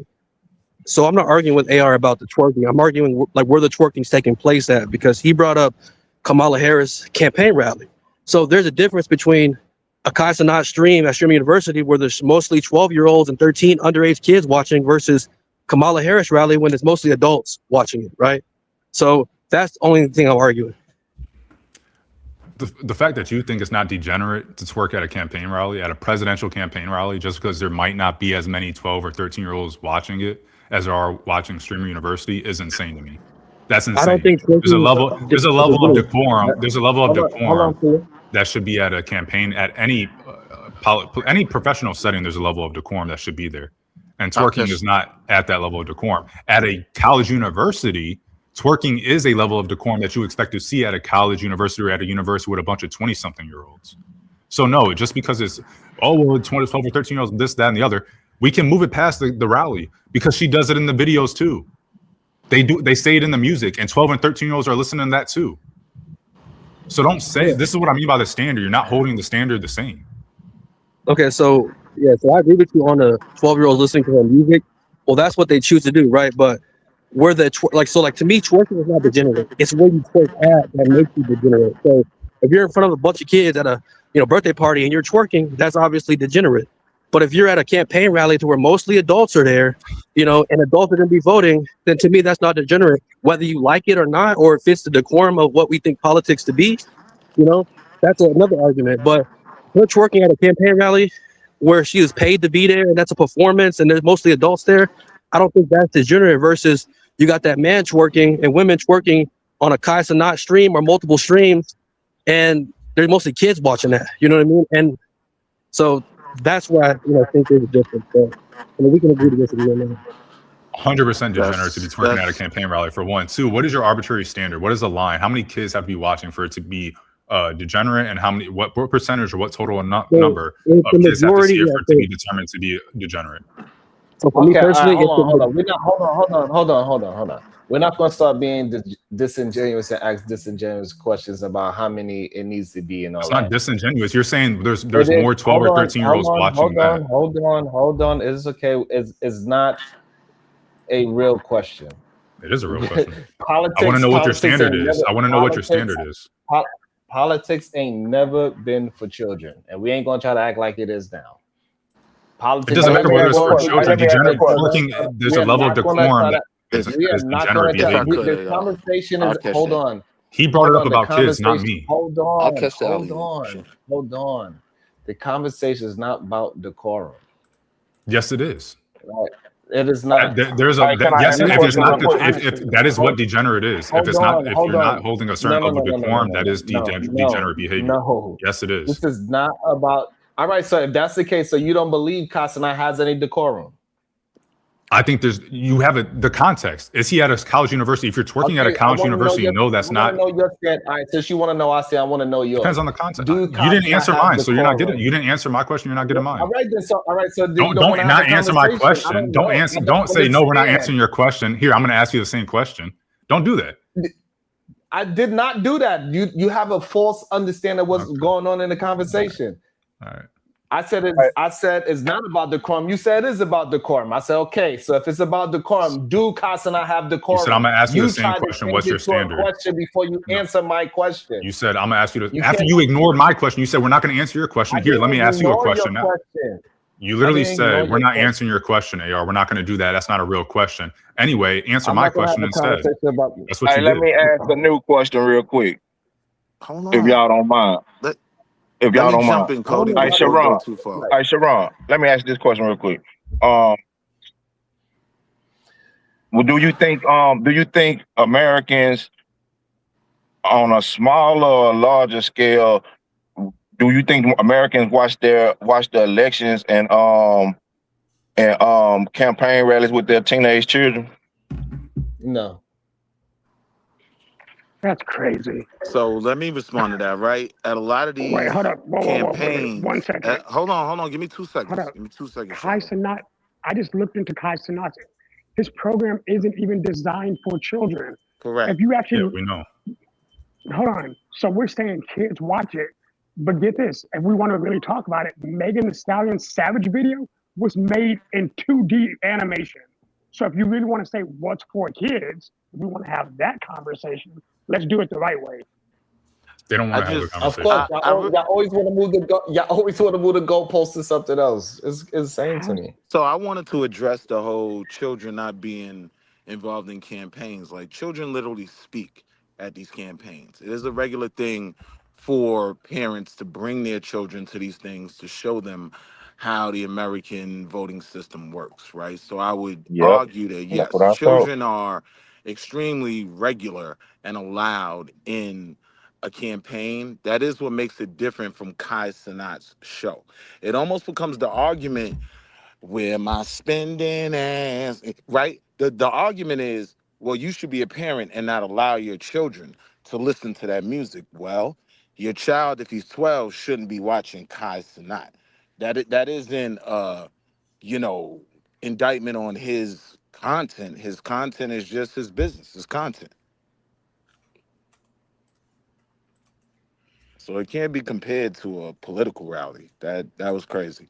So I'm not arguing with AR about the twerking. I'm arguing like where the twerking's taking place at, because he brought up Kamala Harris campaign rally. So there's a difference between a Kai Cenat stream at Stream University where there's mostly 12-year-olds and 13 underage kids watching versus Kamala Harris rally when it's mostly adults watching it, right? So that's the only thing I'm arguing. The fact that you think it's not degenerate to twerk at a campaign rally, at a presidential campaign rally, just because there might not be as many 12 or 13-year-olds watching it as there are watching Streamer University is insane to me. That's insane. I don't think there's a level of decorum. There's a level of decorum that should be at a campaign at any professional setting. There's a level of decorum that should be there, and twerking is not at that level of decorum. At a college university, twerking is a level of decorum that you expect to see at a college university or at a university with a bunch of 20-something-year-olds. So no, just because it's 12 or 13-year-olds, this, that, and the other, we can move it past the rally because she does it in the videos too. They say it in the music, and 12 and 13-year-olds are listening to that too. So don't say this is what I mean by the standard. You're not holding the standard the same. Okay, so I agree with you on the 12-year-olds listening to her music. Well, that's what they choose to do, right? But where the to me, twerking is not degenerate. It's where you twerk at that makes you degenerate. So if you're in front of a bunch of kids at a birthday party and you're twerking, that's obviously degenerate. But if you're at a campaign rally to where mostly adults are there, and adults are going to be voting, then to me that's not degenerate. Whether you like it or not, or if it's the decorum of what we think politics to be, that's another argument. But her twerking at a campaign rally where she is paid to be there and that's a performance and there's mostly adults there, I don't think that's degenerate versus you got that man twerking and women twerking on a Kai Cenat stream or multiple streams, and there's mostly kids watching that. You know what I mean? And so that's why I think there's a difference. So, we can agree to disagree on that. 100% degenerate to be twerking at a campaign rally for one. Two, what is your arbitrary standard? What is the line? How many kids have to be watching for it to be degenerate, and how many? What percentage or what total number of kids have to see it for it to be determined to be degenerate? So for me personally, hold on. We're not going to start being disingenuous and ask disingenuous questions about how many it needs to be and all that. It's not disingenuous. You're saying there's more 12 or 13-year-olds watching that. Hold on. It's okay. It's not a real question. It is a real question. Politics, I want to know what your standard is. I want to know what your standard is. Politics ain't never been for children, and we ain't going to try to act like it is now. It doesn't matter whether it's for children. Degenerate We're twerking, there's a level of decorum that is degenerate behavior. The conversation is, hold on. He brought Hold it up on, the about kids, not conversation- me. Hold I'll on, catch the hold alley-oop. on, hold on. The conversation is not about decorum. Yes, it is. Right. It is not. There's a yes. If it's not, if that is what degenerate is. If it's not, if you're not holding a certain level of decorum, that is degenerate behavior. No. Yes, it is. This is not about. All right, so if that's the case, so you don't believe Casanat has any decorum? I think you have the context. Is he at a college university? If you're twerking at a college university, no, that's not. All right, since you want to know, I want to know yours. Depends on the context. You didn't answer mine, so you're not getting. You didn't answer my question. You're not getting mine. All right, then. So, don't not answer my question. Don't answer. Don't say no. We're not answering your question. Here, I'm going to ask you the same question. Don't do that. I did not do that. You have a false understanding of what's going on in the conversation. All right. I said it's not about decorum. You said it is about decorum. I said, okay, so if it's about decorum, do Casanat have decorum? You said I'm gonna ask you the same question. What's your standard? Question before you answer my question. You said I'm gonna ask you to. After you ignored my question, you said we're not gonna answer your question. Here, let me ask you a question now. You literally said we're not answering your question, AR. We're not gonna do that. That's not a real question. Anyway, answer my question instead. That's what you did. Let me ask a new question real quick. Hold on. If y'all don't mind. If y'all don't mind. Cody, Hey, Sharon. Hey, Sharon. Let me ask this question real quick. Well, do you think Americans on a smaller or larger scale, do you think Americans watch the elections and campaign rallies with their teenage children? No. That's crazy. So let me respond to that, right? At a lot of these hold up. campaigns. Whoa. 1 second. Hold on. Give me 2 seconds. Hold up. Give me 2 seconds. Kai Cenat, I just looked into Kai Cenat. His program isn't even designed for children. Correct. If you actually, yeah, we know. Hold on. So we're saying kids watch it, but get this: if we want to really talk about it, Megan Thee Stallion's Savage video was made in 2D animation. So if you really want to say what's for kids, if we want to have that conversation, let's do it the right way. They don't want to have a conversation. Of course, y'all always want to move the goalpost to something else. It's insane to me. So I wanted to address the whole children not being involved in campaigns. Like, children literally speak at these campaigns. It is a regular thing for parents to bring their children to these things to show them how the American voting system works, right? So I would argue that, yes, children are extremely regular and allowed in a campaign. That is what makes it different from Kai Cenat's show. It almost becomes the argument, where am I spending ass, right? The argument is, well, you should be a parent and not allow your children to listen to that music. Well, your child, if he's 12, shouldn't be watching Kai Cenat. That isn't indictment on his content. His content is just his business, his content. So it can't be compared to a political rally. That was crazy.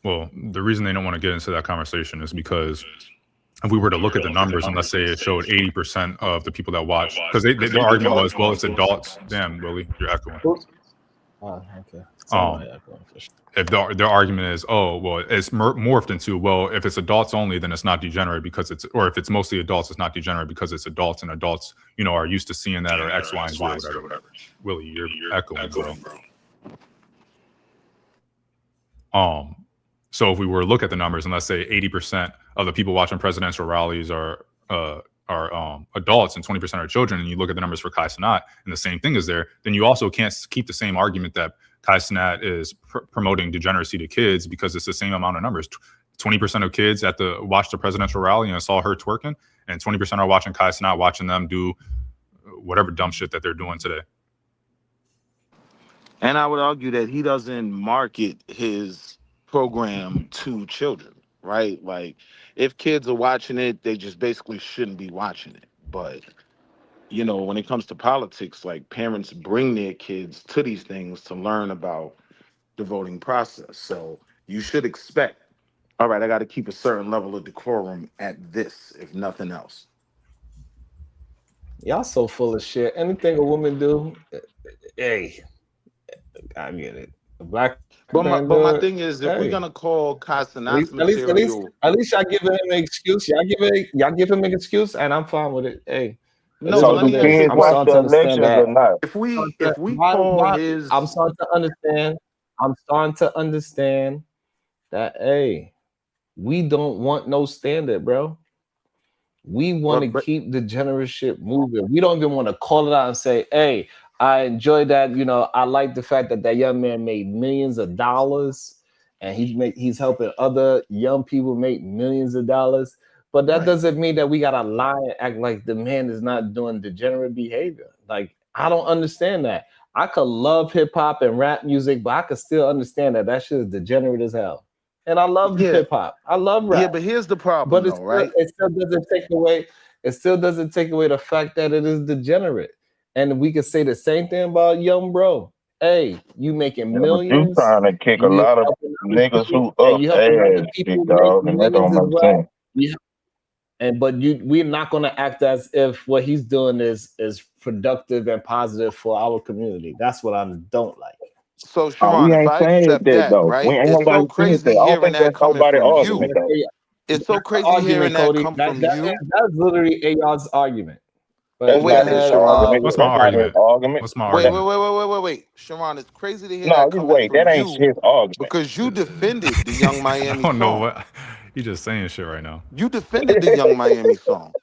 Well, the reason they don't want to get into that conversation is because if we were to look at the numbers and let's say it showed 80% of the people that watch, because their argument was, well, it's adults. Damn, Willie, you're echoing. Oh, okay. If their argument is, oh, well, it's morphed into, well, if it's adults only, then it's not degenerate because or if it's mostly adults, it's not degenerate because it's adults, and adults, are used to seeing that, or X, Y, and Z, or whatever. Willie, you're echoing, bro. So if we were to look at the numbers and let's say 80% of the people watching presidential rallies are adults and 20% are children, and you look at the numbers for Kai Cenat and the same thing is there, then you also can't keep the same argument that Kai Cenat is promoting degeneracy to kids, because it's the same amount of numbers. 20% of kids watch the presidential rally and saw her twerking, and 20% are watching Kai Cenat, watching them do whatever dumb shit that they're doing today. And I would argue that he doesn't market his program to children, right? Like, if kids are watching it, they just basically shouldn't be watching it. But when it comes to politics, like, parents bring their kids to these things to learn about the voting process. So you should expect, all right, I got to keep a certain level of decorum at this, if nothing else. Y'all so full of shit. Anything a woman do, hey, I get it. Black But my Panther. thing is, if we're Hey, gonna call at Casanat's least, at least, at least, material, at least y'all giving him an excuse. Y'all give him an excuse, and I'm fine with it. Hey, it no. is But So what let it do me ask is. you a kids I'm watch starting question. the to understand elections or that. not? If we call his, I'm starting to understand. I'm starting to understand that. Hey, we don't want no standard, bro. We want to but keep the generous shit moving. We don't even want to call it out and say, "Hey, I enjoy that." You know, I like the fact that that young man made millions of dollars, and he's helping other young people make millions of dollars. But that right. doesn't mean that we gotta lie and act like the man is not doing degenerate behavior. Like I don't understand that. I could love hip hop and rap music, but I could still understand that that shit is degenerate as hell. And I love Yeah, hip hop. I love yeah. rap. But here's the But problem, though, right? it still doesn't take away. It still doesn't take away the fact that it is degenerate. And we could say the same thing about young bro. Hey, you making Yeah, but you millions. trying to kick a You lot of helping other niggas people, who and up you helping other ass, people big make dog, and that millions don't as make well. sense. We're not gonna act as if what he's doing is productive and positive for our community. That's what I don't like. So, We Sharon, if ain't I saying accept that that, though. We right, ain't it's so nobody saying that. I crazy don't hearing think that that's coming nobody from I'm argument you. gonna though. say It's so that's the crazy hearing argument, that Cody. come from you. That's literally AR's argument. Well, That's But go wait a not minute, his ahead. argument. Sharon. What's my That's not his argument? argument. What's my Wait, That, wait, argument? wait, wait, wait, wait, wait. Sharon, it's crazy to hear no, that just coming wait. from That ain't you his argument. because you defended the Young I Miami don't know song. what you just saying shit right now. You defended the Young Miami song.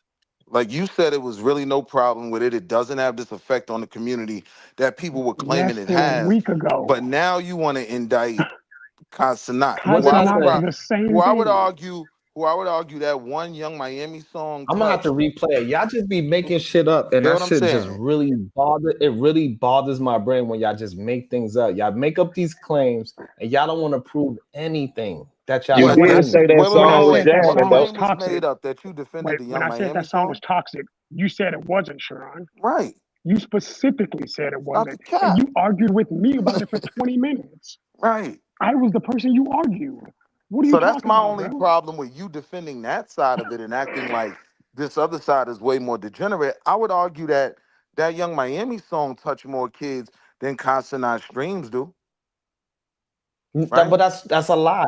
Like you said, it was really no problem with it. It doesn't have this effect on the community that people were claiming Less it than a has. week ago, But now you want to indict Casanat, What did I Casamance say? is the same thing. who I would argue that one Young Miami song I'm gonna have to touched. replay it. Y'all just be making shit up, and Get that what I'm shit just saying? really bothers my brain when y'all just make things up. Y'all make up these claims, and y'all don't want to prove anything that y'all You What? When I did claiming. say said that Wait, when I song wait, was wait. said that What jamming song was though. claim was toxic, made up that you defended wait, the when Young I said Miami that song song? was toxic, you said it wasn't, Sharon. Right. You specifically said it Stop the wasn't, and cap. you argued with me about it for 20 minutes. Right. I was the person you argued. What are you So that's talking my about, only bro? problem with you defending that side of it and acting like this other side is way more degenerate. I would argue that that Young Miami song touched more kids than Consonant Streams do. But Right. that's a lie.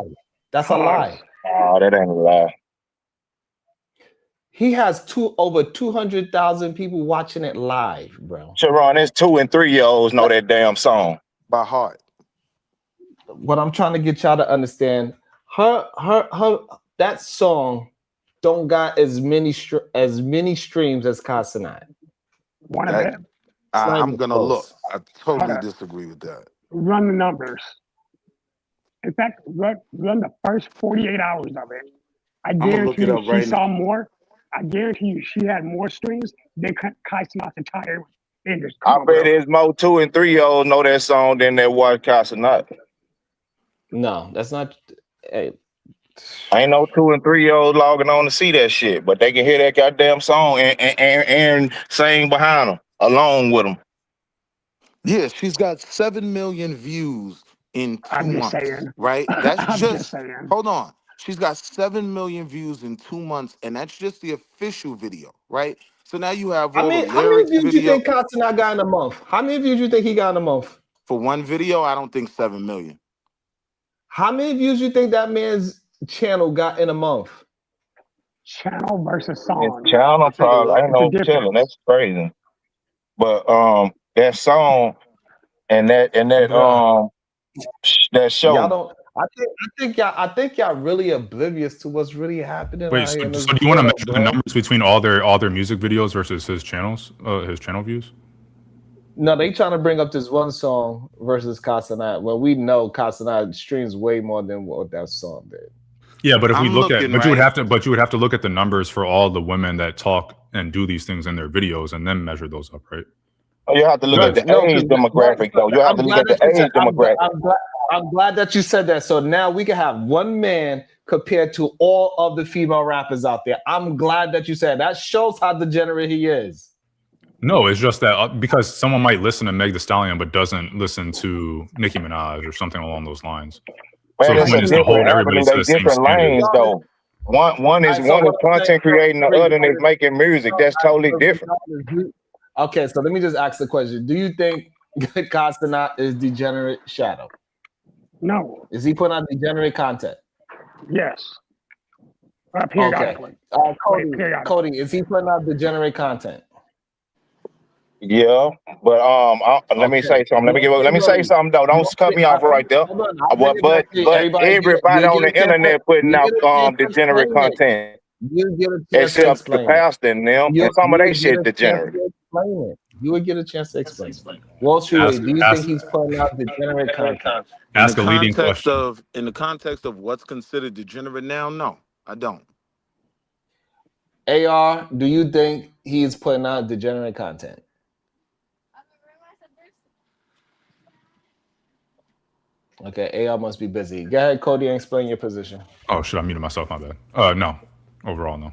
That's a Pause. lie. Oh, that ain't a lie. He has over 200,000 people watching it live, bro. Sharon, there's 2 and 3-year-olds know that damn song. By heart. What I'm trying to get y'all to understand, her that song don't got as many streams as Casanat. One of That them. It's not I'm even gonna look. close. I Hold totally up. disagree with that. Run the numbers. In fact, run the first 48 hours of it. I I'm gonna look guarantee it you up she right now. saw more. I guarantee you she had more streams than Kai Cenat's entire industry. I Come on, bet bro. there's more 2 and 3-year-olds know that song than that watch Casanat. No, that's not. Hey, Ain't no 2 and 3-year-olds logging on to see that shit, but they can hear that goddamn song and sing behind them, along with them. Yeah, she's got 7 million views in I'm 2 just months, saying. right? That's I'm just just, saying. hold on. She's got 7 million views in 2 months, and that's just the official video, right? So now you have all the how many lyrics views do you video. think Casanat got in a month? How many views do you think he got in a month? For one video, I don't think 7 million. How many views do you think that man's channel got in a month? Channel versus His song. channel I'll take a probably look. ain't It's a no telling. difference. That's crazy. But that song and that Bruh, that y'all show. don't. I think y'all really oblivious to what's really happening Wait, out here in this so do you want to world, measure the bro. numbers between all their music videos versus his channel views? No, they trying to bring up this one song versus Casanat. Well, we know Casanat streams way more than what that song did. Yeah, but if we I'm look at, looking, right? but you would have to look at the numbers for all the women that talk and do these things in their videos, and then measure those up, right? You have to look at Good. the No, age demographic though. You have I'm to look glad at the that you said. age demographic. I'm glad that you said that. So now we can have one man compared to all of the female rappers out there. I'm glad that you said that. Shows how degenerate he is. No, it's just that because someone might listen to Meg Thee Stallion but doesn't listen to Nicki Minaj or something along those lines. So Man, the it's a point is to different hold everybody avenue. to They the same different standard. lanes though. One is So what I'm saying, content creating, the other is making music. That's totally different. Okay, so let me just ask the question: do you think Casanat is degenerate? Shadow. No. Is he putting out degenerate content? Yes. Okay. Periodically. Cody, is he putting out degenerate content? Yeah, but let me say something. Let me say something though. Don't cut me off right there. But everybody on the internet putting out degenerate content, You get a chance to except the explain it. pastor and them, and some of they shit degenerate. You would get a chance to explain it. Wall Street, do you think he's putting out degenerate content? Ask a leading question. In the context of what's considered degenerate now, no, I don't. AR, do you think he's putting out degenerate content? Okay, AR must be busy. Go ahead, Cody, and explain your position. Oh, should I muted myself? My bad. No. Overall, no.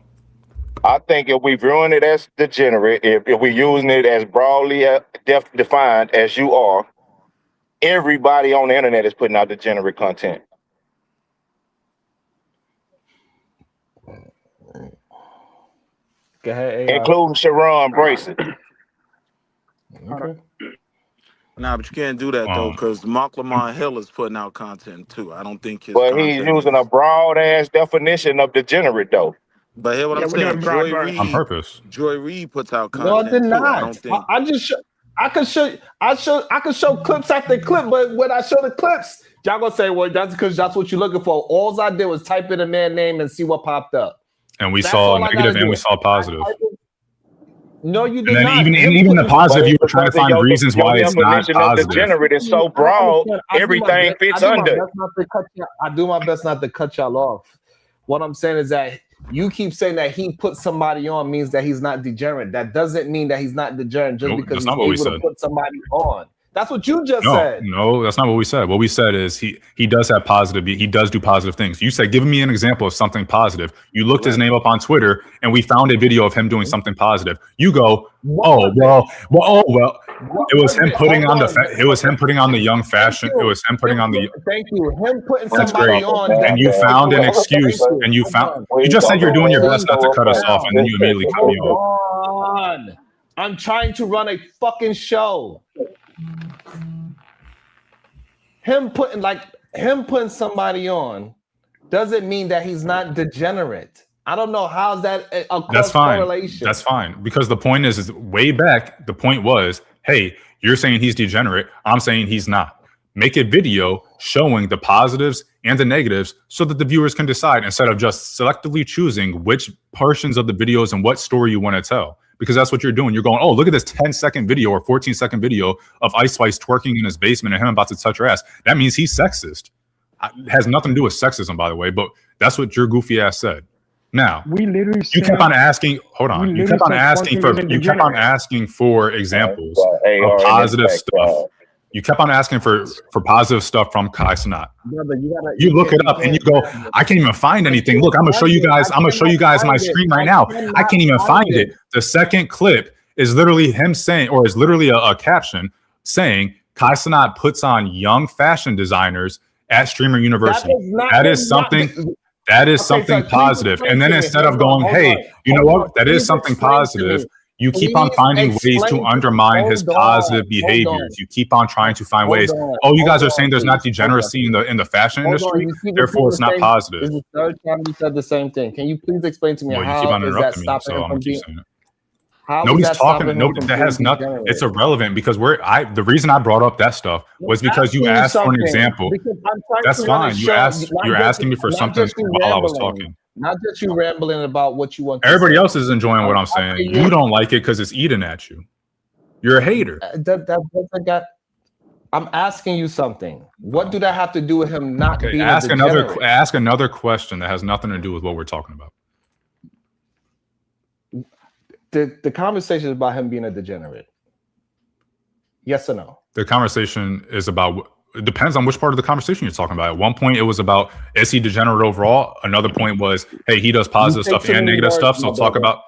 I think if we viewing it as degenerate, if we're using it as broadly defined as you are, everybody on the internet is putting out degenerate content. Go ahead, including Sharon Brayson. Okay. Nah, but you can't do that though, because Mark Lamar Hill is putting out content too. I don't think his But content he's using a broad ass definition of degenerate though. But hear what I'm saying. On purpose. Joy Reid puts out No, I content did too. not. I don't think. I could show clips after clip, but when I show the clips, y'all gonna say, well, that's because that's what you're looking for. All I did was type in a man name and see what popped up. And we saw negative and we saw positive. No, you did and then not. Even the positive, you were trying to find reasons why it's not positive. Degenerate is so broad, everything fits under. I do my best not to cut y'all off. What I'm saying is that you keep saying that he put somebody on means that he's not degenerate. That doesn't mean that he's not degenerate just because he's able to put somebody on. That's what you just said. No, that's not what we said. What we said is he does have positive. He does do positive things. You said, give me an example of something positive. You looked his name up on Twitter, and we found a video of him doing something positive. You go, oh well. It was him putting on the. It was him putting on the young fashion. It was him putting on the. Thank you. Him putting That's somebody great. on. And you found an excuse. And you found. You just said you're doing your best not to cut us off, and then you immediately cut me off. I'm trying to run a fucking show. Him putting somebody on doesn't mean that he's not degenerate. I don't know how's that a That's fine. correlation. That's fine. Because the point is way back, the point was, hey, you're saying he's degenerate. I'm saying he's not. Make a video showing the positives and the negatives so that the viewers can decide instead of just selectively choosing which portions of the videos and what story you want to tell. Because that's what you're doing. You're going, oh, look at this 10-second video or 14-second video of Ice Spice twerking in his basement and him about to touch her ass. That means he's sexist. It has nothing to do with sexism, by the way, but that's what your goofy ass said. Now, you kept on asking, hold on. You kept on asking for examples of positive stuff. You kept on asking for positive stuff from Kai Cenat. You look it up and you go, I can't even find anything. Look, I'm gonna show you guys my screen right now. I can't even find it. The second clip is literally him saying, or is literally a caption saying, Kai Cenat puts on young fashion designers at Streamer University. That is something positive. And then instead of going, hey, you know what? That is something positive. You keep on finding ways to undermine his positive behaviors. You keep on trying to find ways. Oh, you guys are saying there's not degeneracy in the fashion industry, therefore it's not positive. This is the third time you said the same thing. Can you please explain to me how you keep on is that interrupting me, stopping so him I'm from gonna keep being? saying it. Nobody's talking. Nobody that has nothing. It's irrelevant because the reason I brought up that stuff was because you asked for an example. That's fine. You're asking me for something while I was talking. Not just you rambling about what you want. Everybody else is enjoying what I'm saying. You don't like it because it's eating at you. You're a hater. I'm asking you something. What do that have to do with him not being ask another question that has nothing to do with what we're talking about. The conversation is about him being a degenerate. Yes or no? The conversation is about. It depends on which part of the conversation you're talking about. At one point, it was about, is he degenerate overall? Another point was, hey, he does positive stuff and negative stuff. So talk about,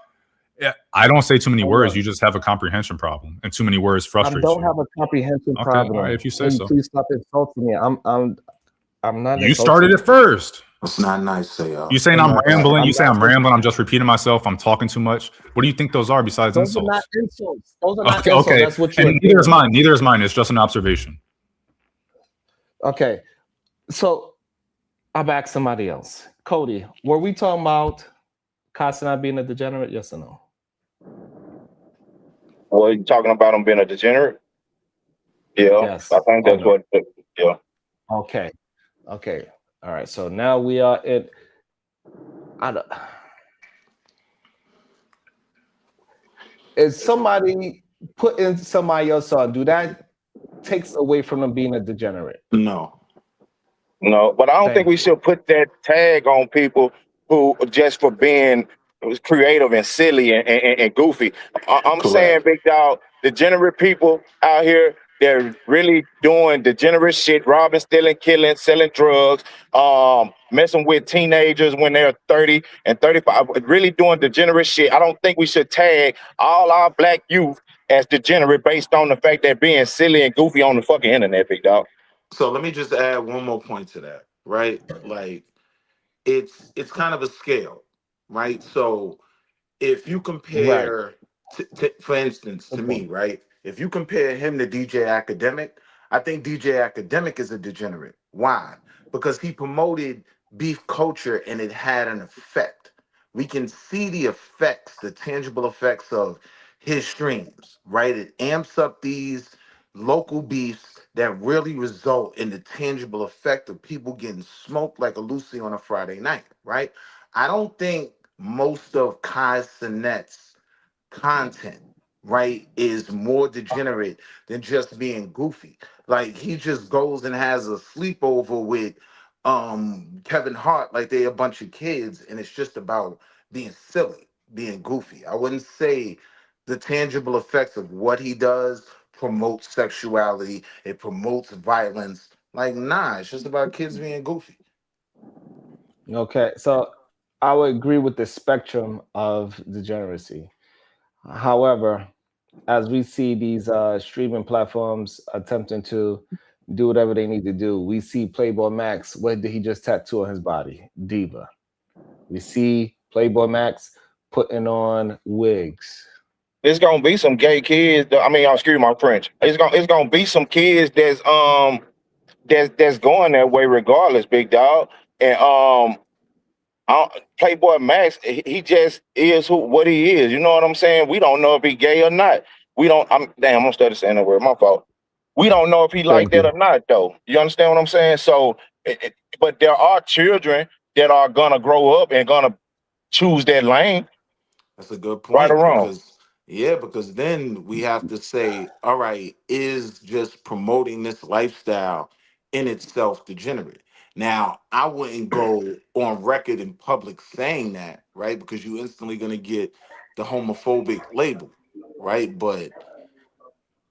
I don't say too many words. You just have a comprehension problem, and too many words frustrate you. I don't have a comprehension problem. All right, if you say so. Please stop insulting me. I'm not. You started it first. It's not nice, say you saying I'm rambling. You say I'm rambling. I'm just repeating myself. I'm talking too much. What do you think those are besides insults? Those are not insults. Those are not insults. Okay. That's what you're neither is mine. Neither is mine. It's just an observation. Okay. So I'll ask somebody else. Cody, were we talking about Castanat being a degenerate? Yes or no? Well, you talking about him being a degenerate? Yeah, Yes. I think that's No. what. Yeah. Okay. Okay. All right. So now we are at. Is somebody putting somebody else on? Do that takes away from them being a degenerate? No. No, but I don't think Thank we you. should put that tag on people who just for being creative and silly and goofy. I'm saying, Correct. big dog, degenerate people out here, they're really doing degenerate shit, robbing, stealing, killing, selling drugs, messing with teenagers when they're 30 and 35, really doing degenerate shit. I don't think we should tag all our black youth as degenerate based on the fact that being silly and goofy on the fucking internet, big dog. So let me just add one more point to that, right? Like it's kind of a scale, right? So if you Right. compare, for instance, to Good me, point. right? If you compare him to DJ Academic, I think DJ Academic is a degenerate. Why? Because he promoted beef culture and it had an effect. We can see the effects, the tangible effects of his streams, right? It amps up these local beefs that really result in the tangible effect of people getting smoked like a Lucy on a Friday night, right? I don't think most of Kai Sinet's content, right, is more degenerate than just being goofy. Like he just goes and has a sleepover with Kevin Hart like they a bunch of kids, and it's just about being silly, being goofy. I wouldn't say the tangible effects of what he does promotes sexuality, it promotes violence. Like, nah, it's just about kids being goofy. Okay. So I would agree with the spectrum of degeneracy. However, as we see these streaming platforms attempting to do whatever they need to do, we see Playboy Max. What did he just tattoo on his body? Diva. We see Playboy Max putting on wigs. It's gonna be some gay kids. I mean, excuse my French. It's gonna be some kids that's going that way regardless, big dog. And Playboy Max, he just is what he is. You know what I'm saying? We don't know if he gay or not. We don't. I'm gonna start saying that word. My fault. We don't know if he like Thank that you. or not, though. You understand what I'm saying? So, but there are children that are gonna grow up and gonna choose that lane, That's a good right or point wrong. because then we have to say, all right, is just promoting this lifestyle in itself degenerate? Now, I wouldn't go on record in public saying that, right? Because you instantly gonna get the homophobic label, right? But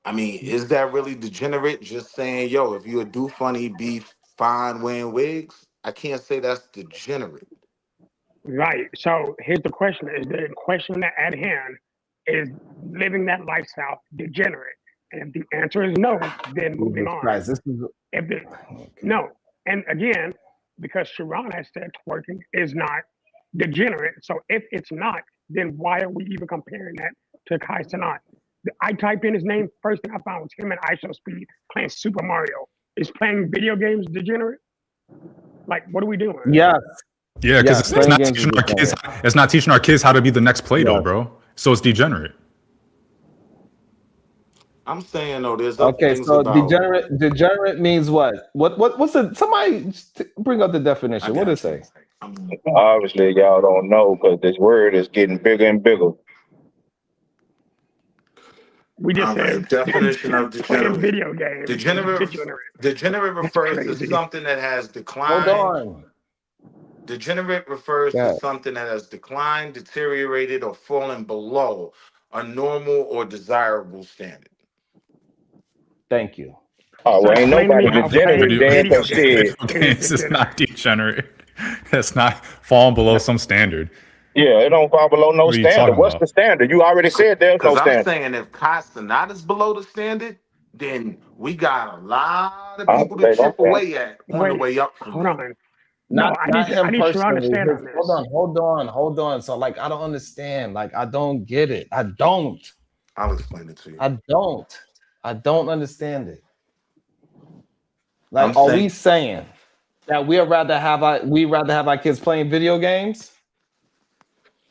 I mean, is that really degenerate? Just saying, yo, if you do funny, be fine wearing wigs. I can't say that's degenerate. Right. So here's the question: is the question at hand is living that lifestyle degenerate? And if the answer is no, then moving Jesus on. Christ. This is If the no, and again, because Sharon has said twerking is not degenerate. So if it's not, then why are we even comparing that to Kai Cenat? I typed in his name, first thing I found was him and ISO Speed playing Super Mario. Is playing video games degenerate? Like, what are we doing? yes. Yeah, because Yes. it's Playing not games is teaching our kids. degenerate. It's not teaching our kids how to be the next Play-Doh, Yes. bro. So it's degenerate. I'm saying though, there's other Okay, things so about. degenerate means what? What's the somebody bring up the definition. I What does got it you. say? Obviously, y'all don't know because this word is getting bigger and bigger. We just All said right. Definition of playing degenerate. video games is Degenerate. degenerate. Degenerate That's refers to crazy. something that has Hold declined. on. Degenerate refers to Yeah. something that has declined, deteriorated, or fallen below a normal or desirable standard. Thank you. Oh, So well, ain't explain to me nobody how degenerate, playing Dan, video because games shit. Video is games is degenerate. not degenerate. That's not falling below some standard. Yeah, it don't fall below no What are you standard. talking What's about? the standard? You already said there's no Because I'm standard. saying if Castanat is below the standard, then we got a lot of I people don't to think chip okay. away at on the Wait, way up from hold there. on. No, Not I him need Sharon to personally. stand on Hold this. on, hold on. So like I don't understand. Like I don't get it. I don't. I'll explain it to you. I don't. I don't understand it. I'm Like, are we saying saying That we'd rather have our kids playing video games?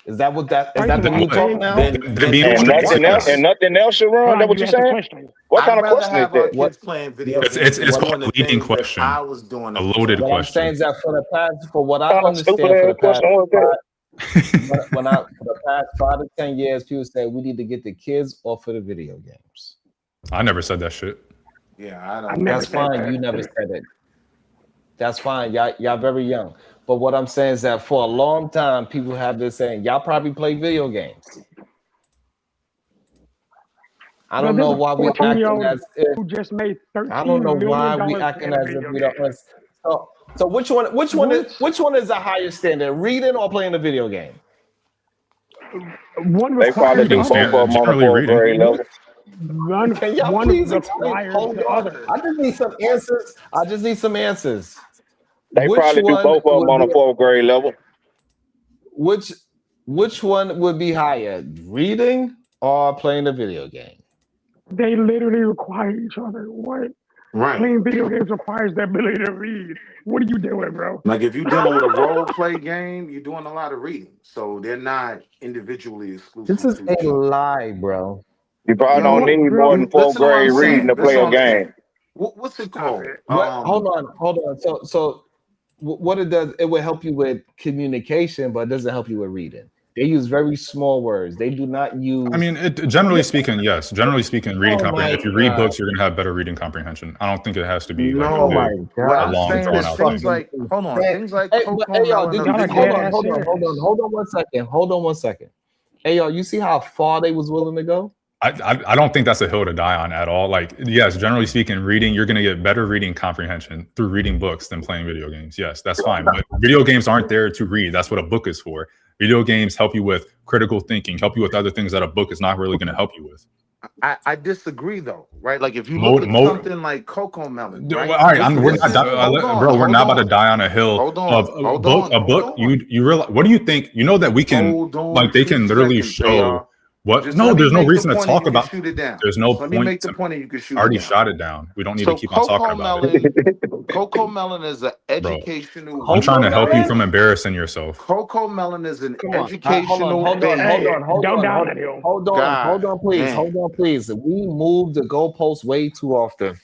Is that what that is? That the new talk now? Then and nothing else should run. That what you saying? What kind I'd of rather question is have our that? kids playing video games It's than called doing a the leading things that question, I was doing. a loaded What I'm saying question. is that for the past, for what I Kind of stupid understand, for ass the past question was that? for the past 5 to 10 years, people say we need to get the kids off of the video games. I never said that shit. Yeah, I don't. That's fine. You never said it. That's fine. Y'all very young. But what I'm saying is that for a long time, people have been saying y'all probably play video games. I don't know why we acting as if who just made $13 I don't know why million we acting as if video we don't. game. So which one is a higher standard, reading or playing a video game? One They probably requires do both of them on the Generally 4th reading. grade level. Can y'all one please explain? requires Hold the on. other. I just need some answers. They Which probably do one both of them would on the be- 4th grade level. Which one would be higher, reading or playing a video game? They literally require each other. What? Right. Playing video games requires the ability to read. What are you doing, bro? Like if you're dealing with a role play game, you're doing a lot of reading. So they're not individually exclusive. This is to each a other. lie, bro. You probably don't need more than 4th Listen to what grade I'm reading saying. to play a game. What's it called? Hold on. So what it does, it will help you with communication, but it doesn't help you with reading. They use very small words. They do not use. I mean, generally speaking, yes. Generally speaking, reading Oh comprehension. my If you read God. books, you're gonna have better reading comprehension. I don't think it has to be like No. a My big, What a I'm long saying drawn is out things thing. like hold on, things like Hey, Coco but, hey, y'all, Melon. hold on 1 second. Hey, y'all, you see how far they was willing to go? I don't think that's a hill to die on at all. Like, yes, generally speaking, reading, you're going to get better reading comprehension through reading books than playing video games. Yes, that's fine. But video games aren't there to read. That's what a book is for. Video games help you with critical thinking, help you with other things that a book is not really going to help you with. I disagree though, right? Like if you look at something like Coco Melon, right? All right, we're not about to die on a hill of a book. You realize, what do you think? You know that we can, like, they can literally show what? No, there's no reason to talk about. There's no Let me point. make the point, and you can shoot. I already it down. shot it down. We don't need to keep on talking about it. Coco Melon is an educational. I'm trying to help you from embarrassing yourself. Coco Melon is an Hold educational. on, please. We move the goalposts way too often.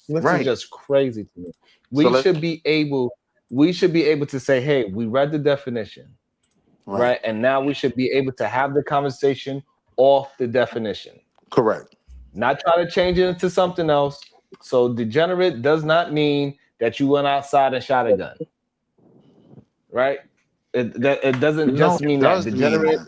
This is just crazy to me. We should be able to say, hey, we read the definition, right? And now we should be able to have the conversation off the definition. Correct. Not try to change it into something else. So degenerate does not mean that you went outside and shot a gun, right? It doesn't just mean that. Degenerate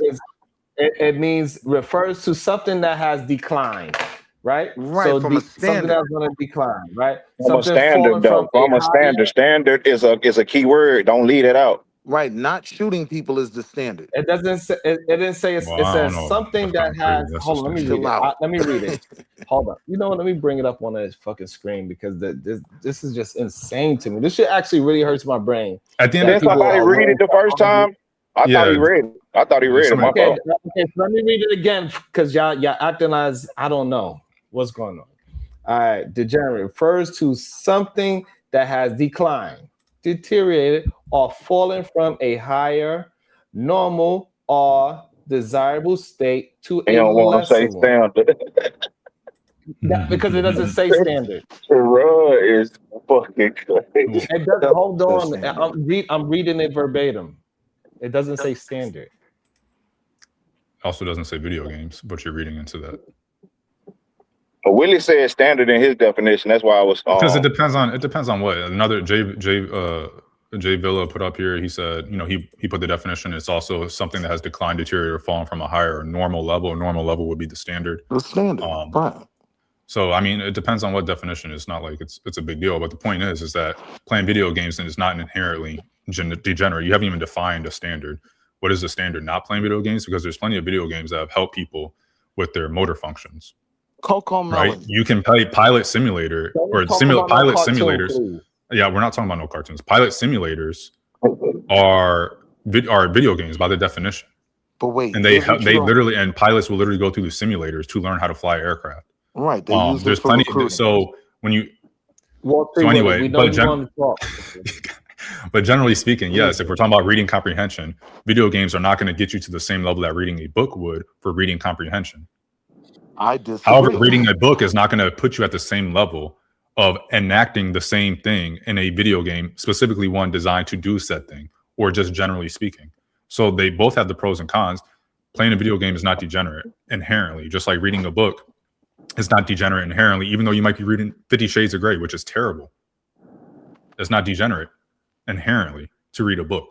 it means refers to something that has declined, right? So from a something that's going to decline, right? From a standard, though. From a standard. Standard is a key word. Don't leave it out. Right, not shooting people is the standard. It doesn't say. It didn't say. It says something that has. Hold on, let me read it. Let me read it. Hold on. You know what? Let me bring it up on this fucking screen because this is just insane to me. This shit actually really hurts my brain. At the end, did somebody read it the first time? I thought he read it. I thought he read it. Okay, so let me read it again because y'all acting as I don't know what's going on. All right, degenerate refers to something that has declined, deteriorated, or fallen from a higher, normal, or desirable state to a lesser one. Because it doesn't say standard. Is fucking crazy. It doesn't. Hold on, I'm reading it verbatim. It doesn't say standard. Also doesn't say video games, but you're reading into that. But Willie said standard in his definition. That's why I was. Because it depends on what another Jay Villa put up here. He said, he put the definition. It's also something that has declined, deteriorated, or fallen from a higher or normal level. A normal level would be the standard. The standard. Right. So I mean, it depends on what definition. It's not like it's a big deal. But the point is that playing video games is not inherently degenerate. You haven't even defined a standard. What is the standard? Not playing video games, because there's plenty of video games that have helped people with their motor functions. Coco Melon. Right? You can play Pilot Simulator or pilot simulators. Please. Yeah, we're not talking about no cartoons. Pilot simulators are video games by the definition. But wait, and they literally and pilots will literally go through the simulators to learn how to fly aircraft. Right. There's plenty. So when you. Well, so anyway, we know but you want to talk. But generally speaking, yes, if we're talking about reading comprehension, video games are not going to get you to the same level that reading a book would for reading comprehension. I disagree. However, reading a book is not going to put you at the same level of enacting the same thing in a video game, specifically one designed to do said thing, or just generally speaking. So they both have the pros and cons. Playing a video game is not degenerate inherently, just like reading a book is not degenerate inherently, even though you might be reading 50 Shades of Grey, which is terrible. It's not degenerate inherently to read a book.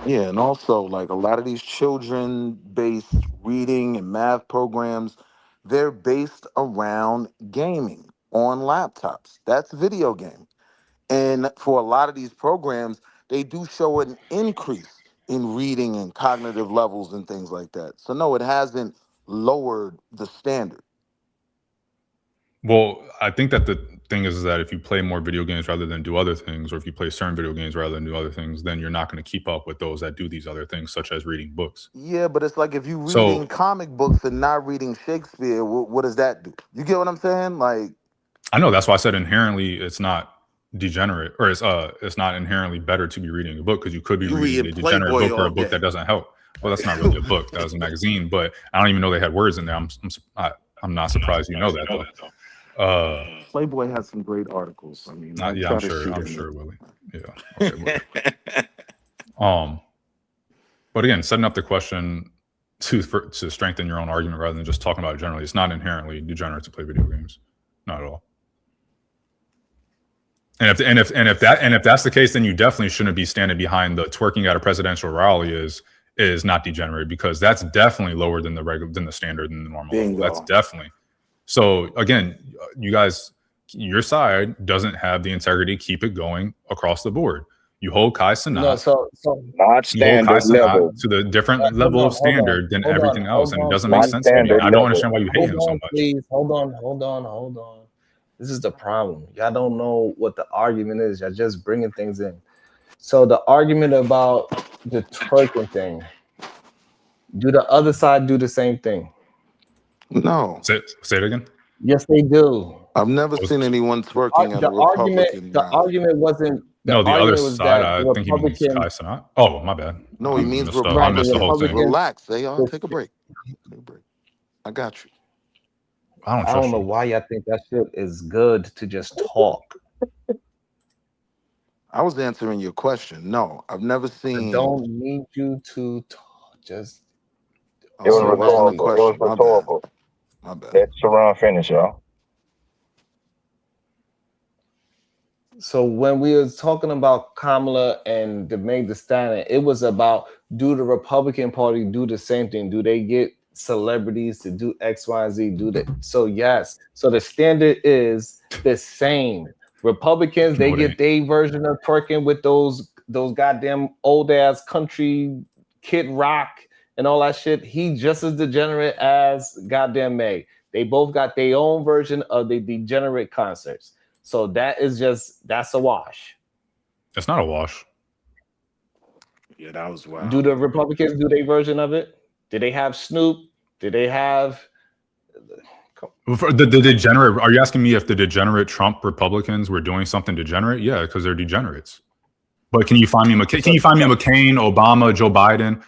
Yeah, and also like a lot of these children-based reading and math programs, they're based around gaming on laptops. That's video game. And for a lot of these programs, they do show an increase in reading and cognitive levels and things like that. So no, it hasn't lowered the standard. Well, I think that the thing is that if you play more video games rather than do other things, or if you play certain video games rather than do other things, then you're not going to keep up with those that do these other things, such as reading books. Yeah, but it's like if you reading So comic books and not reading Shakespeare, what does that do? You get what I'm saying? Like, I know that's why I said inherently it's not degenerate, or it's not inherently better to be reading a book, because you could be you reading a read degenerate Playboy book or all a book day. that doesn't help. Well, that's not really a book. That was a magazine, but I don't even know they had words in there. I'm not surprised you know that though. Playboy has some great articles. I mean, Yeah, try I'm to sure. shoot I'm it. sure, Willie. Yeah. Okay, but again, setting up the question to strengthen your own argument rather than just talking about it generally. It's not inherently degenerate to play video games, not at all. And if that's the case, then you definitely shouldn't be standing behind the twerking at a presidential rally is not degenerate, because that's definitely lower than the standard and the normal level. That's definitely. So again, you guys, your side doesn't have the integrity to keep it going across the board. You hold Kai Cenat, Not you hold Kai standard Cenat level. to the different level of standard than everything else, and it doesn't Not make sense to me. standard I don't understand why you hate Hold him so on, much. please. Hold on. This is the problem. Y'all don't know what the argument is. Y'all just bringing things in. So the argument about the twerking thing, do the other side do the same thing? No. Say it again. Yes, they do. I've never seen anyone twerking at a Republican The rally. argument wasn't. The other argument was side, that I think he means Kai Cenat. Oh, my bad. No, he means I Republican. missed the whole thing. Relax, y'all. Take a break. I got you. I don't know why y'all think that shit is good to just talk. I was answering your question. No, I've never seen. I don't need you to talk. Just. It was rhetorical. It was rhetorical. My bad. Let Sharon finish, y'all. So when we was talking about Kamala and the Meg Thee Stallion, it was about, do the Republican Party do the same thing? Do they get celebrities to do X, Y, and Z? Do they? So yes. So the standard is the same. Republicans, they get their version of twerking with those goddamn old ass country Kid Rock and all that shit. He just as degenerate as goddamn Meg. They both got their own version of the degenerate concerts. So that's a wash. It's not a wash. Yeah, that was wild. Do the Republicans do their version of it? Did they have Snoop? Did they have For the degenerate? Are you asking me if the degenerate Trump Republicans were doing something degenerate? Yeah, because they're degenerates. But can you find me McCain, Obama, Joe Biden,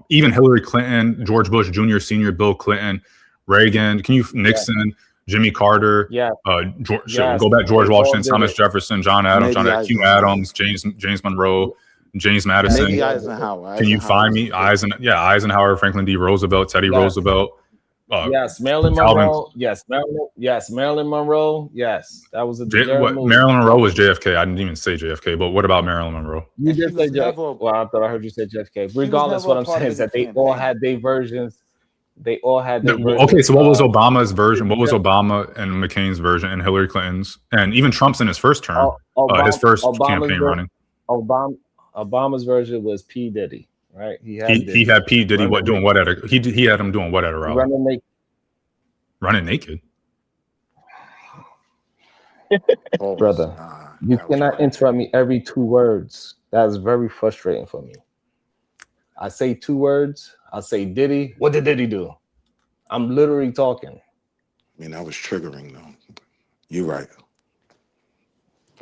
even Hillary Clinton, George Bush Jr., Sr., Bill Clinton, Reagan? Can you Nixon, Jimmy Carter? Yeah. Go back George Washington, Thomas Jefferson, John Adams, Q Adams, James Monroe, James Madison. Maybe Eisenhower. Can you find me Eisenhower, Franklin D. Roosevelt, Teddy Roosevelt? Yes, Marilyn Monroe. Yes, Marilyn Monroe. Yes, that was a Marilyn Monroe was JFK. I didn't even say JFK, but what about Marilyn Monroe? You did say JFK. Well, I thought I heard you say JFK. Regardless, what I'm saying is that they all had their versions. They all had their versions. Okay, so what was Obama's version? What was Obama and McCain's version and Hillary Clinton's? And even Trump's in his first term, his first campaign running. Obama's version was P. Diddy. Right, he had P. Diddy doing what at a he had him doing what at a rally? Running naked. Brother, you cannot interrupt me every 2 words. That is very frustrating for me. I say 2 words. I say Diddy. What did Diddy do? I'm literally talking. I mean, that was triggering though. You're right.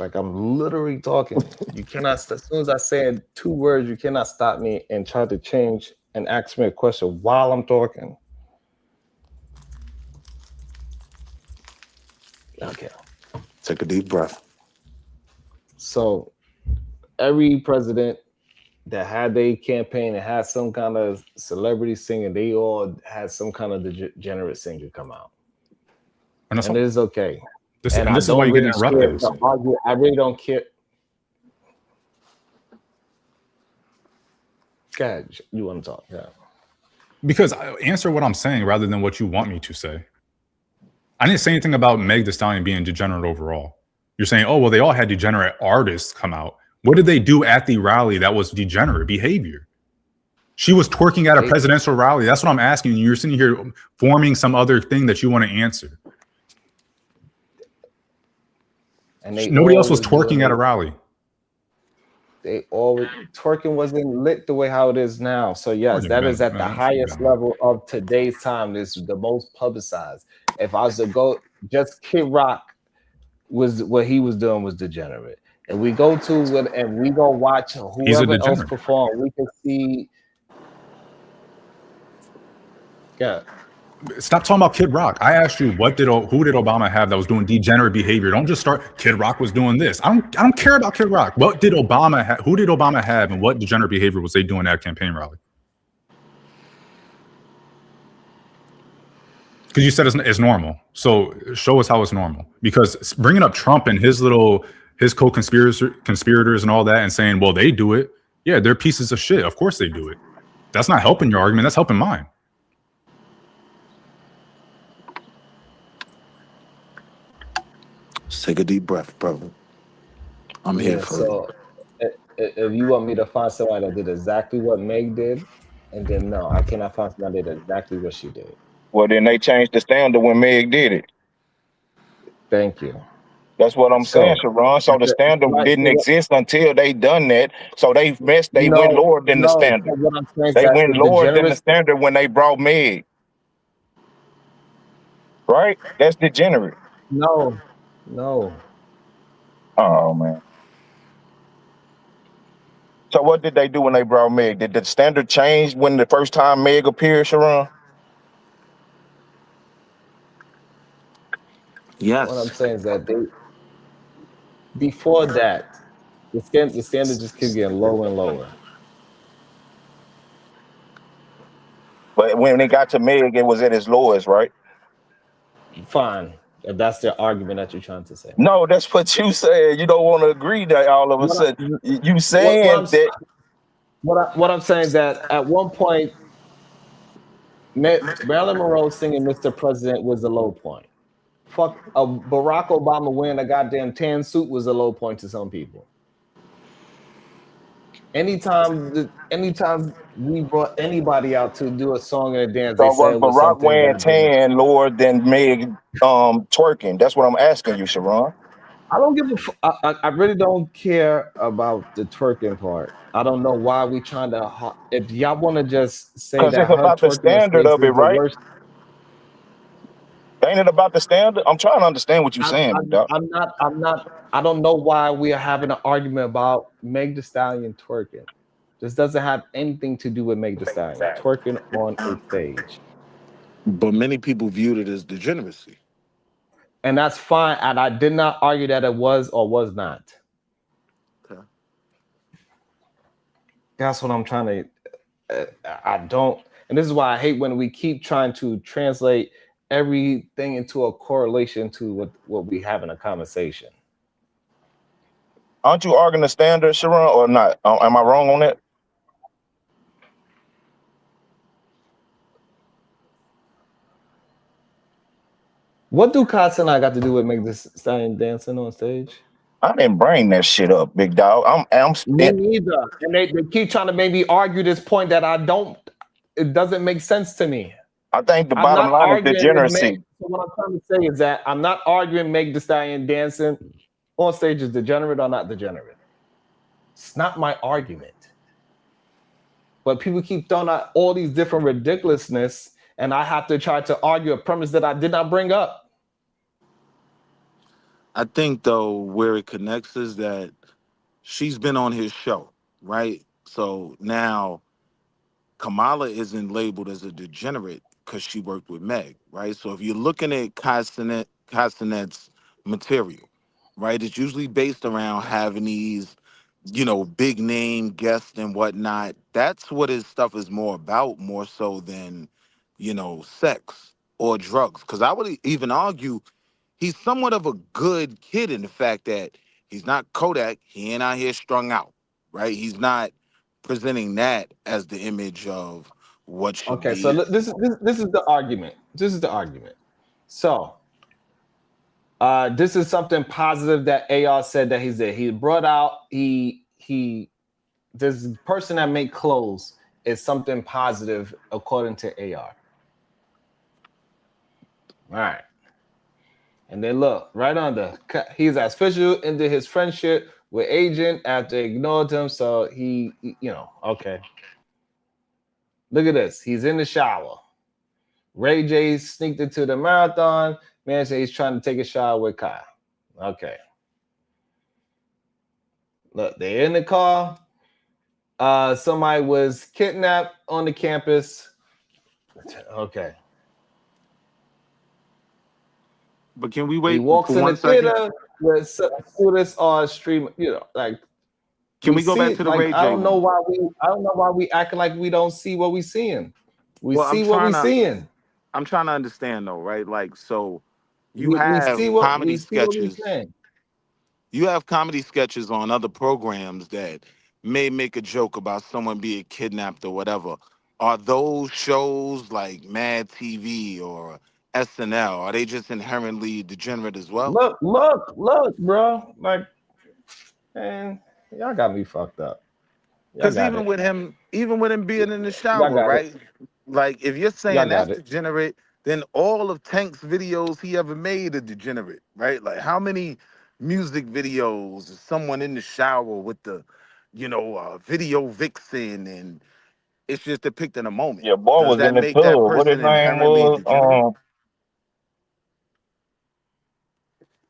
Like I'm literally talking. You cannot, as soon as I said 2 words, you cannot stop me and try to change and ask me a question while I'm talking. Okay. Take a deep breath. So every president that had a campaign and had some kind of celebrity singer, they all had some kind of degenerate singer come out. And it is okay. And I don't really care to argue. I really don't care. Go ahead. You want to talk? Yeah. Because answer what I'm saying rather than what you want me to say. I didn't say anything about Meg Thee Stallion being degenerate overall. You're saying, oh, well, they all had degenerate artists come out. What did they do at the rally that was degenerate behavior? She was twerking at a presidential rally. That's what I'm asking you. You're sitting here forming some other thing that you want to answer. And nobody else was twerking at a rally. They always twerking wasn't lit the way how it is now. So yes, that is at the highest level of today's time. This is the most publicized. If I was to go, just Kid Rock was what he was doing was degenerate. And we go to it and we go watch whoever else perform. We can see. Yeah. Stop talking about Kid Rock. I asked you, who did Obama have that was doing degenerate behavior? Don't just start. Kid Rock was doing this. I don't care about Kid Rock. What did Obama have? Who did Obama have, and what degenerate behavior was they doing at a campaign rally? Because you said it's normal. So show us how it's normal. Because bringing up Trump and his co-conspirators and all that, and saying, well, they do it. Yeah, they're pieces of shit. Of course they do it. That's not helping your argument. That's helping mine. Just take a deep breath, brother. I'm here for it. If you want me to find somebody that did exactly what Meg did, and then no, I cannot find somebody that did exactly what she did. Well, then they changed the standard when Meg did it. Thank you. That's what I'm saying, Sharon. So the standard didn't exist until they done that. So they went lower than the standard. They went lower than the standard when they brought Meg. Right? That's degenerate. No. Oh man. So what did they do when they brought Meg? Did the standard change when the first time Meg appeared, Sharon? Yes. What I'm saying is that before that, the standard just kept getting lower and lower. But when it got to Meg, it was at its lowest, right? Fine. If that's the argument that you're trying to say. No, that's what you said. You don't want to agree that all of a sudden you saying that. What I'm saying is that at one point, Marilyn Monroe singing "Mr. President" was a low point. Fuck, Barack Obama wearing a goddamn tan suit was a low point to some people. Anytime we brought anybody out to do a song and a dance, So they said was Barack wearing tan lower than Meg twerking? That's what I'm asking you, Sharon. I don't give a I really don't care about the twerking part. I don't know why we trying to. If y'all want to just say that it's about the standard of it, right? Ain't it about the standard? I'm trying to understand what you're saying. I'm not. I don't know why we are having an argument about Meg Thee Stallion twerking. This doesn't have anything to do with Meg Thee Stallion twerking on a stage. But many people viewed it as degeneracy. And that's fine. And I did not argue that it was or was not. Okay. That's what I'm trying to. I don't. And this is why I hate when we keep trying to translate everything into a correlation to what we have in a conversation. Aren't you arguing the standard, Sharon, or not? Am I wrong on that? What do Katz and I got to do with Meg Thee Stallion dancing on stage? I didn't bring that shit up, big dog. Me neither. And they keep trying to maybe argue this point that I don't. It doesn't make sense to me. I think the bottom line is degeneracy. So what I'm trying to say is that I'm not arguing Meg Thee Stallion dancing on stage is degenerate or not degenerate. It's not my argument. But people keep throwing out all these different ridiculousness, and I have to try to argue a premise that I did not bring up. I think though where it connects is that she's been on his show, right? So now Kamala isn't labeled as a degenerate because she worked with Meg, right? So if you're looking at Castanet's material, right, it's usually based around having these, big name guests and whatnot. That's what his stuff is more about, more so than, sex or drugs. Because I would even argue he's somewhat of a good kid in the fact that he's not Kodak. He ain't out here strung out, right? He's not presenting that as the image of what should Okay, so be. this is the argument. This is the argument. So this is something positive that AR said that he did. He brought out this person that make clothes is something positive according to AR. All right. And then look, right under, he's as official into his friendship with Agent after ignored him. So he okay. Look at this. He's in the shower. Ray J sneaked into the marathon. Man said he's trying to take a shower with Kyle. Okay. Look, they're in the car. Somebody was kidnapped on the campus. Okay. But can we wait He walks for in one the second? theater with students on stream, like Can we go back to the Ray J I don't know one? why we acting like we don't see what we seeing. We Well, see what we seeing. I'm trying to understand though, right? Like, so you We have see what comedy we sketches. saying. You have comedy sketches on other programs that may make a joke about someone being kidnapped or whatever. Are those shows like Mad TV or SNL? Are they just inherently degenerate as well? Look, bro. Like, man, y'all got me fucked up. Y'all Because got it. even with him being in the Y'all shower, got it. right? Like, if you're Y'all saying that's got it. degenerate, then all of Tank's videos he ever made are degenerate, right? Like, how many music videos is someone in the shower with the, video vixen, and it's just depicting a moment? Your boy Does was in that the make that club. What his person name inherently was? degenerate?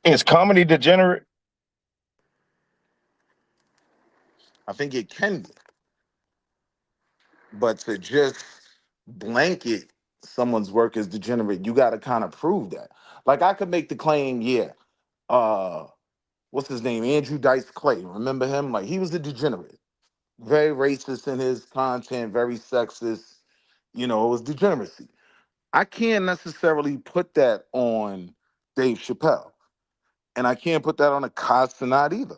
Is comedy degenerate? I think it can be, but to just blanket someone's work as degenerate, you got to kind of prove that. Like, I could make the claim, yeah. What's his name? Andrew Dice Clay. Remember him? Like, he was a degenerate, very racist in his content, very sexist. It was degeneracy. I can't necessarily put that on Dave Chappelle, and I can't put that on a Castanat either.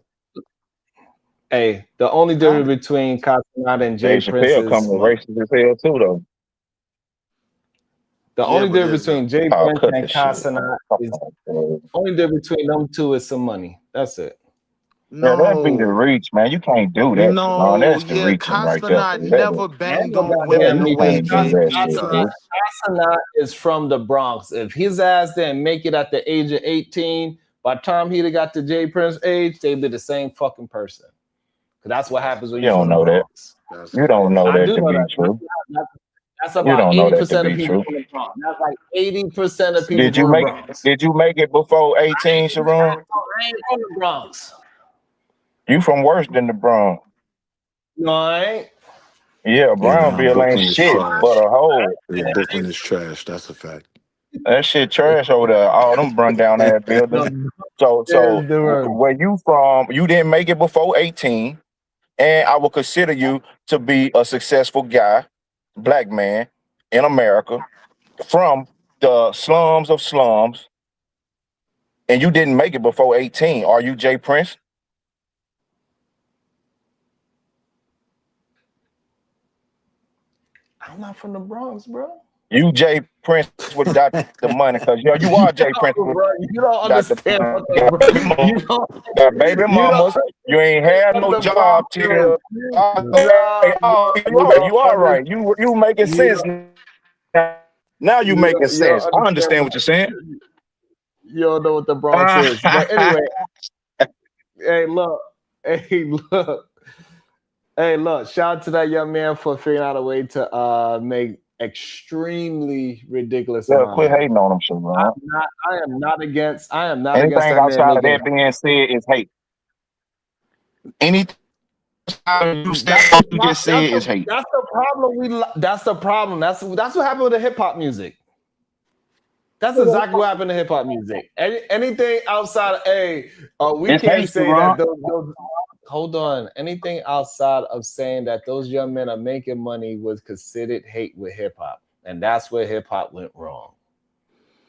Hey, the only difference between Castanat and Jay Dave Prince Chappelle is coming money. racist as hell too, though. The only difference between Jay Oh, Prince cut and the shit. Castanat Come is on, bro. only difference between them two is some money. That's it. Yeah, that be the No, reach, man. You can't do that, Sharon. no, That's the yeah, reaching right there. Castanat For that. never Man, banged no on Man, women goddamn the you way reach. can't do Jay that Z shit, Castanat, bro. does. Castanat is from the Bronx. If his ass didn't make it at the age of 18, by the time he'd have got to Jay Prince age, they'd be the same fucking person. Because that's what happens when You you're don't from the know that. Bronx. You don't know I that do to know be that. true. That's You about don't know that to 80% of be people true. from the Bronx. That's like 80% of people Did you from the make Bronx. Did you make it before 18, Sharon? I ain't from the Bronx. You from worse than the Bronx. No, I ain't. Yeah, Yeah, nah, Brownville ain't Brooklyn is shit but trash. a hole. Yeah, Brooklyn is trash. That's a fact. That shit trash over there. All them run down ass buildings. So where you from? You didn't make it before 18, and I would consider you to be a successful guy, black man in America, from the slums of slums, and you didn't make it before 18. Are you Jay Prince? I'm not from the Bronx, bro. You Jay Prince without the money, because you are Jay Prince Yo, bro, you don't without the understand what the got baby Bronx. You don't. got baby You don't mamas. You ain't had understand no what the Bronx job till. You are understand. right. You making sense now. Now you making You don't sense. I understand. understand what you're saying. You don't know what the Bronx is. But anyway, hey, look. Hey, look. Hey, look. Shout out to that young man for figuring out a way to make extremely ridiculous Yeah, amount of quit money. hating on them, Sharon. I am not against Anything that man outside of making. that being said is hate. Anything you said, That's what you just said is hate. that's the problem. That's the problem. That's what happened with the hip hop music. That's exactly what happened to hip hop music. Anything outside of, we It's can't hate, say Sharon. that those hold on. Anything outside of saying that those young men are making money was considered hate with hip hop. And that's where hip hop went wrong.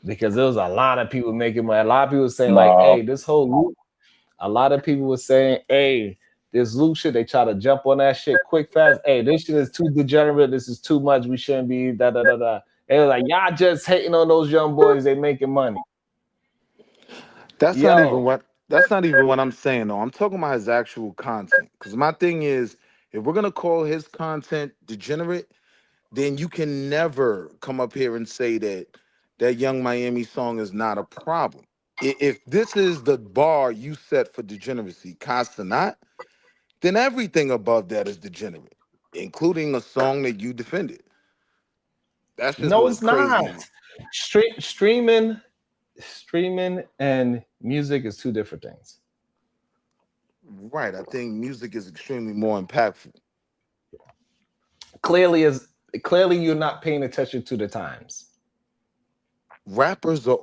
Because there was a lot of people making money. A lot of people saying, like, No. hey, this whole loop. A lot of people were saying, hey, this loop shit, they try to jump on that shit quick, fast. Hey, this shit is too degenerate. This is too much. We shouldn't be da da da da. They were like, y'all just hating on those young boys. They making money. That's not even what I'm saying though. I'm talking about his actual content. Because my thing is, if we're gonna call his content degenerate, then you can never come up here and say that that Young Miami song is not a problem. If this is the bar you set for degeneracy, Castanat, then everything above that is degenerate, including a song that you defended. That's just No, what's it's not. crazy. Streaming and music is two different things. Right. I think music is extremely more impactful. Clearly you're not paying attention to the times. Rappers are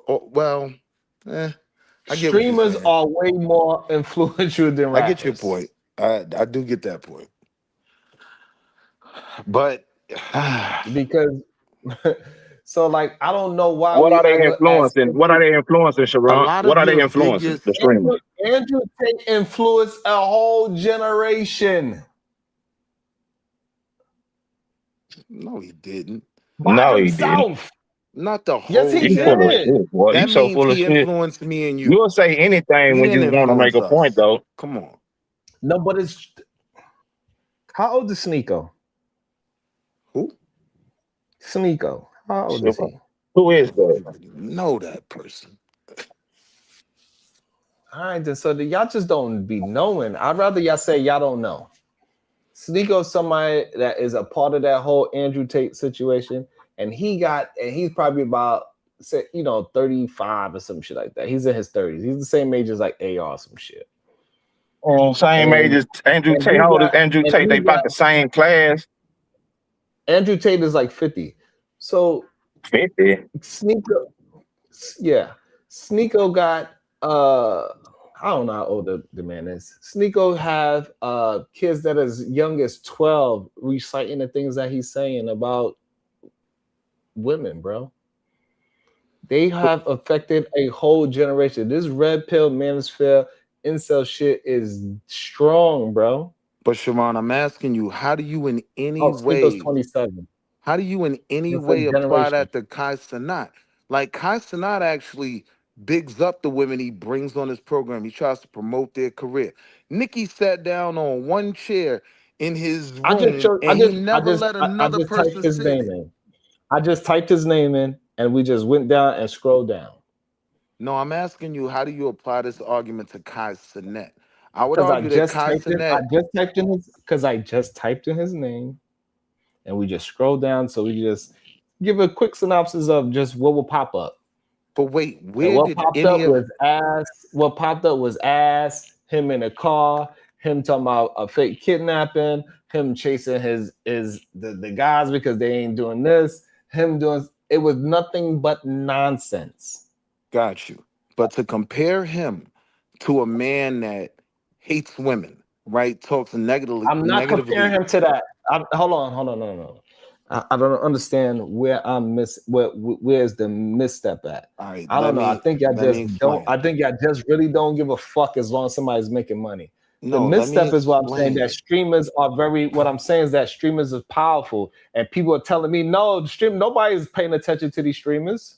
I get what you're Streamers saying. are way more influential than rappers. I get your point. I do get that point. But because so like I don't know why What we are they act as influencing? What are they influencing, a Sharon? lot What of are they your influencing? biggest The streamers. Andrew Tate influenced a whole generation. No, he didn't. By No, he didn't. himself. Not the Yes, whole he You full of did. generation. shit, boy. You That so means full of he shit. influenced me and you. You'll say anything He when didn't you want to make influence a point, us. though. Come on. No, but it's how old is Sneeko? Who? Sneeko. How old is he? Who is that? Know that person. All right, then so y'all just don't be knowing. I'd rather y'all say y'all don't know. Sneeko is somebody that is a part of that whole Andrew Tate situation, and he's probably about 35 or some shit like that. He's in his 30s. He's the same age as like AR or some shit. Same age as Andrew Tate. How old is Andrew Tate? They about the same class. Andrew Tate is like 50. So 50. Sneeko got I don't know how old the man is. Sneeko have kids that as young as 12 reciting the things that he's saying about women, bro. They have affected a whole generation. This red pill manosphere incel shit is strong, bro. But Sharon, I'm asking you, how do you in any Sneeko's way 27. How do you in any That's a way apply generation. that to Kai Sanat? Like Kai Sanat actually bigs up the women he brings on his program. He tries to promote their career. Nikki sat down on one chair in his room and he never let I another just typed person his sit name there. in. I just typed his name in and we just went down and scrolled down. No, I'm asking you, how do you apply this argument to Kai Cenat? I would Because argue that Kai Cenat, I just typed in his name and we just scrolled down, so we just give a quick synopsis of just what will pop up. But wait, And where did any of what popped up was ass, him in a car, him talking about a fake kidnapping, him chasing the guys because they ain't doing this, it was nothing but nonsense. Got you. But to compare him to a man that hates women, right? Talks negatively. I'm not comparing him to that. Hold on, no. I don't understand where where's the misstep at. All right, I don't know. I think y'all let me just explain. don't. I think y'all just really don't give a fuck as long as somebody's making money. The No, let me misstep is what I'm saying, that explain. streamers are very. What I'm saying is that streamers are powerful, and people are telling me no, nobody's paying attention to these streamers.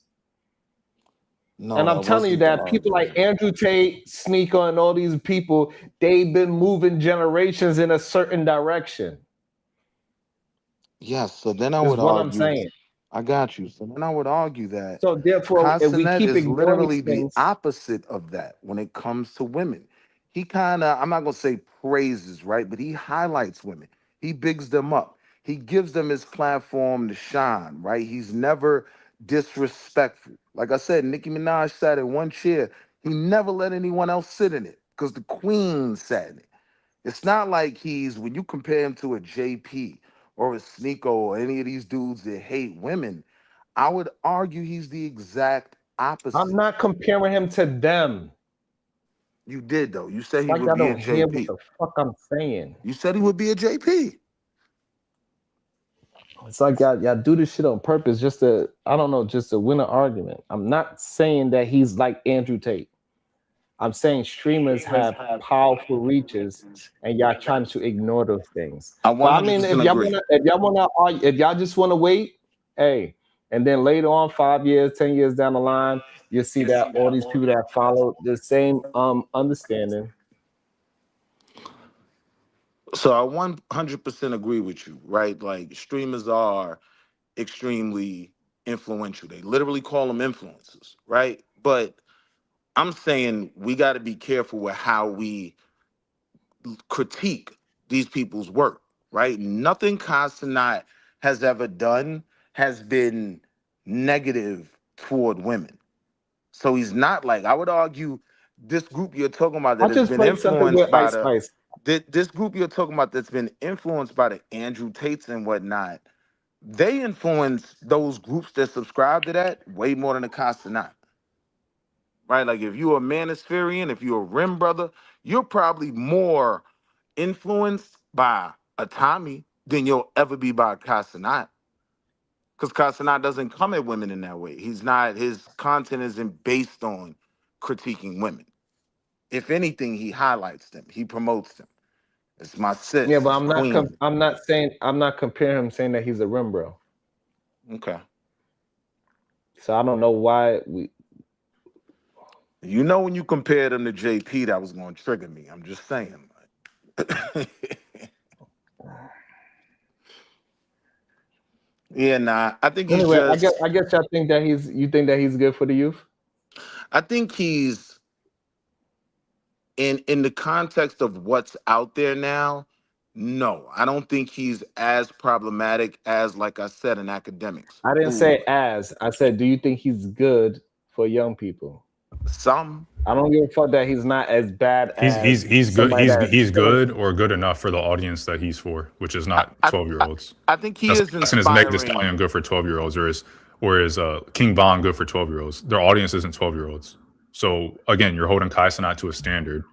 No, And I'm that telling you wasn't the that people like argument. Andrew Tate, Sneeko, and all these people, they've been moving generations in a certain direction. Yes, so then I Is would what I'm argue. saying. I got you. So then I would argue that So therefore, if we Castanet keep is ignoring literally the things, opposite of that when it comes to women. He kind of, I'm not gonna say praises, right? But he highlights women. He bigs them up. He gives them his platform to shine, right? He's never disrespectful. Like I said, Nicki Minaj sat in one chair. He never let anyone else sit in it because the queen sat in it. It's not like when you compare him to a JP or a Sneeko or any of these dudes that hate women, I would argue he's the exact opposite. I'm not comparing him to them. You did, though. You said he Like would I be a don't hear what JP. the fuck I'm saying. You said he would be a JP. It's like y'all do this shit on purpose just to, I don't know, just to win an argument. I'm not saying that he's like Andrew Tate. I'm saying streamers have powerful reaches, and y'all trying to ignore those things. I But I mean, 100% agree. if y'all just want to wait, hey, and then later on, 5 years, 10 years down the line, you'll see that all these people that follow the same understanding. So I 100% agree with you, right? Like streamers are extremely influential. They literally call them influencers, right? But I'm saying we got to be careful with how we critique these people's work, right? Nothing Constantine has ever done has been negative toward women. So he's not like, I would argue this group you're talking about that I has just been played something influenced with by Ice Spice. this group you're talking about that's been influenced by the Andrew Tates and whatnot. They influence those groups that subscribe to that way more than the Constantine. Right? Like if you're a Manispherian, if you're a Rim brother, you're probably more influenced by a Tommy than you'll ever be by Casanat. Because Casanat doesn't come at women in that way. His content isn't based on critiquing women. If anything, he highlights them. He promotes them. It's my sis, Yeah, but it's queen. I'm not comparing him saying that he's a rim bro. Okay. So I don't know why we. You know, when you compare them to JP, that was going to trigger me. I'm just saying. Yeah, nah. I think he's Anyway, just. I guess y'all think that you think that he's good for the youth. I think he's in the context of what's out there now. No, I don't think he's as problematic as, like I said, in academics. I didn't say as. I said, do you think he's good for young people? Some. I don't give a fuck that he's not as bad as He's good. somebody He's good or good enough for the audience that he's for, which is not 12-year-olds. I think he is inspiring. Is Meg Thee Stallion good for 12-year-olds, or is King Von good for 12-year-olds? Their audience isn't 12-year-olds. So again, you're holding Kai Cenat to a standard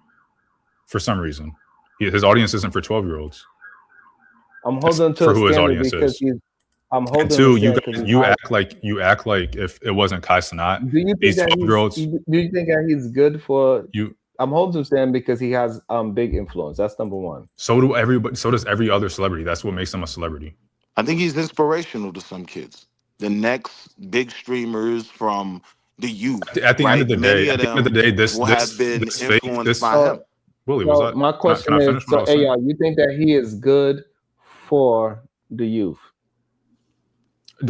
for some reason. His audience isn't for 12-year-olds. I'm holding to a standard because he's. I'm holding. And two, you act like if it wasn't Kai Cenat, do you think that 12-year-olds. Do you think that he's good for you? I'm holding to him because he has big influence. That's number one. So do everybody. So does every other celebrity. That's what makes them a celebrity. I think he's inspirational to some kids. The next big streamers from the youth. At the end of the day, this have been influenced by him. Willie, was that? My question is: so, you think that he is good for the youth?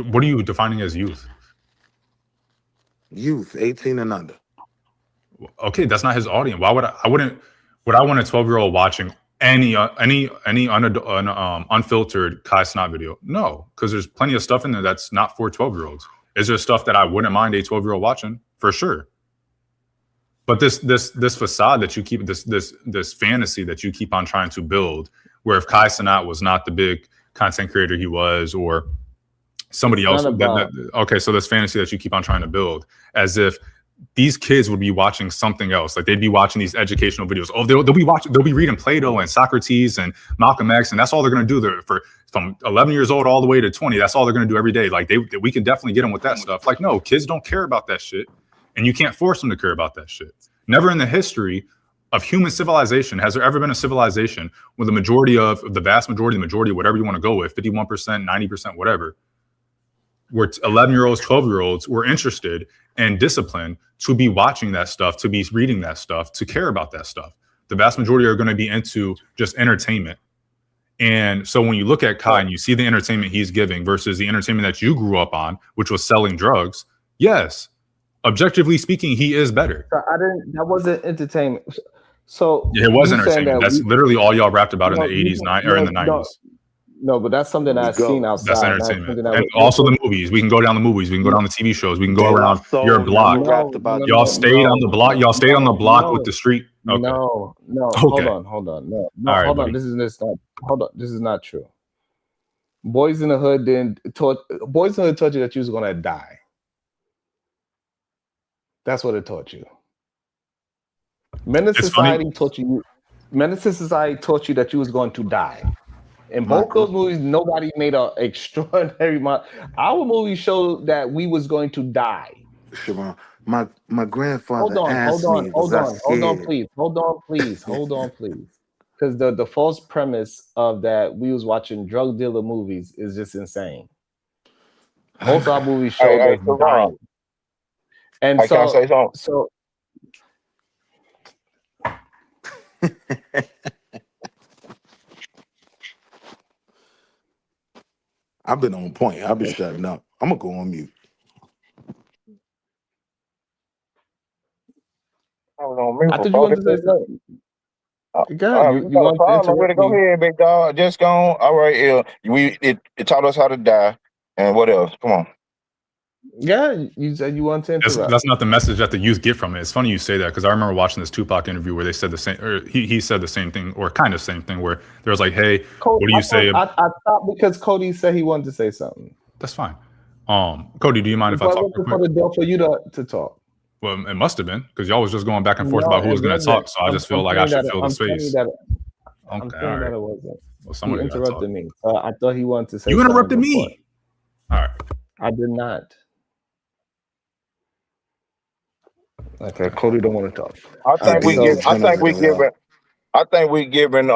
What are you defining as youth? Youth, 18 and under. Okay, that's not his audience. Why would I want a 12-year-old watching any unfiltered Kai Cenat video? No, because there's plenty of stuff in there that's not for 12-year-olds. Is there stuff that I wouldn't mind a 12-year-old watching? For sure. But this facade that you keep, this fantasy that you keep on trying to build, where if Kai Cenat was not the big content creator he was, or somebody else, okay, so this fantasy that you keep on trying to build, as if these kids would be watching something else. Like they'd be watching these educational videos. Oh, they'll be reading Plato and Socrates and Malcolm X, and that's all they're going to do. From 11 years old all the way to 20, that's all they're going to do every day. Like we can definitely get them with that stuff. Like, no, kids don't care about that shit, and you can't force them to care about that shit. Never in the history of human civilization has there ever been a civilization where the vast majority, whatever you want to go with, 51%, 90%, whatever, where 11-year-olds, 12-year-olds were interested and disciplined to be watching that stuff, to be reading that stuff, to care about that stuff. The vast majority are going to be into just entertainment. And so when you look at Kai and you see the entertainment he's giving versus the entertainment that you grew up on, which was selling drugs, yes, objectively speaking, he is better. So that wasn't entertainment. So yeah, it was entertainment. That's literally all y'all rapped about in the 80s, or in the 90s. No, but that's something we I've seen go. outside. That's Not entertainment. something that And would also the movies. We can go down the movies. We can go down the TV shows. We can go De La around your Soul block. never rapped about Y'all stayed on the block. Y'all stayed on the block with the street. Okay. No. Okay. Hold on. No, All right, hold buddy. on. This is not. Hold on. This is not true. Boys in the Hood Boys in the Hood taught you that you was gonna die. That's what it taught you. Menace It's Society funny. taught you. Menace to Society taught you that you was going to die. In both those movies, nobody made an extraordinary amount. Our movie showed that we was going to die. Sharon, my grandfather Hold asked me, was I scared? please. Hold on, please. Because the false premise of that we was watching drug dealer movies is just insane. Both our movies showed us dying. And can I say something? So I've been on point. I've been shutting up. I'm gonna go on mute. I was on mute. I thought you wanted to say something. Go ahead. You You got a want to problem with it? interrupt Go me? ahead, big dog. Just go on. All right, it taught us how to die. And what else? Come on. Yeah, you said you want to interrupt. That's not the message that the youth get from it. It's funny you say that because I remember watching this Tupac interview where they said the same, or he said the same thing, or kind of same thing, where there was like, "Hey, Cody, what do you say?" I stopped because Cody said he wanted to say something. That's fine. Cody, do you mind if I But talk? what's before the door for you to talk? Well, it must have been because y'all was just going back and forth about who was going to talk. So I just feel like I should fill the space. I'm Okay, saying all right. that it wasn't. Well, He somebody got to talk. interrupted me. So I thought he wanted to say. You interrupted something me. before. All right. I did not. Okay, Cody don't want to talk. I think we giving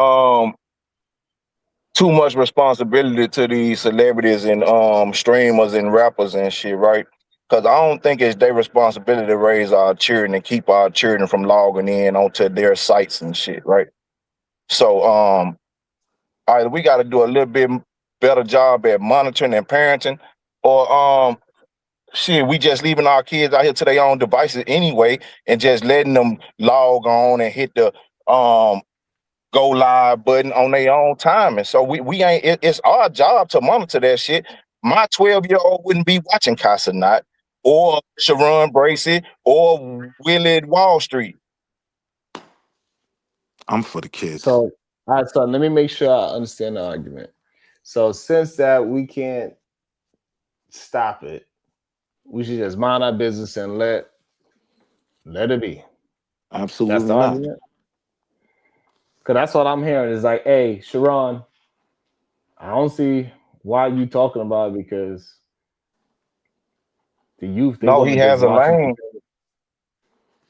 too much responsibility to these celebrities and streamers and rappers and shit, right? Because I don't think it's their responsibility to raise our children and keep our children from logging in onto their sites and shit, right? So either we got to do a little bit better job at monitoring and parenting, or shit, we just leaving our kids out here to their own devices anyway and just letting them log on and hit the go live button on their own time. And so we ain't, it's our job to monitor that shit. My 12-year-old wouldn't be watching Casanat or Sharon Bracey or Willie Wall Street. I'm for the kids. So, all right, so let me make sure I understand the argument. So since that we can't stop it, we should just mind our business and let it be. Absolutely That's the not. argument. Because that's what I'm hearing is like, hey, Sharon, I don't see why you talking about it because the youth. No, he has a lane.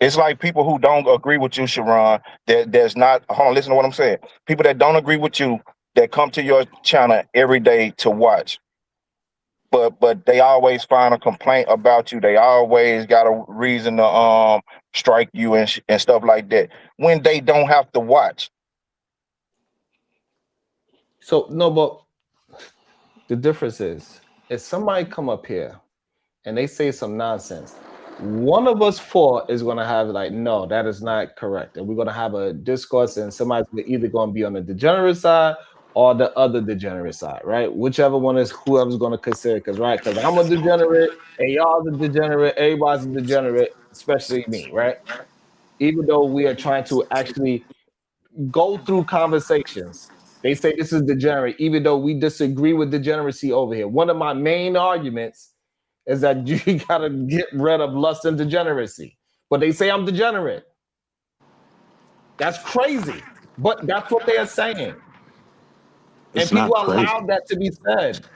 It's like people who don't agree with you, Sharon, there's not, hold on, listen to what I'm saying. People that don't agree with you that come to your channel every day to watch. But they always find a complaint about you. They always got a reason to strike you and stuff like that when they don't have to watch. So no, but the difference is if somebody come up here and they say some nonsense, one of us four is going to have like, no, that is not correct. And we're going to have a discourse and somebody's either going to be on the degenerate side or the other degenerate side, right? Whichever one is whoever's going to consider, because I'm a degenerate and y'all's a degenerate, everybody's a degenerate, especially me, right? Even though we are trying to actually go through conversations. They say this is degenerate, even though we disagree with degeneracy over here. One of my main arguments is that you gotta get rid of lust and degeneracy. But they say I'm degenerate. That's crazy. But that's what they are saying. It's and people not crazy. allow that to be said.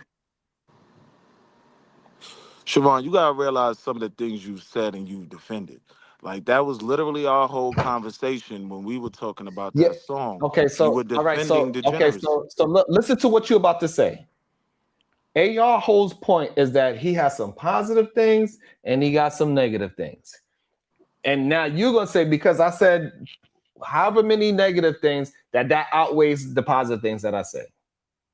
Siobhan, you gotta realize some of the things you've said and you've defended. Like that was literally our whole conversation when we were talking about that song. Okay, so you were defending degeneracy. Listen to what you're about to say. AR Ho's point is that he has some positive things and he got some negative things. And now you're gonna say because I said however many negative things that outweighs the positive things that I said.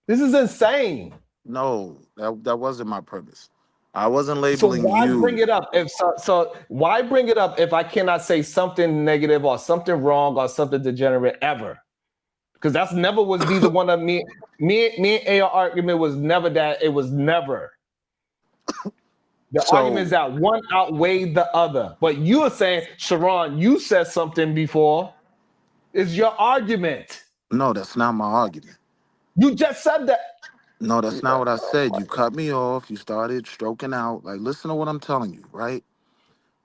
This is insane. No, that wasn't my purpose. I wasn't labeling so why you. Bring it up if so why bring it up if I cannot say something negative or something wrong or something degenerate ever? Because that's never was be the one of me. Me and AR argument was never that. It was never. The argument is that one outweighed the other. But you were saying, Sharon, you said something before. Is your argument? No, that's not my argument. You just said that. No, that's not what I said. You cut me off. You started stroking out. Like, listen to what I'm telling you, right?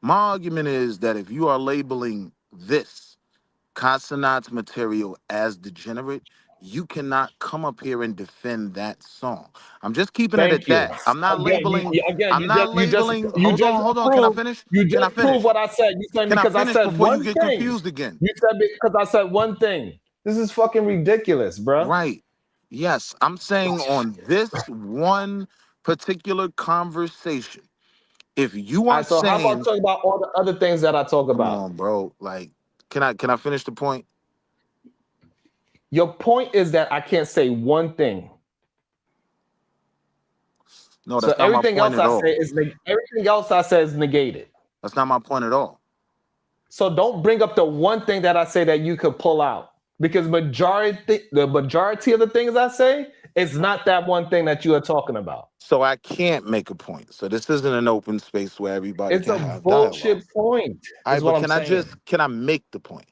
My argument is that if you are labeling this consonants material as degenerate, you cannot come up here and defend that song. I'm just keeping it Thank at you. that. I'm not labeling. I'm not labeling. You Hold just on, hold on. Can I prove finish? you Can I just finish? prove what I said. You said Can I because I finish said before you one get thing. confused again? You said because I said one thing. This is fucking ridiculous, bro. Right. Yes, I'm saying on this one particular conversation, if you All are right, so how about saying, talk about all the other things that I talk come about? on, bro, like, can I finish the point? Your point is that I can't say one thing. No, So that's not my everything point else at I all. say is everything else I say is negated. That's not my point at all. So don't bring up the one thing that I say that you could pull out because the majority of the things I say is not that one thing that you are talking about. So I can't make a point. So this isn't an open space where everybody It's can a have dialogue. bullshit point. All right, Is but what I'm saying. can I make the point?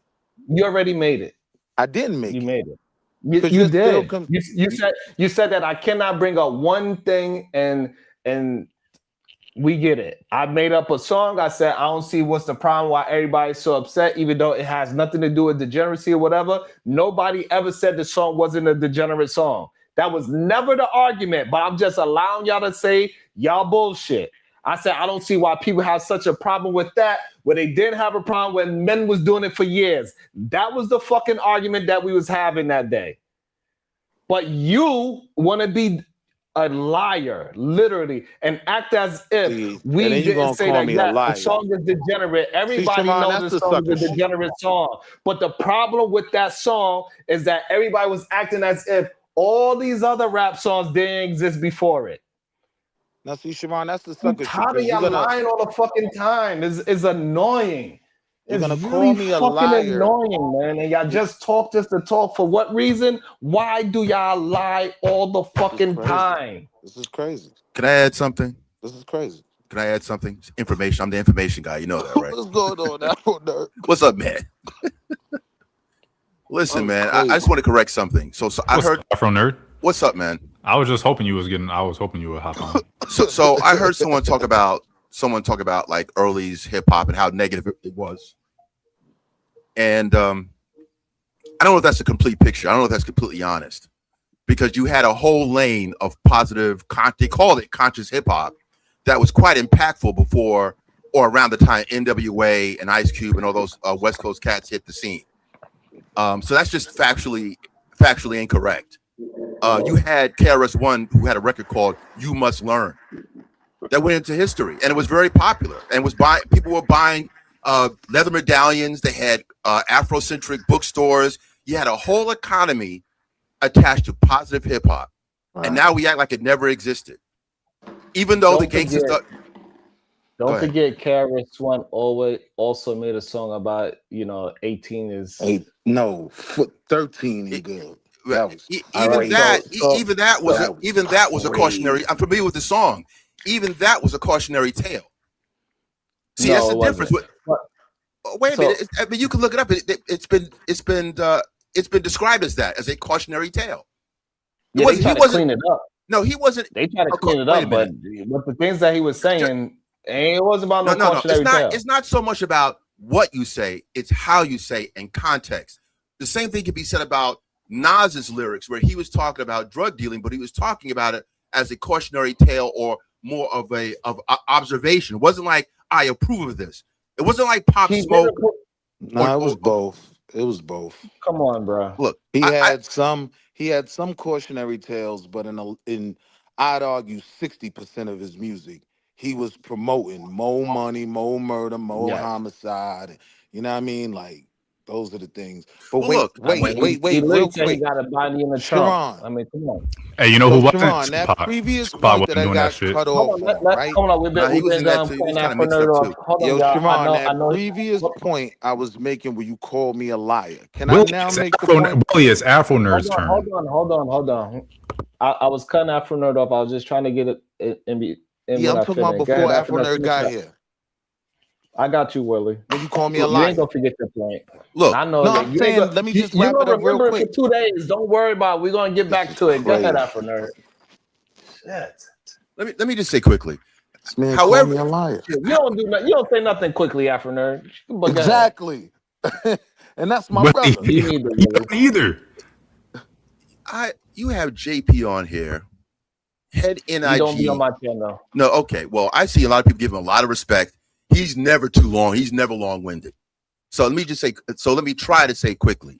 You already made it. I didn't make You it. made it. Because You you're still did. You said that I cannot bring up one thing and we get it. I made up a song. I said I don't see what's the problem why everybody's so upset, even though it has nothing to do with degeneracy or whatever. Nobody ever said the song wasn't a degenerate song. That was never the argument. But I'm just allowing y'all to say y'all bullshit. I said I don't see why people have such a problem with that when they didn't have a problem when men was doing it for years. That was the fucking argument that we was having that day. But you want to be a liar, literally, and act as if we and then you didn't gonna say call that, me a yeah, the liar. song is degenerate. Everybody Shimon, knows that's the the song is sucker a shit. degenerate song. But the problem with that song is that everybody was acting as if all these other rap songs didn't exist before it. Now see, Shimon, that's the I'm sucker shit. tired of Because y'all lying all the fucking time. It's annoying. you're It's gonna really call me a fucking liar. annoying, man. And y'all just talk just to talk. For what reason? Why do y'all lie all the fucking time? This is crazy. Can I add something? This is crazy. Can I add something? Information. I'm the information guy. You know that, right? What's going on now, nerd? What's up, man? Listen, man. I just want to correct something. So I heard Afro nerd. What's up, man? I was just hoping you was getting. I was hoping you would hop on. So I heard someone talk about like early's hip hop and how negative it was, and I don't know if that's a complete picture. I don't know if that's completely honest, because you had a whole lane of positive. They called it conscious hip hop that was quite impactful before or around the time NWA and Ice Cube and all those West Coast cats hit the scene. So that's just factually incorrect. You had KRS-One, who had a record called "You Must Learn," that went into history, and it was very popular. And people were buying leather medallions. They had Afrocentric bookstores. You had a whole economy attached to positive hip hop, and now we act like it never existed, even though the gangster stuff. Don't forget, KRS-One also made a song about 18 is 13 is good. Even that was a cautionary. I'm familiar with the song. Even that was a cautionary tale. See, that's the difference. Wait a minute. I mean, you can look it up. It's been described as that, as a cautionary tale. Yeah, they tried to clean it up. No, he wasn't. They tried to clean it up, but the things that he was saying, it wasn't about no cautionary tale. It's not so much about what you say; it's how you say and context. The same thing can be said about Nas's lyrics, where he was talking about drug dealing, but he was talking about it as a cautionary tale or more of observation. It wasn't like I approve of this. It wasn't like Pop Smoke. No, it was both. It was both. Come on, bro. Look, he had some cautionary tales, but in I'd argue 60% of his music, he was promoting more money, more murder, more homicide. You know what I mean? Like Those are the things. But Well, look, wait, He literally real said he quick. got a body in the trunk. Sharon. I mean, come on. Hey, you know So who wasn't? Sharon, that Tupac. previous Tupac point that wasn't I doing that got shit. cut Hold off on, on, right? hold on. We've nah, he was in been that too. He playing was kind of Afro mixed Nerd up off. too. Hold on, Yo, y'all. Sharon, I that know. previous point I was making where you called me a liar. Can I Willie, now it's make the Afro, point? Willie, it's Afro Hold Nerd's on, turn. hold on. I was cutting Afro Nerd off. I was just trying to get it in Yeah, when I'm I talking about finish. Go before ahead, Afro Afro Nerd. Nerd Finish got up. here. I got you, Willie. When you call me a You ain't liar. gonna forget your point. Look, I know No, that I'm you ain't saying gonna. let me just You wrap it gonna up real remember it for quick. 2 days. Don't worry about it. We're gonna get This back is to it. Go ahead, crazy. Afro Nerd. Shit. let me just say quickly. This man called However, me a liar. You don't do nothing. You don't say nothing quickly, Afro Nerd. But go ahead. Exactly. And that's my Willie, brother. Me neither, you Willie. don't either. you have JP on here, head He don't be on NIG. my channel. No, okay. Well, I see a lot of people give him a lot of respect. He's never too long. He's never long-winded. So let me just say. So let me try to say quickly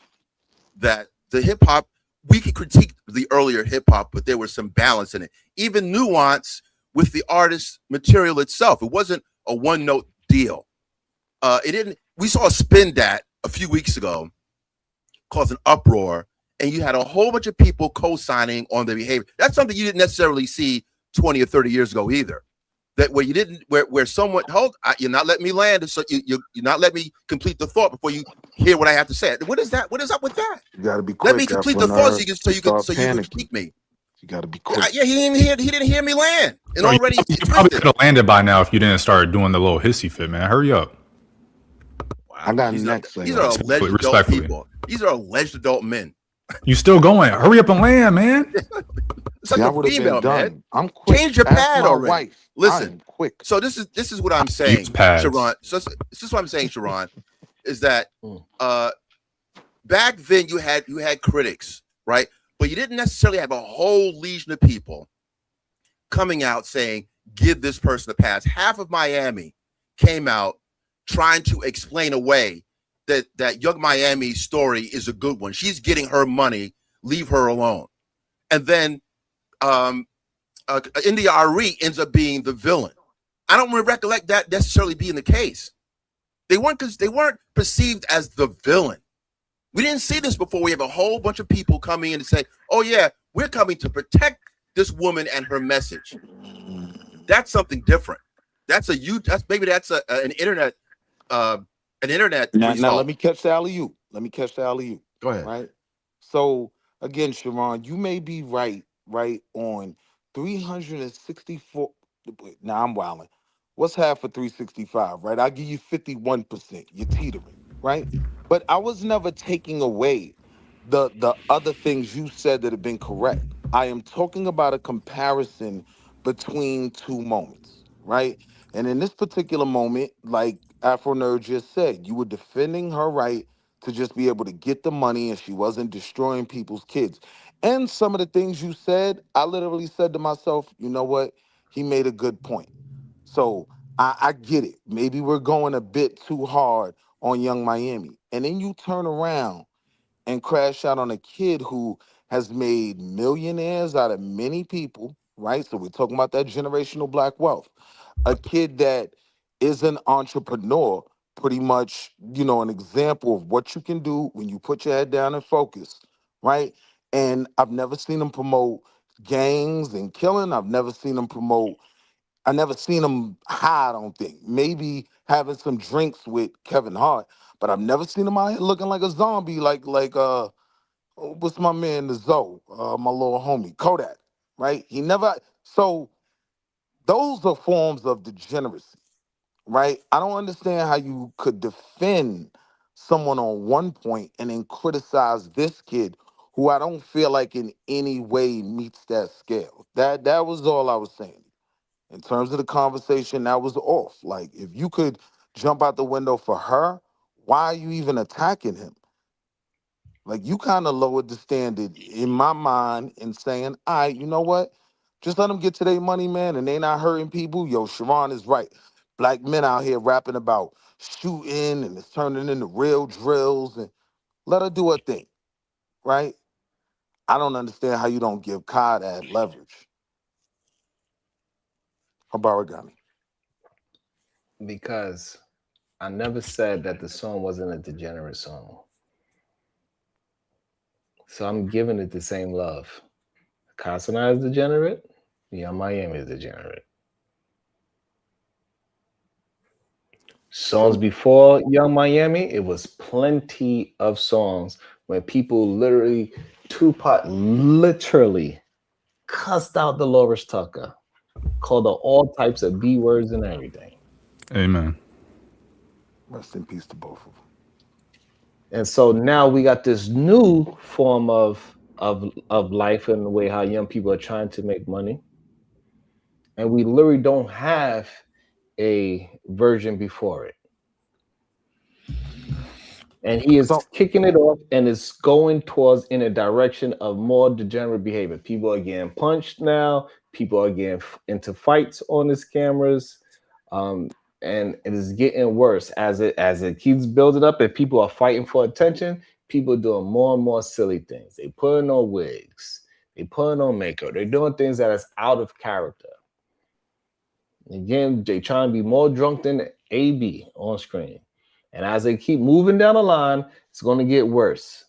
that the hip hop, we could critique the earlier hip hop, but there was some balance in it, even nuance with the artist's material itself. It wasn't a one-note deal. It didn't. We saw Spin Dat a few weeks ago, caused an uproar, and you had a whole bunch of people co-signing on the behavior. That's something you didn't necessarily see 20 or 30 years ago either. That where you didn't, where someone you're not letting me land, so you're not letting me complete the thought before you hear what I have to say. What is that? What is up with that? You gotta be Let me quick, complete Afro the thought Nerd. so you could Start panicking. critique me. You gotta be Yeah, quick. yeah, he didn't hear me land, and Bro, already you probably twisted. could have landed by now if you didn't start doing the little hissy fit, man. Hurry up. I got next. These are alleged adult Respectfully. people. These are alleged adult men. You still going? Hurry up and land, man. It's like See, I a would have been female, done. man. I'm quick. Change your Ask pad my already. wife. I Listen, am quick. so this is what I'm Use saying, pads. Sharon. So this is what I'm saying, Sharon, is that back then you had critics, right? But you didn't necessarily have a whole legion of people coming out saying, give this person a pass. Half of Miami came out trying to explain away that Young Miami's story is a good one. She's getting her money, leave her alone. And then India Ari ends up being the villain. I don't recollect that necessarily being the case. They weren't perceived as the villain. We didn't see this before. We have a whole bunch of people coming in and say, "Oh yeah, we're coming to protect this woman and her message." That's something different. That's an internet Now result. let me catch the alley-oop. Go ahead. Right. So again, Sharon, you may be right on 364. Now I'm wilding. What's half of 365? Right. I'll give you 51%. You're teetering. Right. But I was never taking away the other things you said that have been correct. I am talking about a comparison between two moments. Right. And in this particular moment, like Afro Nerd just said, you were defending her right to just be able to get the money and she wasn't destroying people's kids. And some of the things you said, I literally said to myself, you know what? He made a good point. So I get it. Maybe we're going a bit too hard on Young Miami. And then you turn around and crash out on a kid who has made millionaires out of many people, right? So we're talking about that generational black wealth. A kid that is an entrepreneur, pretty much, an example of what you can do when you put your head down and focus, right? And I've never seen him promote gangs and killing. I never seen him hide, I don't think. Maybe having some drinks with Kevin Hart, but I've never seen him out here looking like a zombie, like what's my man, the Zoe, my little homie, Kodak, right? He never. So those are forms of degeneracy, right? I don't understand how you could defend someone on one point and then criticize this kid who I don't feel like in any way meets that scale. That was all I was saying. In terms of the conversation, that was off. Like, if you could jump out the window for her, why are you even attacking him? Like, you kind of lowered the standard in my mind in saying, all right, you know what? Just let them get to their money, man, and they not hurting people. Yo, Sharon is right. Black men out here rapping about shooting and it's turning into real drills, and let her do her thing, right? I don't understand how you don't give Kai that leverage. Habaragani. Because I never said that the song wasn't a degenerate song. So I'm giving it the same love. Casanat is degenerate. Young Miami is degenerate. Songs before Young Miami, it was plenty of songs when people literally, Tupac literally cussed out Dolores Tucker, called her all types of B words and everything. Amen. Rest in peace to both of them. And so now we got this new form of life and the way how young people are trying to make money. And we literally don't have a version before it. And he is kicking it off and is going towards in a direction of more degenerate behavior. People are getting punched now. People are getting into fights on his cameras. And it is getting worse as it keeps building up and people are fighting for attention. People are doing more and more silly things. They putting on wigs. They putting on makeup. They're doing things that is out of character. Again, they trying to be more drunk than AB on screen. And as they keep moving down the line, it's going to get worse.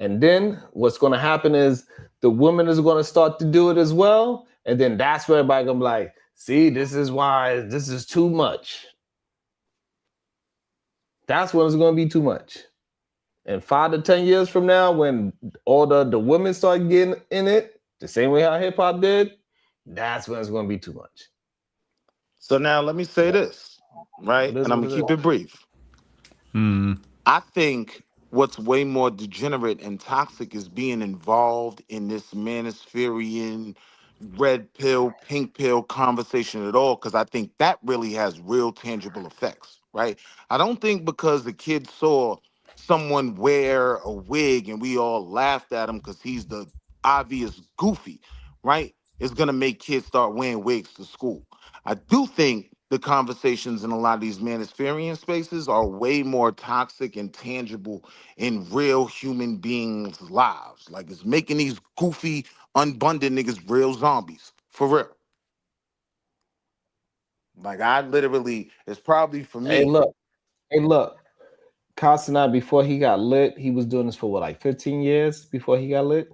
And then what's going to happen is the woman is going to start to do it as well. And then that's where everybody going to be like, see, this is why this is too much. That's when it's going to be too much. And 5 to 10 years from now, when all the women start getting in it, the same way how hip hop did, that's when it's going to be too much. So now let me say this, right? And I'm going to keep it brief. I think what's way more degenerate and toxic is being involved in this manospherian red pill, pink pill conversation at all, because I think that really has real tangible effects, right? I don't think because the kid saw someone wear a wig and we all laughed at him because he's the obvious goofy, right? It's going to make kids start wearing wigs to school. I do think the conversations in a lot of these manospherian spaces are way more toxic and tangible in real human beings' lives. Like it's making these goofy, unbundled niggas real zombies. For real. Like I literally, it's probably for me. Hey, look. Casanat, before he got lit, he was doing this for what, like 15 years before he got lit?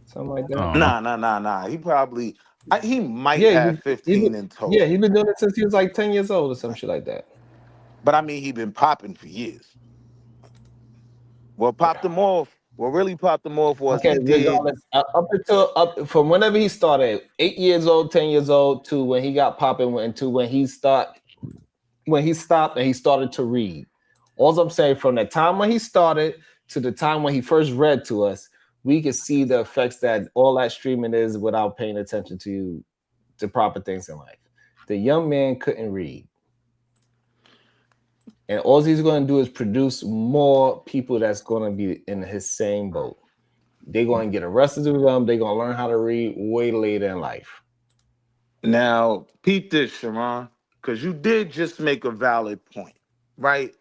Something like that. Nah. He might Yeah, have 15 in total. Yeah, he's been doing it since he was like 10 years old or some shit like that. But I mean, he been popping for years. What really popped him off was he did. Regardless, from whenever he started, 8 years old, 10 years old, to when he got popping, and to when he stopped and he started to read. All I'm saying, from the time when he started to the time when he first read to us, we could see the effects that all that streaming is without paying attention to proper things in life. The young man couldn't read. And all he's going to do is produce more people that's going to be in his same boat. They're going to get arrested with them. They're going to learn how to read way later in life. Now, peep this, Sharon, because you did just make a valid point, right?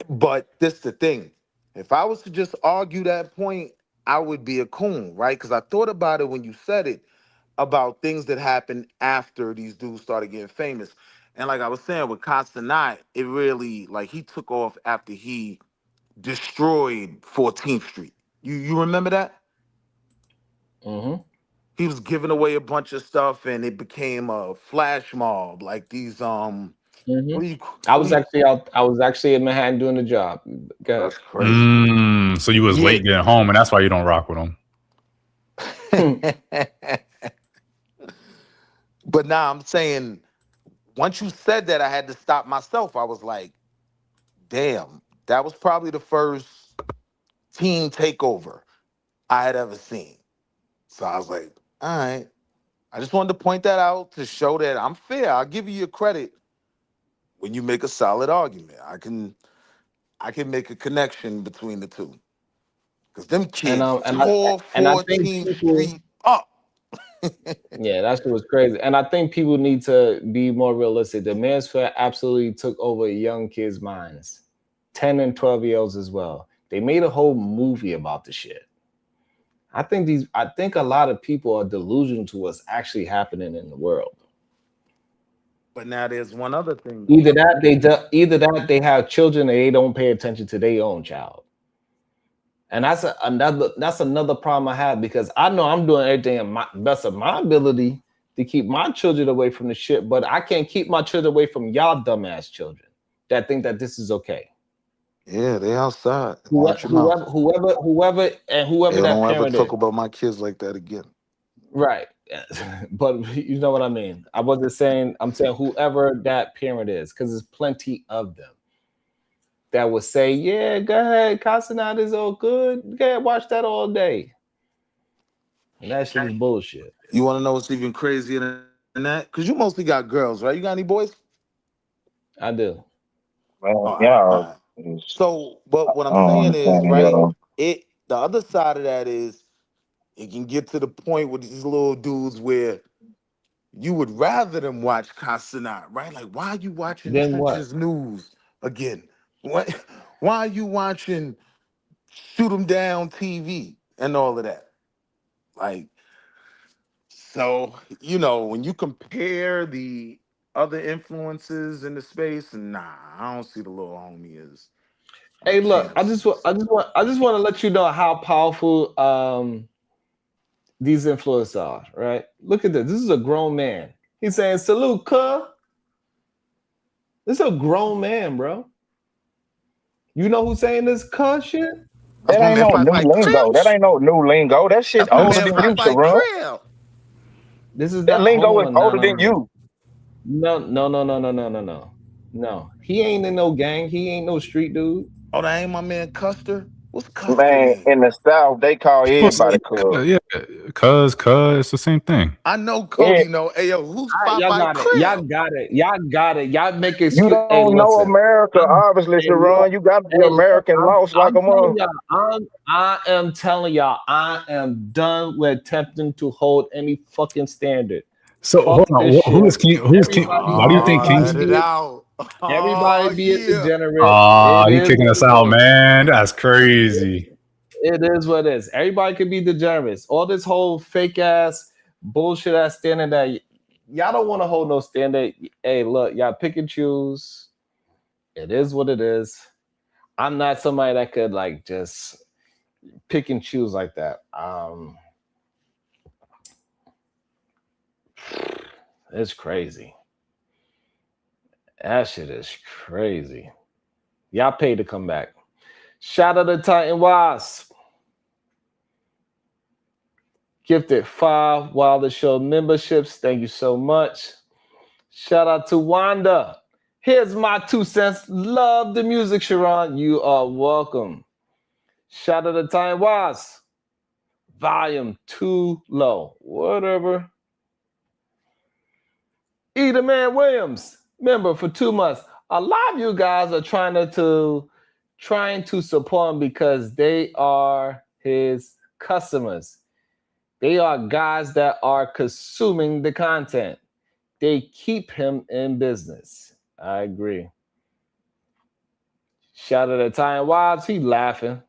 But this the thing. If I was to just argue that point, I would be a coon, right? Because I thought about it when you said it, about things that happened after these dudes started getting famous. And like I was saying with Casanat, it really, like, he took off after he destroyed 14th Street. You remember that? Mm-hmm. He was giving away a bunch of stuff and it became a flash mob, like these I was actually in Manhattan doing the job. That's crazy. So you was late getting home, and that's why you don't rock with him. But now I'm saying, once you said that, I had to stop myself. I was like, damn, that was probably the first team takeover I had ever seen. So I was like, all right. I just wanted to point that out to show that I'm fair. I'll give you your credit when you make a solid argument. I can make a connection between the two. Because them kids tore 14th Street up. Yeah, that shit was crazy. And I think people need to be more realistic. The Manosphere absolutely took over young kids' minds. 10 and 12-year-olds as well. They made a whole movie about the shit. I think a lot of people are delusional to what's actually happening in the world. But now there's one other thing. Either that they have children and they don't pay attention to their own child. And that's another problem I have, because I know I'm doing everything in my best of my ability to keep my children away from the shit, but I can't keep my children away from y'all dumbass children that think that this is okay. Yeah, they outside. Whoever Hey, that don't ever parent is. talk about my kids like that again. Right. But you know what I mean. I'm saying whoever that parent is, because there's plenty of them that will say, yeah, go ahead, Casanat is all good. Go ahead, watch that all day. And that shit is bullshit. You want to know what's even crazier than that? Because you mostly got girls, right? You got any boys? I do. Well, All right. So, but what I'm saying is, right, the other side of that is it can get to the point with these little dudes where you would rather them watch Casanat, right? Like, why are you watching Then what? Trenches News again? Why are you watching Shoot 'em Down TV and all of that? Like, so, you know, when you compare the other influences in the space, nah, I don't see the little homie as Hey, look, I just want to let you know how powerful these influencers are, right? Look at this. This is a grown man. He's saying, salute, cuh. This is a grown man, bro. You know who's saying this cuh shit? That ain't no new lingo. That ain't no new lingo. That shit older than you, Sharon. This is That not, lingo hold is on, older than you. No. He ain't in no gang. He ain't no street dude. Oh, that ain't my man Custer? What's Custer Man, name? in the South, they call everybody cuz. Yeah, cuz, it's the same thing. I know Cody know. Hey, yo, who's Y'all got it. Y'all got it. Y'all make You excuse. don't Hey, know listen. America, obviously, Sharon. You got to be American lost like a mother. I am telling y'all, I am done with attempting to hold any fucking standard. So hold on, who's King? Who's King? Why do you think King's? Let it out. Everybody be a degenerate. You kicking us out, man? That's crazy. It is what it is. Everybody can be degenerates. All this whole fake ass bullshit ass standard that y'all don't want to hold no standard. Hey, look, y'all pick and choose. It is what it is. I'm not somebody that could like just pick and choose like that. It's crazy. That shit is crazy. Y'all paid to come back. Shout out to Titan Wasp. Gifted 5 Wilder Show memberships. Thank you so much. Shout out to Wanda. Here's my 2 cents. Love the music, Sharon. You are welcome. Shout out to Titan Wasp. Volume 2 low. Whatever. Either Man Williams, member for 2 months. A lot of you guys are trying to support him because they are his customers. They are guys that are consuming the content. They keep him in business. I agree. Shout out to Titan Wives. He laughing.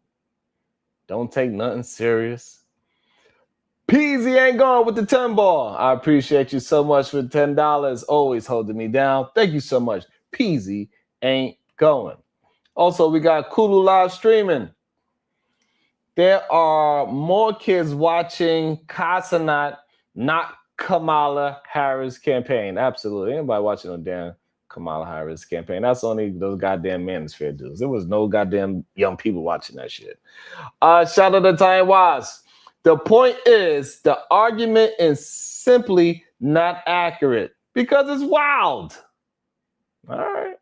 Don't take nothing serious. Peasy ain't going with the 10 ball. I appreciate you so much for $10. Always holding me down. Thank you so much. Peasy ain't going. Also, we got Kulu live streaming. There are more kids watching Casanat, not Kamala Harris campaign. Absolutely. Anybody watching no damn Kamala Harris campaign? That's only those goddamn manosphere dudes. There was no goddamn young people watching that shit. Shout out to Titan Wise. The point is, the argument is simply not accurate because it's wild. All right.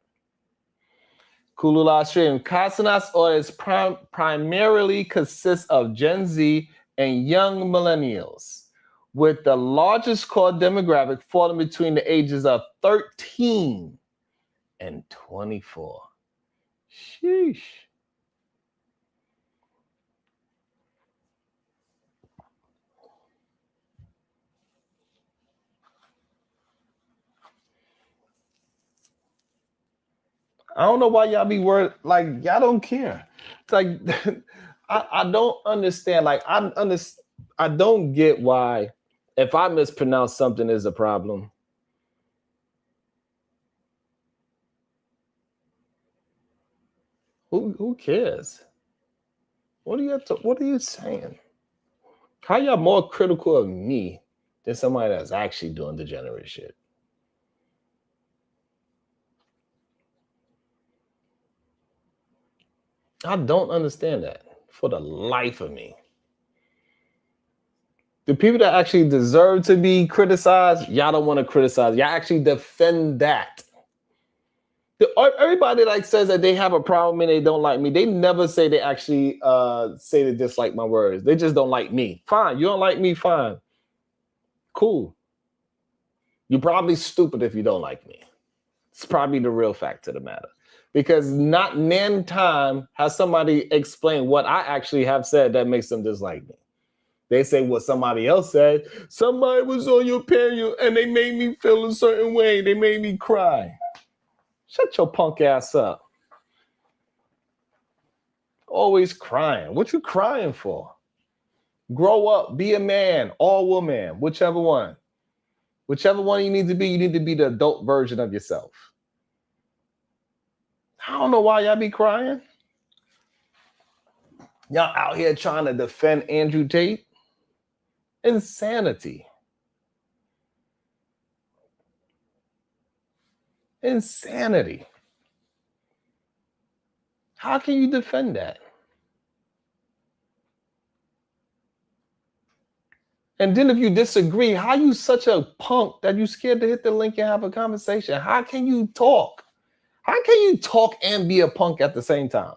Kulula stream. Casanat's audience primarily consists of Gen Z and young millennials, with the largest core demographic falling between the ages of 13 and 24. Sheesh. I don't know why y'all be worried. Like, y'all don't care. It's like, I don't understand. Like, I don't get why if I mispronounce something is a problem. Who cares? What are you saying? How y'all more critical of me than somebody that's actually doing degenerate shit? I don't understand that for the life of me. The people that actually deserve to be criticized, y'all don't want to criticize. Y'all actually defend that. Everybody like says that they have a problem and they don't like me. They never say they actually say they dislike my words. They just don't like me. Fine. You don't like me? Fine. Cool. You're probably stupid if you don't like me. It's probably the real fact of the matter. Because not nan time has somebody explained what I actually have said that makes them dislike me. They say what somebody else said. Somebody was on your panel and they made me feel a certain way. They made me cry. Shut your punk ass up. Always crying. What you crying for? Grow up. Be a man or woman. Whichever one. Whichever one you need to be the adult version of yourself. I don't know why y'all be crying. Y'all out here trying to defend Andrew Tate. Insanity. Insanity. How can you defend that? And then if you disagree, how you such a punk that you scared to hit the link and have a conversation? How can you talk? How can you talk and be a punk at the same time?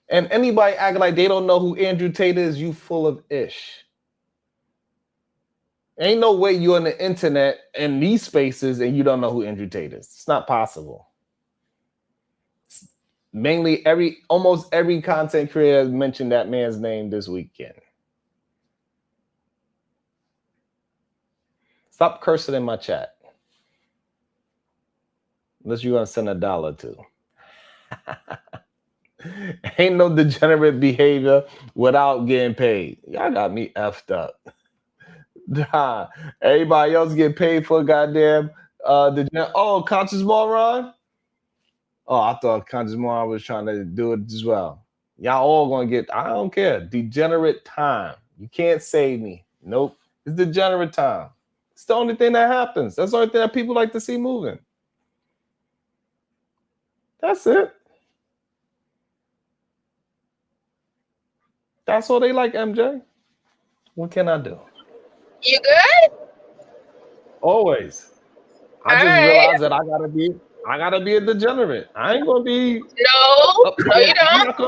And anybody acting like they don't know who Andrew Tate is, you full of ish. Ain't no way you're on the internet in these spaces and you don't know who Andrew Tate is. It's not possible. Mainly almost every content creator has mentioned that man's name this weekend. Stop cursing in my chat. Unless you're gonna send $1 to. Ain't no degenerate behavior without getting paid. Y'all got me effed up. Nah, everybody else get paid for goddamn conscious moron. Oh, I thought conscious moron was trying to do it as well. Y'all all gonna get, I don't care, degenerate time. You can't save me. Nope. It's degenerate time. It's the only thing that happens. That's the only thing that people like to see moving. That's it. That's all they like, MJ. What can I do? You good? Always. I just realized that I gotta be a degenerate. I ain't gonna be No, you don't.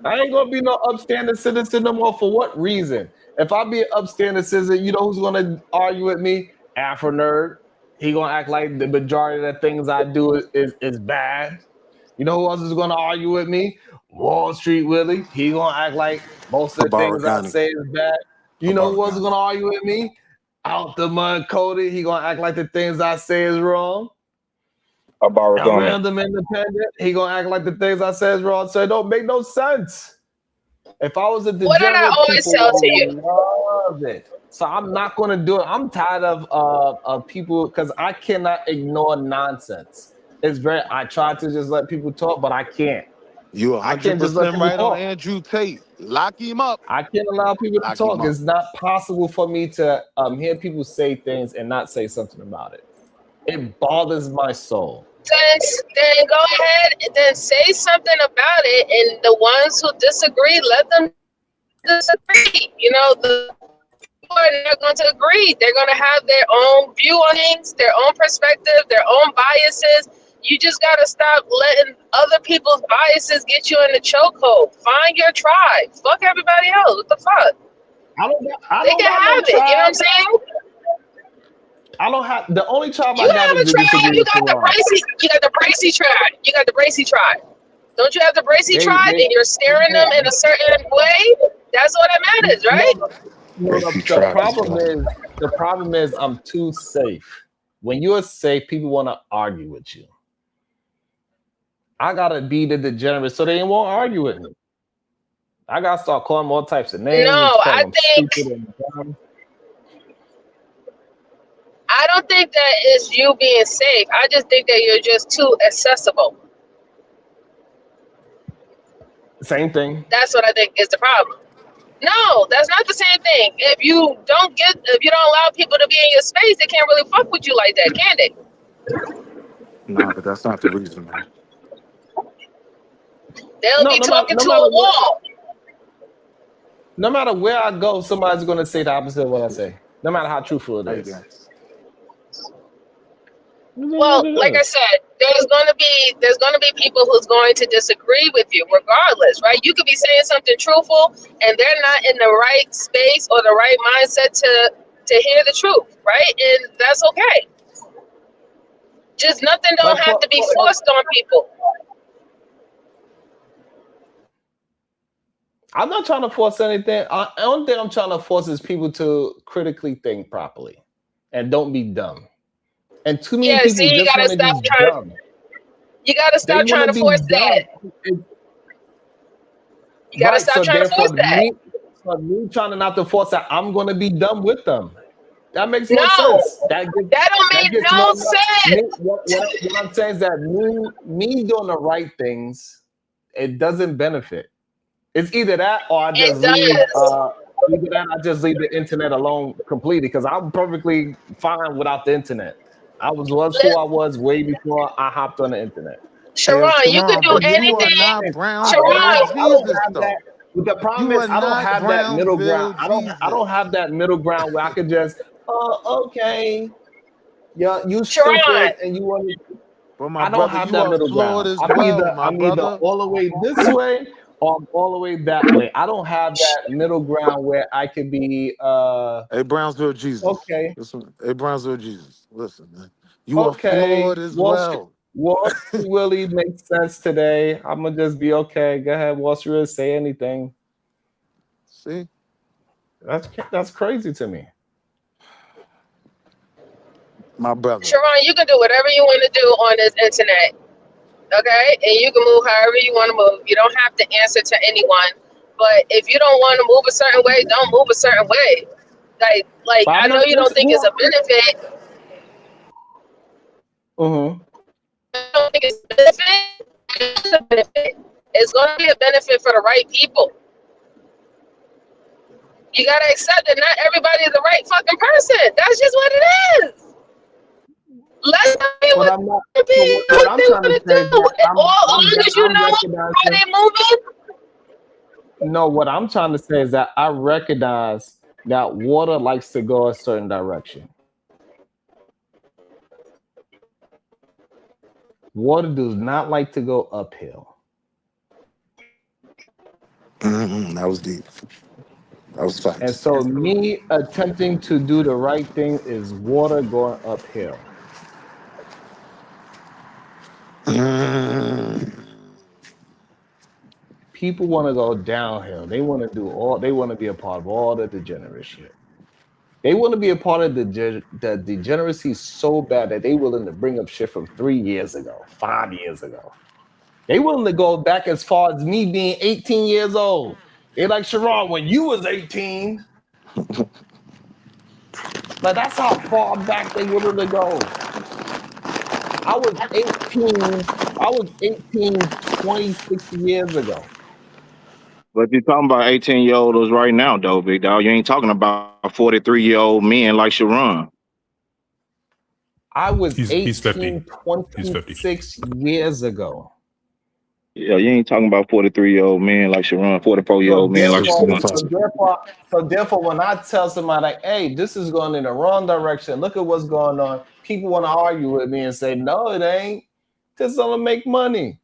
I ain't gonna be no upstanding citizen no more. For what reason? If I be an upstanding citizen, you know who's gonna argue with me? Afro nerd. He gonna act like the majority of the things I do is bad. You know who else is gonna argue with me? Wall Street Willie. He gonna act like most of the things I say is bad. You know who else is gonna argue with me? Out the mud Cody. He gonna act like the things I say is wrong. A random independent. He gonna act like the things I say is wrong. So it don't make no sense. If I was a degenerate, what did I always tell to you? Love it. So I'm not gonna do it. I'm tired of people because I cannot ignore nonsense. I try to just let people talk, but I can't. You I can't just let 100% people right talk. on Andrew Tate. Lock him up. I can't allow people to talk. It's not possible for me to hear people say things and not say something about it. It bothers my soul. Then go ahead and then say something about it, and the ones who disagree, let them disagree. You know, the people are not going to agree. They're going to have their own view on things, their own perspective, their own biases. You just got to stop letting other people's biases get you in the chokehold. Find your tribe. Fuck everybody else. What the fuck? They can have it. You know what I'm saying? I don't have the only tribe you I got have is a tribe. You got the Bracy. You got the Bracy tribe. You got the Bracy tribe. Don't you have the Bracy tribe? And you're steering them in a certain way. That's what it matters, right? The problem is I'm too safe. When you're safe, people want to argue with you. I gotta be the degenerate so they won't argue with me. I gotta start calling them all types of names. No, I I don't think that it's you being safe. I just think that you're just too accessible. Same thing. That's what I think is the problem. No, that's not the same thing. If you don't allow people to be in your space, they can't really fuck with you like that, can they? Nah, but that's not the reason, man. They'll be talking to a wall. No matter where I go, somebody's going to say the opposite of what I say. No matter how truthful it is. Well, like I said, there's gonna be people who's going to disagree with you, regardless, right? You could be saying something truthful, and they're not in the right space or the right mindset to hear the truth, right? And that's okay. Just nothing don't have to be forced on people. I'm not trying to force anything. The only thing I'm trying to force is people to critically think properly and don't be dumb. And too many people you just gotta want to stop be trying. dumb. You gotta stop trying to force that. You gotta stop trying to force that. For me trying to not to force that, I'm going to be dumb with them. That makes no sense. That don't make no sense. What I'm saying is that me doing the right things, it doesn't benefit. It's either that or I just leave the internet alone completely, because I'm perfectly fine without the internet. I was who I was way before I hopped on the internet. Sharon, you can do anything. Sharon, the problem is I don't have that middle ground. I don't have that middle ground where I could just, okay, yeah, you stupid and you want to. I don't have that middle ground. I'm either all the way this way or I'm all the way that way. I don't have that middle ground where I could be. Hey, Brownsville Jesus. Okay. Listen, hey, Brownsville Jesus. Listen, man. You are flawed as well. Wall Street Willie makes sense today. I'm gonna just be okay. Go ahead, Wall Street Willie, say anything. See, that's crazy to me. My brother. Sharon, you can do whatever you want to do on this internet. Okay, and you can move however you want to move. You don't have to answer to anyone. But if you don't want to move a certain way, don't move a certain way. Like I know you don't think it's a benefit. I don't think it's a benefit. It's a benefit. It's going to be a benefit for the right people. You got to accept that not everybody is the right fucking person. That's just what it is. Let's be what I'm trying to say. As long as you know how they moving. No, what I'm trying to say is that I recognize that water likes to go a certain direction. Water does not like to go uphill. That was deep. That was facts. And so me attempting to do the right thing is water going uphill. People want to go downhill. They want to be a part of all the degenerate shit. They want to be a part of the degeneracy so bad that they willing to bring up shit from 3 years ago, 5 years ago. They willing to go back as far as me being 18 years old. They like, Sharon, when you was 18. Like, that's how far back they willing to go. I was 18 26 years ago. But you're talking about 18-year-olds right now, though, big dog. You ain't talking about 43-year-old men like Sharon. I was he's 18 26 years ago. Yeah, you ain't talking about 43-year-old men like Sharon, 44-year-old men like Sharon. So therefore, when I tell somebody, hey, this is going in the wrong direction, look at what's going on, people want to argue with me and say, no, it ain't. This is going to make money.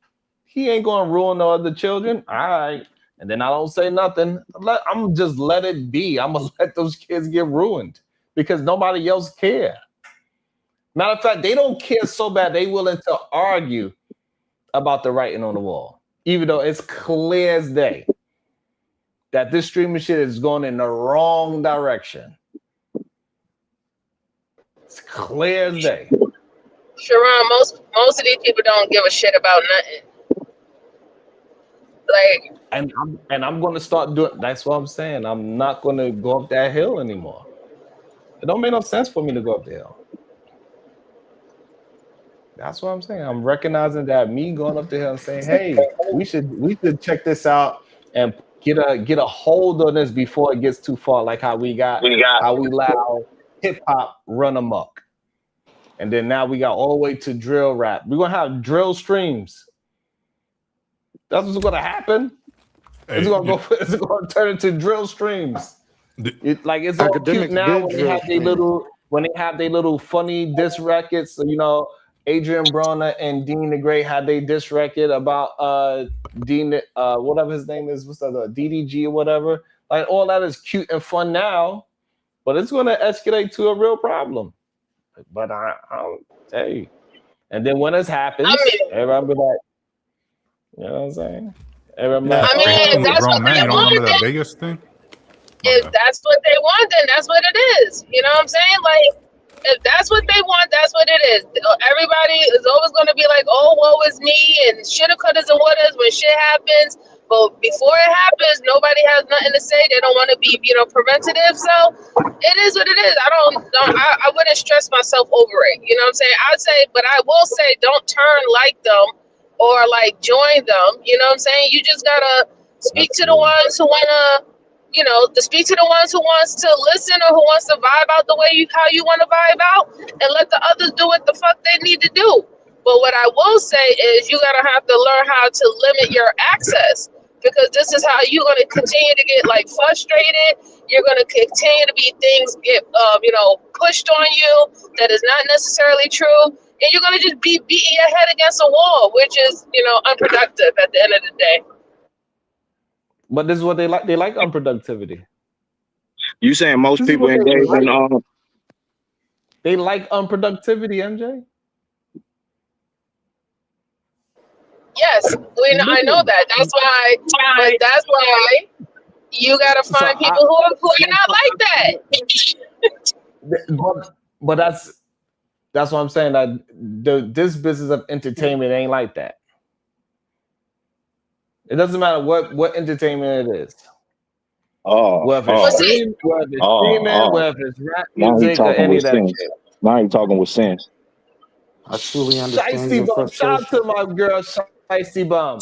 He ain't going to ruin no other children. All right. And then I don't say nothing. I'm just let it be. I'm going to let those kids get ruined because nobody else care. Matter of fact, they don't care so bad they willing to argue about the writing on the wall, even though it's clear as day that this streaming shit is going in the wrong direction. It's clear as day. Sharon, most of these people don't give a shit about nothing. Like, and I'm going to start doing. That's what I'm saying. I'm not going to go up that hill anymore. It don't make no sense for me to go up the hill. That's what I'm saying. I'm recognizing that me going up to him saying, "Hey, we should check this out and get a hold on this before it gets too far. Like how we allow hip hop run amok, and then now we got all the way to drill rap. We're gonna have drill streams. That's what's gonna happen. It's gonna It's gonna turn into drill streams. It's all cute now when they have their little funny diss records. You know, Adrian Broner and Dean the Great had their diss record about Dean whatever his name is, what's that, DDG or whatever. Like all that is cute and fun now, but it's gonna escalate to a real problem. But I don't tell you. And then when this happens, everybody be like, you know what I'm saying? Everybody I mean, if that's what they want, that Vegas thing? If that's what they want, then that's what it is. You know what I'm saying? Like, if that's what they want, that's what it is. Everybody is always going to be like, oh, woe is me, and shoulda, couldas, and wouldas when shit happens. But before it happens, nobody has nothing to say. They don't want to be, preventative. So it is what it is. I wouldn't stress myself over it. You know what I'm saying? I'd say, but I will say, don't turn like them or like join them. You know what I'm saying? You just gotta speak to the ones who wanna, to speak to the ones who wants to listen or who wants to vibe out the way how you want to vibe out, and let the others do what the fuck they need to do. But what I will say is you gotta have to learn how to limit your access, because this is how you're gonna continue to get like frustrated. You're gonna continue to be things get pushed on you that is not necessarily true, and you're gonna just be beating your head against a wall, which is unproductive at the end of the day. But this is what they like. They like unproductivity. You saying most people engage in they like unproductivity, MJ? Yes, I know that. That's why you gotta find people who are not like that. But that's what I'm saying. That this business of entertainment ain't like that. It doesn't matter what entertainment it is. Whether it's streaming, whether it's rap music, or any of that shit. Now you're talking with sense. I truly understand your Shout frustration. out to my girl, Shiesty Bum.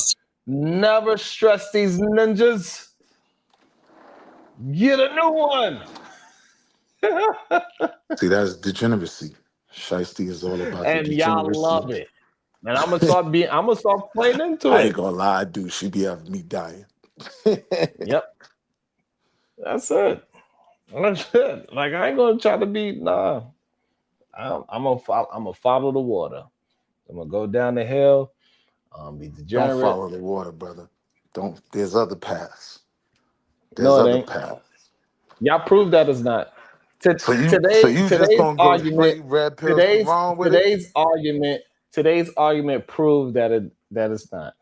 Never stress these ninjas. Get a new one. See, that's degeneracy. Shiesty is all about and the y'all degeneracy. love it. And I'm gonna start playing into it. I ain't gonna lie, dude. She be having me dying. Yep. That's it. Like I ain't gonna try to be I'm gonna follow the water. I'm gonna go down the hill. Be degenerate. Don't follow the water, brother. Don't. There's other paths. There's no, it other ain't. paths. Y'all prove that it's not. Today's argument proved that it's not.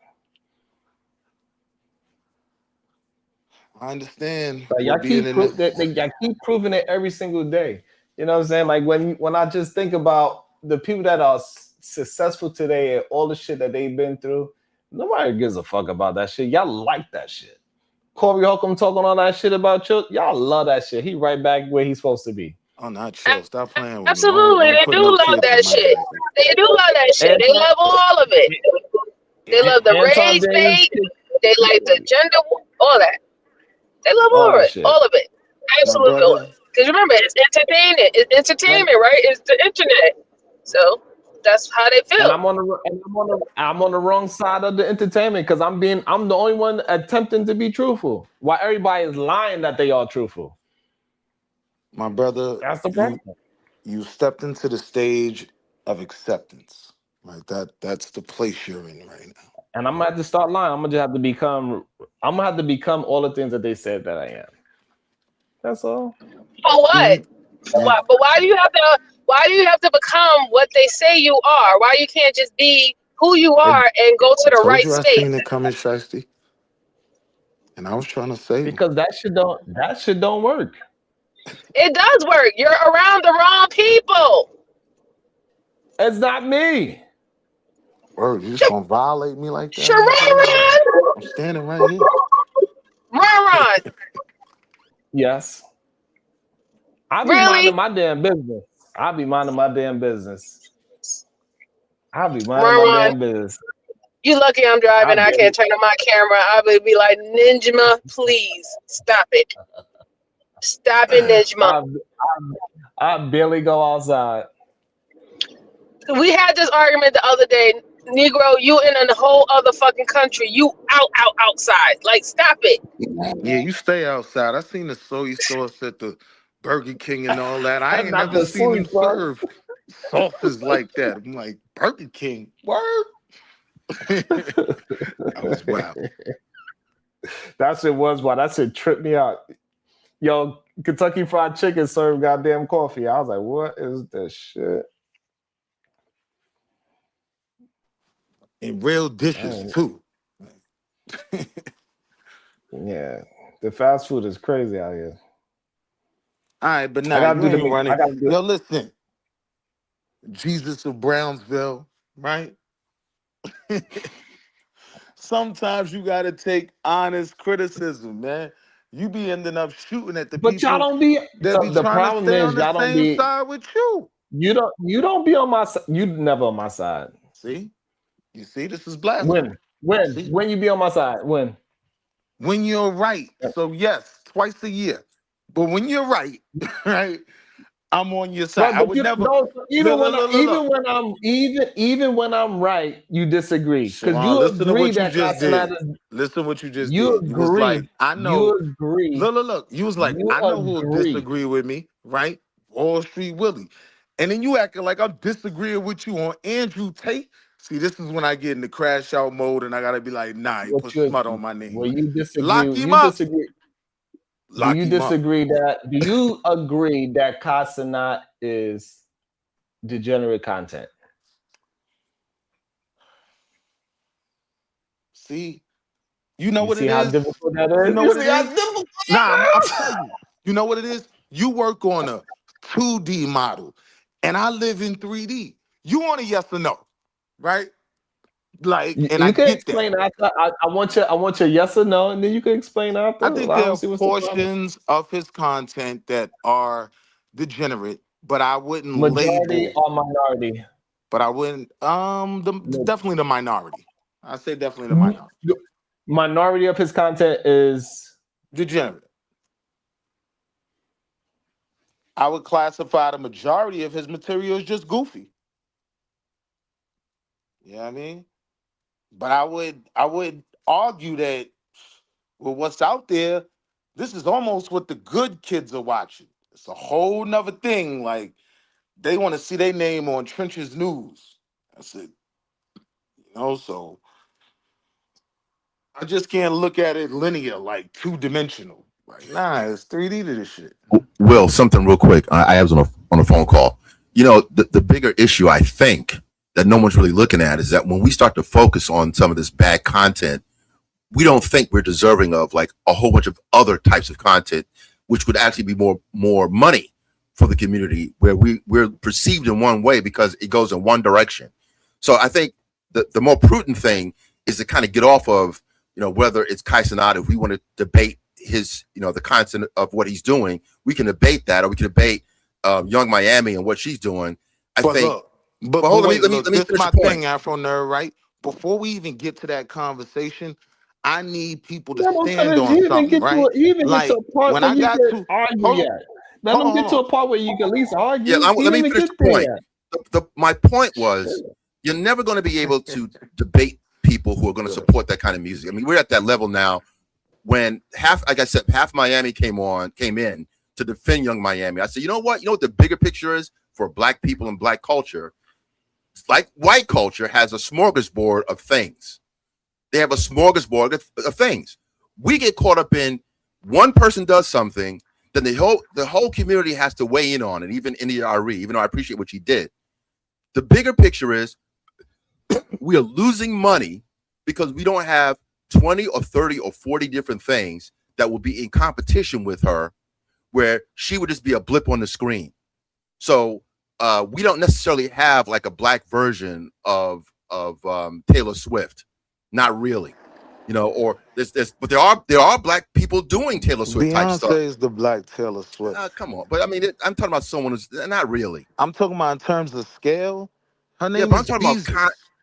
I understand. Like, y'all keep proving it every single day. You know what I'm saying? Like when I just think about the people that are successful today and all the shit that they've been through, nobody gives a fuck about that shit. Y'all like that shit. Corey Holcomb talking all that shit about Chill. Y'all love that shit. He right back where he's supposed to be. Oh, not Chill. Stop playing with Absolutely, me. they do love that shit. They do love that shit. They love all of it. They love the rage bait. They like the gender, all that. They love all of it. Shit. All of it. Absolutely. Because remember, it's entertainment. It's entertainment, right? It's the internet. So that's how they feel. And I'm on the wrong side of the entertainment because I'm the only one attempting to be truthful, while everybody is lying that they are truthful. My brother, that's the problem. You stepped into the stage of acceptance, right? That's the place you're in right now. And I'm gonna have to start lying. I'm gonna have to become all the things that they said that I am. That's all. For what? But why do you have to? Why do you have to become what they say you are? Why you can't just be who you are and go to the right I state? seen it coming, Shiesty. And I was trying to say because that shit don't work. It does work. You're around the wrong people. It's not me. Word, you just gonna violate me like that? Sharon! I'm standing right here. Ron. Yes. I be minding my damn business. I be minding my damn business. I'll be minding my Run. damn business. You lucky I'm driving. I can't turn on my camera. I would be like, Ninjama, please stop it. Stop it, Ninjama. I barely go outside. We had this argument the other day. Negro, you in a whole other fucking country. You outside. Like, stop it. Yeah, you stay outside. I seen the soy sauce at the Burger King and all that. I ain't Not never the seen soy them sauce. serve sauces like that. I'm like, Burger King, word? I was wild. That shit was wild. That shit tripped me out. Yo, Kentucky Fried Chicken served goddamn coffee. I was like, what is this shit? And real dishes, too. Yeah. The fast food is crazy out here. All right, but I now gotta you do ain't the running. I gotta do Yo, listen. Jesus of Brownsville, right? Sometimes you got to take honest criticism, man. You be ending up shooting at the But y'all people don't be that be the trying to problem stay is on the y'all don't same be side with you. you don't be on my side. You never on my side. See? You see, this is blasphemy. When you be on my side? When you're right. So yes, twice a year. But when you're right, right, I'm on your side. Right, I but would you never know, even look. when I'm right, you disagree because Siobhan, you listen to agree what you that just did. Casanata. Listen what you just You did. You was like, agree. I You know. agree. Look. You was like, You I know who'll agree. disagree with me, right? Wall Street Willie. And then you acting like I'm disagreeing with you on Andrew Tate. See, this is when I get in the crash out mode and I gotta be like, nah, you put smut on my name. Well, you disagree. Lock him You up. disagree. Do Lock you him up. disagree that? Do you agree that Casanata is degenerate content? See, you know what see it how is? difficult that is? You know You what see it how is? difficult Nah, that I'm is? telling you. You know what it is? You work on a 2D model, and I live in 3D. You want a yes or no, right? Like, and I You can get that. explain after. I want your yes or no, and then you can explain after. I I think there don't are see what's the problem. portions of his content that are degenerate, but I wouldn't Majority label. or minority? But I wouldn't. Definitely the minority. I say definitely the minority. The minority of his content is Degenerate. I would classify the majority of his material as just goofy. You know what I mean? But I would argue that with what's out there, this is almost what the good kids are watching. It's a whole nother thing. Like they want to see their name on Trench's News. That's it. You know, so I just can't look at it linear, like two-dimensional. Like, nah, it's 3D to this shit. Will, something real quick. I was on a phone call. You know, the bigger issue I think that no one's really looking at is that when we start to focus on some of this bad content, we don't think we're deserving of like a whole bunch of other types of content, which would actually be more money for the community, where we're perceived in one way because it goes in one direction. So I think the more prudent thing is to kind of get off of, whether it's Casanata, if we want to debate his, the content of what he's doing, we can debate that, or we can debate Young Miami and what she's doing. But hold on, let me finish this is my the point. thing, Afro Nerd, right? Before we even get to that conversation, I need people to stand on something, right? Get to a part When where I you got can to argue yet. Let them get to a part where you can at least argue. Yeah, let me finish the point. My point was, you're never going to be able to debate people who are going to support that kind of music. I mean, we're at that level now. When half Miami came in to defend Young Miami, I said, you know what the bigger picture is for Black people and Black culture. It's like white culture has a smorgasbord of things. They have a smorgasbord of things. We get caught up in one person does something, then the whole community has to weigh in on it, even NDRE, even though I appreciate what she did. The bigger picture is we are losing money because we don't have 20 or 30 or 40 different things that will be in competition with her, where she would just be a blip on the screen. So we don't necessarily have like a Black version of Taylor Swift. Not really. Or but there are Black people doing Taylor Swift type stuff. Beyonce is the Black Taylor Swift. Come on, but I mean, I'm talking about someone who's not really. I'm talking about in terms of scale. Her Yeah, name but I'm is talking about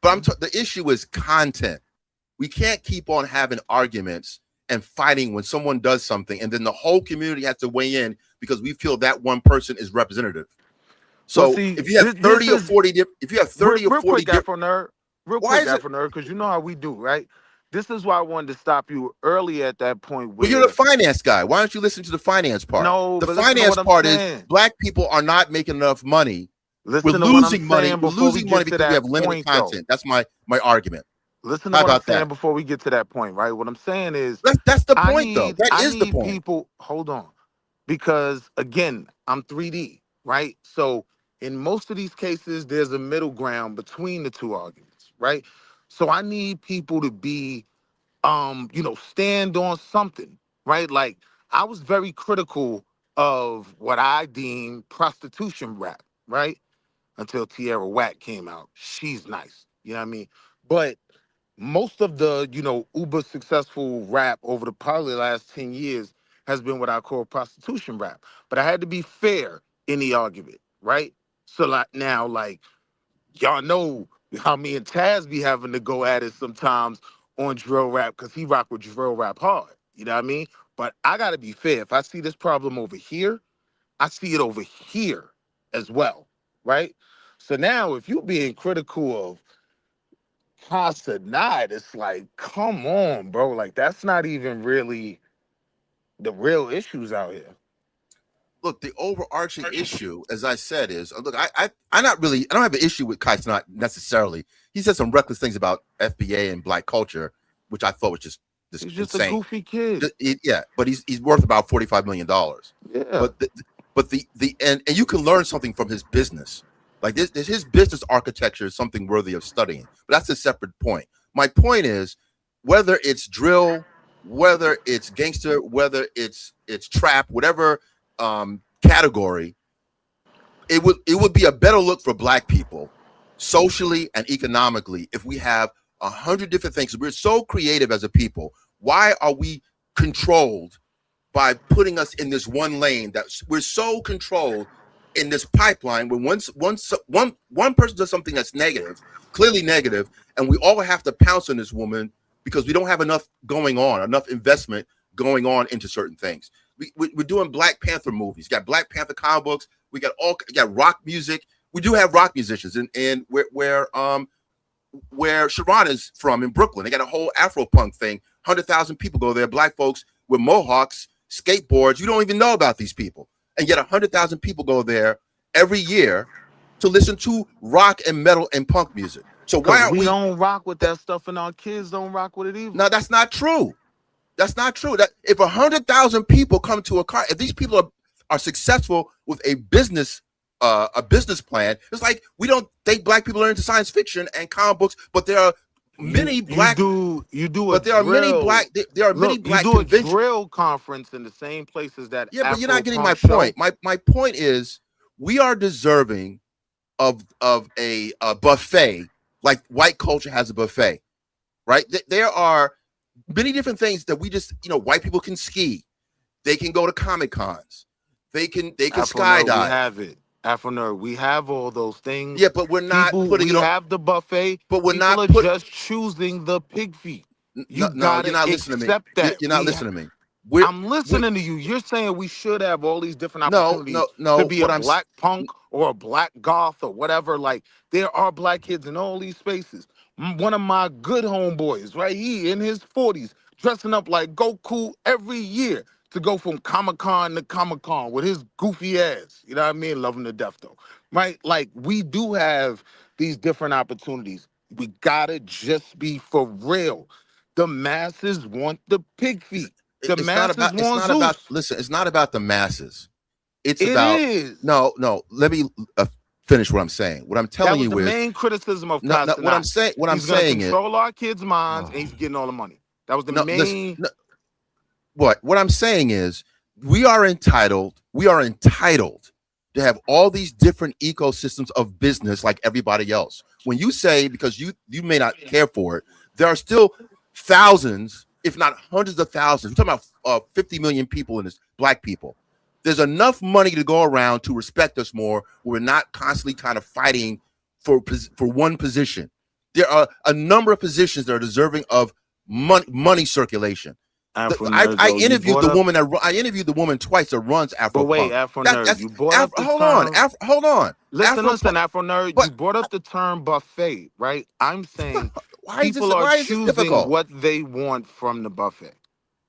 Beezus. the issue is content. We can't keep on having arguments and fighting when someone does something, and then the whole community has to weigh in because we feel that one person is representative. So Well, see, if you have this 30 or is 40, if you have 30 or real 40 quick, Afro Nerd. Real why quick, is it? Afro Nerd, because you know how we do, right? This is why I wanted to stop you early at that point Well, you're the where finance guy. Why don't you listen to the finance part? no, The but listen to finance what I'm part is saying. black people are not making enough money. We're Listen to what I'm losing money. saying We're before we losing money get to because we that have limited point, though. content. That's my argument. Listen to How what I'm about saying that? before we get to that point, right? What I'm saying is That's the point, though. That I is the need point. people, hold on. Because again, I'm 3D, right? So in most of these cases, there's a middle ground between the two arguments, right? So I need people to be stand on something, right? Like I was very critical of what I deem prostitution rap, right? Until Tierra Whack came out. She's nice. You know what I mean? But most of the, uber successful rap over the probably last 10 years has been what I call prostitution rap. But I had to be fair in the argument, right? So like now, like, y'all know how me and Taz be having to go at it sometimes on drill rap because he rock with drill rap hard. You know what I mean? But I gotta be fair. If I see this problem over here, I see it over here as well, right? So now if you're being critical of Casa Night, it's like, come on, bro. Like that's not even really the real issues out here. Look, the overarching issue, as I said, is look. I don't have an issue with Kai Cenat necessarily. He said some reckless things about FBA and black culture, which I thought was just He's just insane. a goofy kid. Yeah, but he's worth about $45 million. Yeah. But and you can learn something from his business. Like this his business architecture is something worthy of studying. But that's a separate point. My point is, whether it's drill, whether it's gangster, whether it's trap, whatever category, it would be a better look for black people socially and economically if we have 100 different things. We're so creative as a people. Why are we controlled by putting us in this one lane? That we're so controlled in this pipeline when one person does something that's negative, clearly negative, and we all have to pounce on this woman because we don't have enough going on, enough investment going on into certain things. We're doing Black Panther movies. Got Black Panther comic books. We got rock music. We do have rock musicians, and where Sharon is from in Brooklyn, they got a whole Afro punk thing. 100,000 people go there. Black folks with mohawks, skateboards. You don't even know about these people, and yet 100,000 people go there every year to listen to rock and metal and punk music. So why aren't we don't rock with that stuff, and our kids don't rock with it either? No, that's not true. That's not true. That if 100,000 people come to a car, if these people are successful with a business plan, it's like we don't think black people are into science fiction and comic books, but there are many black. You do, but there are many black. There are many black you do conventions. a drill conference in the same places that. Yeah, but you're not getting my Afro-punk point. show. My point is, we are deserving of a buffet, like white culture has a buffet, right? There are many different things that we just, white people can ski, they can go to Comic Cons, they can Afro Nerd, skydive. We have it. Afro Nerd, we have all those things. Yeah, but we're not putting we it on. have the buffet, but we're People not are just choosing the pig feet. You No, you're not gotta listening to me. accept that. You're not listening to me. I'm listening to you. You're saying we should have all these different opportunities no, to be a what I'm black punk or a black goth or whatever. Like there are black kids in all these spaces. One of my good homeboys, right? He in his 40s, dressing up like Goku every year to go from Comic-Con to Comic-Con with his goofy ass. You know what I mean? Love him to death though. Right? Like we do have these different opportunities. We gotta just be for real. The masses want the pig feet. The masses want Zeus. Listen, it's not about the masses. It is. No, let me finish what I'm saying. What I'm telling you is is the main criticism of what I'm saying. What I'm saying is he's gonna control our kids' minds and he's getting all the money. That was the main. What I'm saying is we are entitled to have all these different ecosystems of business like everybody else. When you say, because you may not care for it, there are still thousands, if not hundreds of thousands. We're talking about 50 million people in this, black people. There's enough money to go around to respect us more. We're not constantly kind of fighting for one position. There are a number of positions that are deserving of money circulation. I interviewed the woman. I interviewed the woman twice that runs Afro. But wait, Afro Nerd, you brought up the term. Hold on. Listen, Afro Nerd, you brought up the term buffet, right? I'm saying people are choosing what they want from the buffet.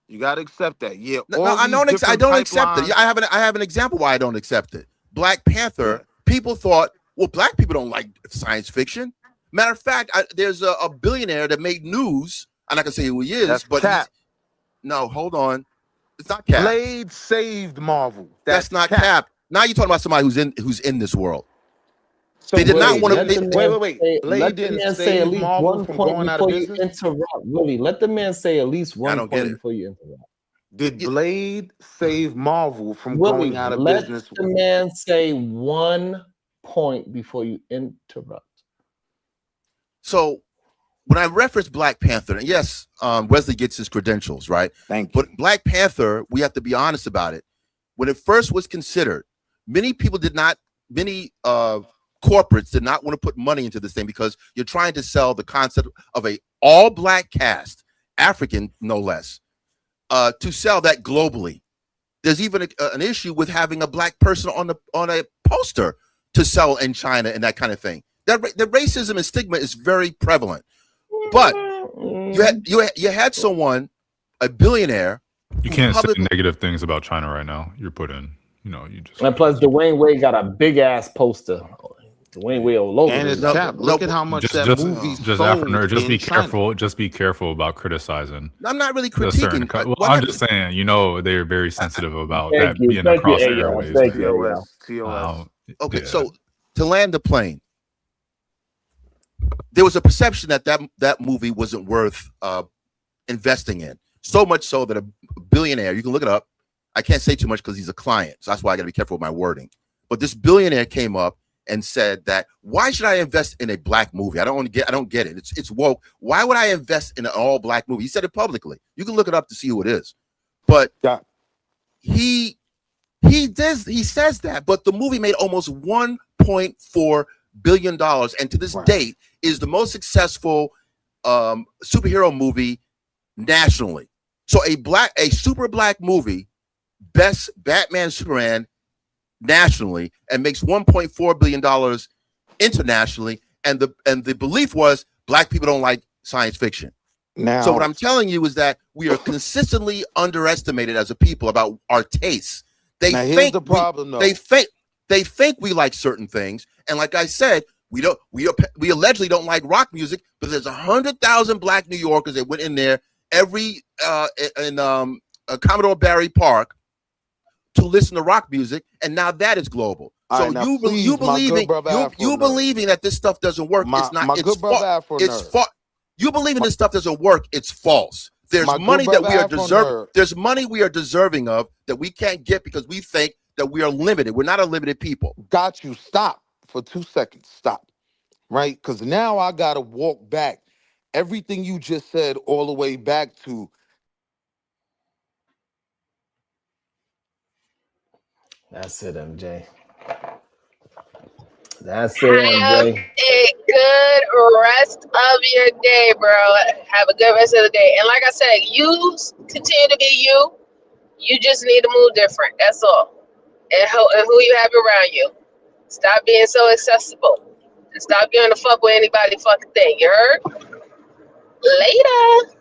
You gotta accept that. Yeah, I don't accept it. I have an example why I don't accept it. Black Panther. People thought, well, black people don't like science fiction. Matter of fact, there's a billionaire that made news. I'm not gonna say who he is, but no, hold on. It's not Cap. Blade saved Marvel. That's not Cap. Now you're talking about somebody who's in this world. So they did not want to. Wait. Blade didn't save Marvel from going out of business. Willie, let the man say at least one point before you interrupt. Did Blade save Marvel from going out of business? Let the man say 1 point before you interrupt. So when I reference Black Panther, and yes, Wesley gets his credentials, right? Thank you. But Black Panther, we have to be honest about it. When it first was considered, many corporates did not want to put money into this thing because you're trying to sell the concept of a all-black cast, African no less, to sell that globally. There's even an issue with having a black person on a poster to sell in China and that kind of thing. The racism and stigma is very prevalent. But you had someone, a billionaire. You can't say negative things about China right now. You're putting, you just. And plus, Dwayne Wade got a big ass poster. Dwayne Wade all over. And it's Cap. Look at how much that movie sold. Just be careful. Just be careful about criticizing. I'm not really critiquing. I'm just saying, they're very sensitive about that being across the airways. TOS. Okay, so to land the plane, there was a perception that movie wasn't worth investing in. So much so that a billionaire, you can look it up. I can't say too much because he's a client, so that's why I got to be careful with my wording. But this billionaire came up and said that, why should I invest in a black movie? I don't get it. It's woke. Why would I invest in an all black movie? He said it publicly. You can look it up to see who it is. But he says that, but the movie made almost $1.4 billion, and to this date is the most successful superhero movie nationally. So a super black movie, best Batman Superman nationally, and makes $1.4 billion internationally, and the belief was black people don't like science fiction. Now, so what I'm telling you is that we are consistently underestimated as a people about our tastes. Here's the problem, though. They think we like certain things, and like I said, we allegedly don't like rock music, but there's 100,000 black New Yorkers that went in there every in Commodore Barry Park to listen to rock music, and now that is global. So you believing that this stuff doesn't work? It's not. You believing this stuff doesn't work? It's false. There's money that we are deserving. There's money we are deserving of that we can't get because we think that we are limited. We're not a limited people. Got you. Stop for 2 seconds. Stop. Right? Because now I got to walk back everything you just said all the way back to. That's it, MJ. That's it, MJ. Have a good rest of your day, bro. Have a good rest of the day. And like I said, you continue to be you. You just need to move different. That's all. And who you have around you. Stop being so accessible. And stop giving a fuck with anybody fucking thing. You heard? Later.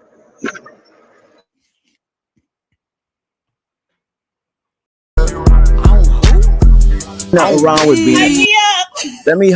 Nothing wrong with being. Let me